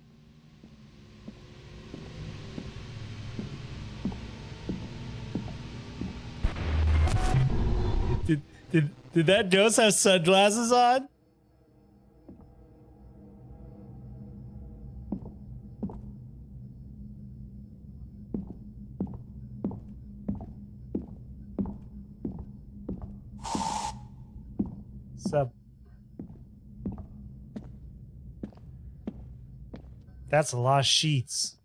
Did that ghost have sunglasses on? Sup? That's a lot of sheets.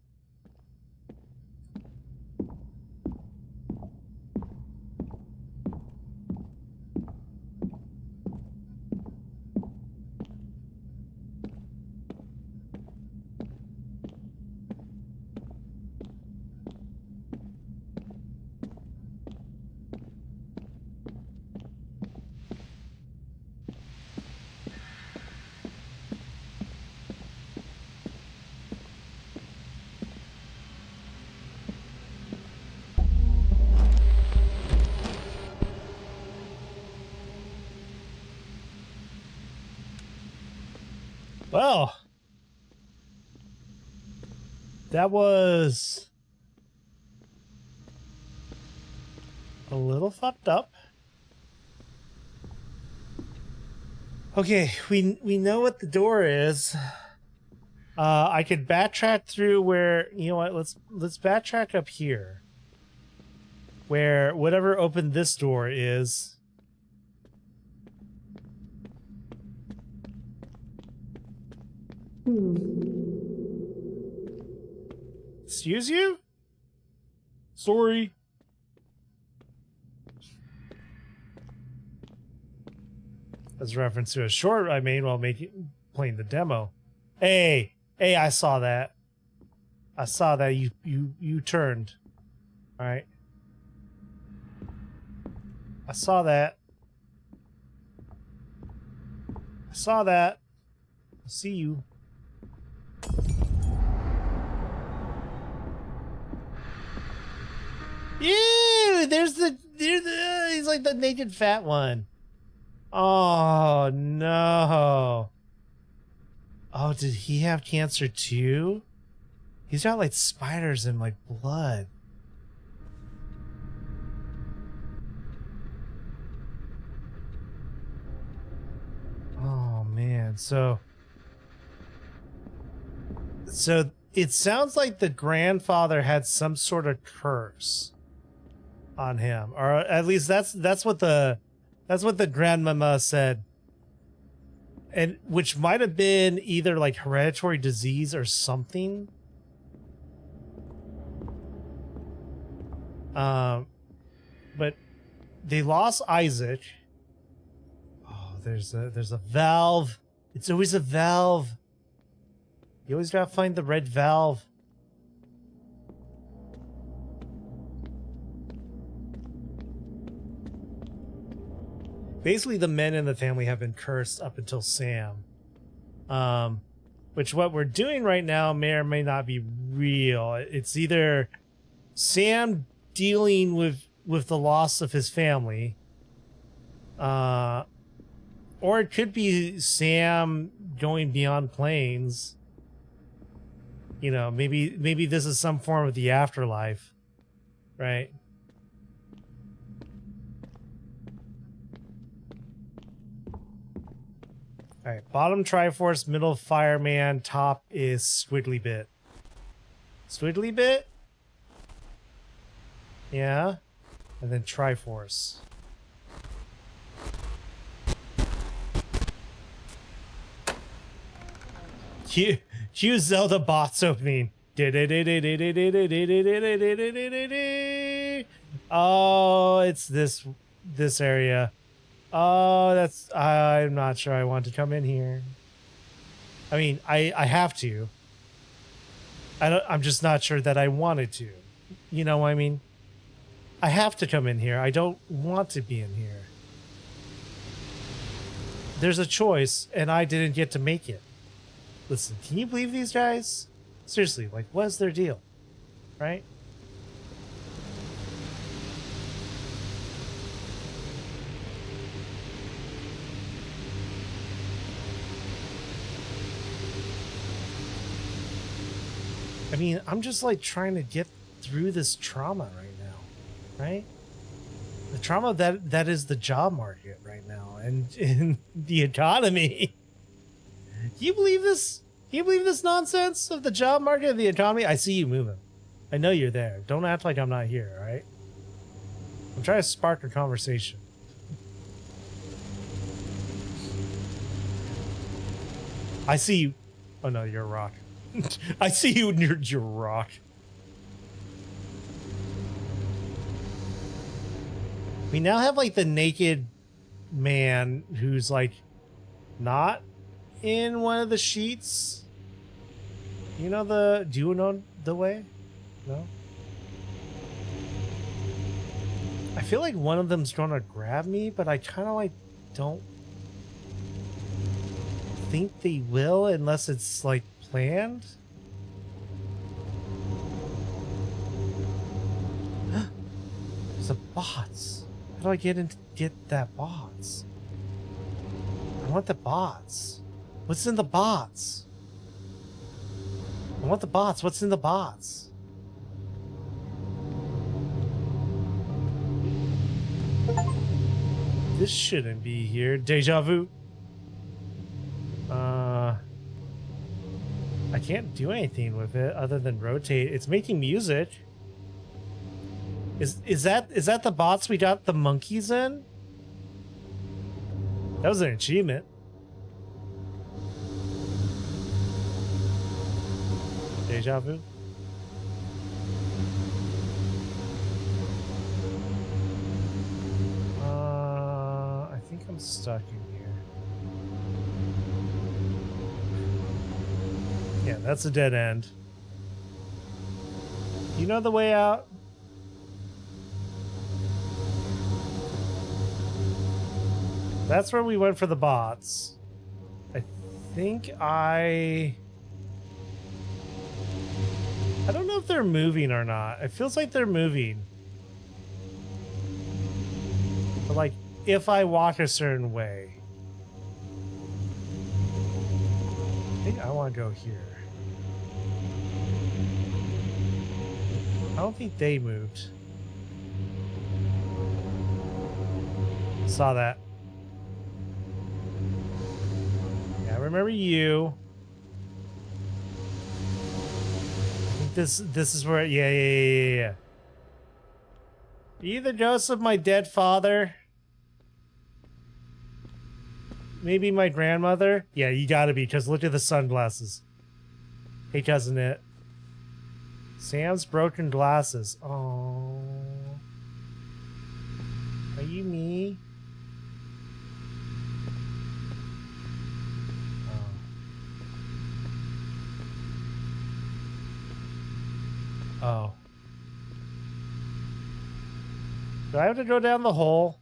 Well, that was a little fucked up. Okay, we know what the door is. I could backtrack through where, you know what, let's backtrack up here. Where whatever opened this door is. Excuse you? Sorry. That's a reference to a short I made while playing the demo. Hey, I saw that. I saw that you turned. All right. I saw that. I saw that. I'll see you. Ew, there's he's like the naked fat one. Oh no. Oh, did he have cancer too? He's got like spiders and like blood. Oh man, so it sounds like the grandfather had some sort of curse on him, or at least that's what the grandmama said, and which might have been either like hereditary disease or something. But they lost Isaac. Oh, there's a valve. It's always a valve. You always gotta find the red valve. Basically, the men in the family have been cursed up until Sam. Which what we're doing right now may or may not be real. It's either Sam dealing with the loss of his family, or it could be Sam going beyond planes. You know, maybe this is some form of the afterlife, right? All right, bottom Triforce, middle Fireman, top is Squiggly Bit. Squiggly Bit? Yeah. And then Triforce. Cue Zelda bots opening. Oh, it's this area. Oh, that's... I'm not sure I want to come in here. I mean, I have to. I'm just not sure that I wanted to. You know what I mean? I have to come in here. I don't want to be in here. There's a choice, and I didn't get to make it. Listen, can you believe these guys? Seriously, like, what's their deal? Right? I mean, I'm just like trying to get through this trauma right now, right? The trauma that is the job market right now and in the economy. Can you believe this? Can you believe this nonsense of the job market and the economy? I see you moving. I know you're there. Don't act like I'm not here, all right? I'm trying to spark a conversation. I see you. Oh no, you're a rock. I see you and you're a rock. We now have like the naked man who's like not in one of the sheets. You know do you know the way? No? I feel like one of them's gonna grab me, but I kind of like don't think they will unless it's like planned. There's a bots. How do I get that bots? I want the bots. What's in the bots? I want the bots. What's in the bots? This shouldn't be here. Deja vu. I can't do anything with it other than rotate. It's making music. Is that the bots we got the monkeys in? That was an achievement. Deja vu. I think I'm stuck in here. Yeah, that's a dead end. You know the way out? That's where we went for the bots. I think I don't know if they're moving or not. It feels like they're moving. But like, if I walk a certain way. I think I want to go here. I don't think they moved. Saw that. Yeah, I remember you. I think this is where yeah. Are you the ghost of my dead father? Maybe my grandmother? Yeah, you gotta be, because look at the sunglasses. Hey, cousin it. Sam's broken glasses. Oh. Are you me? Oh. Oh. Do I have to go down the hole?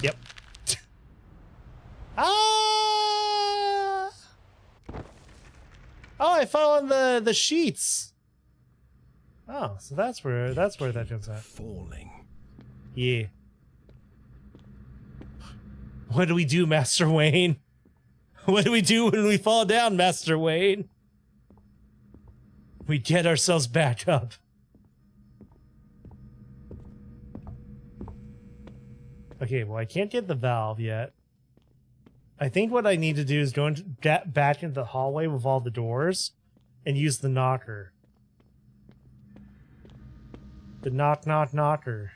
Yep. Ah! Oh, I fell on the sheets. Oh, so that's where that comes at. Falling. Yeah. What do we do, Master Wayne? What do we do when we fall down, Master Wayne? We get ourselves back up. Okay, well, I can't get the valve yet. I think what I need to do is go into, get back into the hallway with all the doors and use the knocker. The knocker.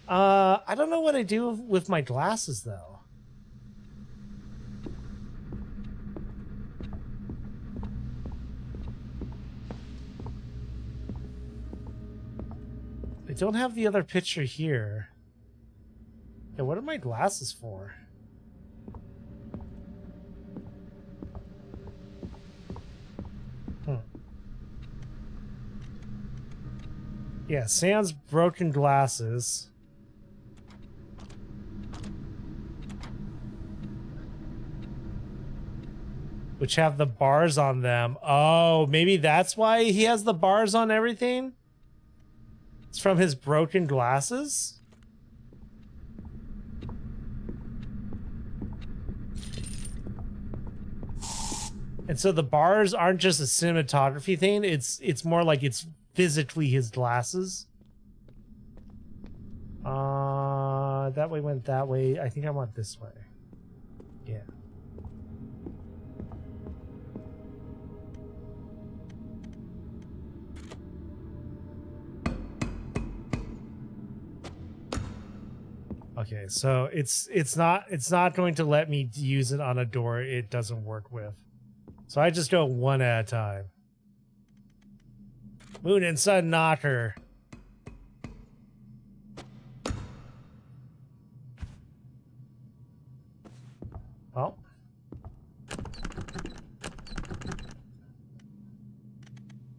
I don't know what I do with my glasses, though. I don't have the other picture here. Yeah, what are my glasses for? Yeah, Sam's broken glasses. Which have the bars on them. Oh, maybe that's why he has the bars on everything? It's from his broken glasses? And so the bars aren't just a cinematography thing, it's more like it's physically his glasses. That way went that way. I think I want this way. Yeah. Okay, so it's not going to let me use it on a door it doesn't work with. So I just go one at a time. Moon and Sun Knocker. Oh.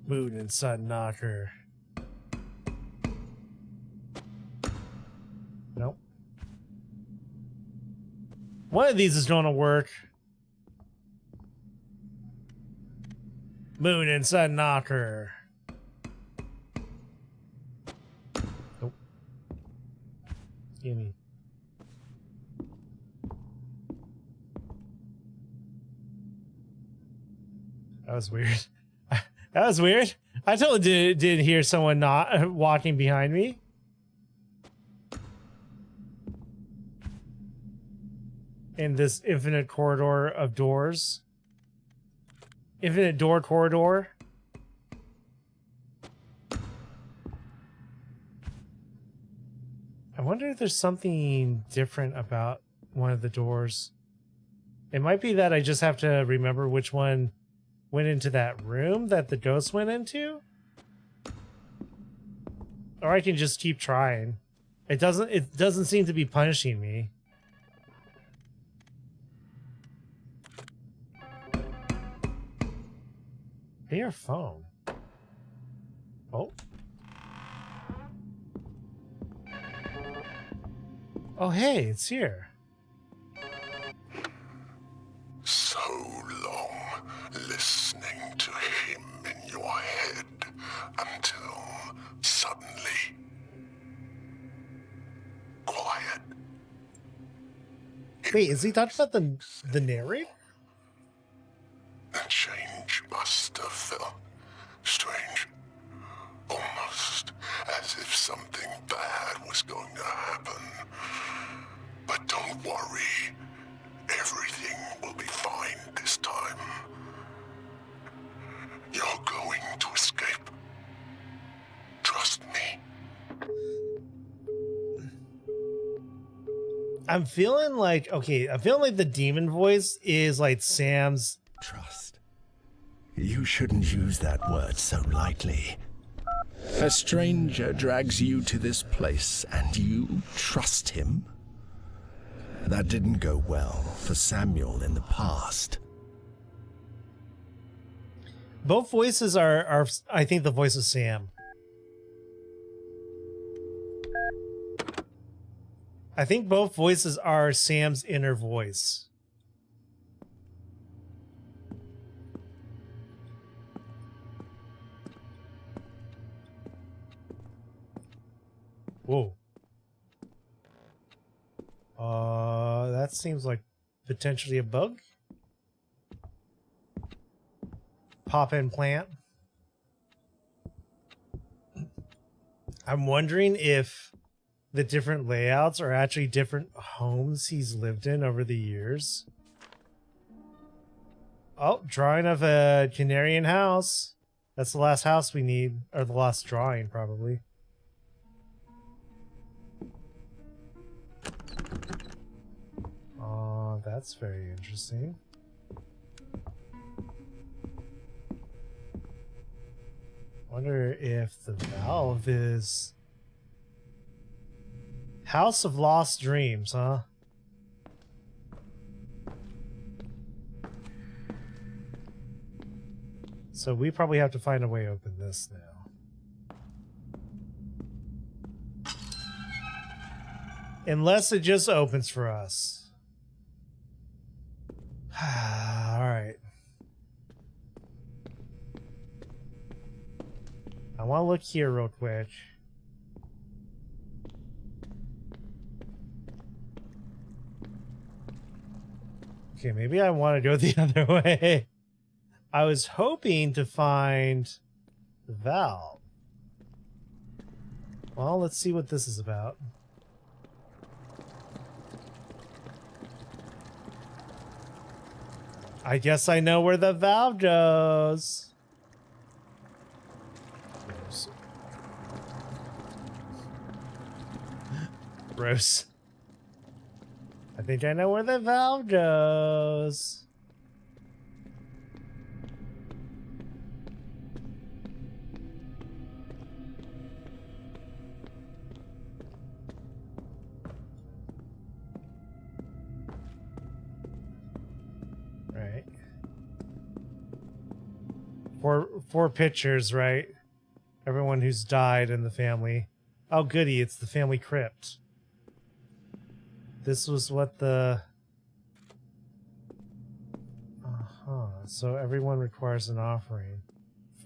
Moon and Sun Knocker. Nope. One of these is going to work. Moon and Sun Knocker. Nope. Gimme. That was weird. That was weird. I totally did hear someone not walking behind me. In this infinite corridor of doors. Infinite door corridor. I wonder if there's something different about one of the doors. It might be that I just have to remember which one went into that room that the ghost went into. Or I can just keep trying. It doesn't seem to be punishing me. Pay your phone. Oh. Oh, hey, it's here. So long listening to him in your head until suddenly quiet. Wait, is he talking about the narrator? The change must have felt strange. Almost as if something bad was going to happen. But don't worry. Everything will be fine this time. You're going to escape. Trust me. I'm feeling like, okay, I'm feeling like the demon voice is like Sam's trust. You shouldn't use that word so lightly. A stranger drags you to this place and you trust him? that didn't go well for Samuel in the past. Both voices are I think the voice of Sam. I think both voices are Sam's inner voice. Whoa. That seems like potentially a bug. Pop-in plant. I'm wondering if the different layouts are actually different homes he's lived in over the years. Oh, drawing of a Canarian house. That's the last house we need, or the last drawing, probably. Oh, that's very interesting. Wonder if the valve is House of Lost Dreams, huh? So we probably have to find a way to open this now. Unless it just opens for us. Alright. I want to look here real quick. Okay, maybe I want to go the other way. I was hoping to find the valve. Well, let's see what this is about. I guess I know where the valve goes. Gross. I think I know where the valve goes. Right. Four pictures, right? Everyone who's died in the family. Oh, goody, it's the family crypt. This was what the... So everyone requires an offering.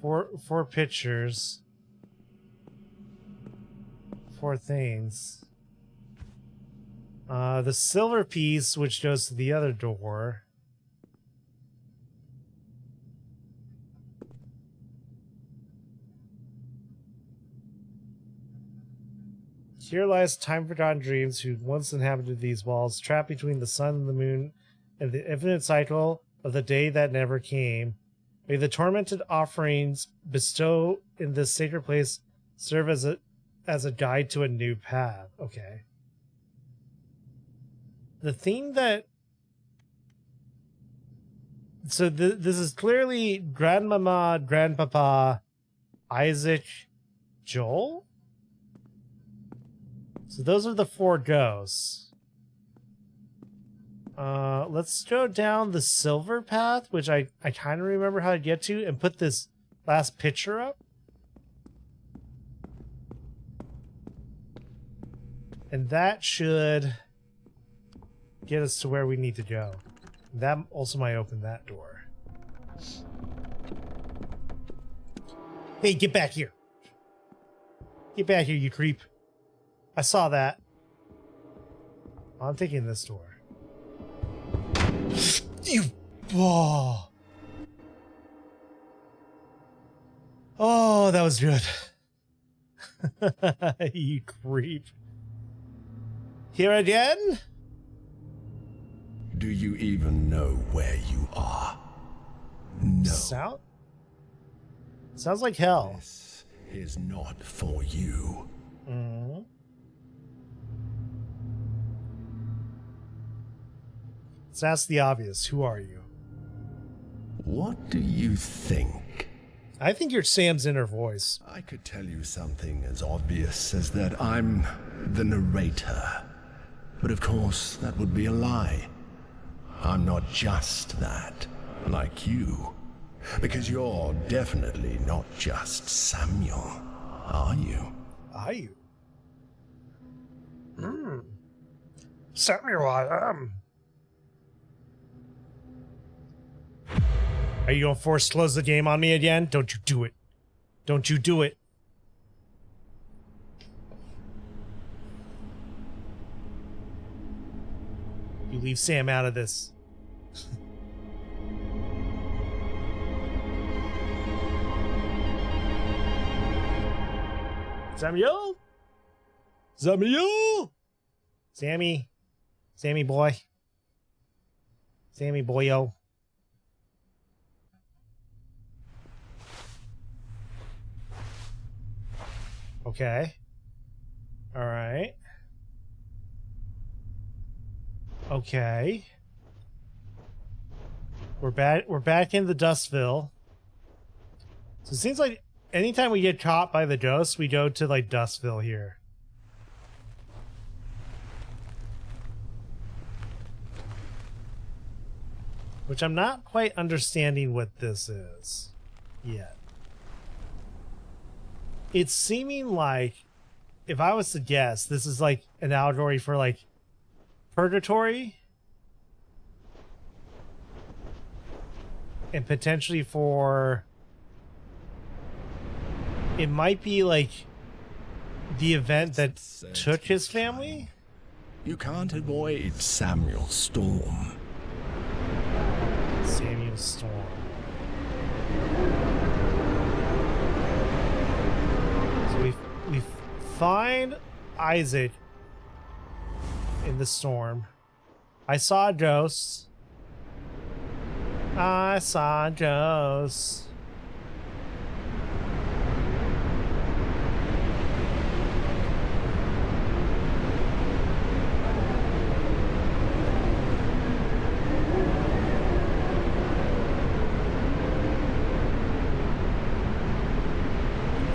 Four pictures. 4 things. The silver piece, which goes to the other door. Here lies time-forgotten dreams who once inhabited these walls, trapped between the sun and the moon and the infinite cycle of the day that never came. May the tormented offerings bestow in this sacred place serve as a guide to a new path. Okay. The thing that... So this is clearly Grandmama, Grandpapa, Isaac, Joel? So those are the 4 ghosts. Let's go down the silver path, which I kind of remember how to get to, and put this last picture up. And that should get us to where we need to go. That also might open that door. Hey, get back here. Get back here, you creep. I saw that. Oh, I'm taking this door. You... Oh. Oh, that was good. You creep. Here again? Do you even know where you are? No. Sounds like hell. This is not for you. Mm-hmm. Let's ask the obvious. Who are you? What do you think? I think you're Sam's inner voice. I could tell you something as obvious as that I'm the narrator But of course, that would be a lie. I'm not just that, like you. Because you're definitely not just Samuel, are you? Are you? Samuel, I am. Are you gonna force close the game on me again? Don't you do it. Don't you do it. You leave Sam out of this. Samuel? Samuel? Sammy. Sammy boy. Sammy boyo. Okay. All right. Okay. We're back in the Dustville. So it seems like anytime we get caught by the ghosts, we go to like Dustville here. Which I'm not quite understanding what this is yet. It's seeming like, if I was to guess, this is like an allegory for like purgatory. And potentially for... It might be like the event that took his family? You can't avoid Samuel Storm. Samuel Storm. So we find Isaac in the storm. I saw a ghost. I saw a ghost.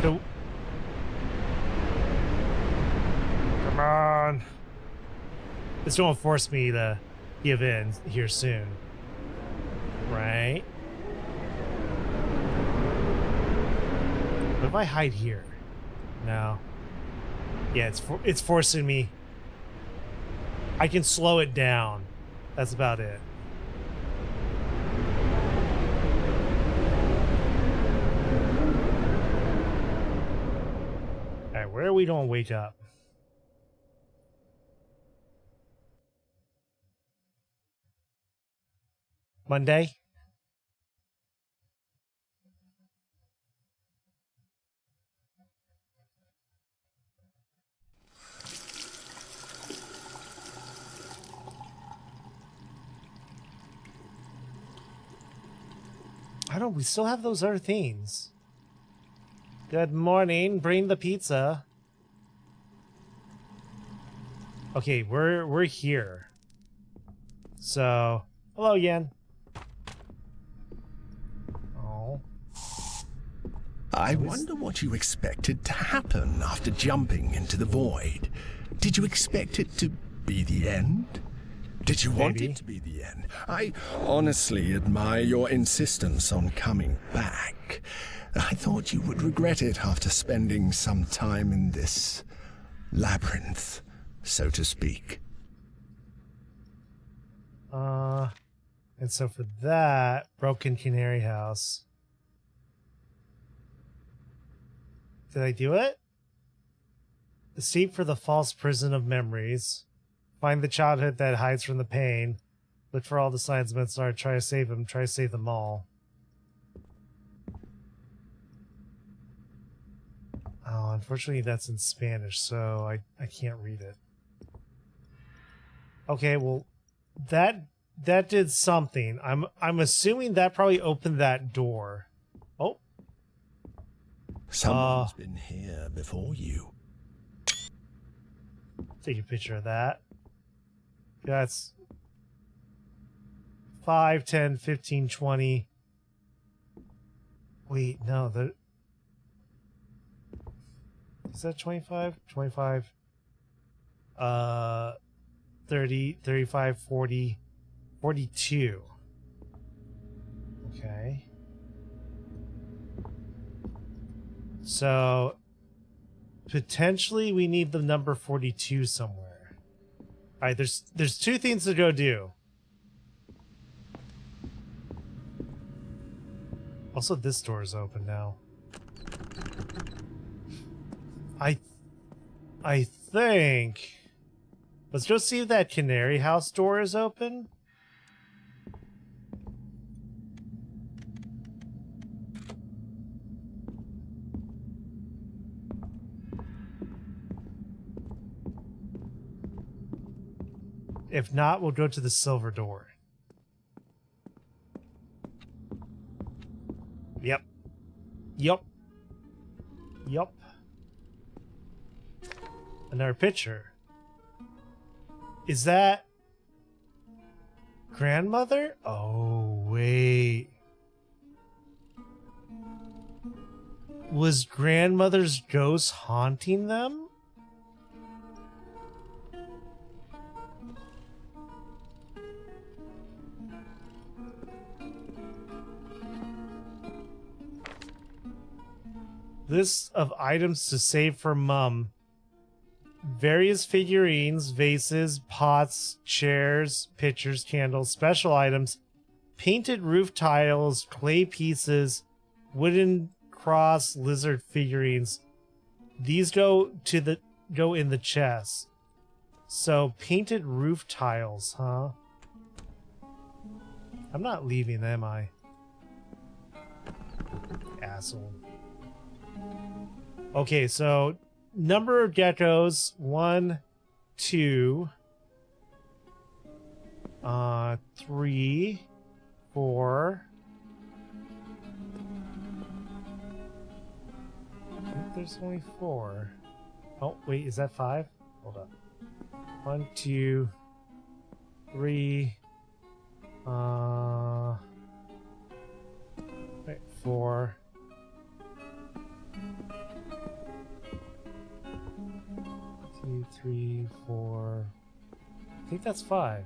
So, come on. This won't force me to give in here soon. Right? What if I hide here? No. Yeah, it's forcing me. I can slow it down. That's about it. Alright, where are we gonna wake up? Monday? I don't, we still have those other things. Good morning, bring the pizza. Okay, we're here. So, hello, Yen. Oh. I wonder what you expected to happen after jumping into the void. Did you expect it to be the end? Did you want it to be the end? I honestly admire your insistence on coming back. I thought you would regret it after spending some time in this labyrinth, so to speak. And so for that, Broken Canary House. Did I do it? Escape for the false prison of memories. Find the childhood that hides from the pain. Look for all the signs of Midstar. Try to save them. Try to save them all. Oh, unfortunately that's in Spanish, so I can't read it. Okay, well, that did something. I'm assuming that probably opened that door. Oh. Someone's been here before you. Take a picture of that. That's 5, 10, 15, 20. Wait, no, is that 25? 25. 30, 35, 40, 42. Okay. So potentially we need the number 42 somewhere. All right, there's two things to go do. Also, this door is open now. I think. Let's go see if that canary house door is open. If not, we'll go to the silver door. Yep. Yup. Yup. Another picture. Is that grandmother? Oh, wait. Was grandmother's ghost haunting them? List of items to save for Mum. Various figurines, vases, pots, chairs, pictures, candles, special items, painted roof tiles, clay pieces, wooden cross, lizard figurines. These go in the chest. So painted roof tiles, huh? I'm not leaving, am I? Asshole. Okay, so number of geckos, 1, 2, 3, 4. I think there's only 4. Oh, wait, is that 5? Hold up. 1, 2, 3, wait, 4. 2, 3, 4. I think that's 5.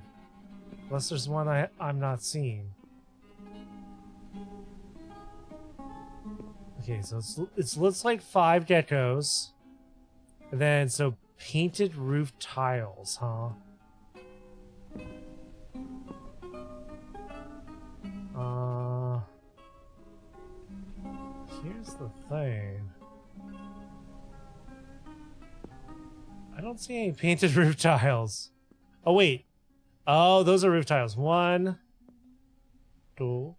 Unless there's one I'm not seeing. Okay, so it looks like 5 geckos. And then, so painted roof tiles, huh? Here's the thing. I don't see any painted roof tiles. Oh, wait. Oh, those are roof tiles. 1, 2.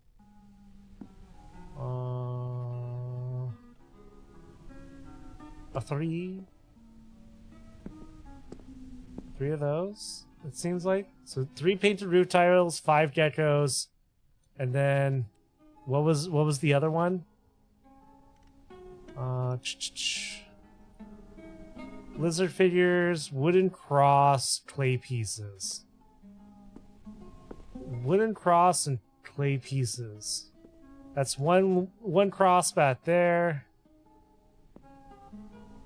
3. 3 of those, it seems like. So 3 painted roof tiles, 5 geckos, and then what was the other one? Lizard figures, wooden cross, clay pieces. Wooden cross and clay pieces. That's one cross back there.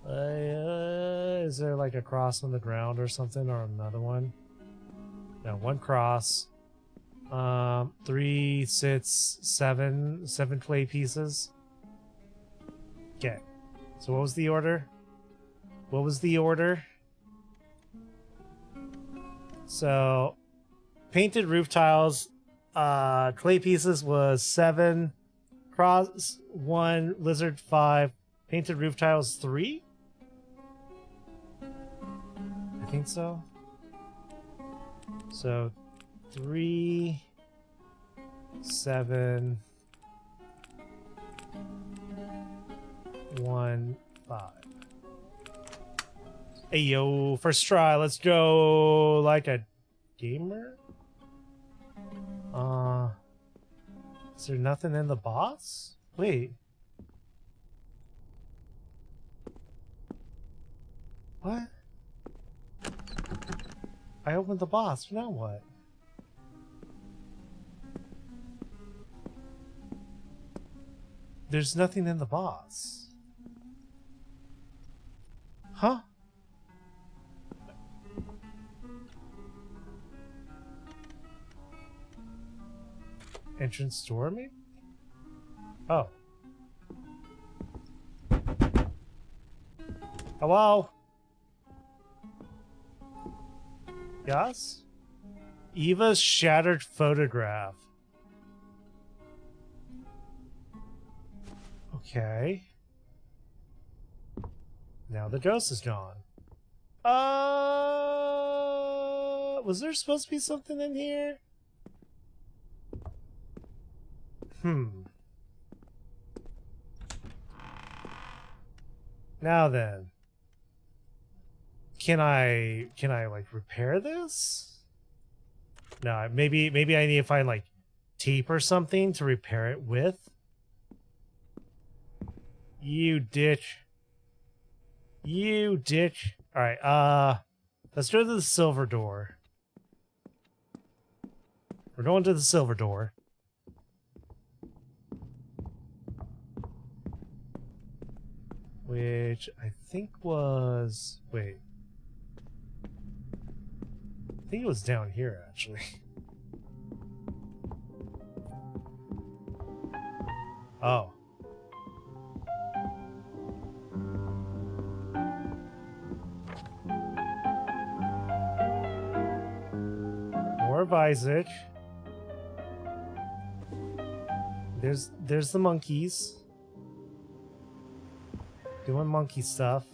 Is there like a cross on the ground or something, or another one? No, 1 cross. 3 sits, 7 clay pieces. Okay. So what was the order? What was the order? So, painted roof tiles, clay pieces was 7, cross 1, lizard 5, painted roof tiles 3? I think so. So, 3, 7, 1, 5. Hey yo, first try, let's go like a gamer? Is there nothing in the boss? Wait. What? I opened the boss, now what? There's nothing in the boss. Huh? Entrance door, maybe? Oh. Hello? Yes? Eva's shattered photograph. Okay. Now the ghost is gone. Was there supposed to be something in here? Now then. Can I like repair this? No, maybe I need to find like tape or something to repair it with. You ditch. You ditch. Alright, let's go to the silver door. We're going to the silver door. Which I think was... Wait. I think it was down here, actually. Oh. More of Isaac. There's the monkeys. Doing monkey stuff.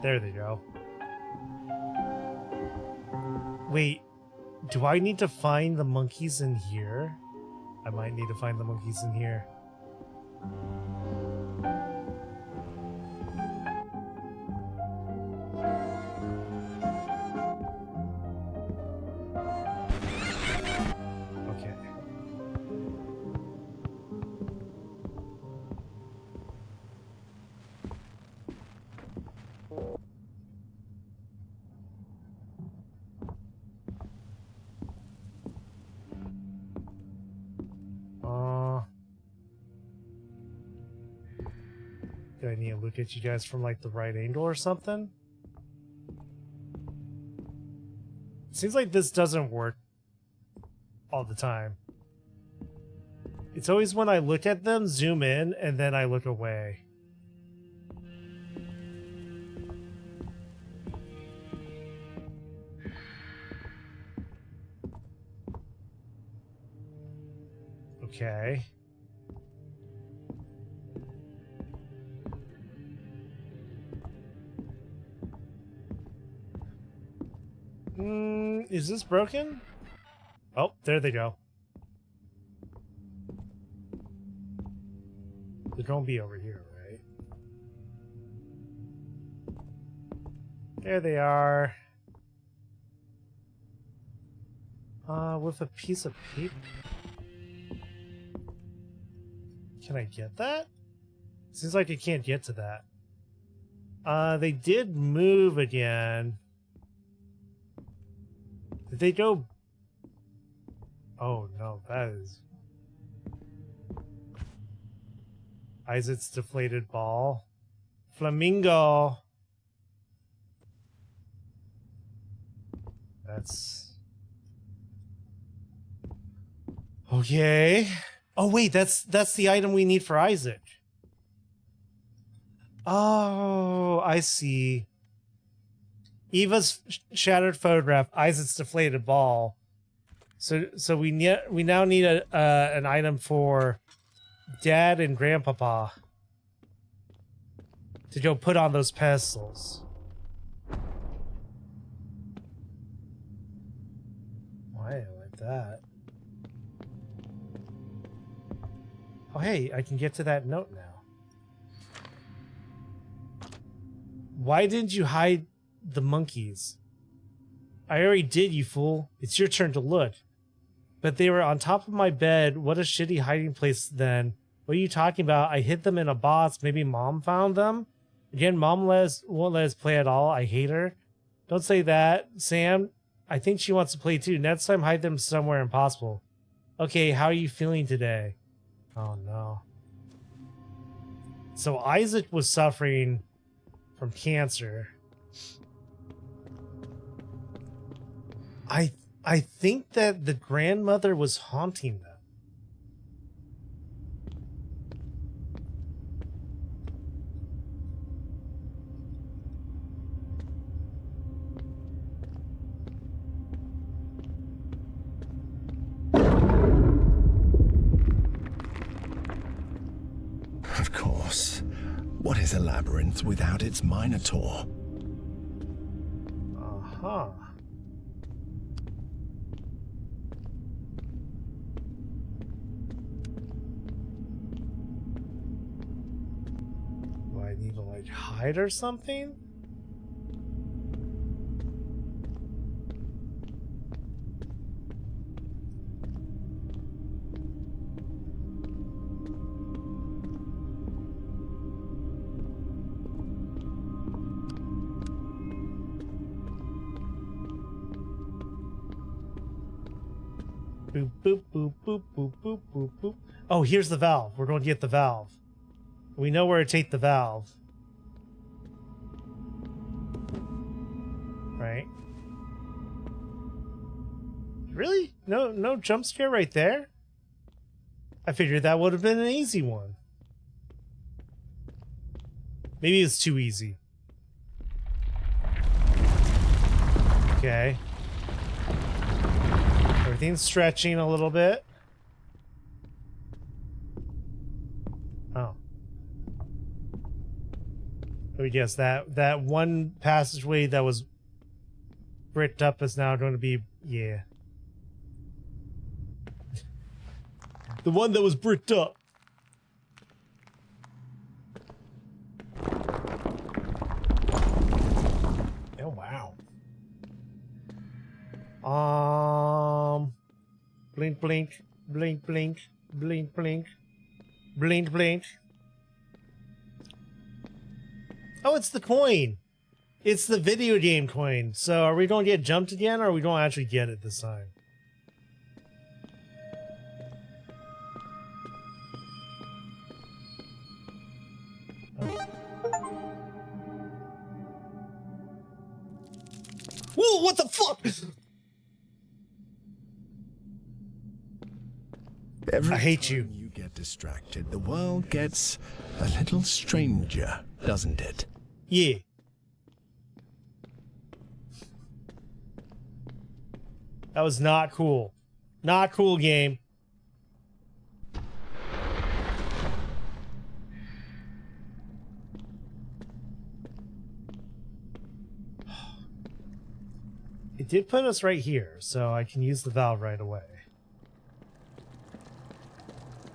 There they go. Wait, do I need to find the monkeys in here? I might need to find the monkeys in here. Okay. Do I need to look at you guys from like the right angle or something? Seems like this doesn't work all the time. It's always when I look at them, zoom in, and then I look away. Okay. Is this broken? Oh, there they go. They're gonna be over here, right? There they are. With a piece of paper. Can I get that? Seems like I can't get to that. They did move again. Did they go? Oh no, that is Isaac's deflated ball. Flamingo. That's okay. Oh wait, that's the item we need for Isaac. Oh, I see. Eva's shattered photograph, Isaac's deflated ball. So we now need an item for Dad and Grandpapa to go put on those pedestals. Why like that? Oh hey, I can get to that note now. Why didn't you hide the monkeys? I already did, you fool. It's your turn to look. But they were on top of my bed. What a shitty hiding place then. What are you talking about? I hid them in a box. Maybe Mom found them? Again, Mom won't let us play at all. I hate her. Don't say that, Sam. I think she wants to play too. Next time, hide them somewhere impossible. Okay, how are you feeling today? Oh no. So Isaac was suffering from cancer. I think that the grandmother was haunting them. Of course. What is a labyrinth without its minotaur? Uh-huh. Do I need to, like, hide or something? Boop, boop, boop, boop, boop, boop, boop, boop. Oh, here's the valve. We're going to get the valve. We know where to take the valve. Right? Really? No jump scare right there? I figured that would have been an easy one. Maybe it's too easy. Okay. Everything's stretching a little bit. Oh. So yes, that one passageway that was bricked up is now going to be, yeah. The one that was bricked up. Oh, wow. Blink, blink, blink, blink, blink, blink, blink, blink. Oh, it's the coin. It's the video game coin. So are we going to get jumped again, or are we going to actually get it this time? Oh. Whoa, what the fuck? I hate you. You get distracted. The world gets a little stranger, doesn't it? Yeah. That was not cool. Not cool, game. It did put us right here, so I can use the valve right away.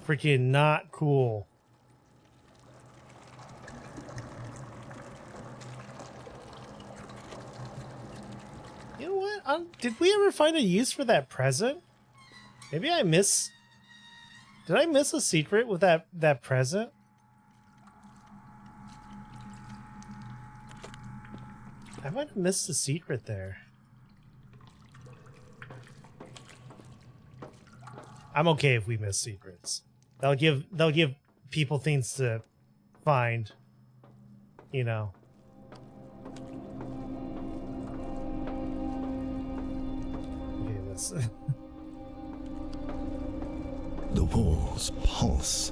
Freaking not cool. You know what? Did we ever find a use for that present? Maybe I miss... Did I miss a secret with that present? I might have missed a secret there. I'm okay if we miss secrets. They'll give people things to find. You know. Okay, let's The walls pulse.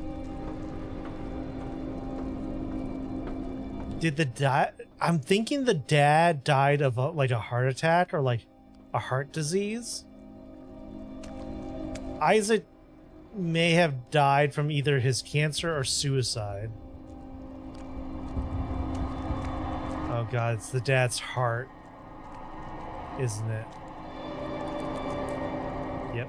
Did the dad... I'm thinking the dad died of like a heart attack or like a heart disease. Isaac may have died from either his cancer or suicide. Oh god, it's the dad's heart, isn't it? Yep.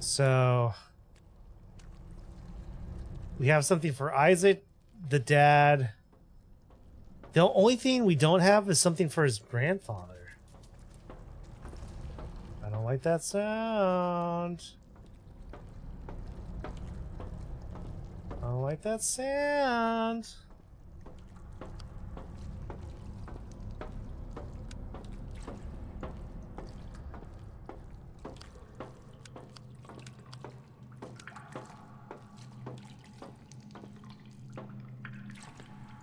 So we have something for Isaac, the dad. The only thing we don't have is something for his grandfather. I don't like that sound. I don't like that sound.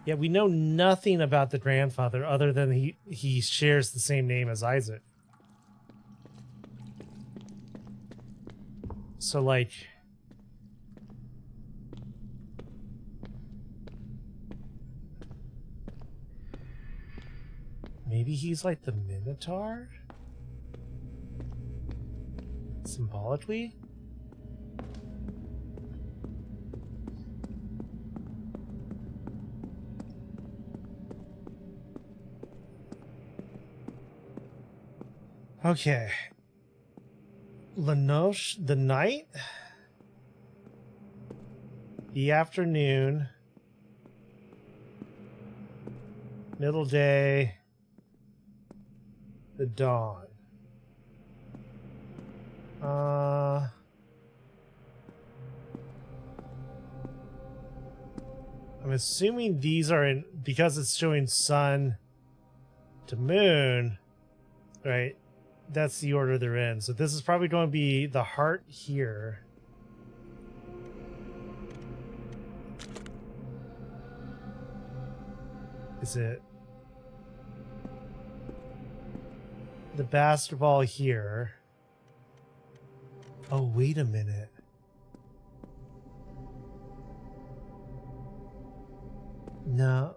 Yeah, we know nothing about the grandfather other than he shares the same name as Isaac. So, like... maybe he's like the Minotaur? Symbolically? Okay. Lanoche, the night? The afternoon. Middle day. The dawn. I'm assuming these are in, because it's showing sun to moon, right? That's the order they're in. So this is probably going to be the heart here. Is it the basketball here? Oh, wait a minute. No.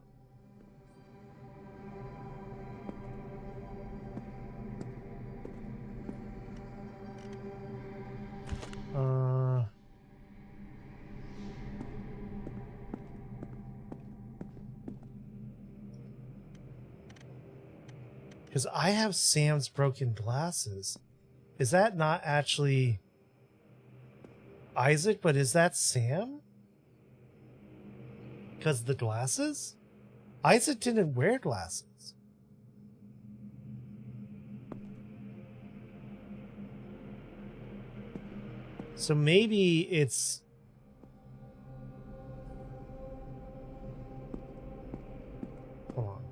Because I have Sam's broken glasses. Is that not actually Isaac, but is that Sam? Because the glasses? Isaac didn't wear glasses. So maybe it's... hold on.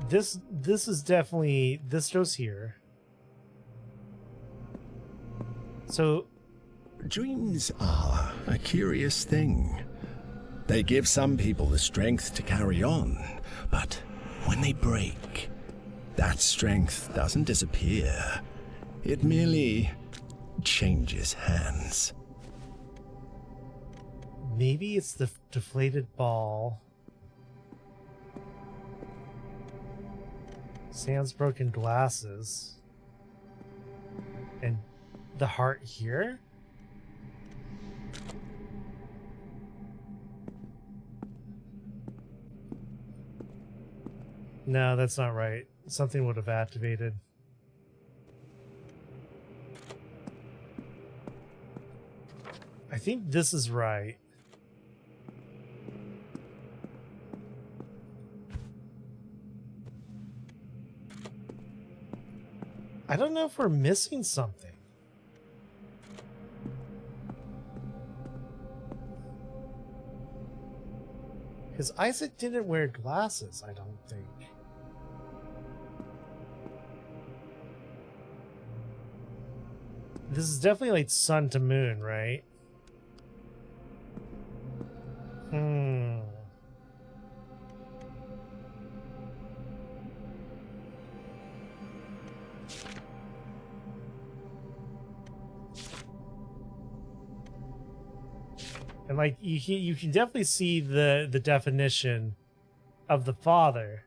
This is definitely... this goes here. So... dreams are a curious thing. They give some people the strength to carry on, but when they break, that strength doesn't disappear. It merely changes hands. Maybe it's the deflated ball. Sam's broken glasses. And the heart here? No, that's not right. Something would have activated. I think this is right. I don't know if we're missing something. Because Isaac didn't wear glasses, I don't think. This is definitely like sun to moon, right? And like you can definitely see the definition of the father.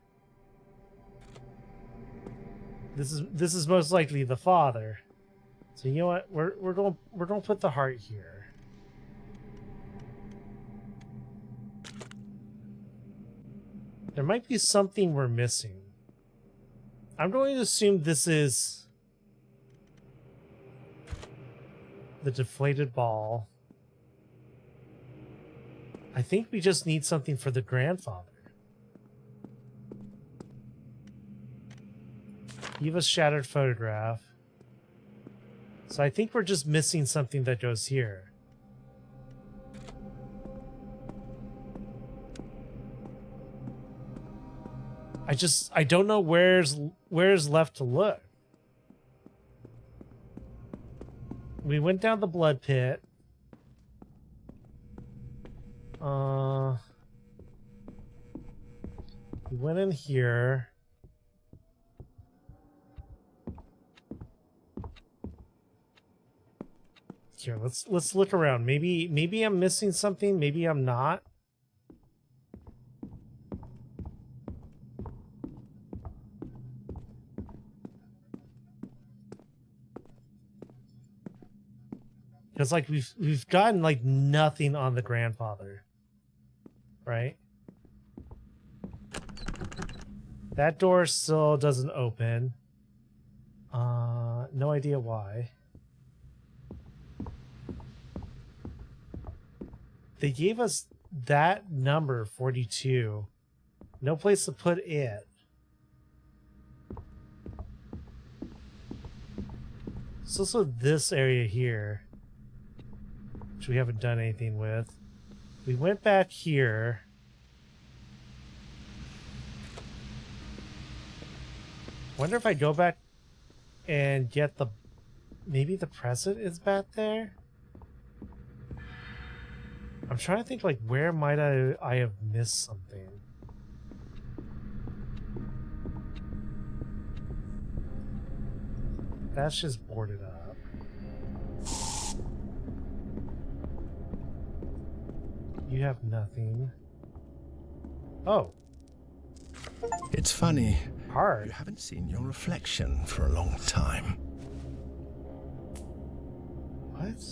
This is most likely the father. So you know what? We're going to put the heart here. There might be something we're missing. I'm going to assume this is the deflated ball. I think we just need something for the grandfather. Eva's shattered photograph. So I think we're just missing something that goes here. I don't know where's left to look. We went down the blood pit. We went in here. Here, let's look around. Maybe I'm missing something. Maybe I'm not. Because like we've gotten like nothing on the grandfather, right? That door still doesn't open. No idea why. They gave us that number 42. No place to put it. It's also this area here, which we haven't done anything with. We went back here. Wonder if I go back and get the... Maybe the present is back there? I'm trying to think, like, where might I have missed something? That's just boarded up. You have nothing. Oh. It's funny. Hard. You haven't seen your reflection for a long time. What?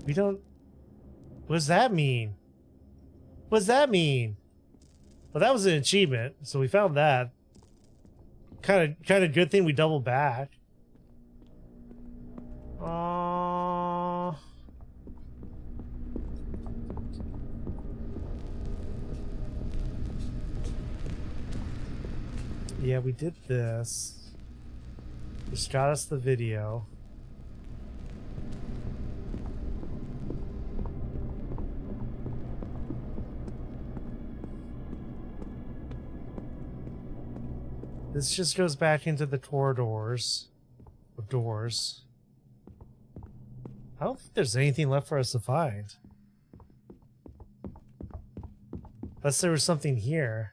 We don't... What does that mean? What does that mean? Well, that was an achievement, so we found that. Kind of good thing we doubled back. Yeah, we did this. Just got us the video. This just goes back into the corridors of doors. I don't think there's anything left for us to find. Unless there was something here.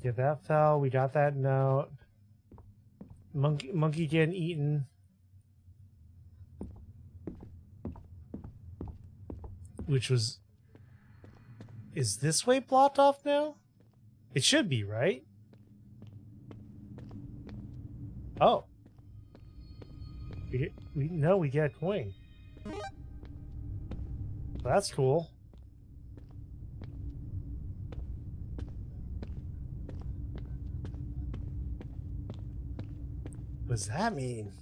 Yeah, that fell. We got that note. Monkey getting eaten. Which was... Is this way blocked off now? It should be, right? Oh. We get a coin. That's cool. What does that mean?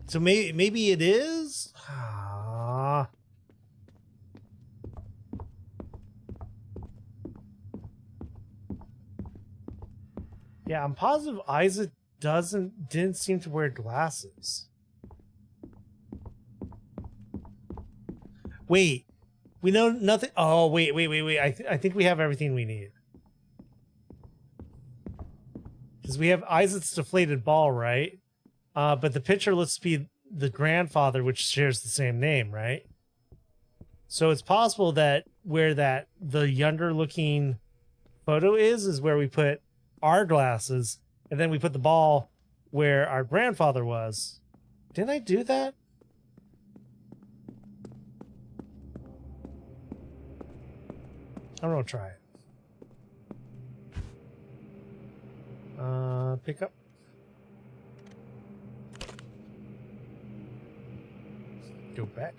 So maybe it is? Ah. Yeah, I'm positive Isaac didn't seem to wear glasses. Wait. We know nothing. Oh, wait. I think we have everything we need. Because we have Isaac's deflated ball, right? But the picture looks to be the grandfather, which shares the same name, right? So it's possible that where the younger looking photo is where we put our glasses, and then we put the ball where our grandfather was. Didn't I do that? I'm gonna try it. Pick up. Go back.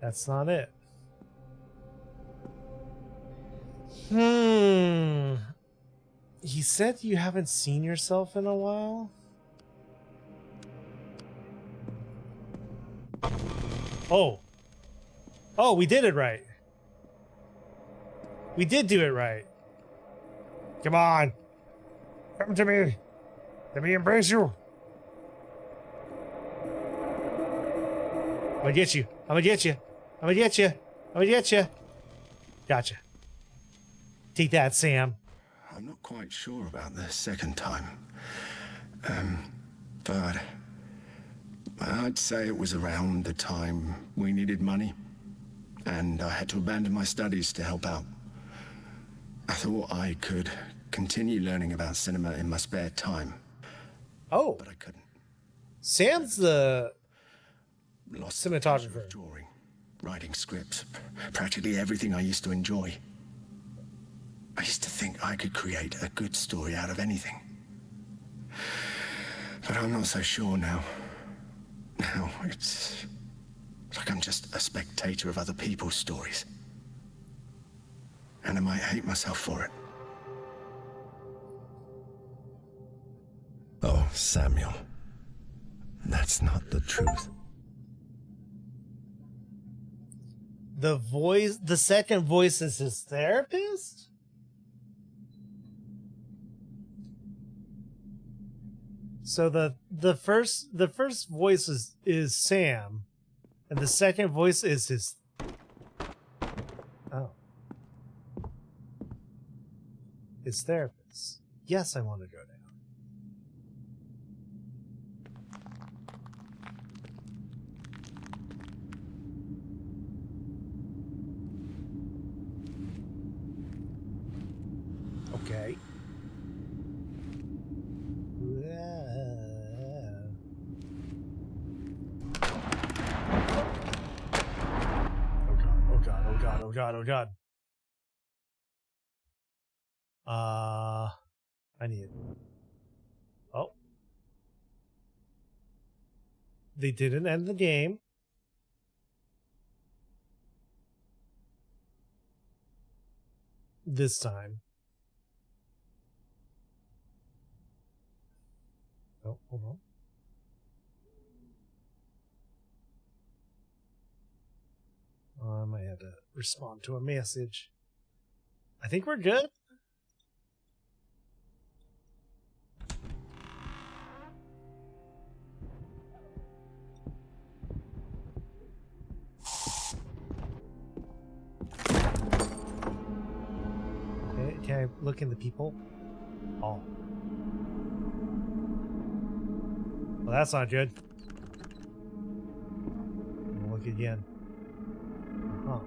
That's not it. He said you haven't seen yourself in a while? Oh, we did it right. We did do it right. Come on. Come to me. Let me embrace you. I'm gonna get you. I'm gonna get you. I'm gonna get you. I'm gonna get you. Gotcha. Take that, Sam. I'm not quite sure about the second time. But I'd say it was around the time we needed money, and I had to abandon my studies to help out. I thought I could continue learning about cinema in my spare time. Oh. But I couldn't. Sam's the Lost cinematographer. Drawing, writing scripts, practically everything I used to enjoy. I used to think I could create a good story out of anything. But I'm not so sure now. Now it's like I'm just a spectator of other people's stories. And I might hate myself for it. Oh, Samuel. That's not the truth. The second voice is his therapist? So the first voice is Sam, and the second voice is his. Oh, his therapist. Yes, I want to go down. Okay. Oh god. I need. Oh. They didn't end the game. This time. Oh, hold on. I might have to respond to a message. I think we're good. Okay, can I look in the people? Oh. Well, that's not good. We'll look again. Huh.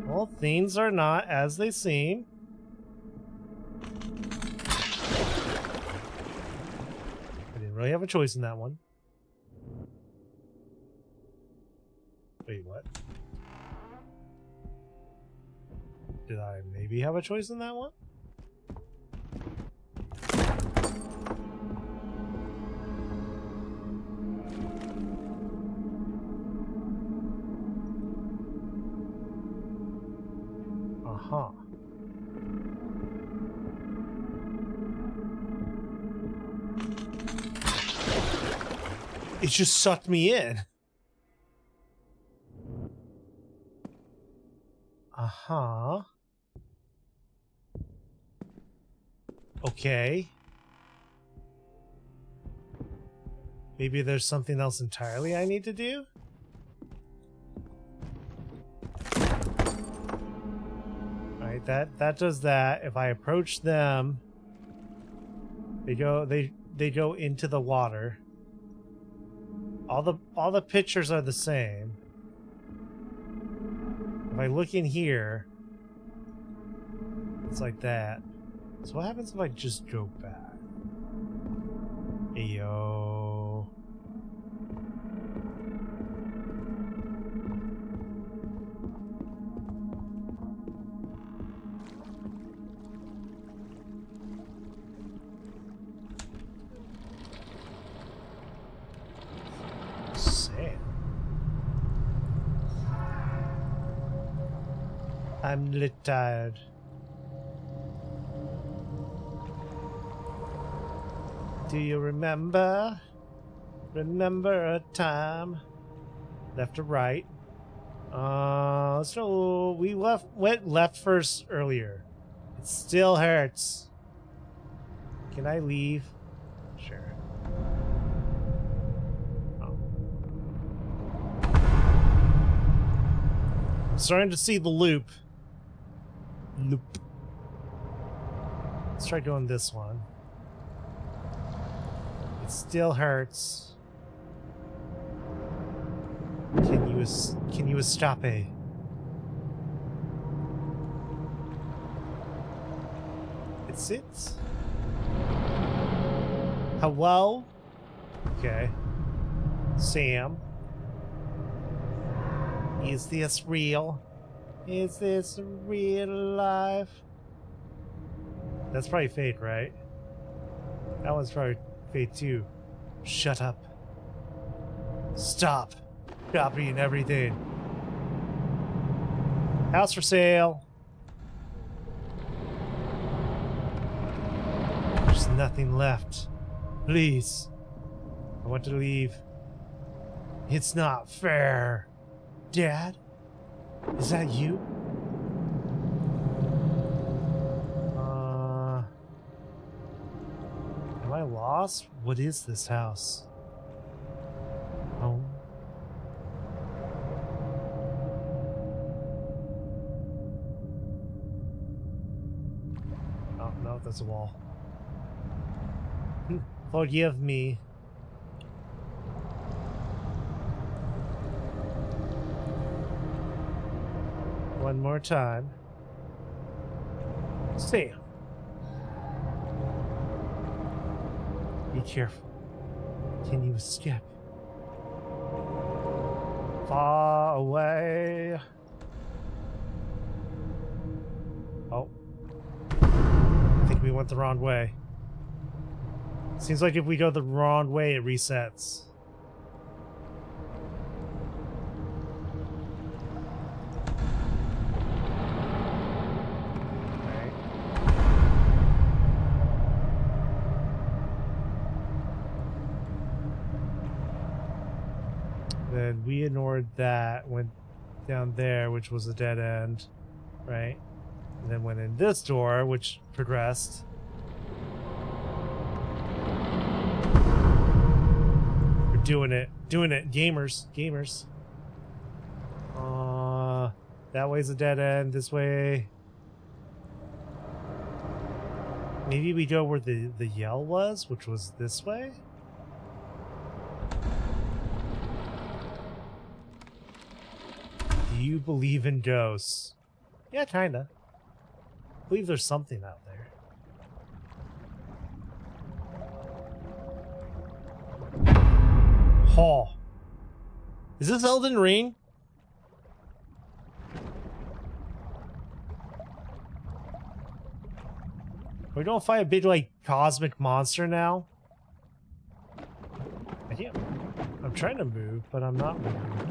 Well, things are not as they seem. I didn't really have a choice in that one. Wait, what? Did I maybe have a choice in that one? Huh. It just sucked me in. Uh-huh. Okay. Maybe there's something else entirely I need to do? That does that. If I approach them, they go into the water. All the pictures are the same. If I look in here, it's like that. So what happens if I just go back? Ayo. I'm a little tired. Do you remember? Remember a time? Left or right? So we went left first earlier. It still hurts. Can I leave? Sure. Oh. starting to see the loop. Let's try going this one. It still hurts. Can you stop it? It's it. Hello? Okay. Sam. Is this real? Is this real life? That's probably fate, right? That one's probably fate too. Shut up. Stop. Stop eating everything. House for sale. There's nothing left. Please. I want to leave. It's not fair. Dad? Is that you? Am I lost? What is this house? Home? Oh, no, that's a wall. Forgive me. One more time. Sam. Be careful. Can you escape? Far away. Oh. I think we went the wrong way. Seems like if we go the wrong way, it resets. Then we ignored that, went down there, which was a dead end, right? And then went in this door, which progressed. We're doing it, gamers. That way's a dead end, this way. Maybe we go where the yell was, which was this way? Do you believe in ghosts? Yeah, kinda. I believe there's something out there. Oh. Is this Elden Ring? We're gonna fight a big, like, cosmic monster now? I can't. I'm trying to move, but I'm not moving.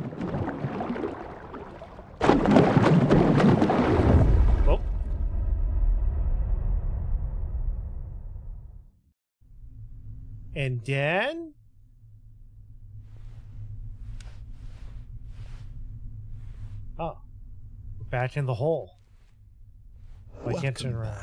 Oh. And then? Oh. We're back in the hole. I can't turn around.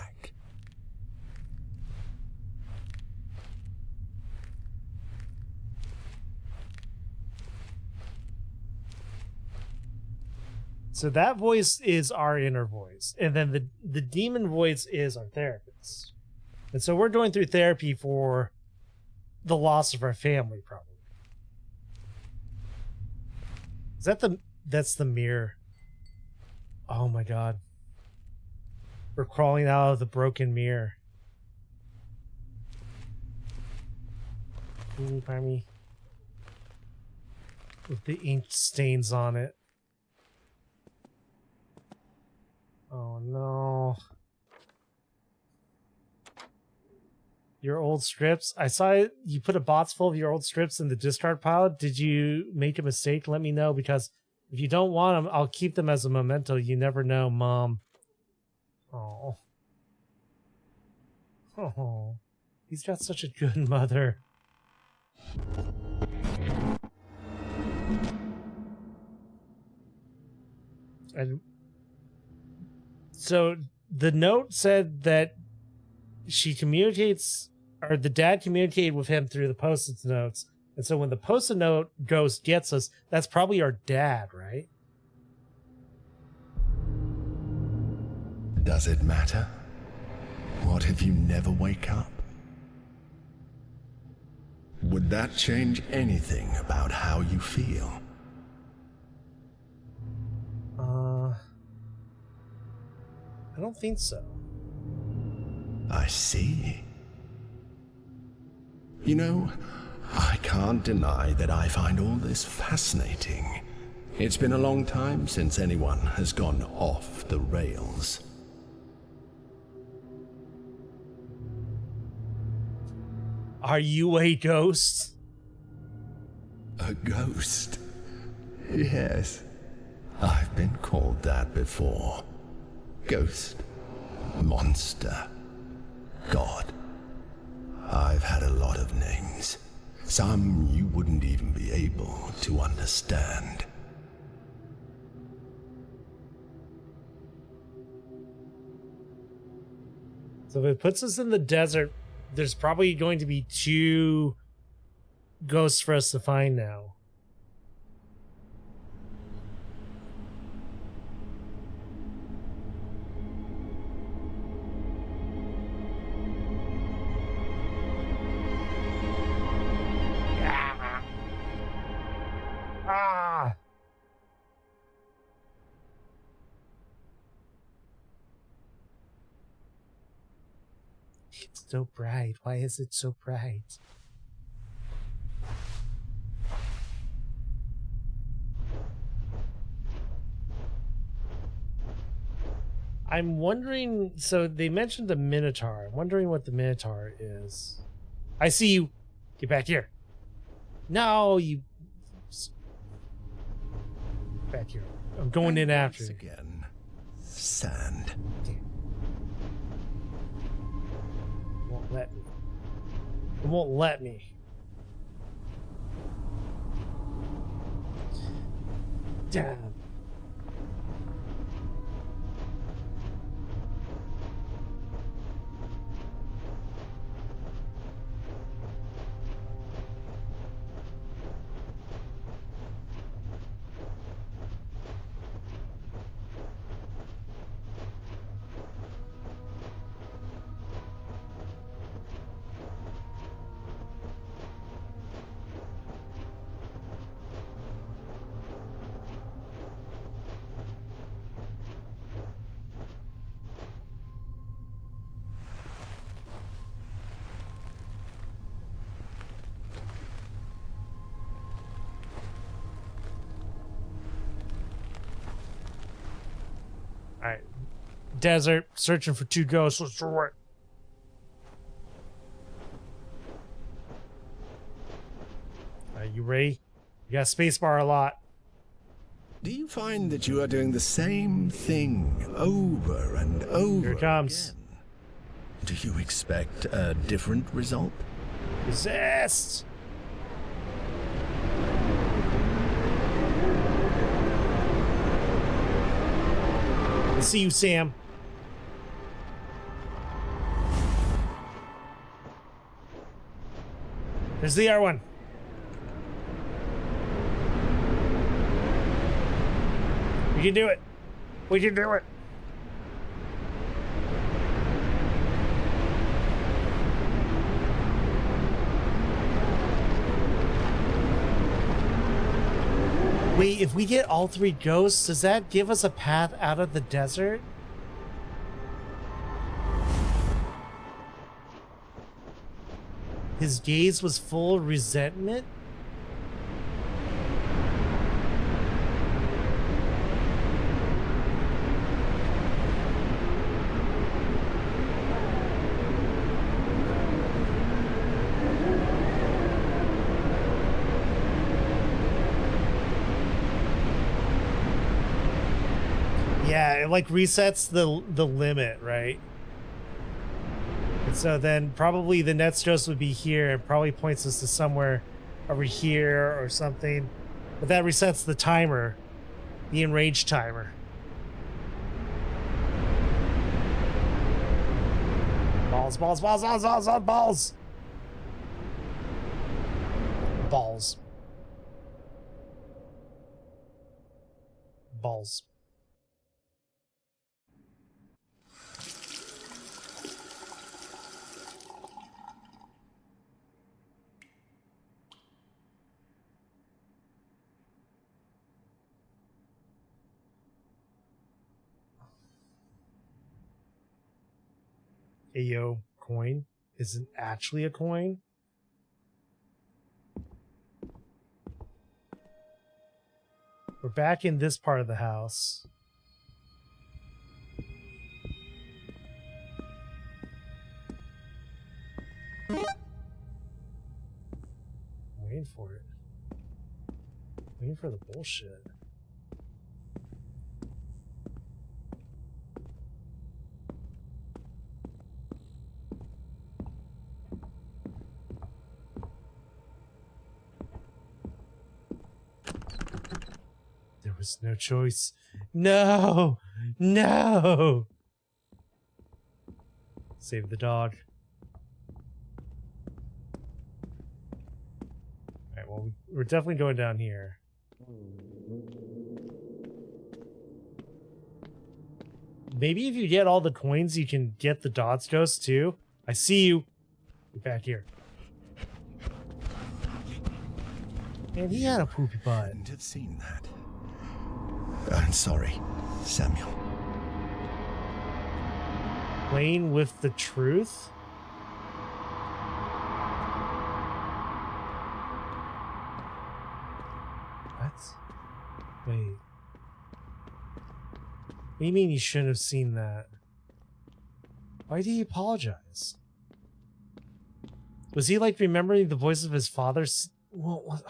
So that voice is our inner voice. And then the demon voice is our therapist. And so we're going through therapy for the loss of our family, probably. Is that that's the mirror? Oh my god. We're crawling out of the broken mirror. Ooh, pardon me. With the ink stains on it. Oh no. Your old strips? I saw you put a box full of your old strips in the discard pile. Did you make a mistake? Let me know, because if you don't want them, I'll keep them as a memento. You never know, Mom. Oh. Oh. He's got such a good mother. And so the note said that she communicates, or the dad communicated with him through the post-it notes. And so when the post-it note ghost gets us, that's probably our dad, right? Does it matter? What if you never wake up? Would that change anything about how you feel? I don't think so. I see. You know, I can't deny that I find all this fascinating. It's been a long time since anyone has gone off the rails. Are you a ghost? A ghost? Yes. I've been called that before. Ghost. Monster. God. I've had a lot of names. Some you wouldn't even be able to understand. So if it puts us in the desert, there's probably going to be 2 ghosts for us to find now. Ah! It's so bright. Why is it so bright? I'm wondering, so they mentioned the Minotaur. I'm wondering what the Minotaur is. I see you. Get back here. No, you... Back here. I'm going in after you. Again. Sand. Won't let me. It won't let me. Damn. Alright. Desert, searching for 2 ghosts. Let's do it. Are you ready? You got spacebar a lot. Do you find that you are doing the same thing over and over? Here it comes. Again? Do you expect a different result? Resist! I see you, Sam. There's the R1. We can do it. We can do it. Wait, if we get all 3 ghosts, does that give us a path out of the desert? His gaze was full of resentment? Yeah, it like resets the limit, right? And so then probably the next ghost would be here. It probably points us to somewhere over here or something. But that resets the timer, the enrage timer. Balls, balls, balls, balls, balls, balls, balls. Balls. Balls. Ayo coin isn't actually a coin. We're back in this part of the house. Waiting for it. Waiting for the bullshit. There was no choice. No! No! Save the dog. Alright, well, we're definitely going down here. Maybe if you get all the coins, you can get the Dots Ghost too. I see you. Get back here. Man, he had a poopy butt. I couldn't have seen that. I'm sorry, Samuel. Playing with the truth? What? Wait. What do you mean you shouldn't have seen that? Why did he apologize? Was he like remembering the voice of his father? Well,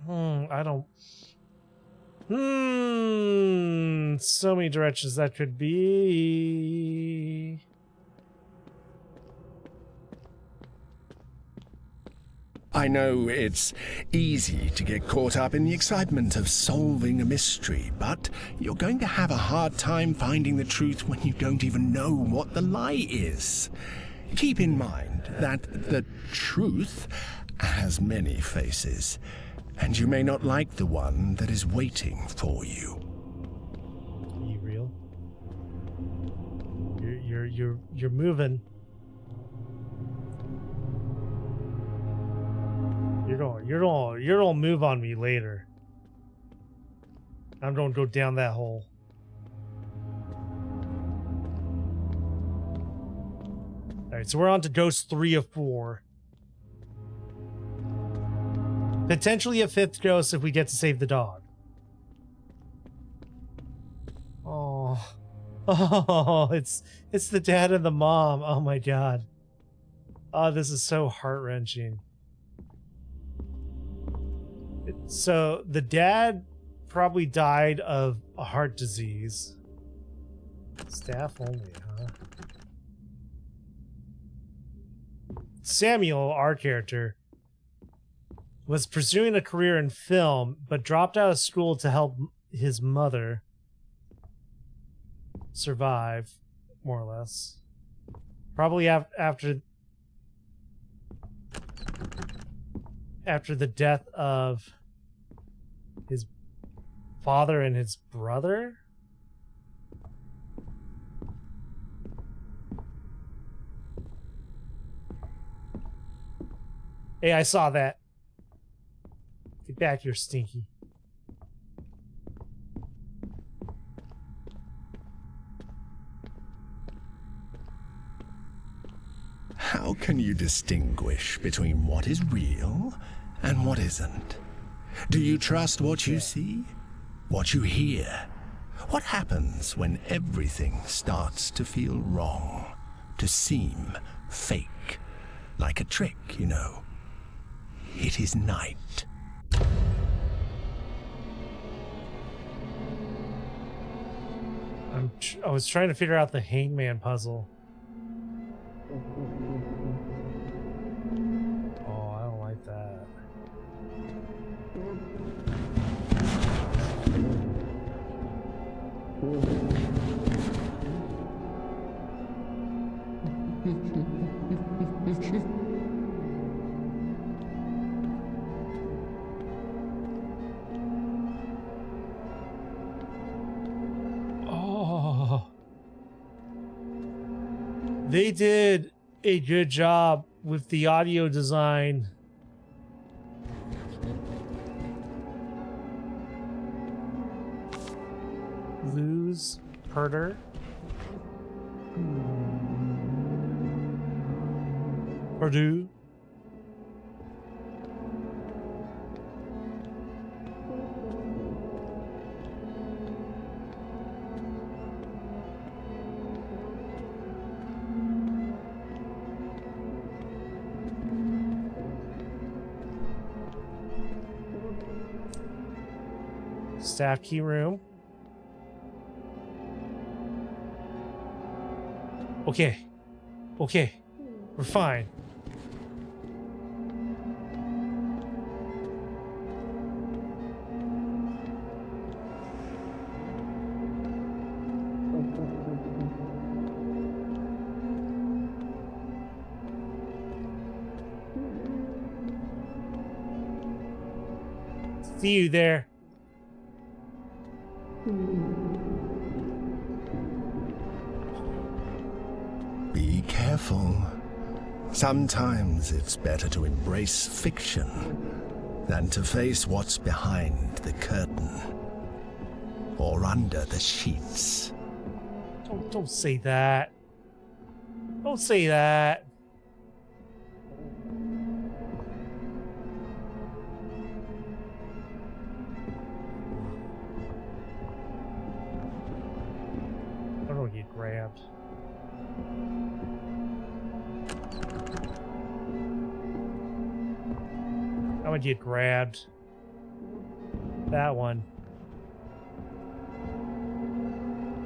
I don't... so many directions that could be. I know it's easy to get caught up in the excitement of solving a mystery, but you're going to have a hard time finding the truth when you don't even know what the lie is. Keep in mind that the truth has many faces, and you may not like the one that is waiting for you. Are you real? You're moving. You're gonna move on me later. I'm gonna go down that hole. Alright, so we're on to ghost 3 of 4. Potentially a 5th ghost if we get to save the dog. Oh. Oh, it's the dad and the mom. Oh my god. Oh, this is so heart-wrenching. So the dad probably died of a heart disease. Staff only, huh? Samuel, our character, was pursuing a career in film, but dropped out of school to help his mother survive, more or less. Probably after the death of his father and his brother? Hey, I saw that. Get back here, Stinky. How can you distinguish between what is real and what isn't? Do you trust what you see? What you hear? What happens when everything starts to feel wrong? To seem fake? Like a trick, you know? It is night. I was trying to figure out the hangman puzzle. Oh, I don't like that. Oh. They did a good job with the audio design. Lose Herder. Purdue. Staff key room. Okay. Okay. We're fine. See you there. Be careful. Sometimes it's better to embrace fiction than to face what's behind the curtain or under the sheets. Don't say that. Don't say that. I don't get grabbed. I would get grabbed. That one.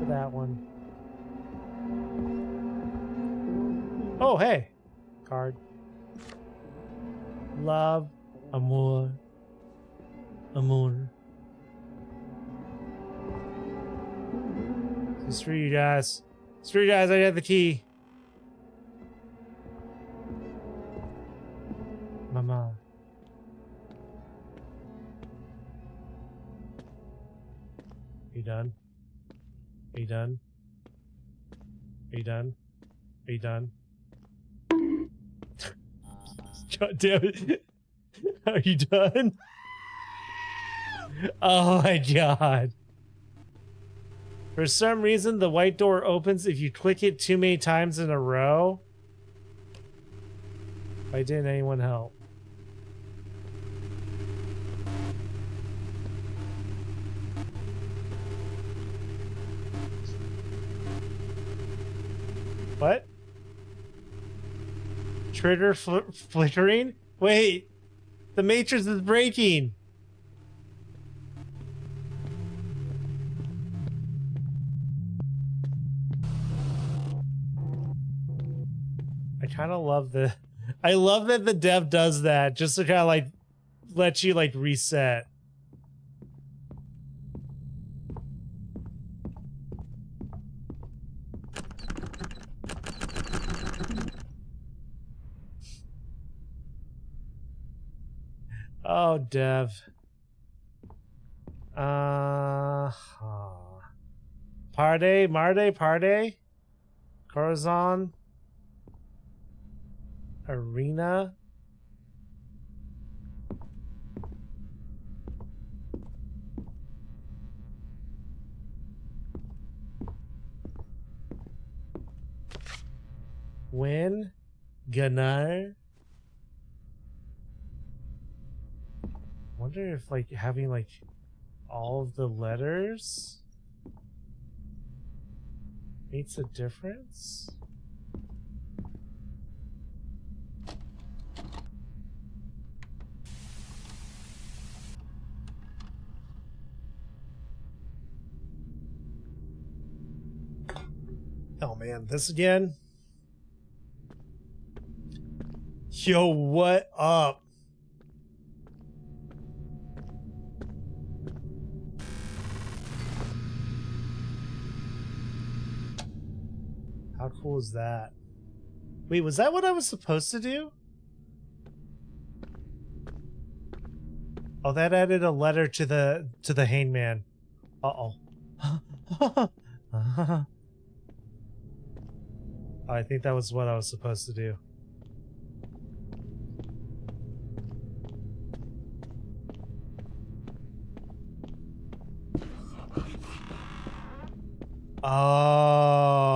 That one. Oh, hey. Card. Love. Amor. Amor. It's for you guys. It's for you guys. I got the key. Mama. Are you done? Are you done? Are you done? Are you done? God damn it. Are you done? Oh my god. For some reason, the white door opens if you click it too many times in a row. Why didn't anyone help? What? Trigger flickering? Wait, the matrix is breaking. I kind of love I love that the dev does that just to kind of like let you like reset. Oh, dev. Parde, Marde, Parde, Corazon, Arena. Win, Gunnar. Wonder if like having like all of the letters makes a difference. Oh man, this again? Yo, what up? How cool is that? Wait, was that what I was supposed to do? Oh, that added a letter to the hangman. Uh-oh. I think that was what I was supposed to do. Oh.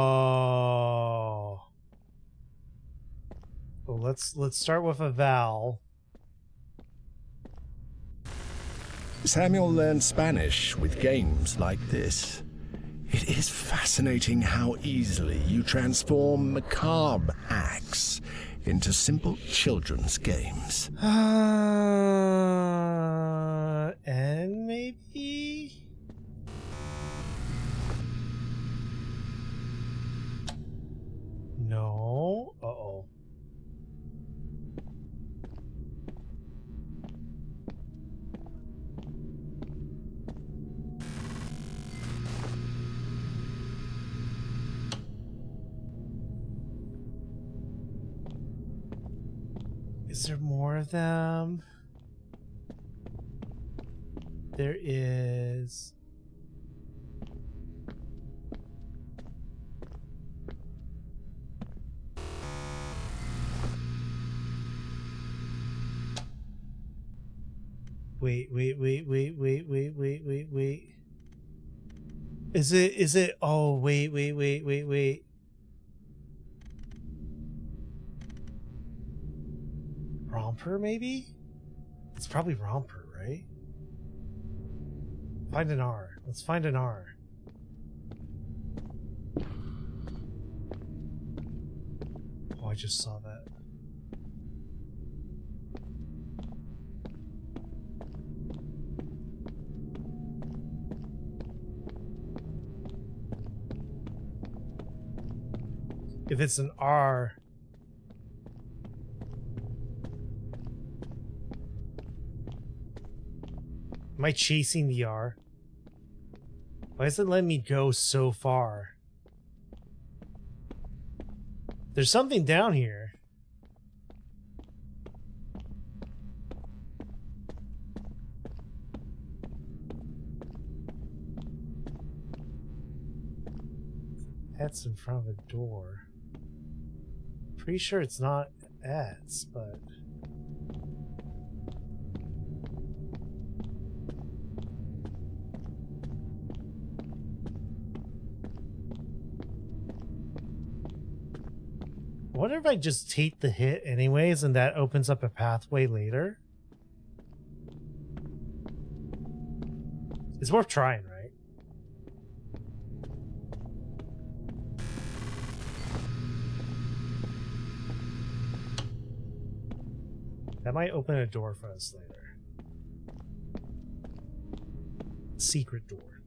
Well, let's start with a vowel. Samuel learned Spanish with games like this. It is fascinating how easily you transform macabre acts into simple children's games. And maybe? No. Uh-oh. Is there more of them? There is. Wait. Is it? Oh, wait. Romper, maybe? It's probably Romper, right? Find an R. Let's find an R. Oh, I just saw that. If it's an R... Am I chasing the R? Why is it letting me go so far? There's something down here. That's in front of a door. Pretty sure it's not ads, but... I wonder if I just take the hit anyways and that opens up a pathway later. It's worth trying, right? That might open a door for us later. Secret door.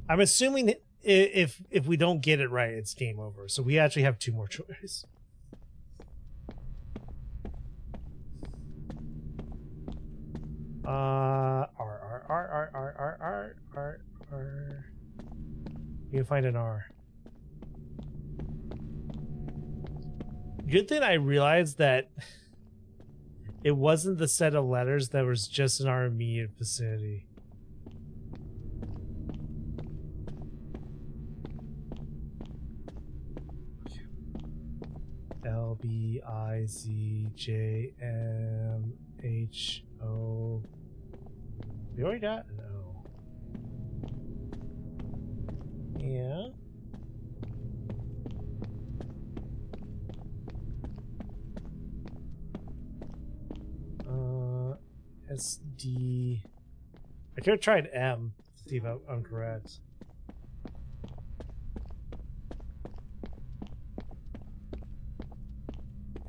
I'm assuming that if we don't get it right, it's game over. So we actually have 2 more choices. R. You can find an R. Good thing I realized that it wasn't the set of letters that was just in our immediate vicinity. LBIZJMHO. We already got an O. Yeah. SD. I could have tried M. See if I'm correct.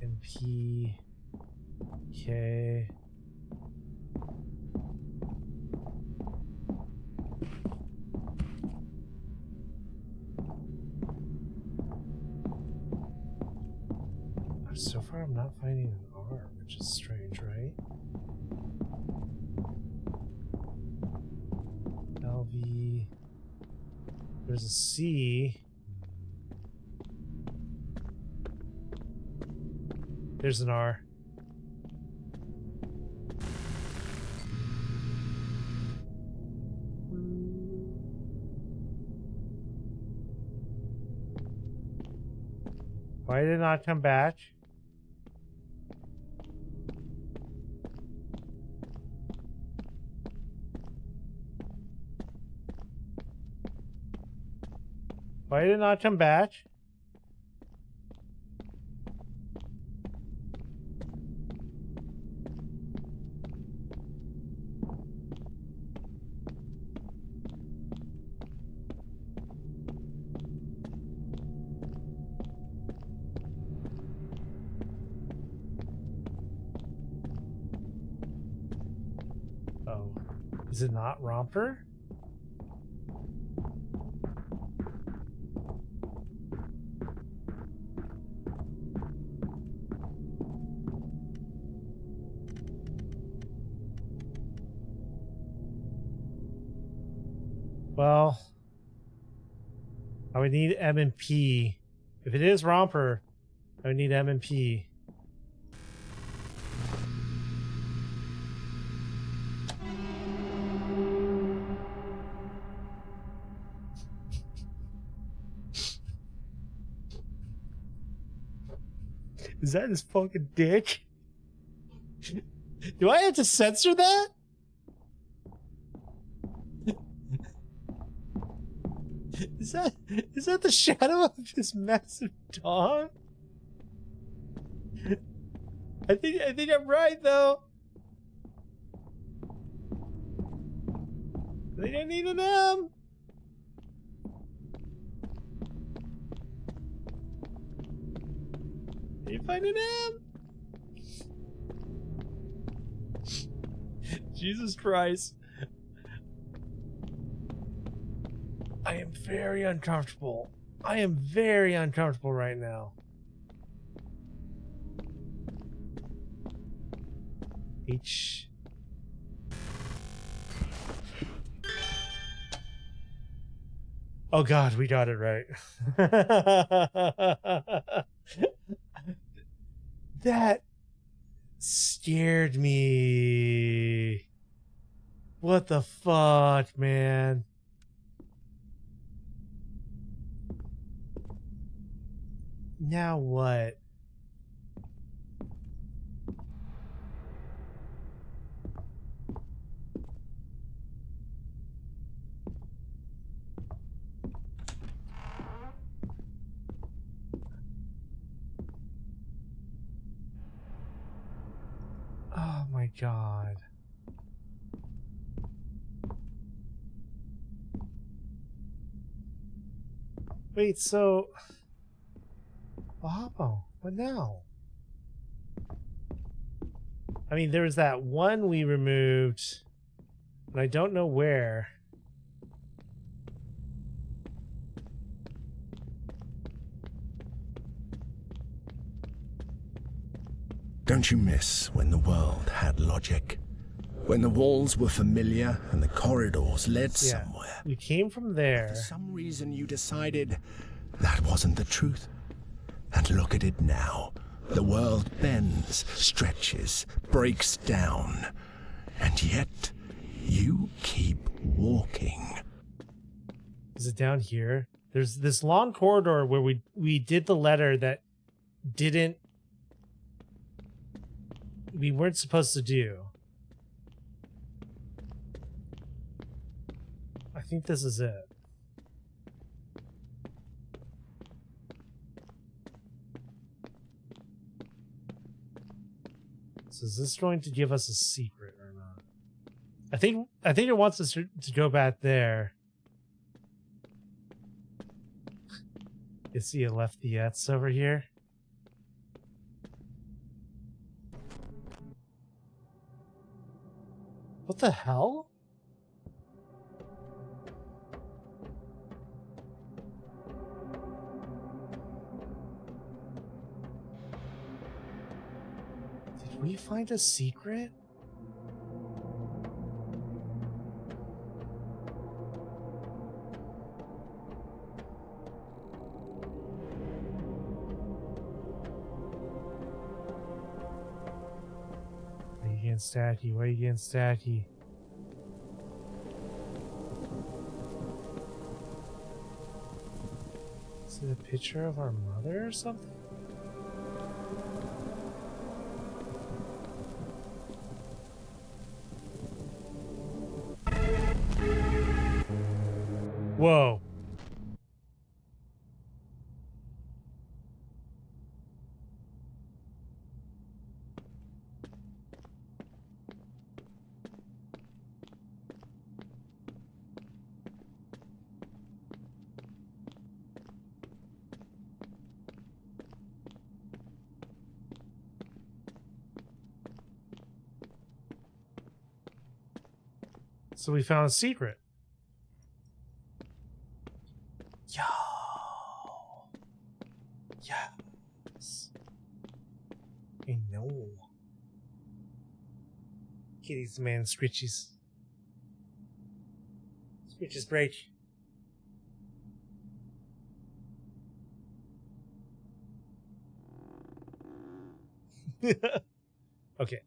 And P. K. So far, I'm not finding an R, which is strange, right? LV. There's a C. There's an R. Why did it not come back? Why did it not come back? Is it not Romper? Well, I would need M and P. If it is Romper, I would need M and P. Is that his fucking dick? Do I have to censor that? Is that the shadow of his massive dog? I think I'm right though. I think I need an M. Can you find an M? Jesus Christ. I am very uncomfortable. I am very uncomfortable right now. H. Oh God, we got it right. That scared me. What the fuck, man? Now what? Oh my God. Wait, so... Oh, what now? I mean, there was that one we removed, and I don't know where. Don't you miss when the world had logic? When the walls were familiar and the corridors led somewhere? We came from there. For some reason you decided that wasn't the truth. And look at it now. The world bends, stretches, breaks down. And yet, you keep walking. Is it down here? There's this long corridor where we did the letter that we weren't supposed to do. I think this is it. So is this going to give us a secret or not? I think it wants us to go back there. You see, it left the Ets over here. What the hell? Did we find a secret? Why you getting stacky? Why you getting stacky? Is it a picture of our mother or something? Whoa. So we found a secret. Yo. Yes. I know. Kitties, man, scritches. Scritches break. Okay.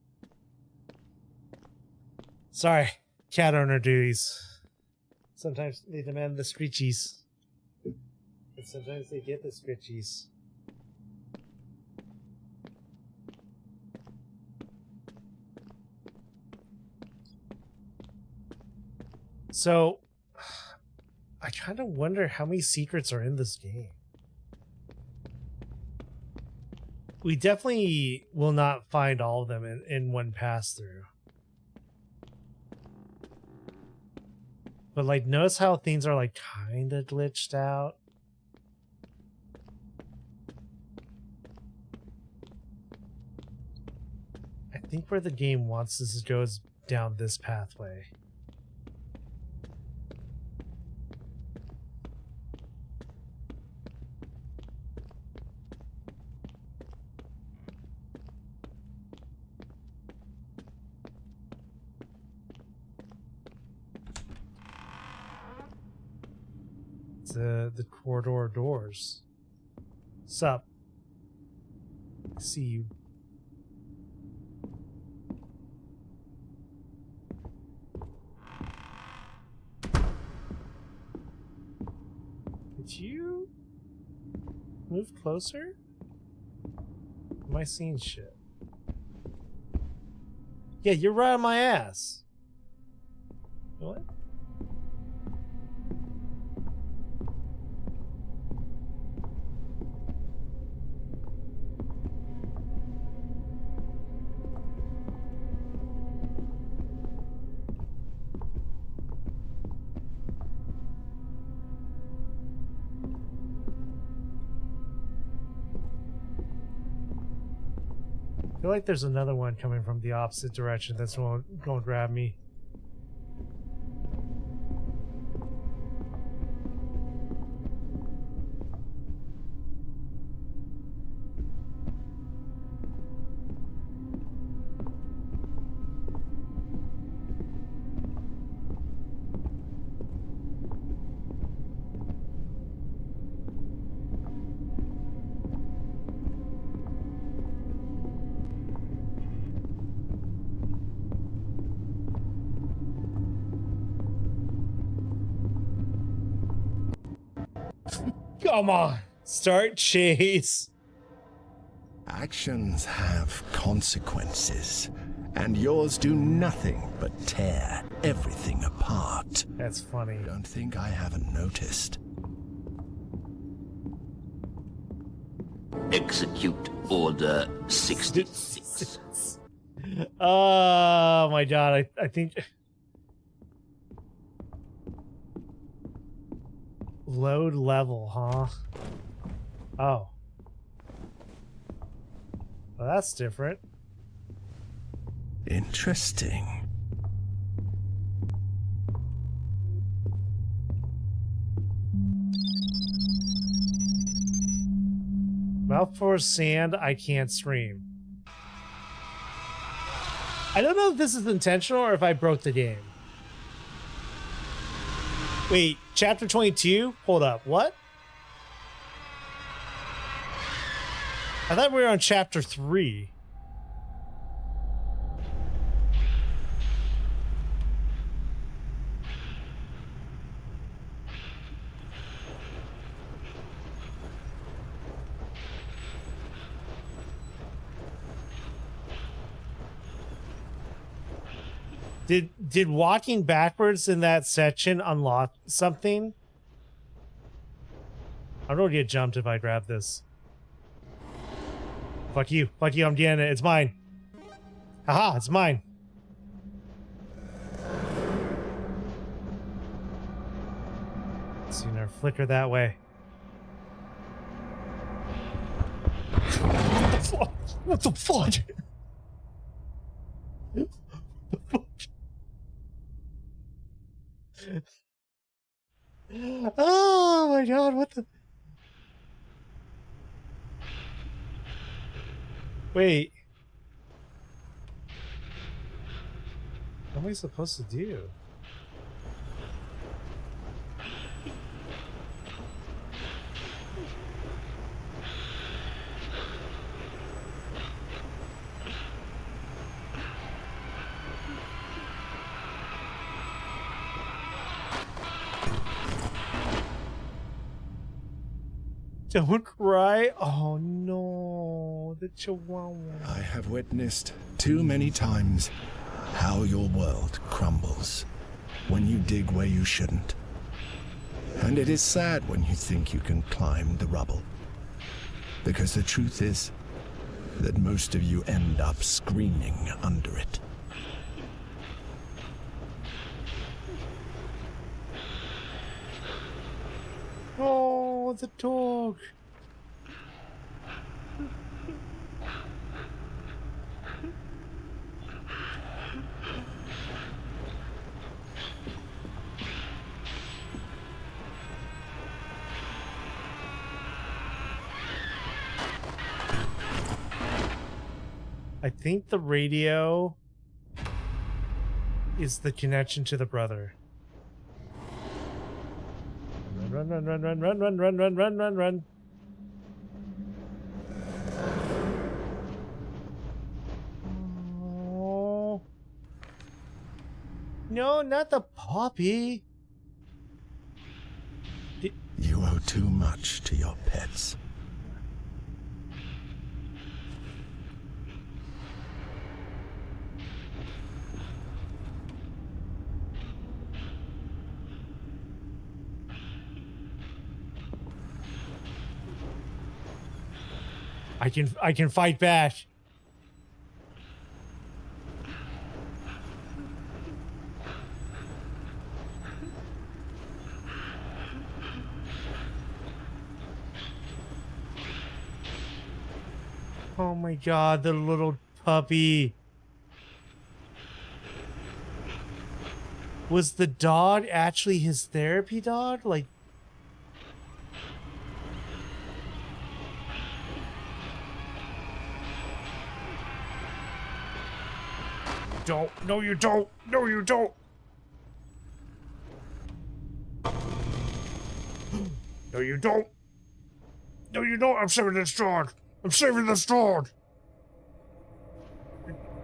Sorry, cat owner duties. Sometimes they demand the screechies. And sometimes they get the scritchies. So, I kind of wonder how many secrets are in this game. We definitely will not find all of them in one pass through. But like, notice how things are like kind of glitched out. I think where the game wants us to go is down this pathway. The corridor doors. Sup? See you. Did you move closer? Am I seeing shit? Yeah, you're right on my ass. What? I feel like there's another one coming from the opposite direction that's going to grab me. Come on, start chase. Actions have consequences, and yours do nothing but tear everything apart. That's funny. Don't think I haven't noticed. Execute Order 66. Oh my god, I think... Load level, huh? Oh. Well, that's different. Interesting. Mouth for sand, I can't stream. I don't know if this is intentional or if I broke the game. Wait, chapter 22? Hold up, what? I thought we were on chapter 3. Did walking backwards in that section unlock something? I don't get jumped if I grab this. Fuck you, I'm getting it. It's mine. Haha, it's mine. Seen her flicker that way. What the fuck? What the fuck? Oh my god, what the? Wait. What am I supposed to do? Don't cry. Oh no, the chihuahua. I have witnessed too many times how your world crumbles when you dig where you shouldn't. And it is sad when you think you can climb the rubble. Because the truth is that most of you end up screaming under it. Oh, the dog. I think the radio is the connection to the brother. Run, run, run, run, run, run, run, run, run, run, run. Oh. No, not the puppy. You owe too much to your pets. I can fight back. Oh my god, the little puppy. Was the dog actually his therapy dog? Like, don't. No, you don't. No, you don't. No, you don't. No, you don't. I'm saving this dog. I'm saving this dog.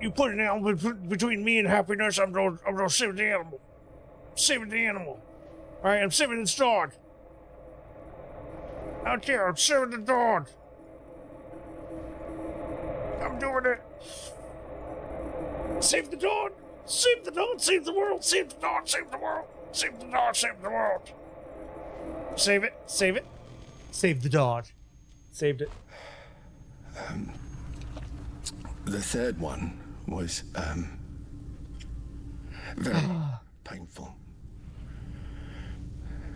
You put an animal between me and happiness. I'm gonna save the animal. I'm saving the animal. All right, I'm saving this dog. Out there, I'm saving the dog. I'm doing it. Save the dog! Save the dog! Save the world! Save the dog! Save the world! Save the dog! Save the world! Save it! Save it! Save the dog. Saved it. The third one was, very painful.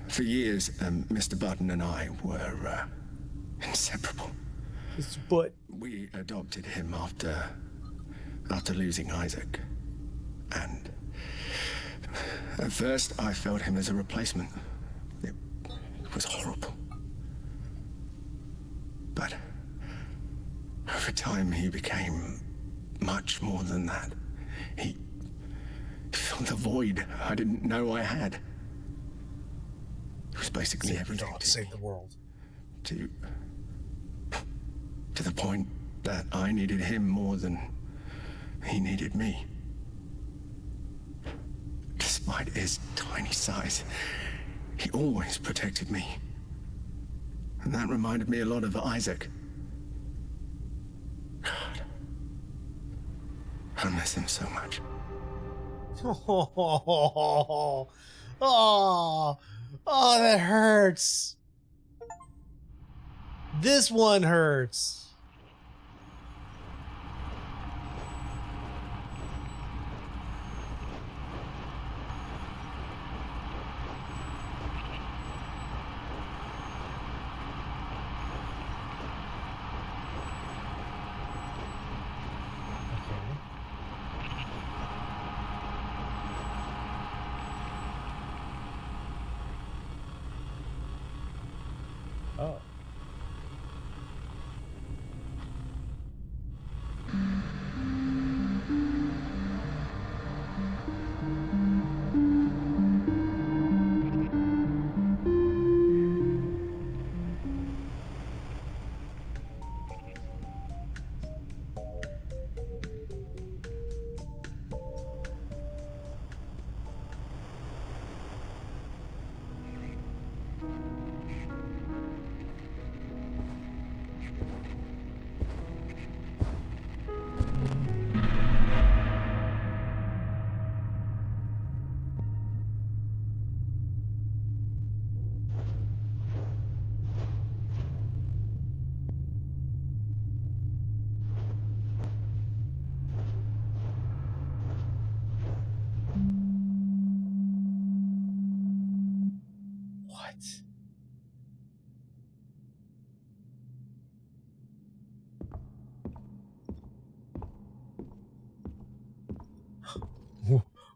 For years, Mr. Button and I were, inseparable. But we adopted him after losing Isaac. And at first I felt him as a replacement. It was horrible. But over time he became much more than that. He filled the void I didn't know I had. It was basically everything to save the world. To the point that I needed him more than he needed me. Despite his tiny size, he always protected me. And that reminded me a lot of Isaac. God. I miss him so much. Oh, that hurts. This one hurts.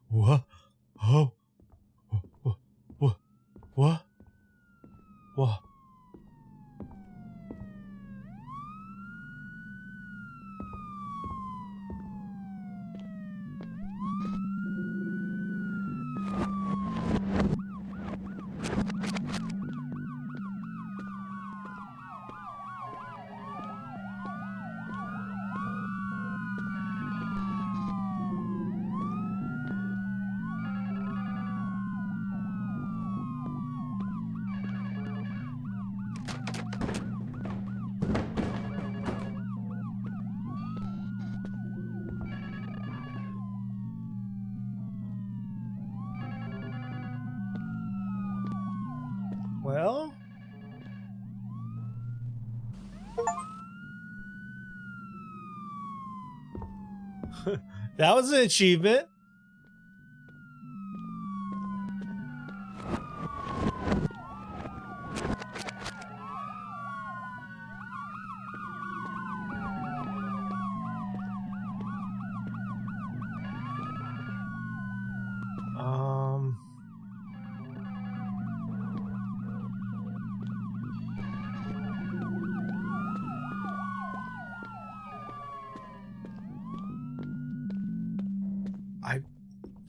What? Oh. What? What? What? Well, that was an achievement.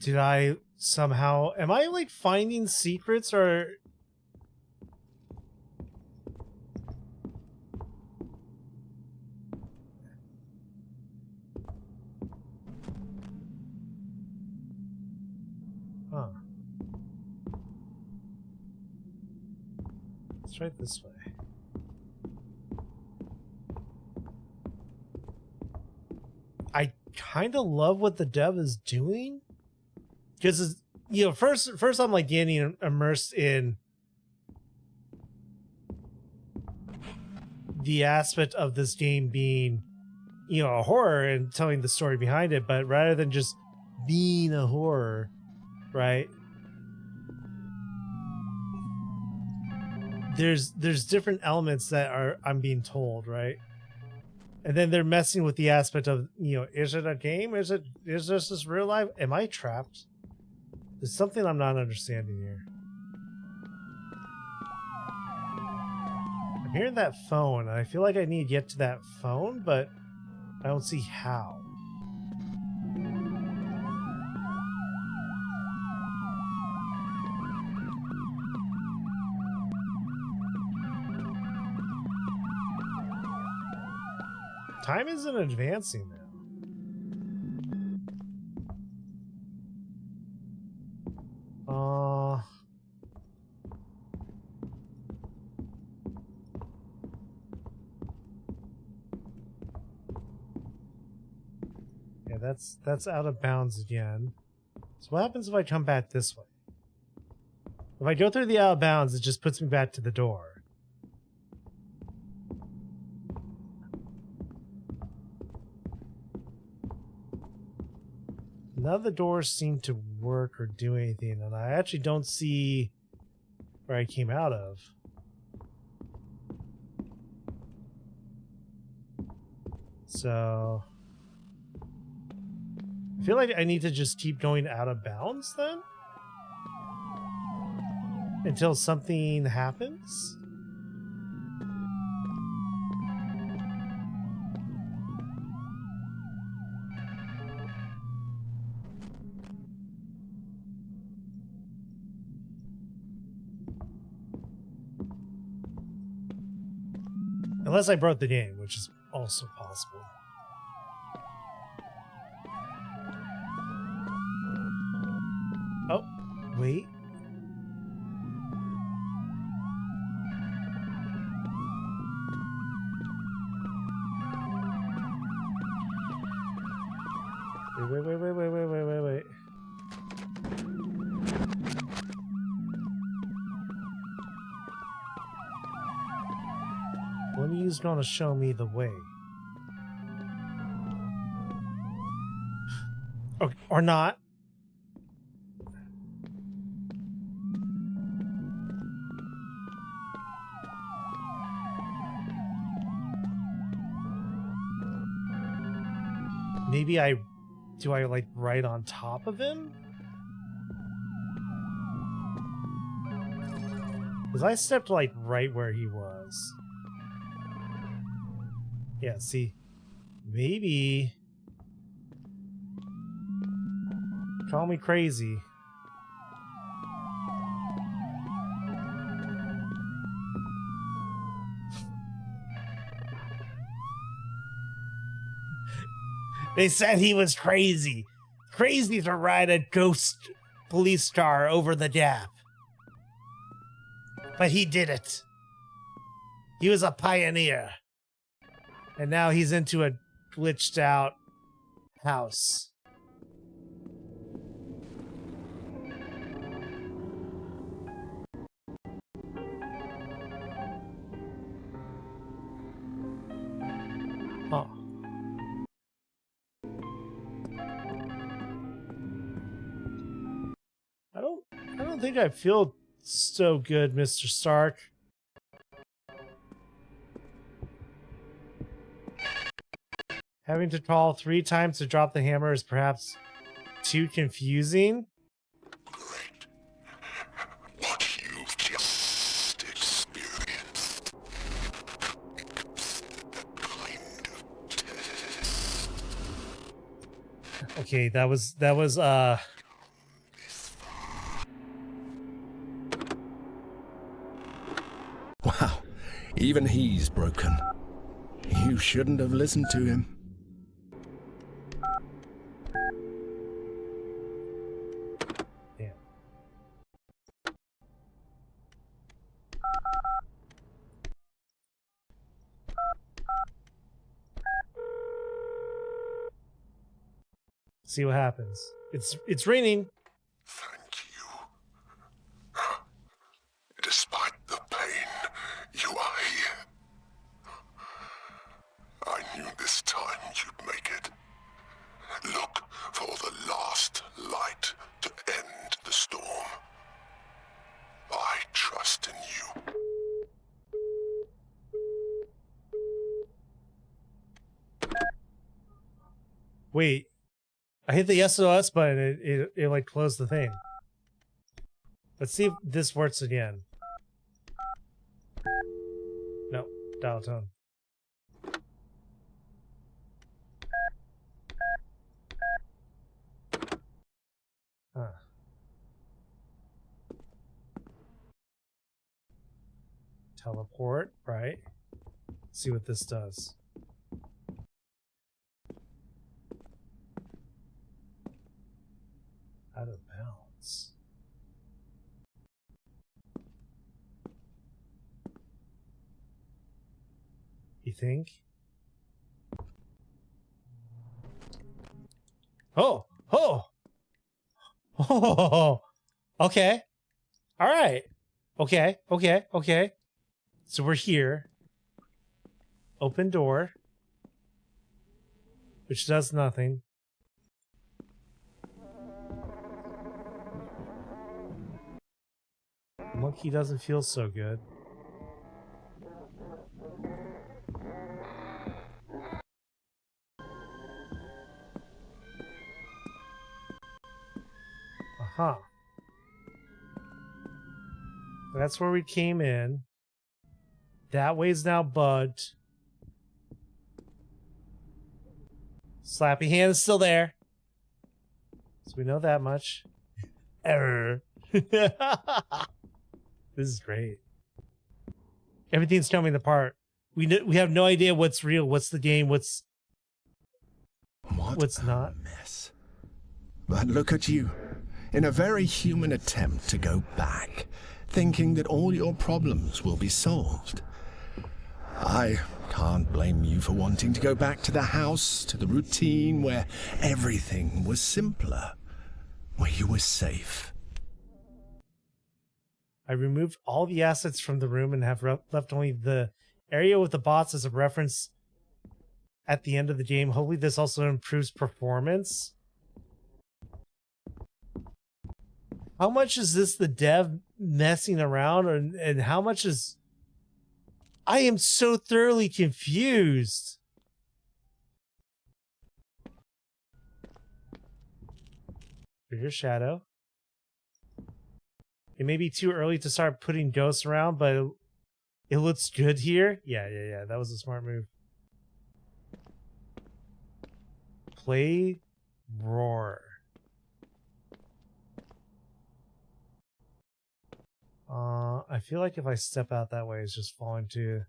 Did I somehow... Am I, like, finding secrets or... Huh. Let's try it this way. I kind of love what the dev is doing. Because, you know, first I'm like getting immersed in the aspect of this game being, you know, a horror and telling the story behind it, but rather than just being a horror, right? There's different elements that I'm being told, right? And then they're messing with the aspect of, you know, is it a game? Is this real life? Am I trapped? There's something I'm not understanding here. I'm hearing that phone, and I feel like I need to get to that phone, but I don't see how. Time isn't advancing now. Yeah, that's out of bounds again. So what happens if I come back this way? If I go through the out of bounds, it just puts me back to the door. None of the doors seem to work or do anything, and I actually don't see where I came out of. So I feel like I need to just keep going out of bounds then? Until something happens? Unless I broke the game, which is also possible. Oh, wait. Wait. When are you gonna show me the way? Okay, or not. maybe do I like right on top of him? Because I stepped like right where he was. Yeah, see, maybe. Call me crazy. They said he was crazy. Crazy to ride a ghost police car over the gap. But he did it. He was a pioneer. And now he's into a glitched out house. Huh. I don't think I feel so good, Mr. Stark. Having to call 3 times to drop the hammer is perhaps too confusing. What you've just experienced. Okay, that was Wow, even he's broken. You shouldn't have listened to him. Damn. See what happens. It's raining. Despite the pain, you are here. I knew this time you'd make it. Look for the last light to end the storm. I trust in you. Wait. I hit the SOS button, it like closed the thing. Let's see if this works again. No, dial tone. Huh. Teleport, right? See what this does. Out of bounds. You think? Oh! Oh! Oh! Okay. All right. Okay. Okay. Okay. So we're here. Open door. Which does nothing. Monkey doesn't feel so good. Aha. That's where we came in. That way's now bugged. Slappy hand is still there. So we know that much. Error. This is great. Everything's coming apart. We have no idea what's real, what's the game, what's not. Mess. But look at you, in a very human attempt to go back, thinking that all your problems will be solved. I can't blame you for wanting to go back to the house, to the routine where everything was simpler, where you were safe. I removed all the assets from the room and have left only the area with the bots as a reference at the end of the game. Hopefully this also improves performance. How much is this the dev messing around, and how much is... I am so thoroughly confused. Your shadow. It may be too early to start putting ghosts around, but it looks good here. Yeah. That was a smart move. Play roar. I feel like if I step out that way, it's just falling to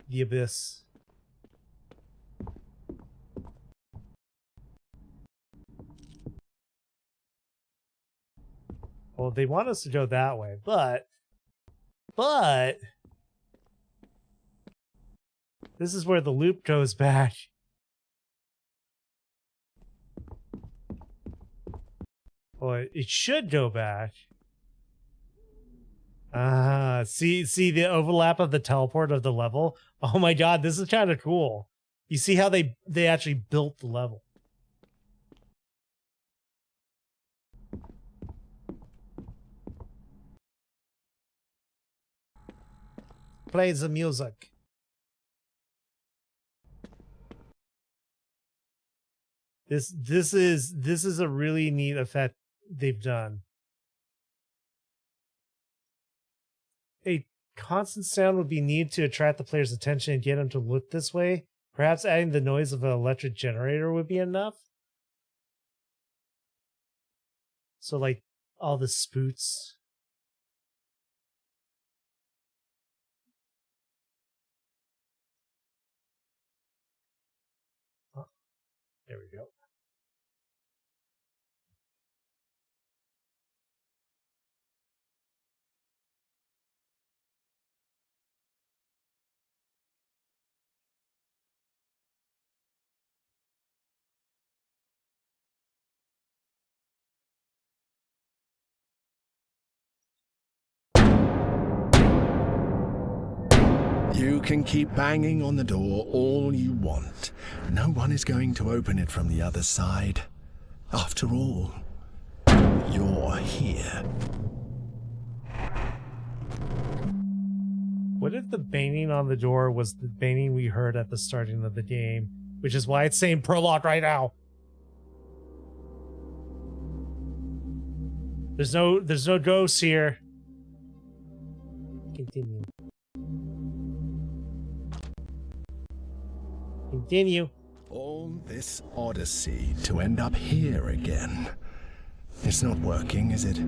the abyss. Well, they want us to go that way, but this is where the loop goes back. Well, it should go back. See the overlap of the teleport of the level? Oh my god, this is kind of cool. You see how they actually built the level. Play the music. This is a really neat effect they've done. A constant sound would be needed to attract the player's attention and get them to look this way. Perhaps adding the noise of an electric generator would be enough. So like all the spoots. Oh, there we go. You can keep banging on the door all you want. No one is going to open it from the other side. After all, you're here. What if the banging on the door was the banging we heard at the starting of the game? Which is why it's saying prologue right now. There's no ghosts here. Continue. Continue. All this odyssey to end up here again. It's not working, is it?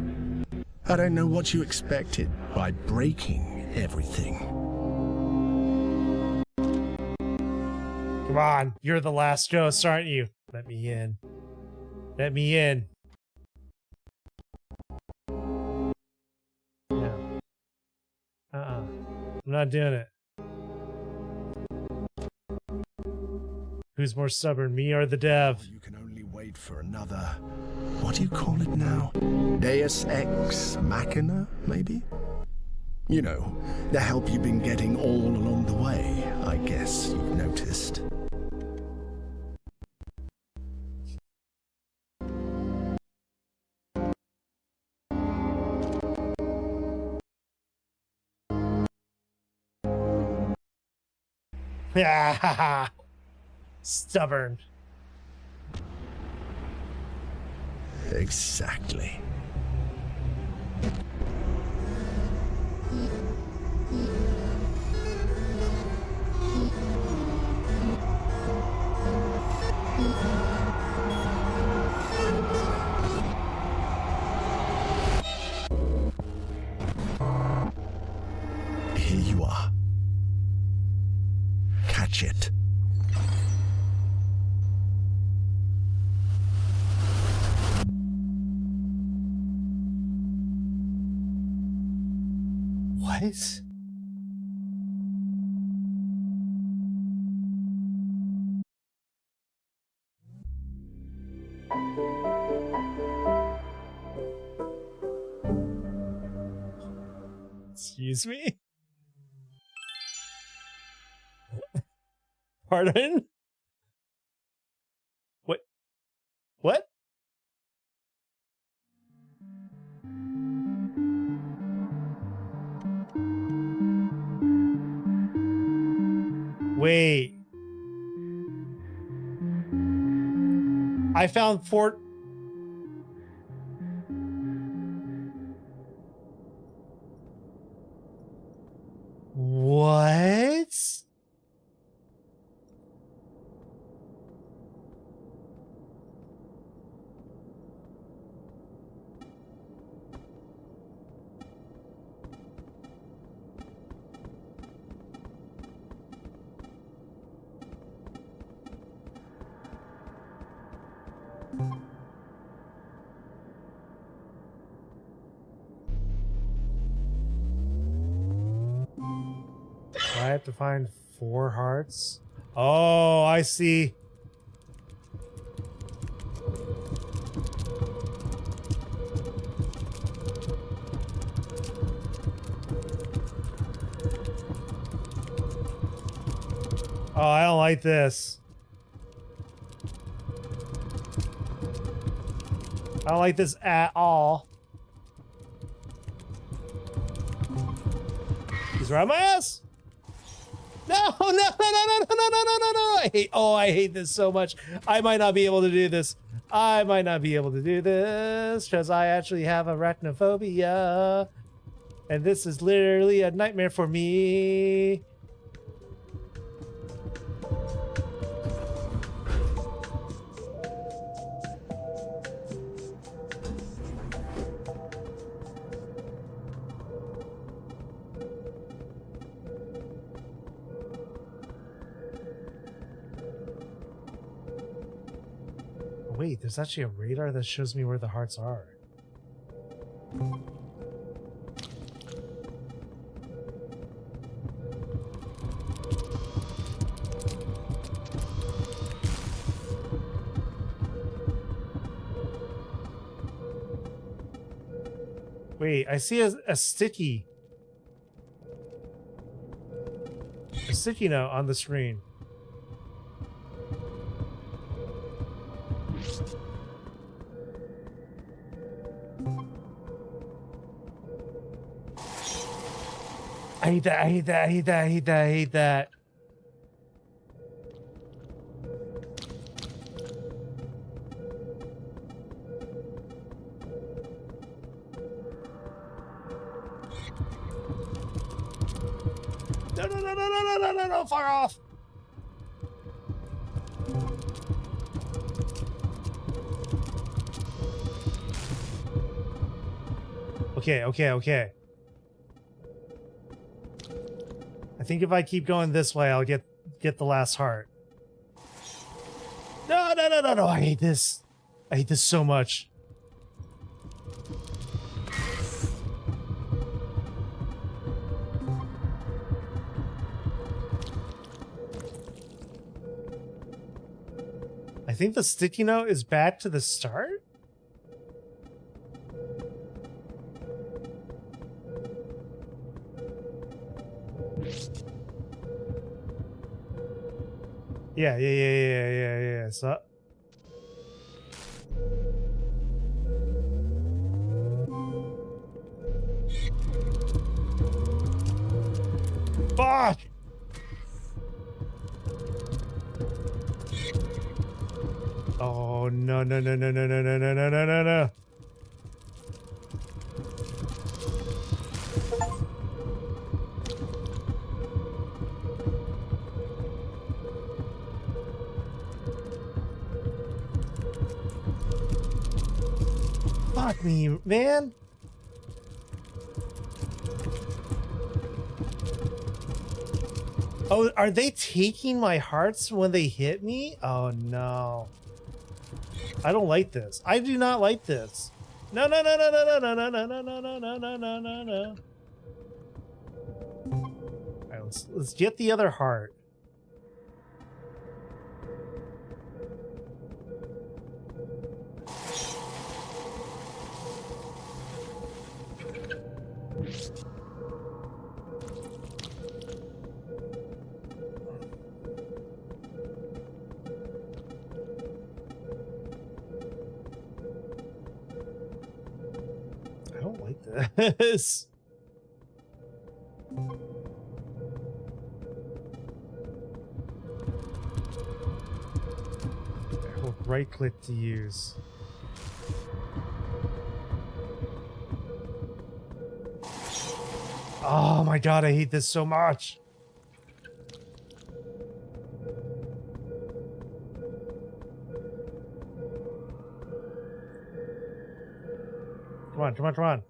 I don't know what you expected by breaking everything. Come on, you're the last ghost, aren't you? Let me in. Let me in. No. I'm not doing it. Who's more stubborn, me or the dev? You can only wait for another... What do you call it now? Deus Ex Machina, maybe? You know, the help you've been getting all along the way, I guess you've noticed. Yeah, stubborn. Exactly. Here you are. Catch it. What? Excuse me? Pardon? What? What? Wait. I found have to find 4 hearts. Oh, I see. Oh, I don't like this. I don't like this at all. He's right on my ass. No, no, no, no, no, no, no, no, no, no, no. I hate this so much. I might not be able to do this. I might not be able to do this because I actually have arachnophobia. And this is literally a nightmare for me. Wait, there's actually a radar that shows me where the hearts are. Wait, I see a sticky. A sticky note on the screen. I hate that, I hate that, I hate that, I hate that, I hate that. No, no, no, no, no, no, no, no, no, fuck off. Okay, okay, okay. I think if I keep going this way, I'll get the last heart. No, no, no, no, no. I hate this. I hate this so much. I think the sticky note is back to the start? Yeah. So fuck! Oh no no no no no no no no no no no no. Fuck me, man. Oh, are they taking my hearts when they hit me? Oh no. I don't like this. I do not like this. No, no, no, no, no, no, no, no, no, no, no, no, no, no, no, no. All right, let's get the other heart. I don't like this. I will right click to use. Oh my god, I hate this so much. Come on, come on, come on.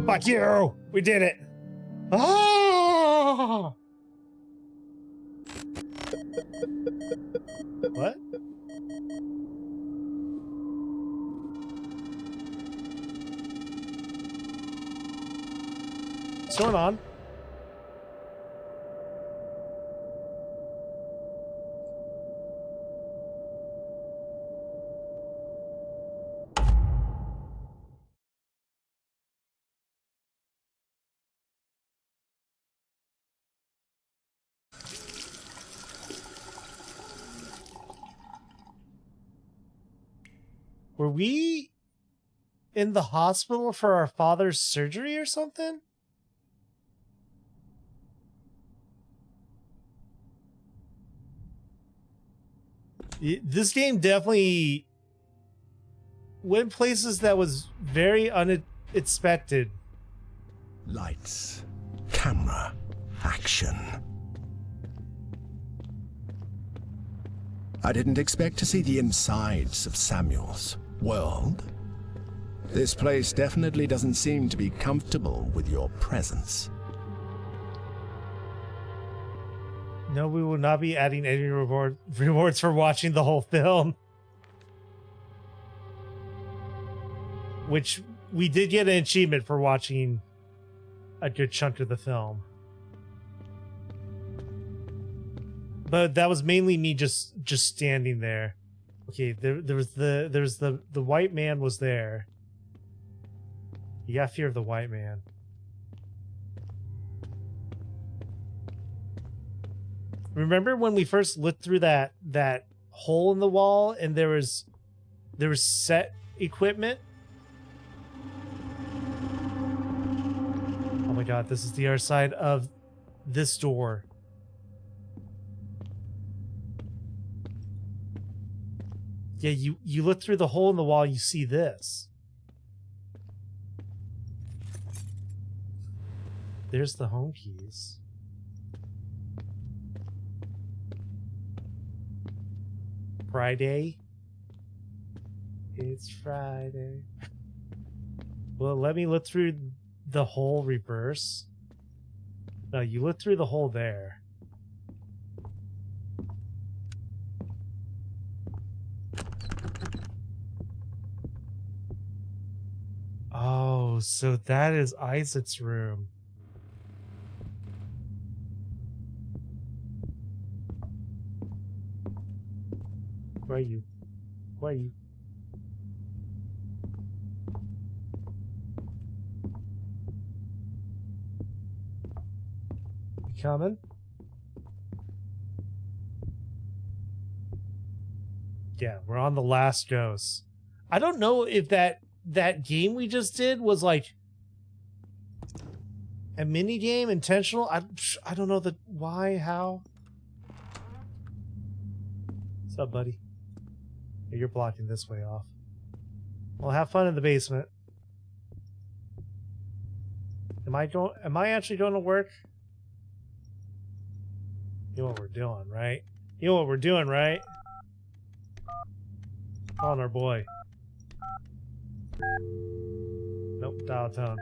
Fuck you! We did it! Ah! What? What's going on? Were we in the hospital for our father's surgery or something? This game definitely went places that was very unexpected. Lights, camera, action. I didn't expect to see the insides of Samuel's world. This place definitely doesn't seem to be comfortable with your presence. No, we will not be adding any rewards for watching the whole film. Which we did get an achievement for watching a good chunk of the film. But that was mainly me just standing there. Okay, there's the white man was there. You got fear of the white man. Remember when we first looked through that hole in the wall and there was set equipment? Oh my god, this is the other side of this door. Yeah, you look through the hole in the wall, you see this. There's the home keys. Friday. It's Friday. Well, let me look through the hole reverse. No, you look through the hole there. Oh, so that is Isaac's room. Where are you? Where are you? You coming? Yeah, we're on the last ghost. I don't know if that game we just did was like a mini game, intentional. I don't know the why, how. What's up, buddy? Hey, you're blocking this way off. Well, have fun in the basement. Am I actually going to work? You know what we're doing, right? You know what we're doing, right? On our boy. Nope, dial tone.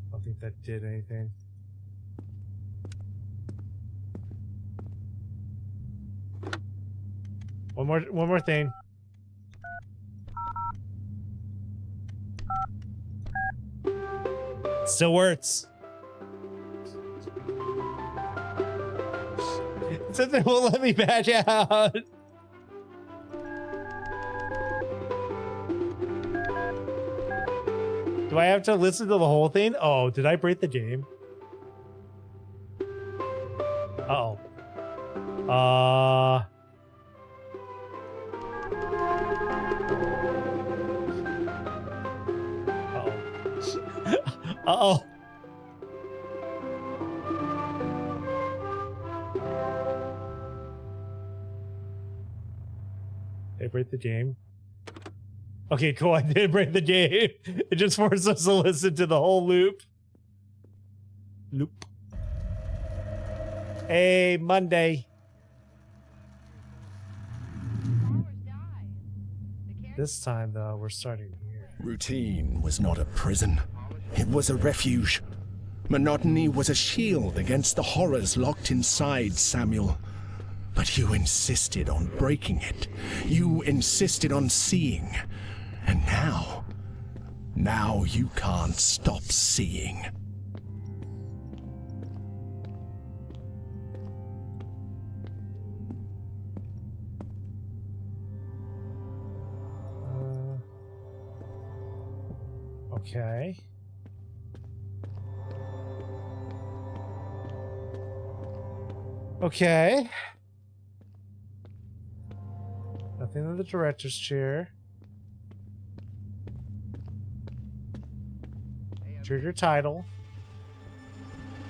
I don't think that did anything. One more thing. Still works. Something won't let me back out. Do I have to listen to the whole thing? Oh, did I break the game? Uh-oh. Uh-oh. Uh-oh. Did I break the game? Okay, cool. I did break the game. It just forced us to listen to the whole loop. Hey, Monday. This time, though, we're starting here. Routine was not a prison. It was a refuge. Monotony was a shield against the horrors locked inside Samuel. But you insisted on breaking it. You insisted on seeing. And now you can't stop seeing. Okay. Okay. Nothing in the director's chair. Trigger title.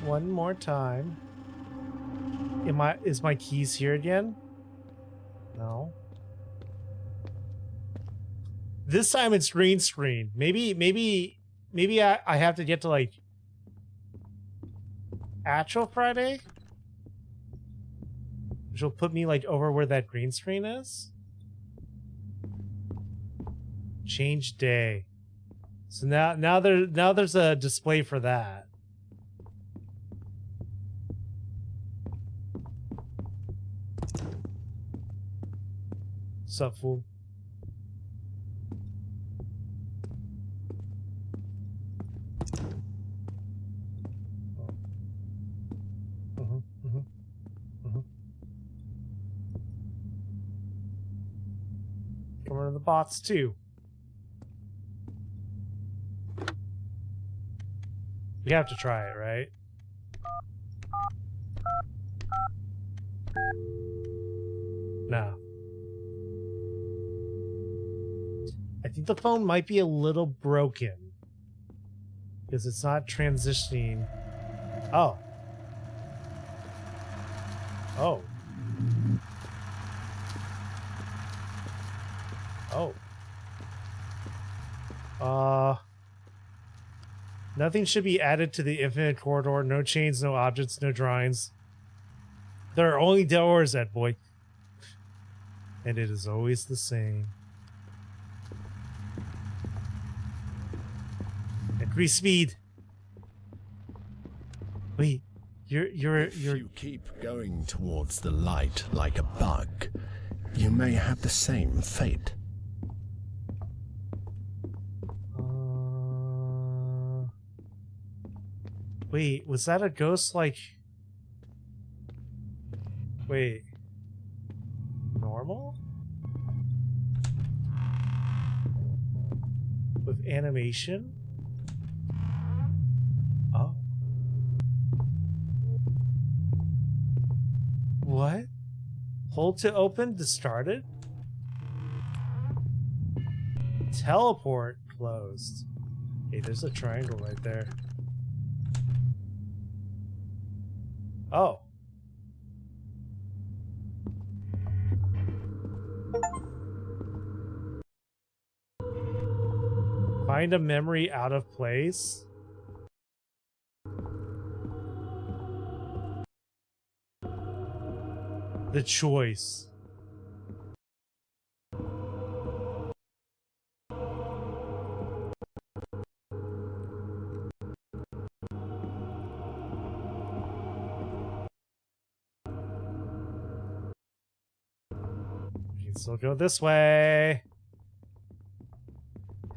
One more time. Is my keys here again? No. This time it's green screen. Maybe I have to get to like actual Friday, which will put me like over where that green screen is. Change day. So now there's a display for that. Sup, fool? Coming to the bots too. We have to try it, right? No. I think the phone might be a little broken because it's not transitioning. Oh. Oh. Oh. Nothing should be added to the infinite corridor. No chains, no objects, no drawings. There are only doors, that boy. And it is always the same. Increase speed. Wait, If you keep going towards the light like a bug, you may have the same fate. Wait, was that a ghost like... Wait. Normal? With animation? Oh. What? Hold to open to start it? Teleport closed. Hey, there's a triangle right there. Oh. Find a memory out of place. The choice. We can still go this way.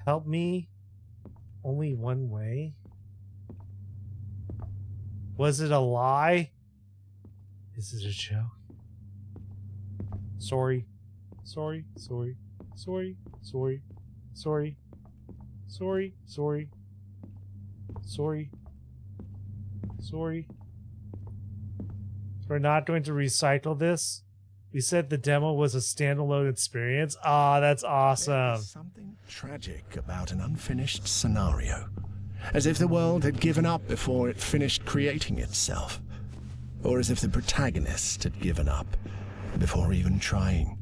Help me. Only one way? Was it a lie? Is it a joke? Sorry. Sorry. Sorry. Sorry. Sorry. Sorry. Sorry. Sorry. Sorry. Sorry. We're not going to recycle this. We said the demo was a standalone experience. Ah, that's awesome. There's something tragic about an unfinished scenario. As if the world had given up before it finished creating itself. Or as if the protagonist had given up before even trying.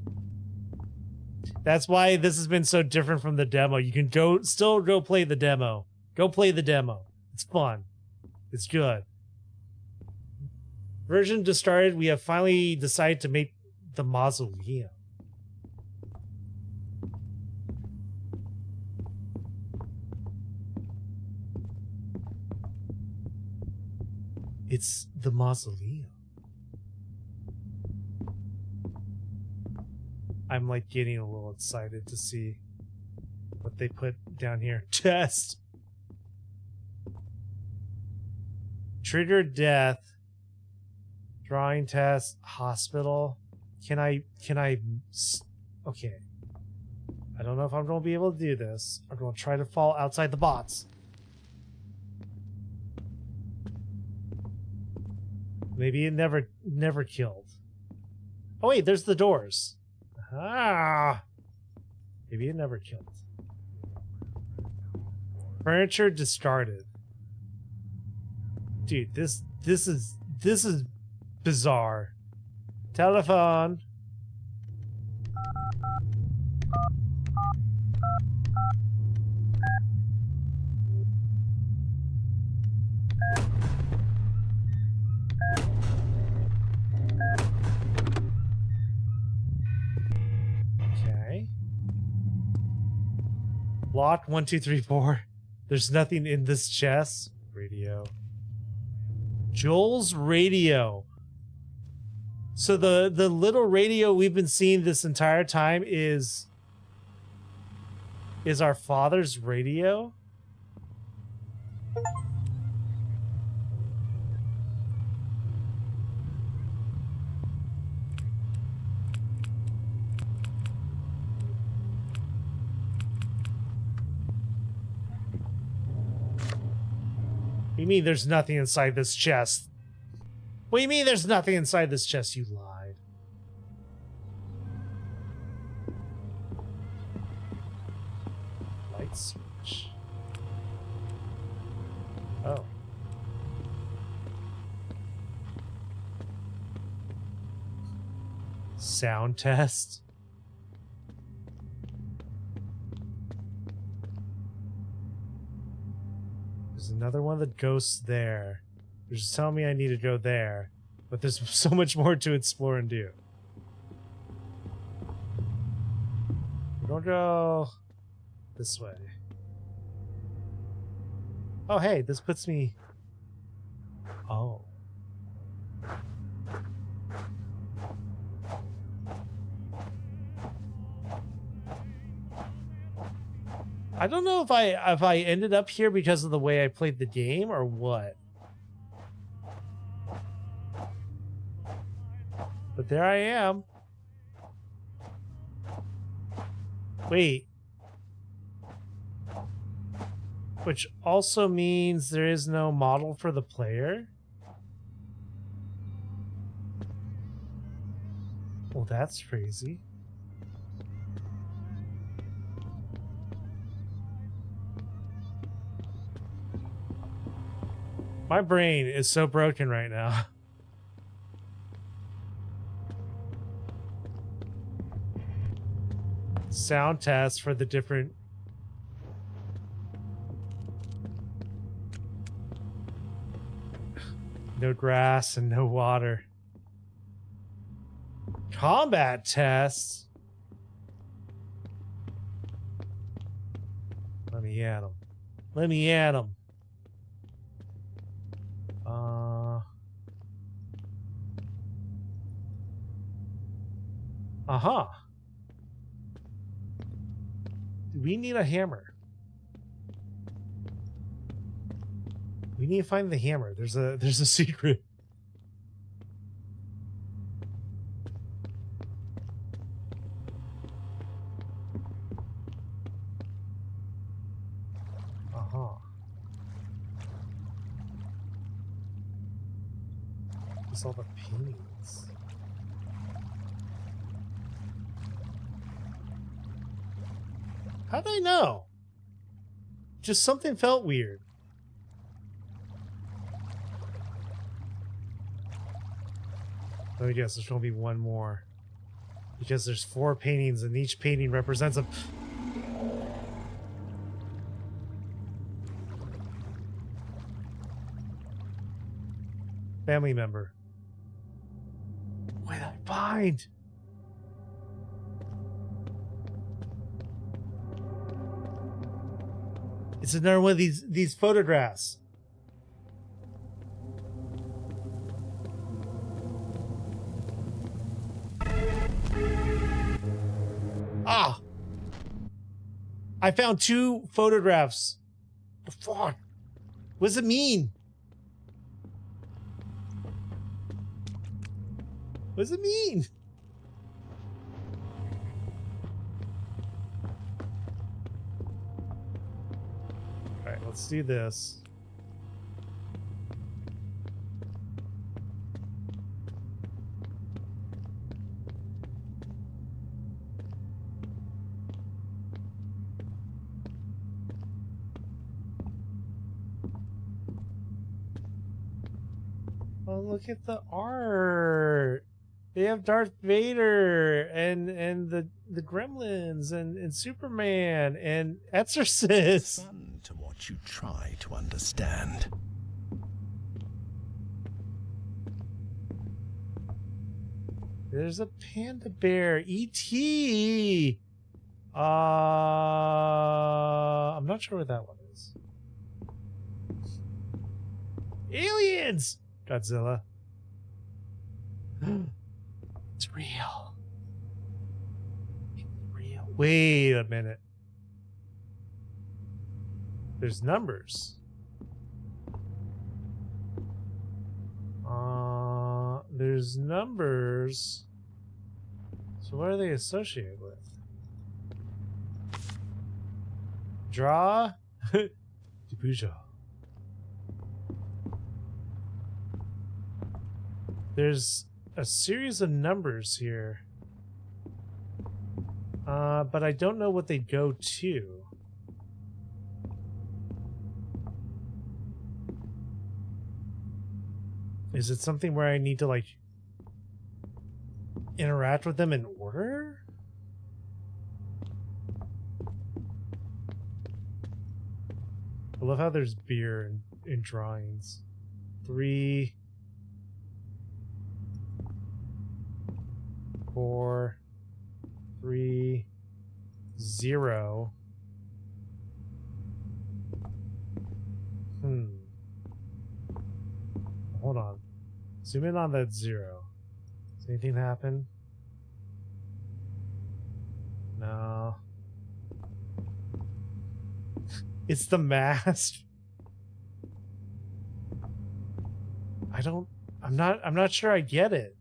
That's why this has been so different from the demo. You can still go play the demo. Go play the demo. It's fun. It's good. Version just started. We have finally decided to make the mausoleum. It's the mausoleum. I'm like getting a little excited to see what they put down here. Test. Trigger death. Drawing test. Hospital. Can I... Okay. I don't know if I'm going to be able to do this. I'm going to try to fall outside the bots. Maybe it never killed. Oh wait, there's the doors. Ah. Maybe it never killed. Furniture discarded. Dude, this is bizarre. Telephone. Okay. Lock 1, 2, 3, 4. There's nothing in this chest. Radio. Joel's radio. So the little radio we've been seeing this entire time is our father's radio? What do you mean there's nothing inside this chest? What do you mean there's nothing inside this chest? You lied. Light switch. Oh. Sound test. There's another one of the ghosts there. They're just telling me I need to go there, but there's so much more to explore and do. We're gonna go this way. Oh, hey, this puts me... Oh. I don't know if I ended up here because of the way I played the game or what. But there I am. Wait. Which also means there is no model for the player? Well, that's crazy. My brain is so broken right now. Sound test for the different... No grass and no water. Combat tests? Let me at him. Let me at him. Uh-huh. We need a hammer. We need to find the hammer. There's a secret. Uh-huh. There's all the paintings. How'd I know? Just something felt weird. Let me guess, there's gonna be one more. Because there's 4 paintings and each painting represents a... family member. What did I find? It's another one of these photographs. Ah! I found 2 photographs. The fuck? What does it mean? What does it mean? Alright, let's do this. Oh, look at the art. They have Darth Vader and the Gremlins and Superman and Exorcist. Fun to watch you try to understand. There's a panda bear. E.T. I'm not sure what that one is. Aliens! Godzilla. It's real. It's real. Wait a minute. There's numbers. There's numbers. So what are they associated with? Draw. Vshojo. There's a series of numbers here. But I don't know what they go to. Is it something where I need to, like, interact with them in order? I love how there's beer in drawings. 3, 4, 3, 0. Hold on. Zoom in on that 0. Does anything happen? No. It's the mask. I'm not sure I get it.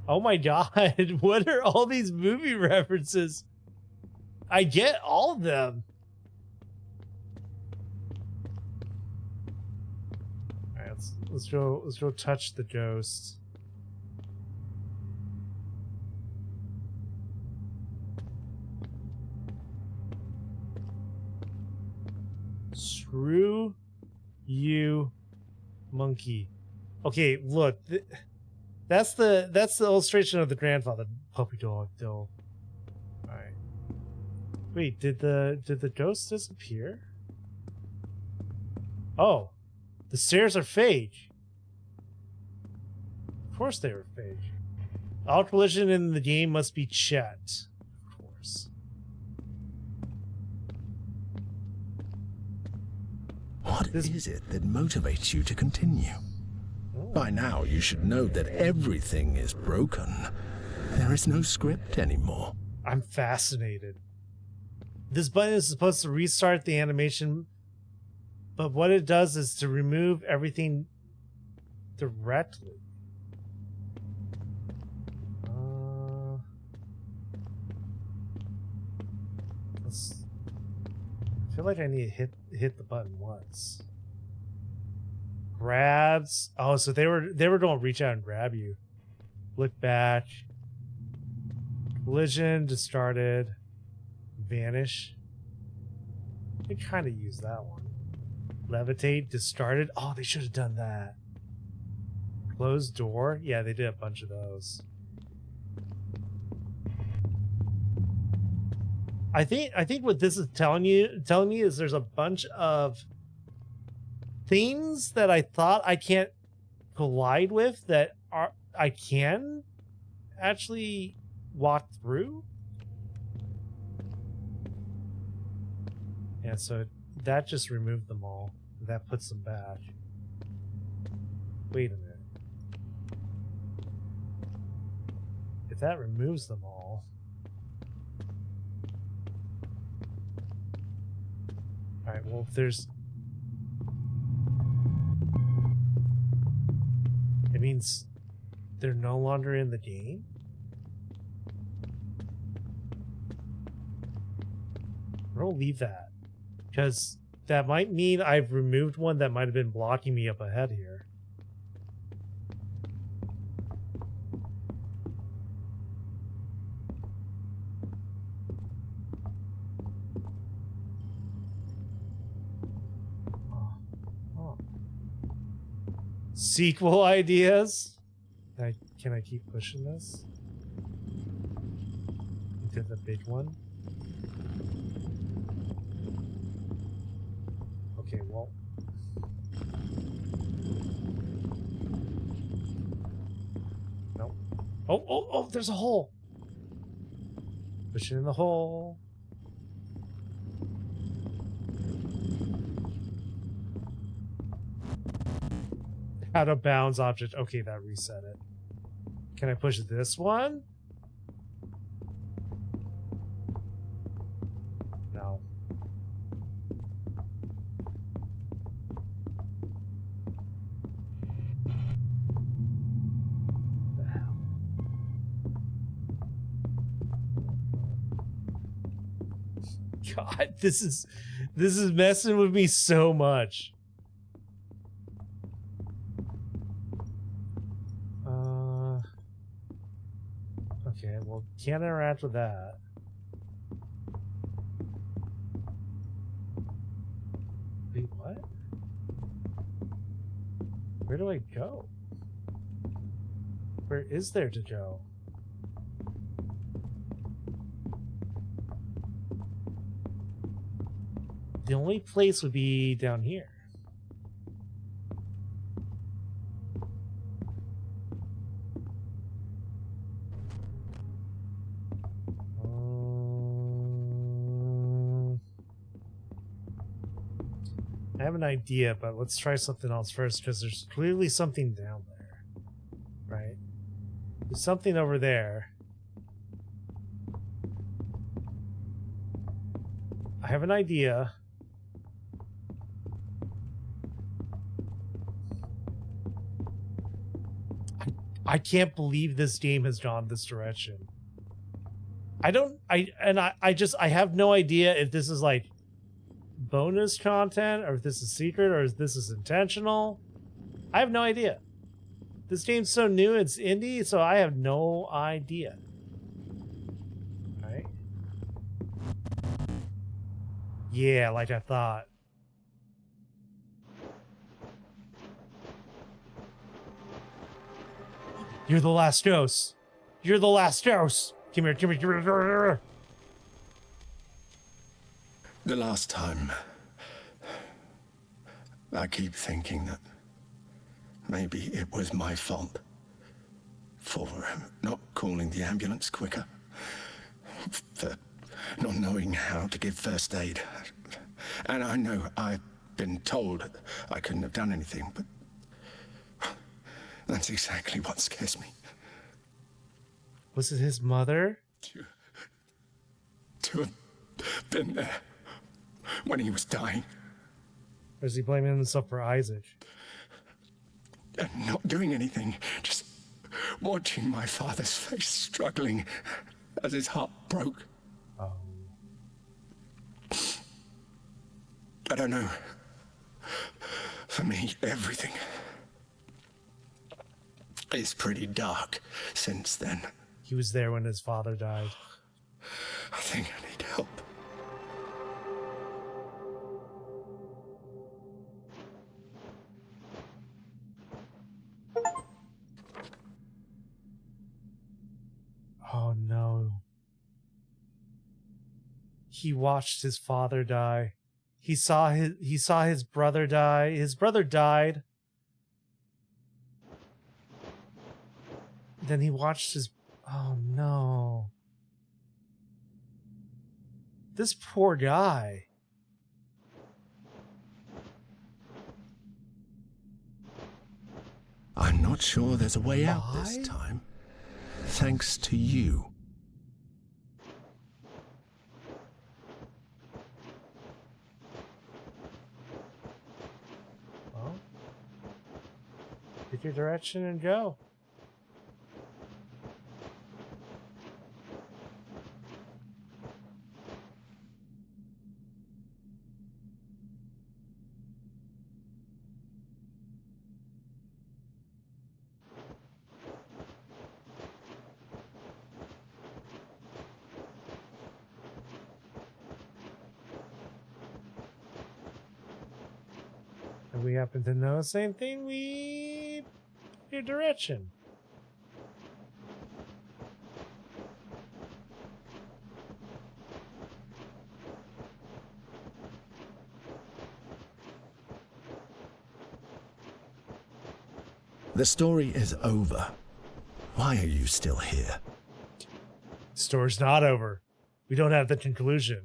Oh my god, what are all these movie references? I get all of them. Alright, let's go touch the ghost. Screw you, monkey. Okay, look. That's the illustration of the grandfather. Puppy dog, though. Alright. Wait, did the ghost disappear? Oh. The stairs are fake. Of course they were fake. All collision in the game must be checked. Of course. What is it that motivates you to continue? By now, you should know that everything is broken. There is no script anymore. I'm fascinated. This button is supposed to restart the animation, but what it does is to remove everything directly. I feel like I need to hit the button once. Grabs. Oh, so they were going to reach out and grab you. Look back. Collision discarded. Vanish. They kind of used that one. Levitate discarded. Oh, they should have done that. Closed door. Yeah, they did a bunch of those. I think what this is telling me is there's a bunch of things that I thought I can't collide with that I can actually walk through. Yeah, so that just removed them all. That puts them back. Wait a minute. If that removes them all. Alright, well, if there's... It means they're no longer in the game? I'll leave that. Because that might mean I've removed one that might have been blocking me up ahead here. Sequel ideas? Can I keep pushing this? Into the big one? Okay, well. Nope. Oh, there's a hole! Push it in the hole. Out of bounds object. Okay, that reset it. Can I push this one? No. What the hell? God, this is messing with me so much. Okay, well, can't interact with that. Wait, what? Where do I go? Where is there to go? The only place would be down here. I have an idea, but let's try something else first, because there's clearly something down there, right? There's something over there. I have an idea. I can't believe this game has gone this direction. I have no idea if this is like bonus content or if this is secret or if this is intentional. I have no idea. This game's so new, it's indie, so I have no idea. Right? Yeah, like I thought. You're the last dose. You're the last dose. Come here, come here, come here. The last time, I keep thinking that maybe it was my fault for not calling the ambulance quicker, for not knowing how to give first aid. And I know I've been told I couldn't have done anything, but that's exactly what scares me. Was it his mother? To have been there when he was dying. Or is he blaming himself for Isaac? And not doing anything, just watching my father's face struggling as his heart broke. Oh. I don't know. For me, everything is pretty dark since then. He was there when his father died. I think I need help. Oh no. He watched his father die. He saw his brother die. His brother died. Then he watched his... Oh no. This poor guy. I'm not sure there's a way out this time. thanks to you. Well, pick your direction and go. If we happen to know the same thing, we your direction. The story is over. Why are you still here? The story's not over. We don't have the conclusion.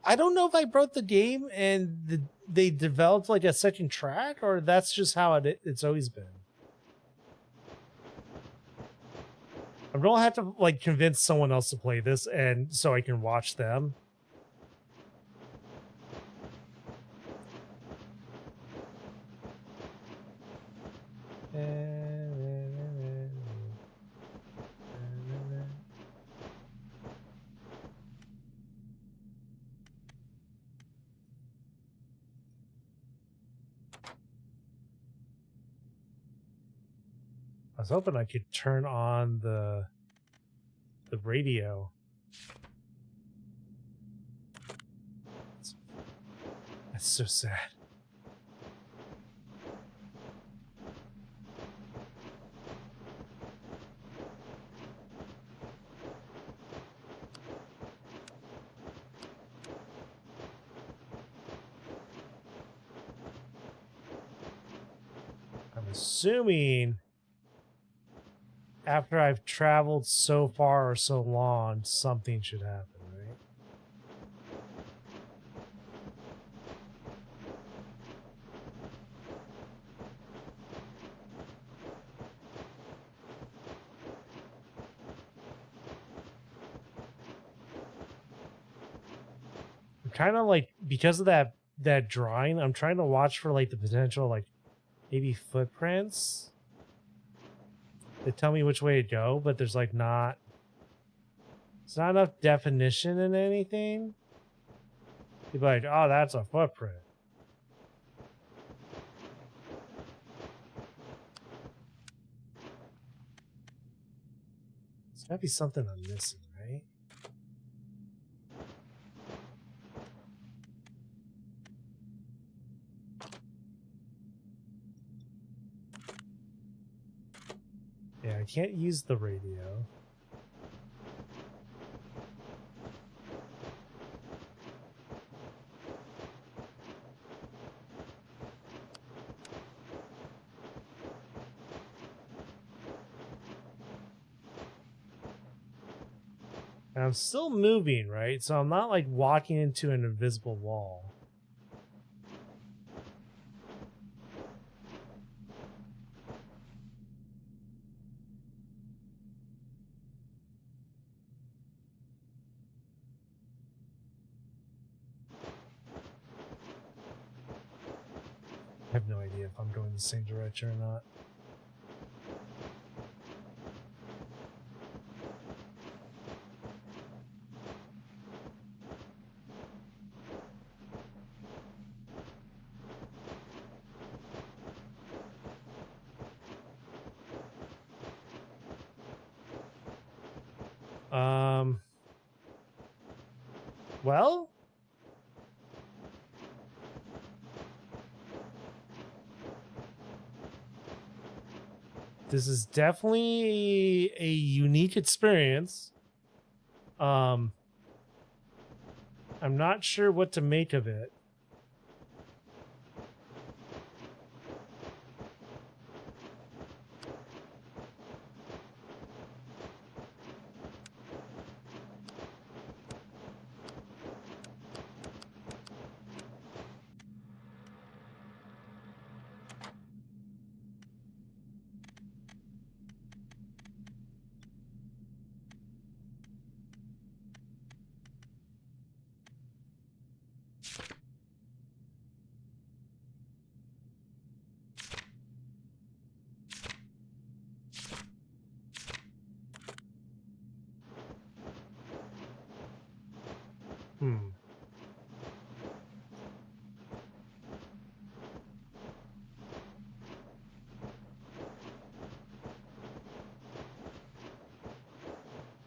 I don't know if I broke the game and they developed like a second track, or that's just how it's always been. I'm gonna have to like convince someone else to play this, and so I can watch them. I was hoping I could turn on the radio. That's so sad. I'm assuming after I've traveled so far or so long, something should happen, right? I'm kind of like, because of that drawing, I'm trying to watch for like the potential, like maybe footprints. They tell me which way to go, but there's like it's not enough definition in anything. You'd be like, oh, that's a footprint. There's gotta be something I'm missing, right? Yeah, I can't use the radio. And I'm still moving, right? So I'm not like walking into an invisible wall. I have no idea if I'm going the same direction or not. Well, this is definitely a unique experience. I'm not sure what to make of it.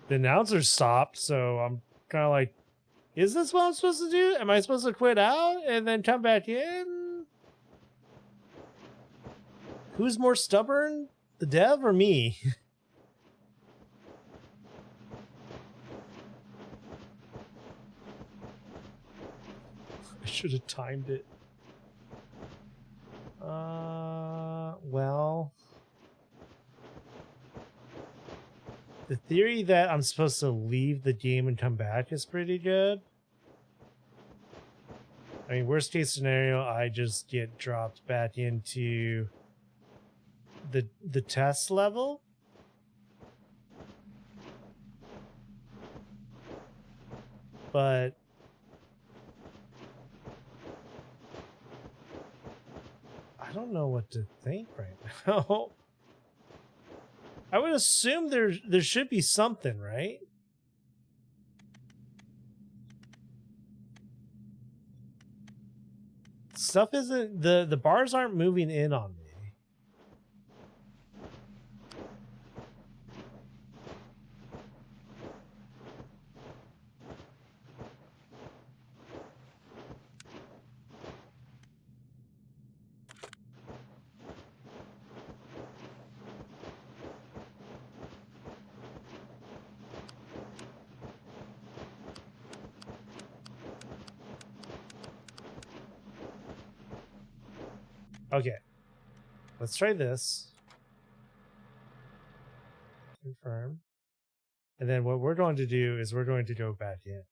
The announcer stopped, so I'm kind of like, is this what I'm supposed to do? Am I supposed to quit out and then come back in? Who's more stubborn, the dev or me? I should have timed it. Well, the theory that I'm supposed to leave the game and come back is pretty good. I mean, worst case scenario, I just get dropped back into the test level. But I don't know what to think right now. I would assume there should be something, right? Stuff isn't, the bars aren't moving in on me. Okay, let's try this. Confirm. And then what we're going to do is we're going to go back in.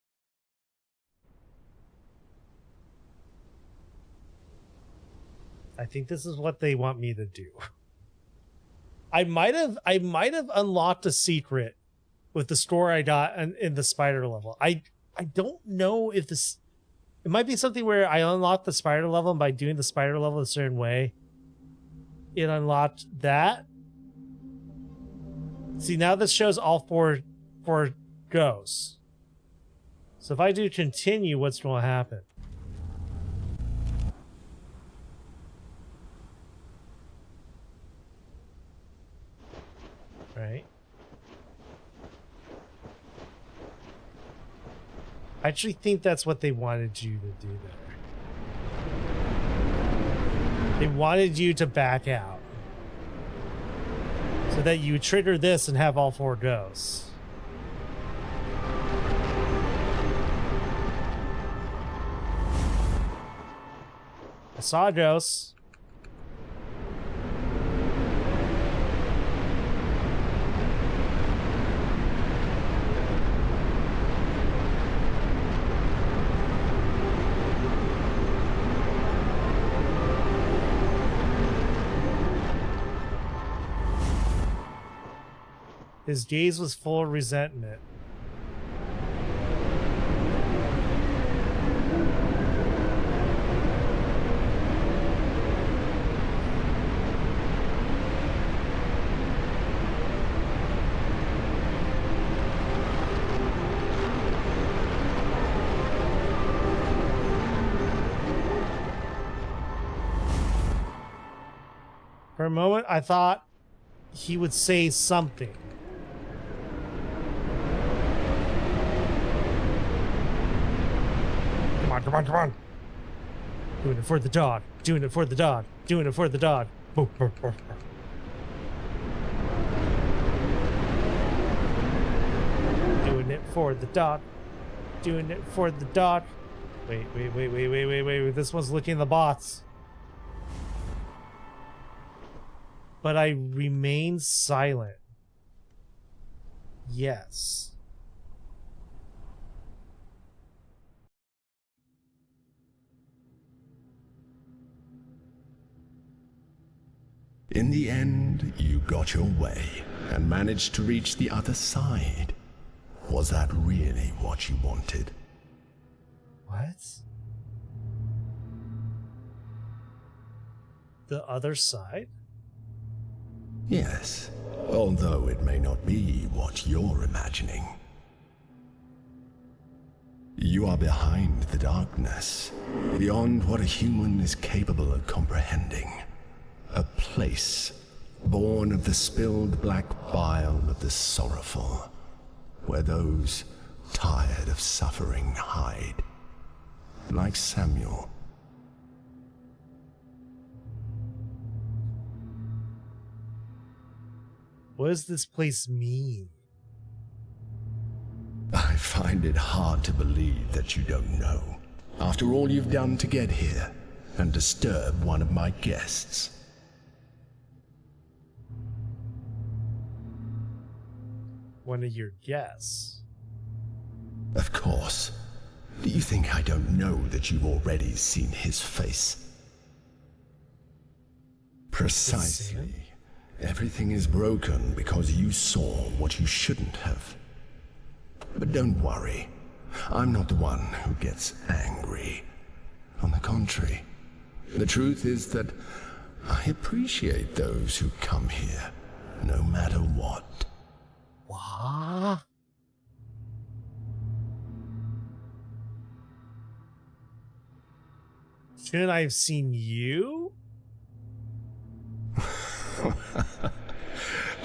I think this is what they want me to do. I might have unlocked a secret with the score I got in the spider level. I don't know if this, it might be something where I unlocked the spider level, and by doing the spider level a certain way, it unlocked that. See, now this shows all four goes. So if I do continue, what's going to happen? Right? I actually think that's what they wanted you to do there. They wanted you to back out so that you trigger this and have all four goes. I saw a ghost. His gaze was full of resentment. For a moment, I thought he would say something. Come on, come on. Doing it for the dog. Doing it for the dog. Doing it for the dog. Doing it for the dog. Doing it for the dog. Wait. This one's looking at the bots. But I remain silent. Yes. In the end, you got your way and managed to reach the other side. Was that really what you wanted? What? The other side? Yes, although it may not be what you're imagining. You are behind the darkness, beyond what a human is capable of comprehending. A place born of the spilled black bile of the sorrowful, where those tired of suffering hide. Like Samuel. What does this place mean? I find it hard to believe that you don't know. After all you've done to get here and disturb one of my guests. One of your guests? Of course. Do you think I don't know that you've already seen his face? Precisely. Everything is broken because you saw what you shouldn't have. But don't worry. I'm not the one who gets angry. On the contrary, the truth is that I appreciate those who come here, no matter what. What? Shouldn't I have seen you?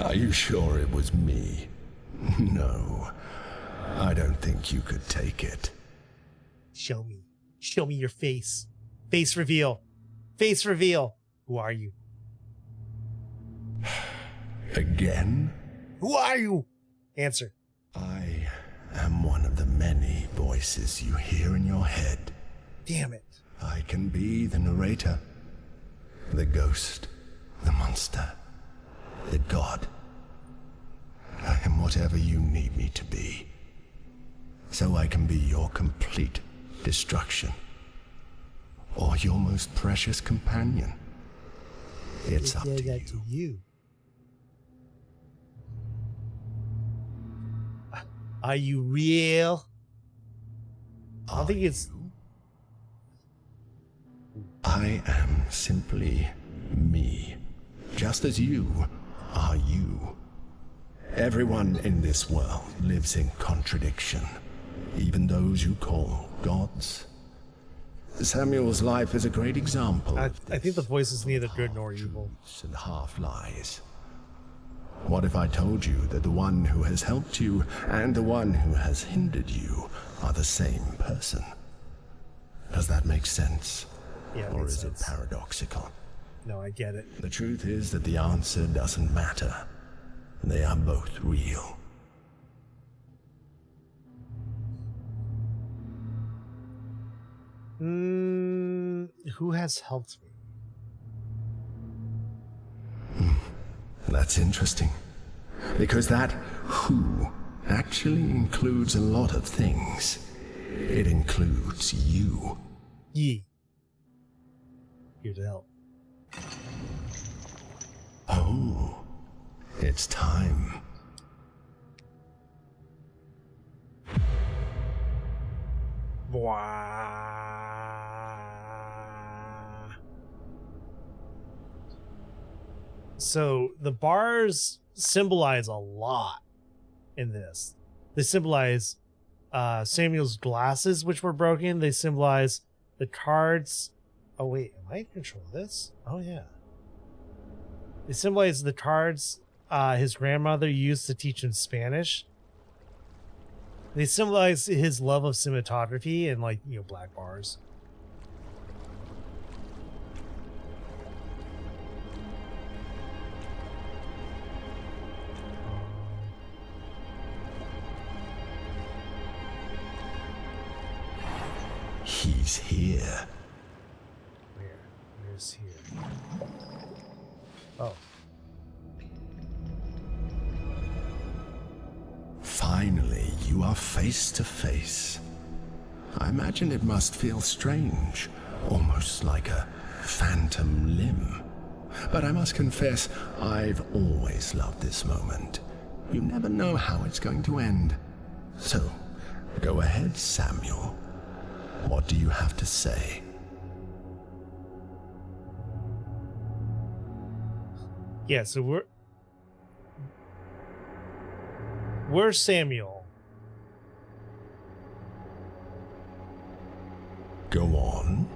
Are you sure it was me? No, I don't think you could take it. Show me. Show me your face. Face reveal. Face reveal. Who are you? Again? Who are you? Answer. I am one of the many voices you hear in your head. Damn it. I can be the narrator, the ghost, the monster, the god. I am whatever you need me to be. So I can be your complete destruction. Or your most precious companion. It's up to you. Are you real? I don't think it's... I am simply me. Just as you are you. Everyone in this world lives in contradiction. Even those you call gods. Samuel's life is a great example. I think the voice is neither good nor evil. And half lies. What if I told you that the one who has helped you and the one who has hindered you are the same person? Does that make sense? Yeah, or is it paradoxical? No, I get it. The truth is that the answer doesn't matter. They are both real. Who has helped me? That's interesting. Because that who actually includes a lot of things. It includes you. Ye. Here to help. Oh, it's time. So the bars symbolize a lot in this. They symbolize Samuel's glasses, which were broken. They symbolize the cards. Oh wait, am I in control of this? Oh yeah. They symbolize the cards his grandmother used to teach him Spanish. They symbolize his love of cinematography and, like, you know, black bars. He's here. Where's here? Oh. Finally, you are face to face. I imagine it must feel strange, almost like a phantom limb. But I must confess, I've always loved this moment. You never know how it's going to end. So, go ahead, Samuel. What do you have to say? Yeah, so we're Samuel. Go on.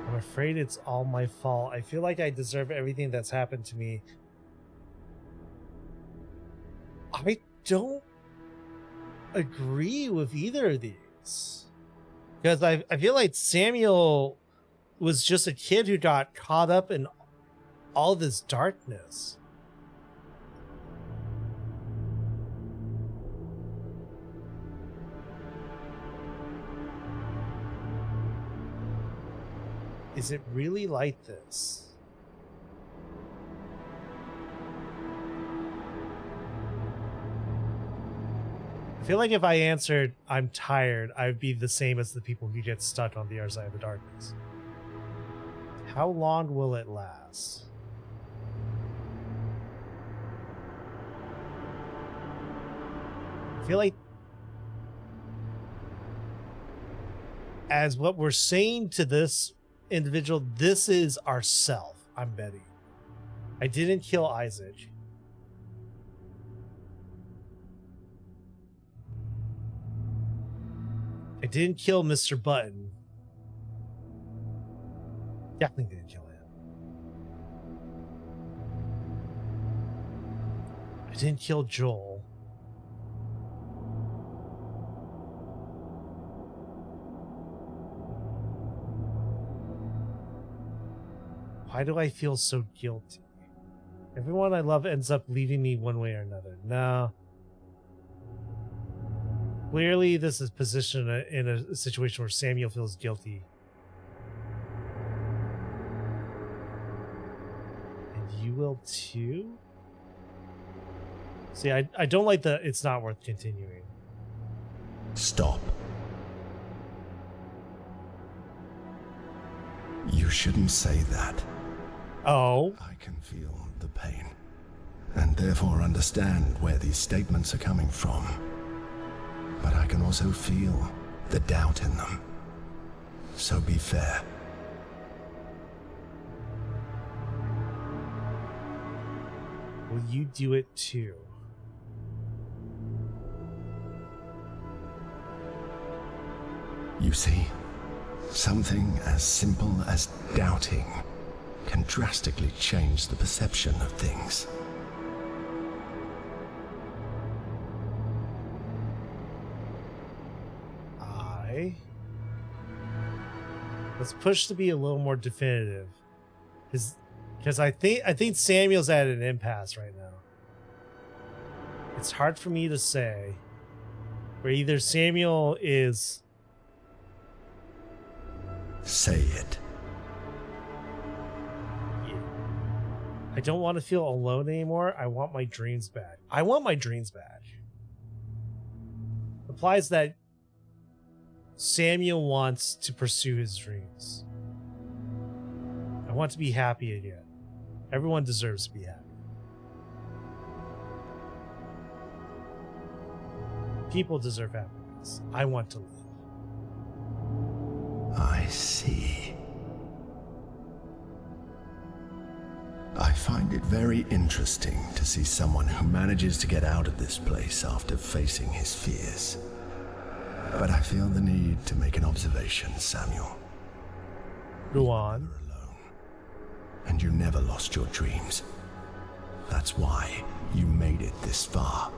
I'm afraid it's all my fault. I feel like I deserve everything that's happened to me. I don't agree with either of these. Because I feel like Samuel was just a kid who got caught up in all this darkness. Is it really like this? I feel like if I answered, I'm tired, I'd be the same as the people who get stuck on the other side of the darkness. How long will it last? I feel like as what we're saying to this individual, this is ourself, I'm betting. I didn't kill Isaac. I didn't kill Mr. Button. Definitely didn't kill him. I didn't kill Joel. Why do I feel so guilty? Everyone I love ends up leaving me one way or another. No. Clearly, this is positioned in a situation where Samuel feels guilty. And you will too? See, I don't like the it's not worth continuing. Stop. You shouldn't say that. Oh? I can feel the pain, and therefore understand where these statements are coming from. But I can also feel the doubt in them. So be fair. Will you do it too? You see, something as simple as doubting can drastically change the perception of things. Let's push to be a little more definitive, because I think Samuel's at an impasse right now. It's hard for me to say where either Samuel is. Say it. I don't want to feel alone anymore. I want my dreams back. I want my dreams back. Implies that Samuel wants to pursue his dreams. I want to be happy again. Everyone deserves to be happy. People deserve happiness. I want to live. I see. I find it very interesting to see someone who manages to get out of this place after facing his fears. But I feel the need to make an observation, Samuel. Go on. You were alone, and you never lost your dreams. That's why you made it this far.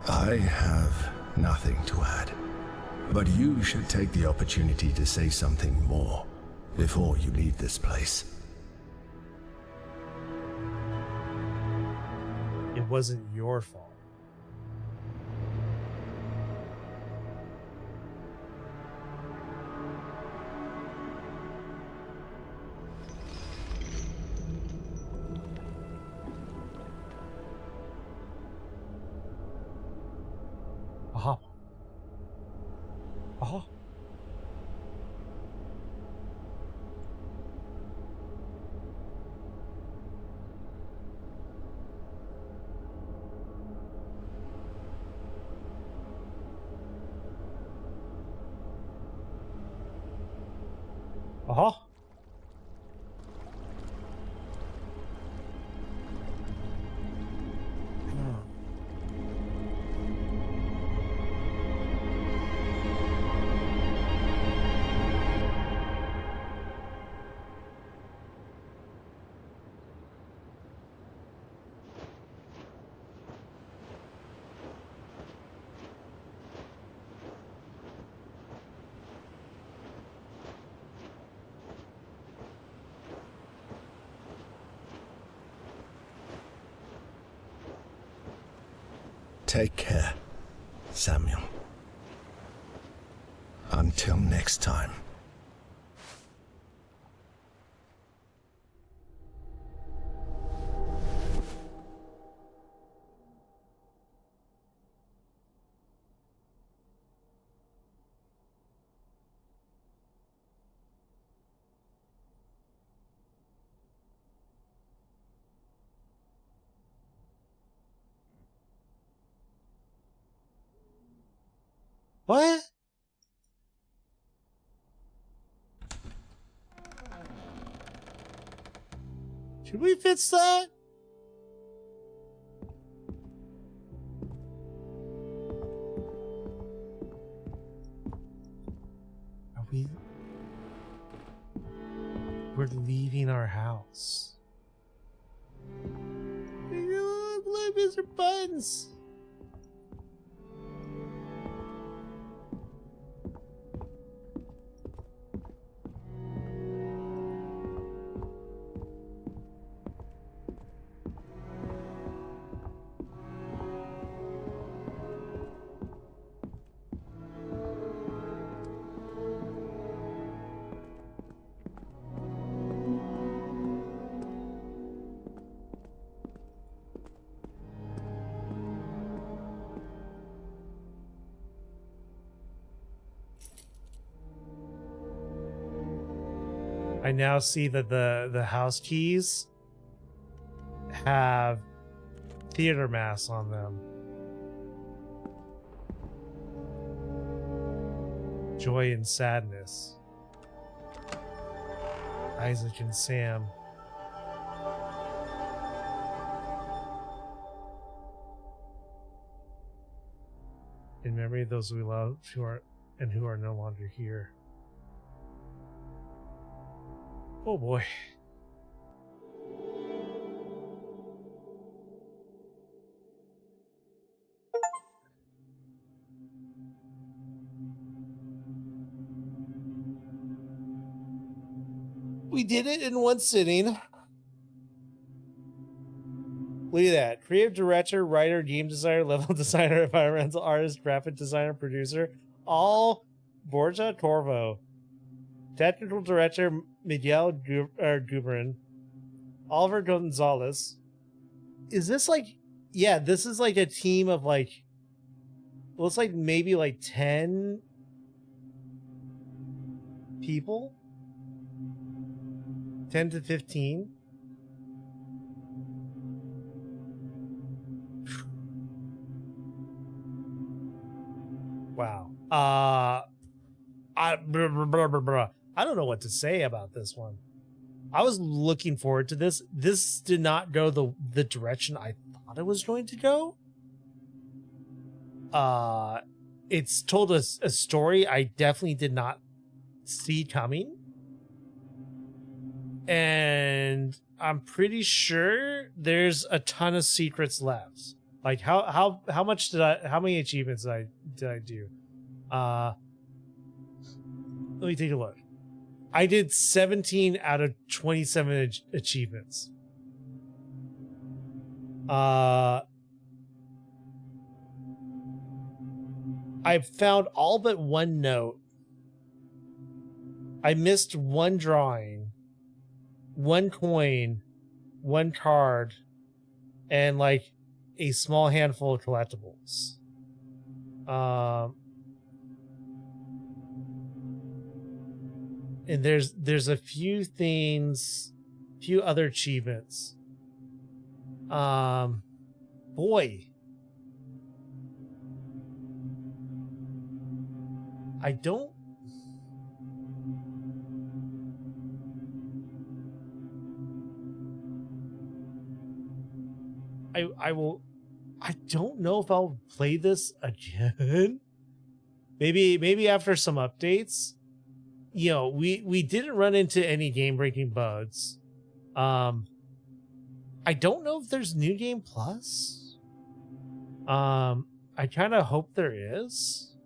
I have nothing to add, but you should take the opportunity to say something more before you leave this place. It wasn't your fault. Aha. Aha. Aha. Take care, Samuel. Until next time. What? Should we fix that? Are we? We're leaving our house. Look, Mr. Buttons. I now see that the house keys have theater masks on them. Joy and sadness. Isaac and Sam. In memory of those we love who are no longer here. Oh boy. We did it in one sitting. Look at that. Creative director, writer, game designer, level designer, environmental artist, graphic designer, producer, all Borja Corvo. Technical director, Miguel Gubrin. Oliver Gonzalez. Is this like... Yeah, this is like a team of like... Looks like maybe like 10 people? 10 to 15? Wow. I don't know what to say about this one. I was looking forward to this. This did not go the direction I thought it was going to go. It's told us a story I definitely did not see coming. And I'm pretty sure there's a ton of secrets left. Like how many achievements did I do? Let me take a look. I did 17 out of 27 achievements. I found all but one note. I missed one drawing, one coin, one card, and like a small handful of collectibles. And there's a few things, few other achievements. Boy. I don't... I don't know if I'll play this again. Maybe after some updates. You know, we didn't run into any game-breaking bugs. I don't know if there's New Game Plus. I kind of hope there is.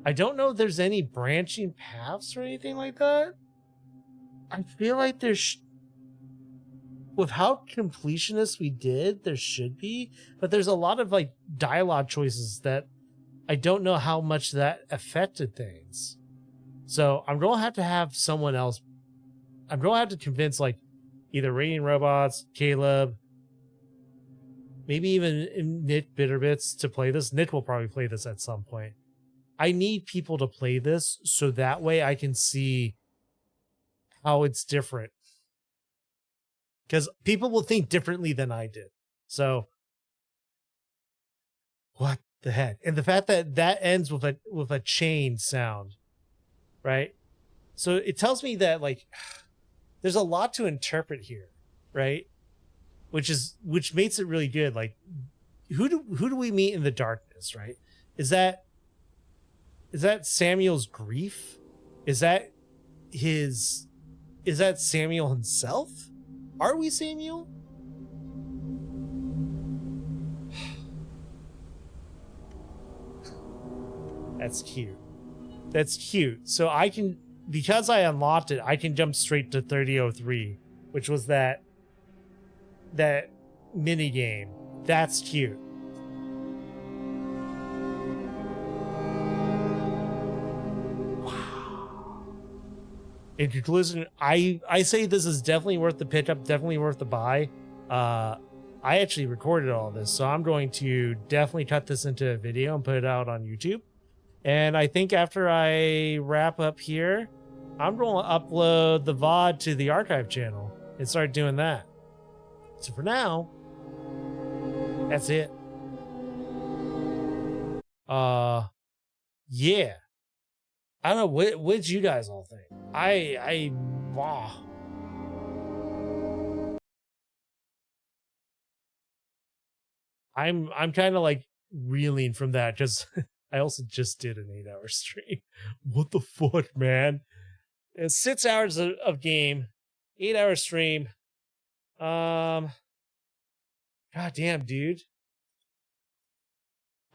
I don't know if there's any branching paths or anything like that. I feel like with how completionist we did, there should be, but there's a lot of like dialogue choices that I don't know how much that affected things. So I'm going to have someone else. I'm going to have to convince like either Radiant Robots, Caleb, maybe even Nick Bitterbits to play this. Nick will probably play this at some point. I need people to play this so that way I can see how it's different. Because people will think differently than I did. So, what the heck? And the fact that that ends with a chain sound, right? So it tells me that like there's a lot to interpret here, right? Which makes it really good. Like, who do we meet in the darkness, right? Is that Samuel's grief? Is that Samuel himself? Are we Samuel? That's cute. That's cute. So I can, because I unlocked it, I can jump straight to 3003, which was that mini game. That's cute. In conclusion, I say this is definitely worth the pickup, definitely worth the buy. I actually recorded all this, so I'm going to definitely cut this into a video and put it out on YouTube. And I think after I wrap up here, I'm going to upload the VOD to the archive channel and start doing that. So for now, that's it. Yeah. I don't know, what did you guys all think? I'm kind of like reeling from that because I also just did an 8-hour stream. What the fuck, man? It's 6 hours of game, 8-hour stream. God damn, dude.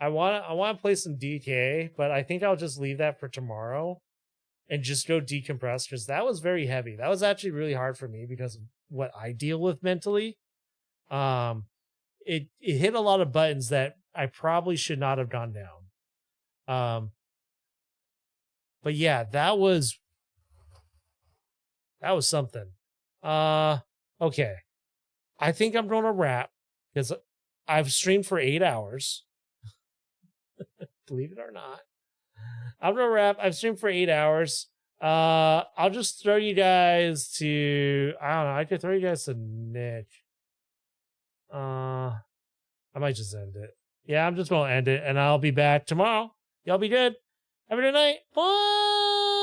I want to play some DK, but I think I'll just leave that for tomorrow and just go decompress because that was very heavy. That was actually really hard for me because of what I deal with mentally. It hit a lot of buttons that I probably should not have gone down. But yeah, that was something. Okay. I think I'm going to wrap because I've streamed for 8 hours. Believe it or not. I'm going to wrap. I've streamed for 8 hours. I'll just throw you guys to, I don't know, I could throw you guys to Nick. I might just end it. Yeah, I'm just going to end it and I'll be back tomorrow. Y'all be good. Have a good night. Bye.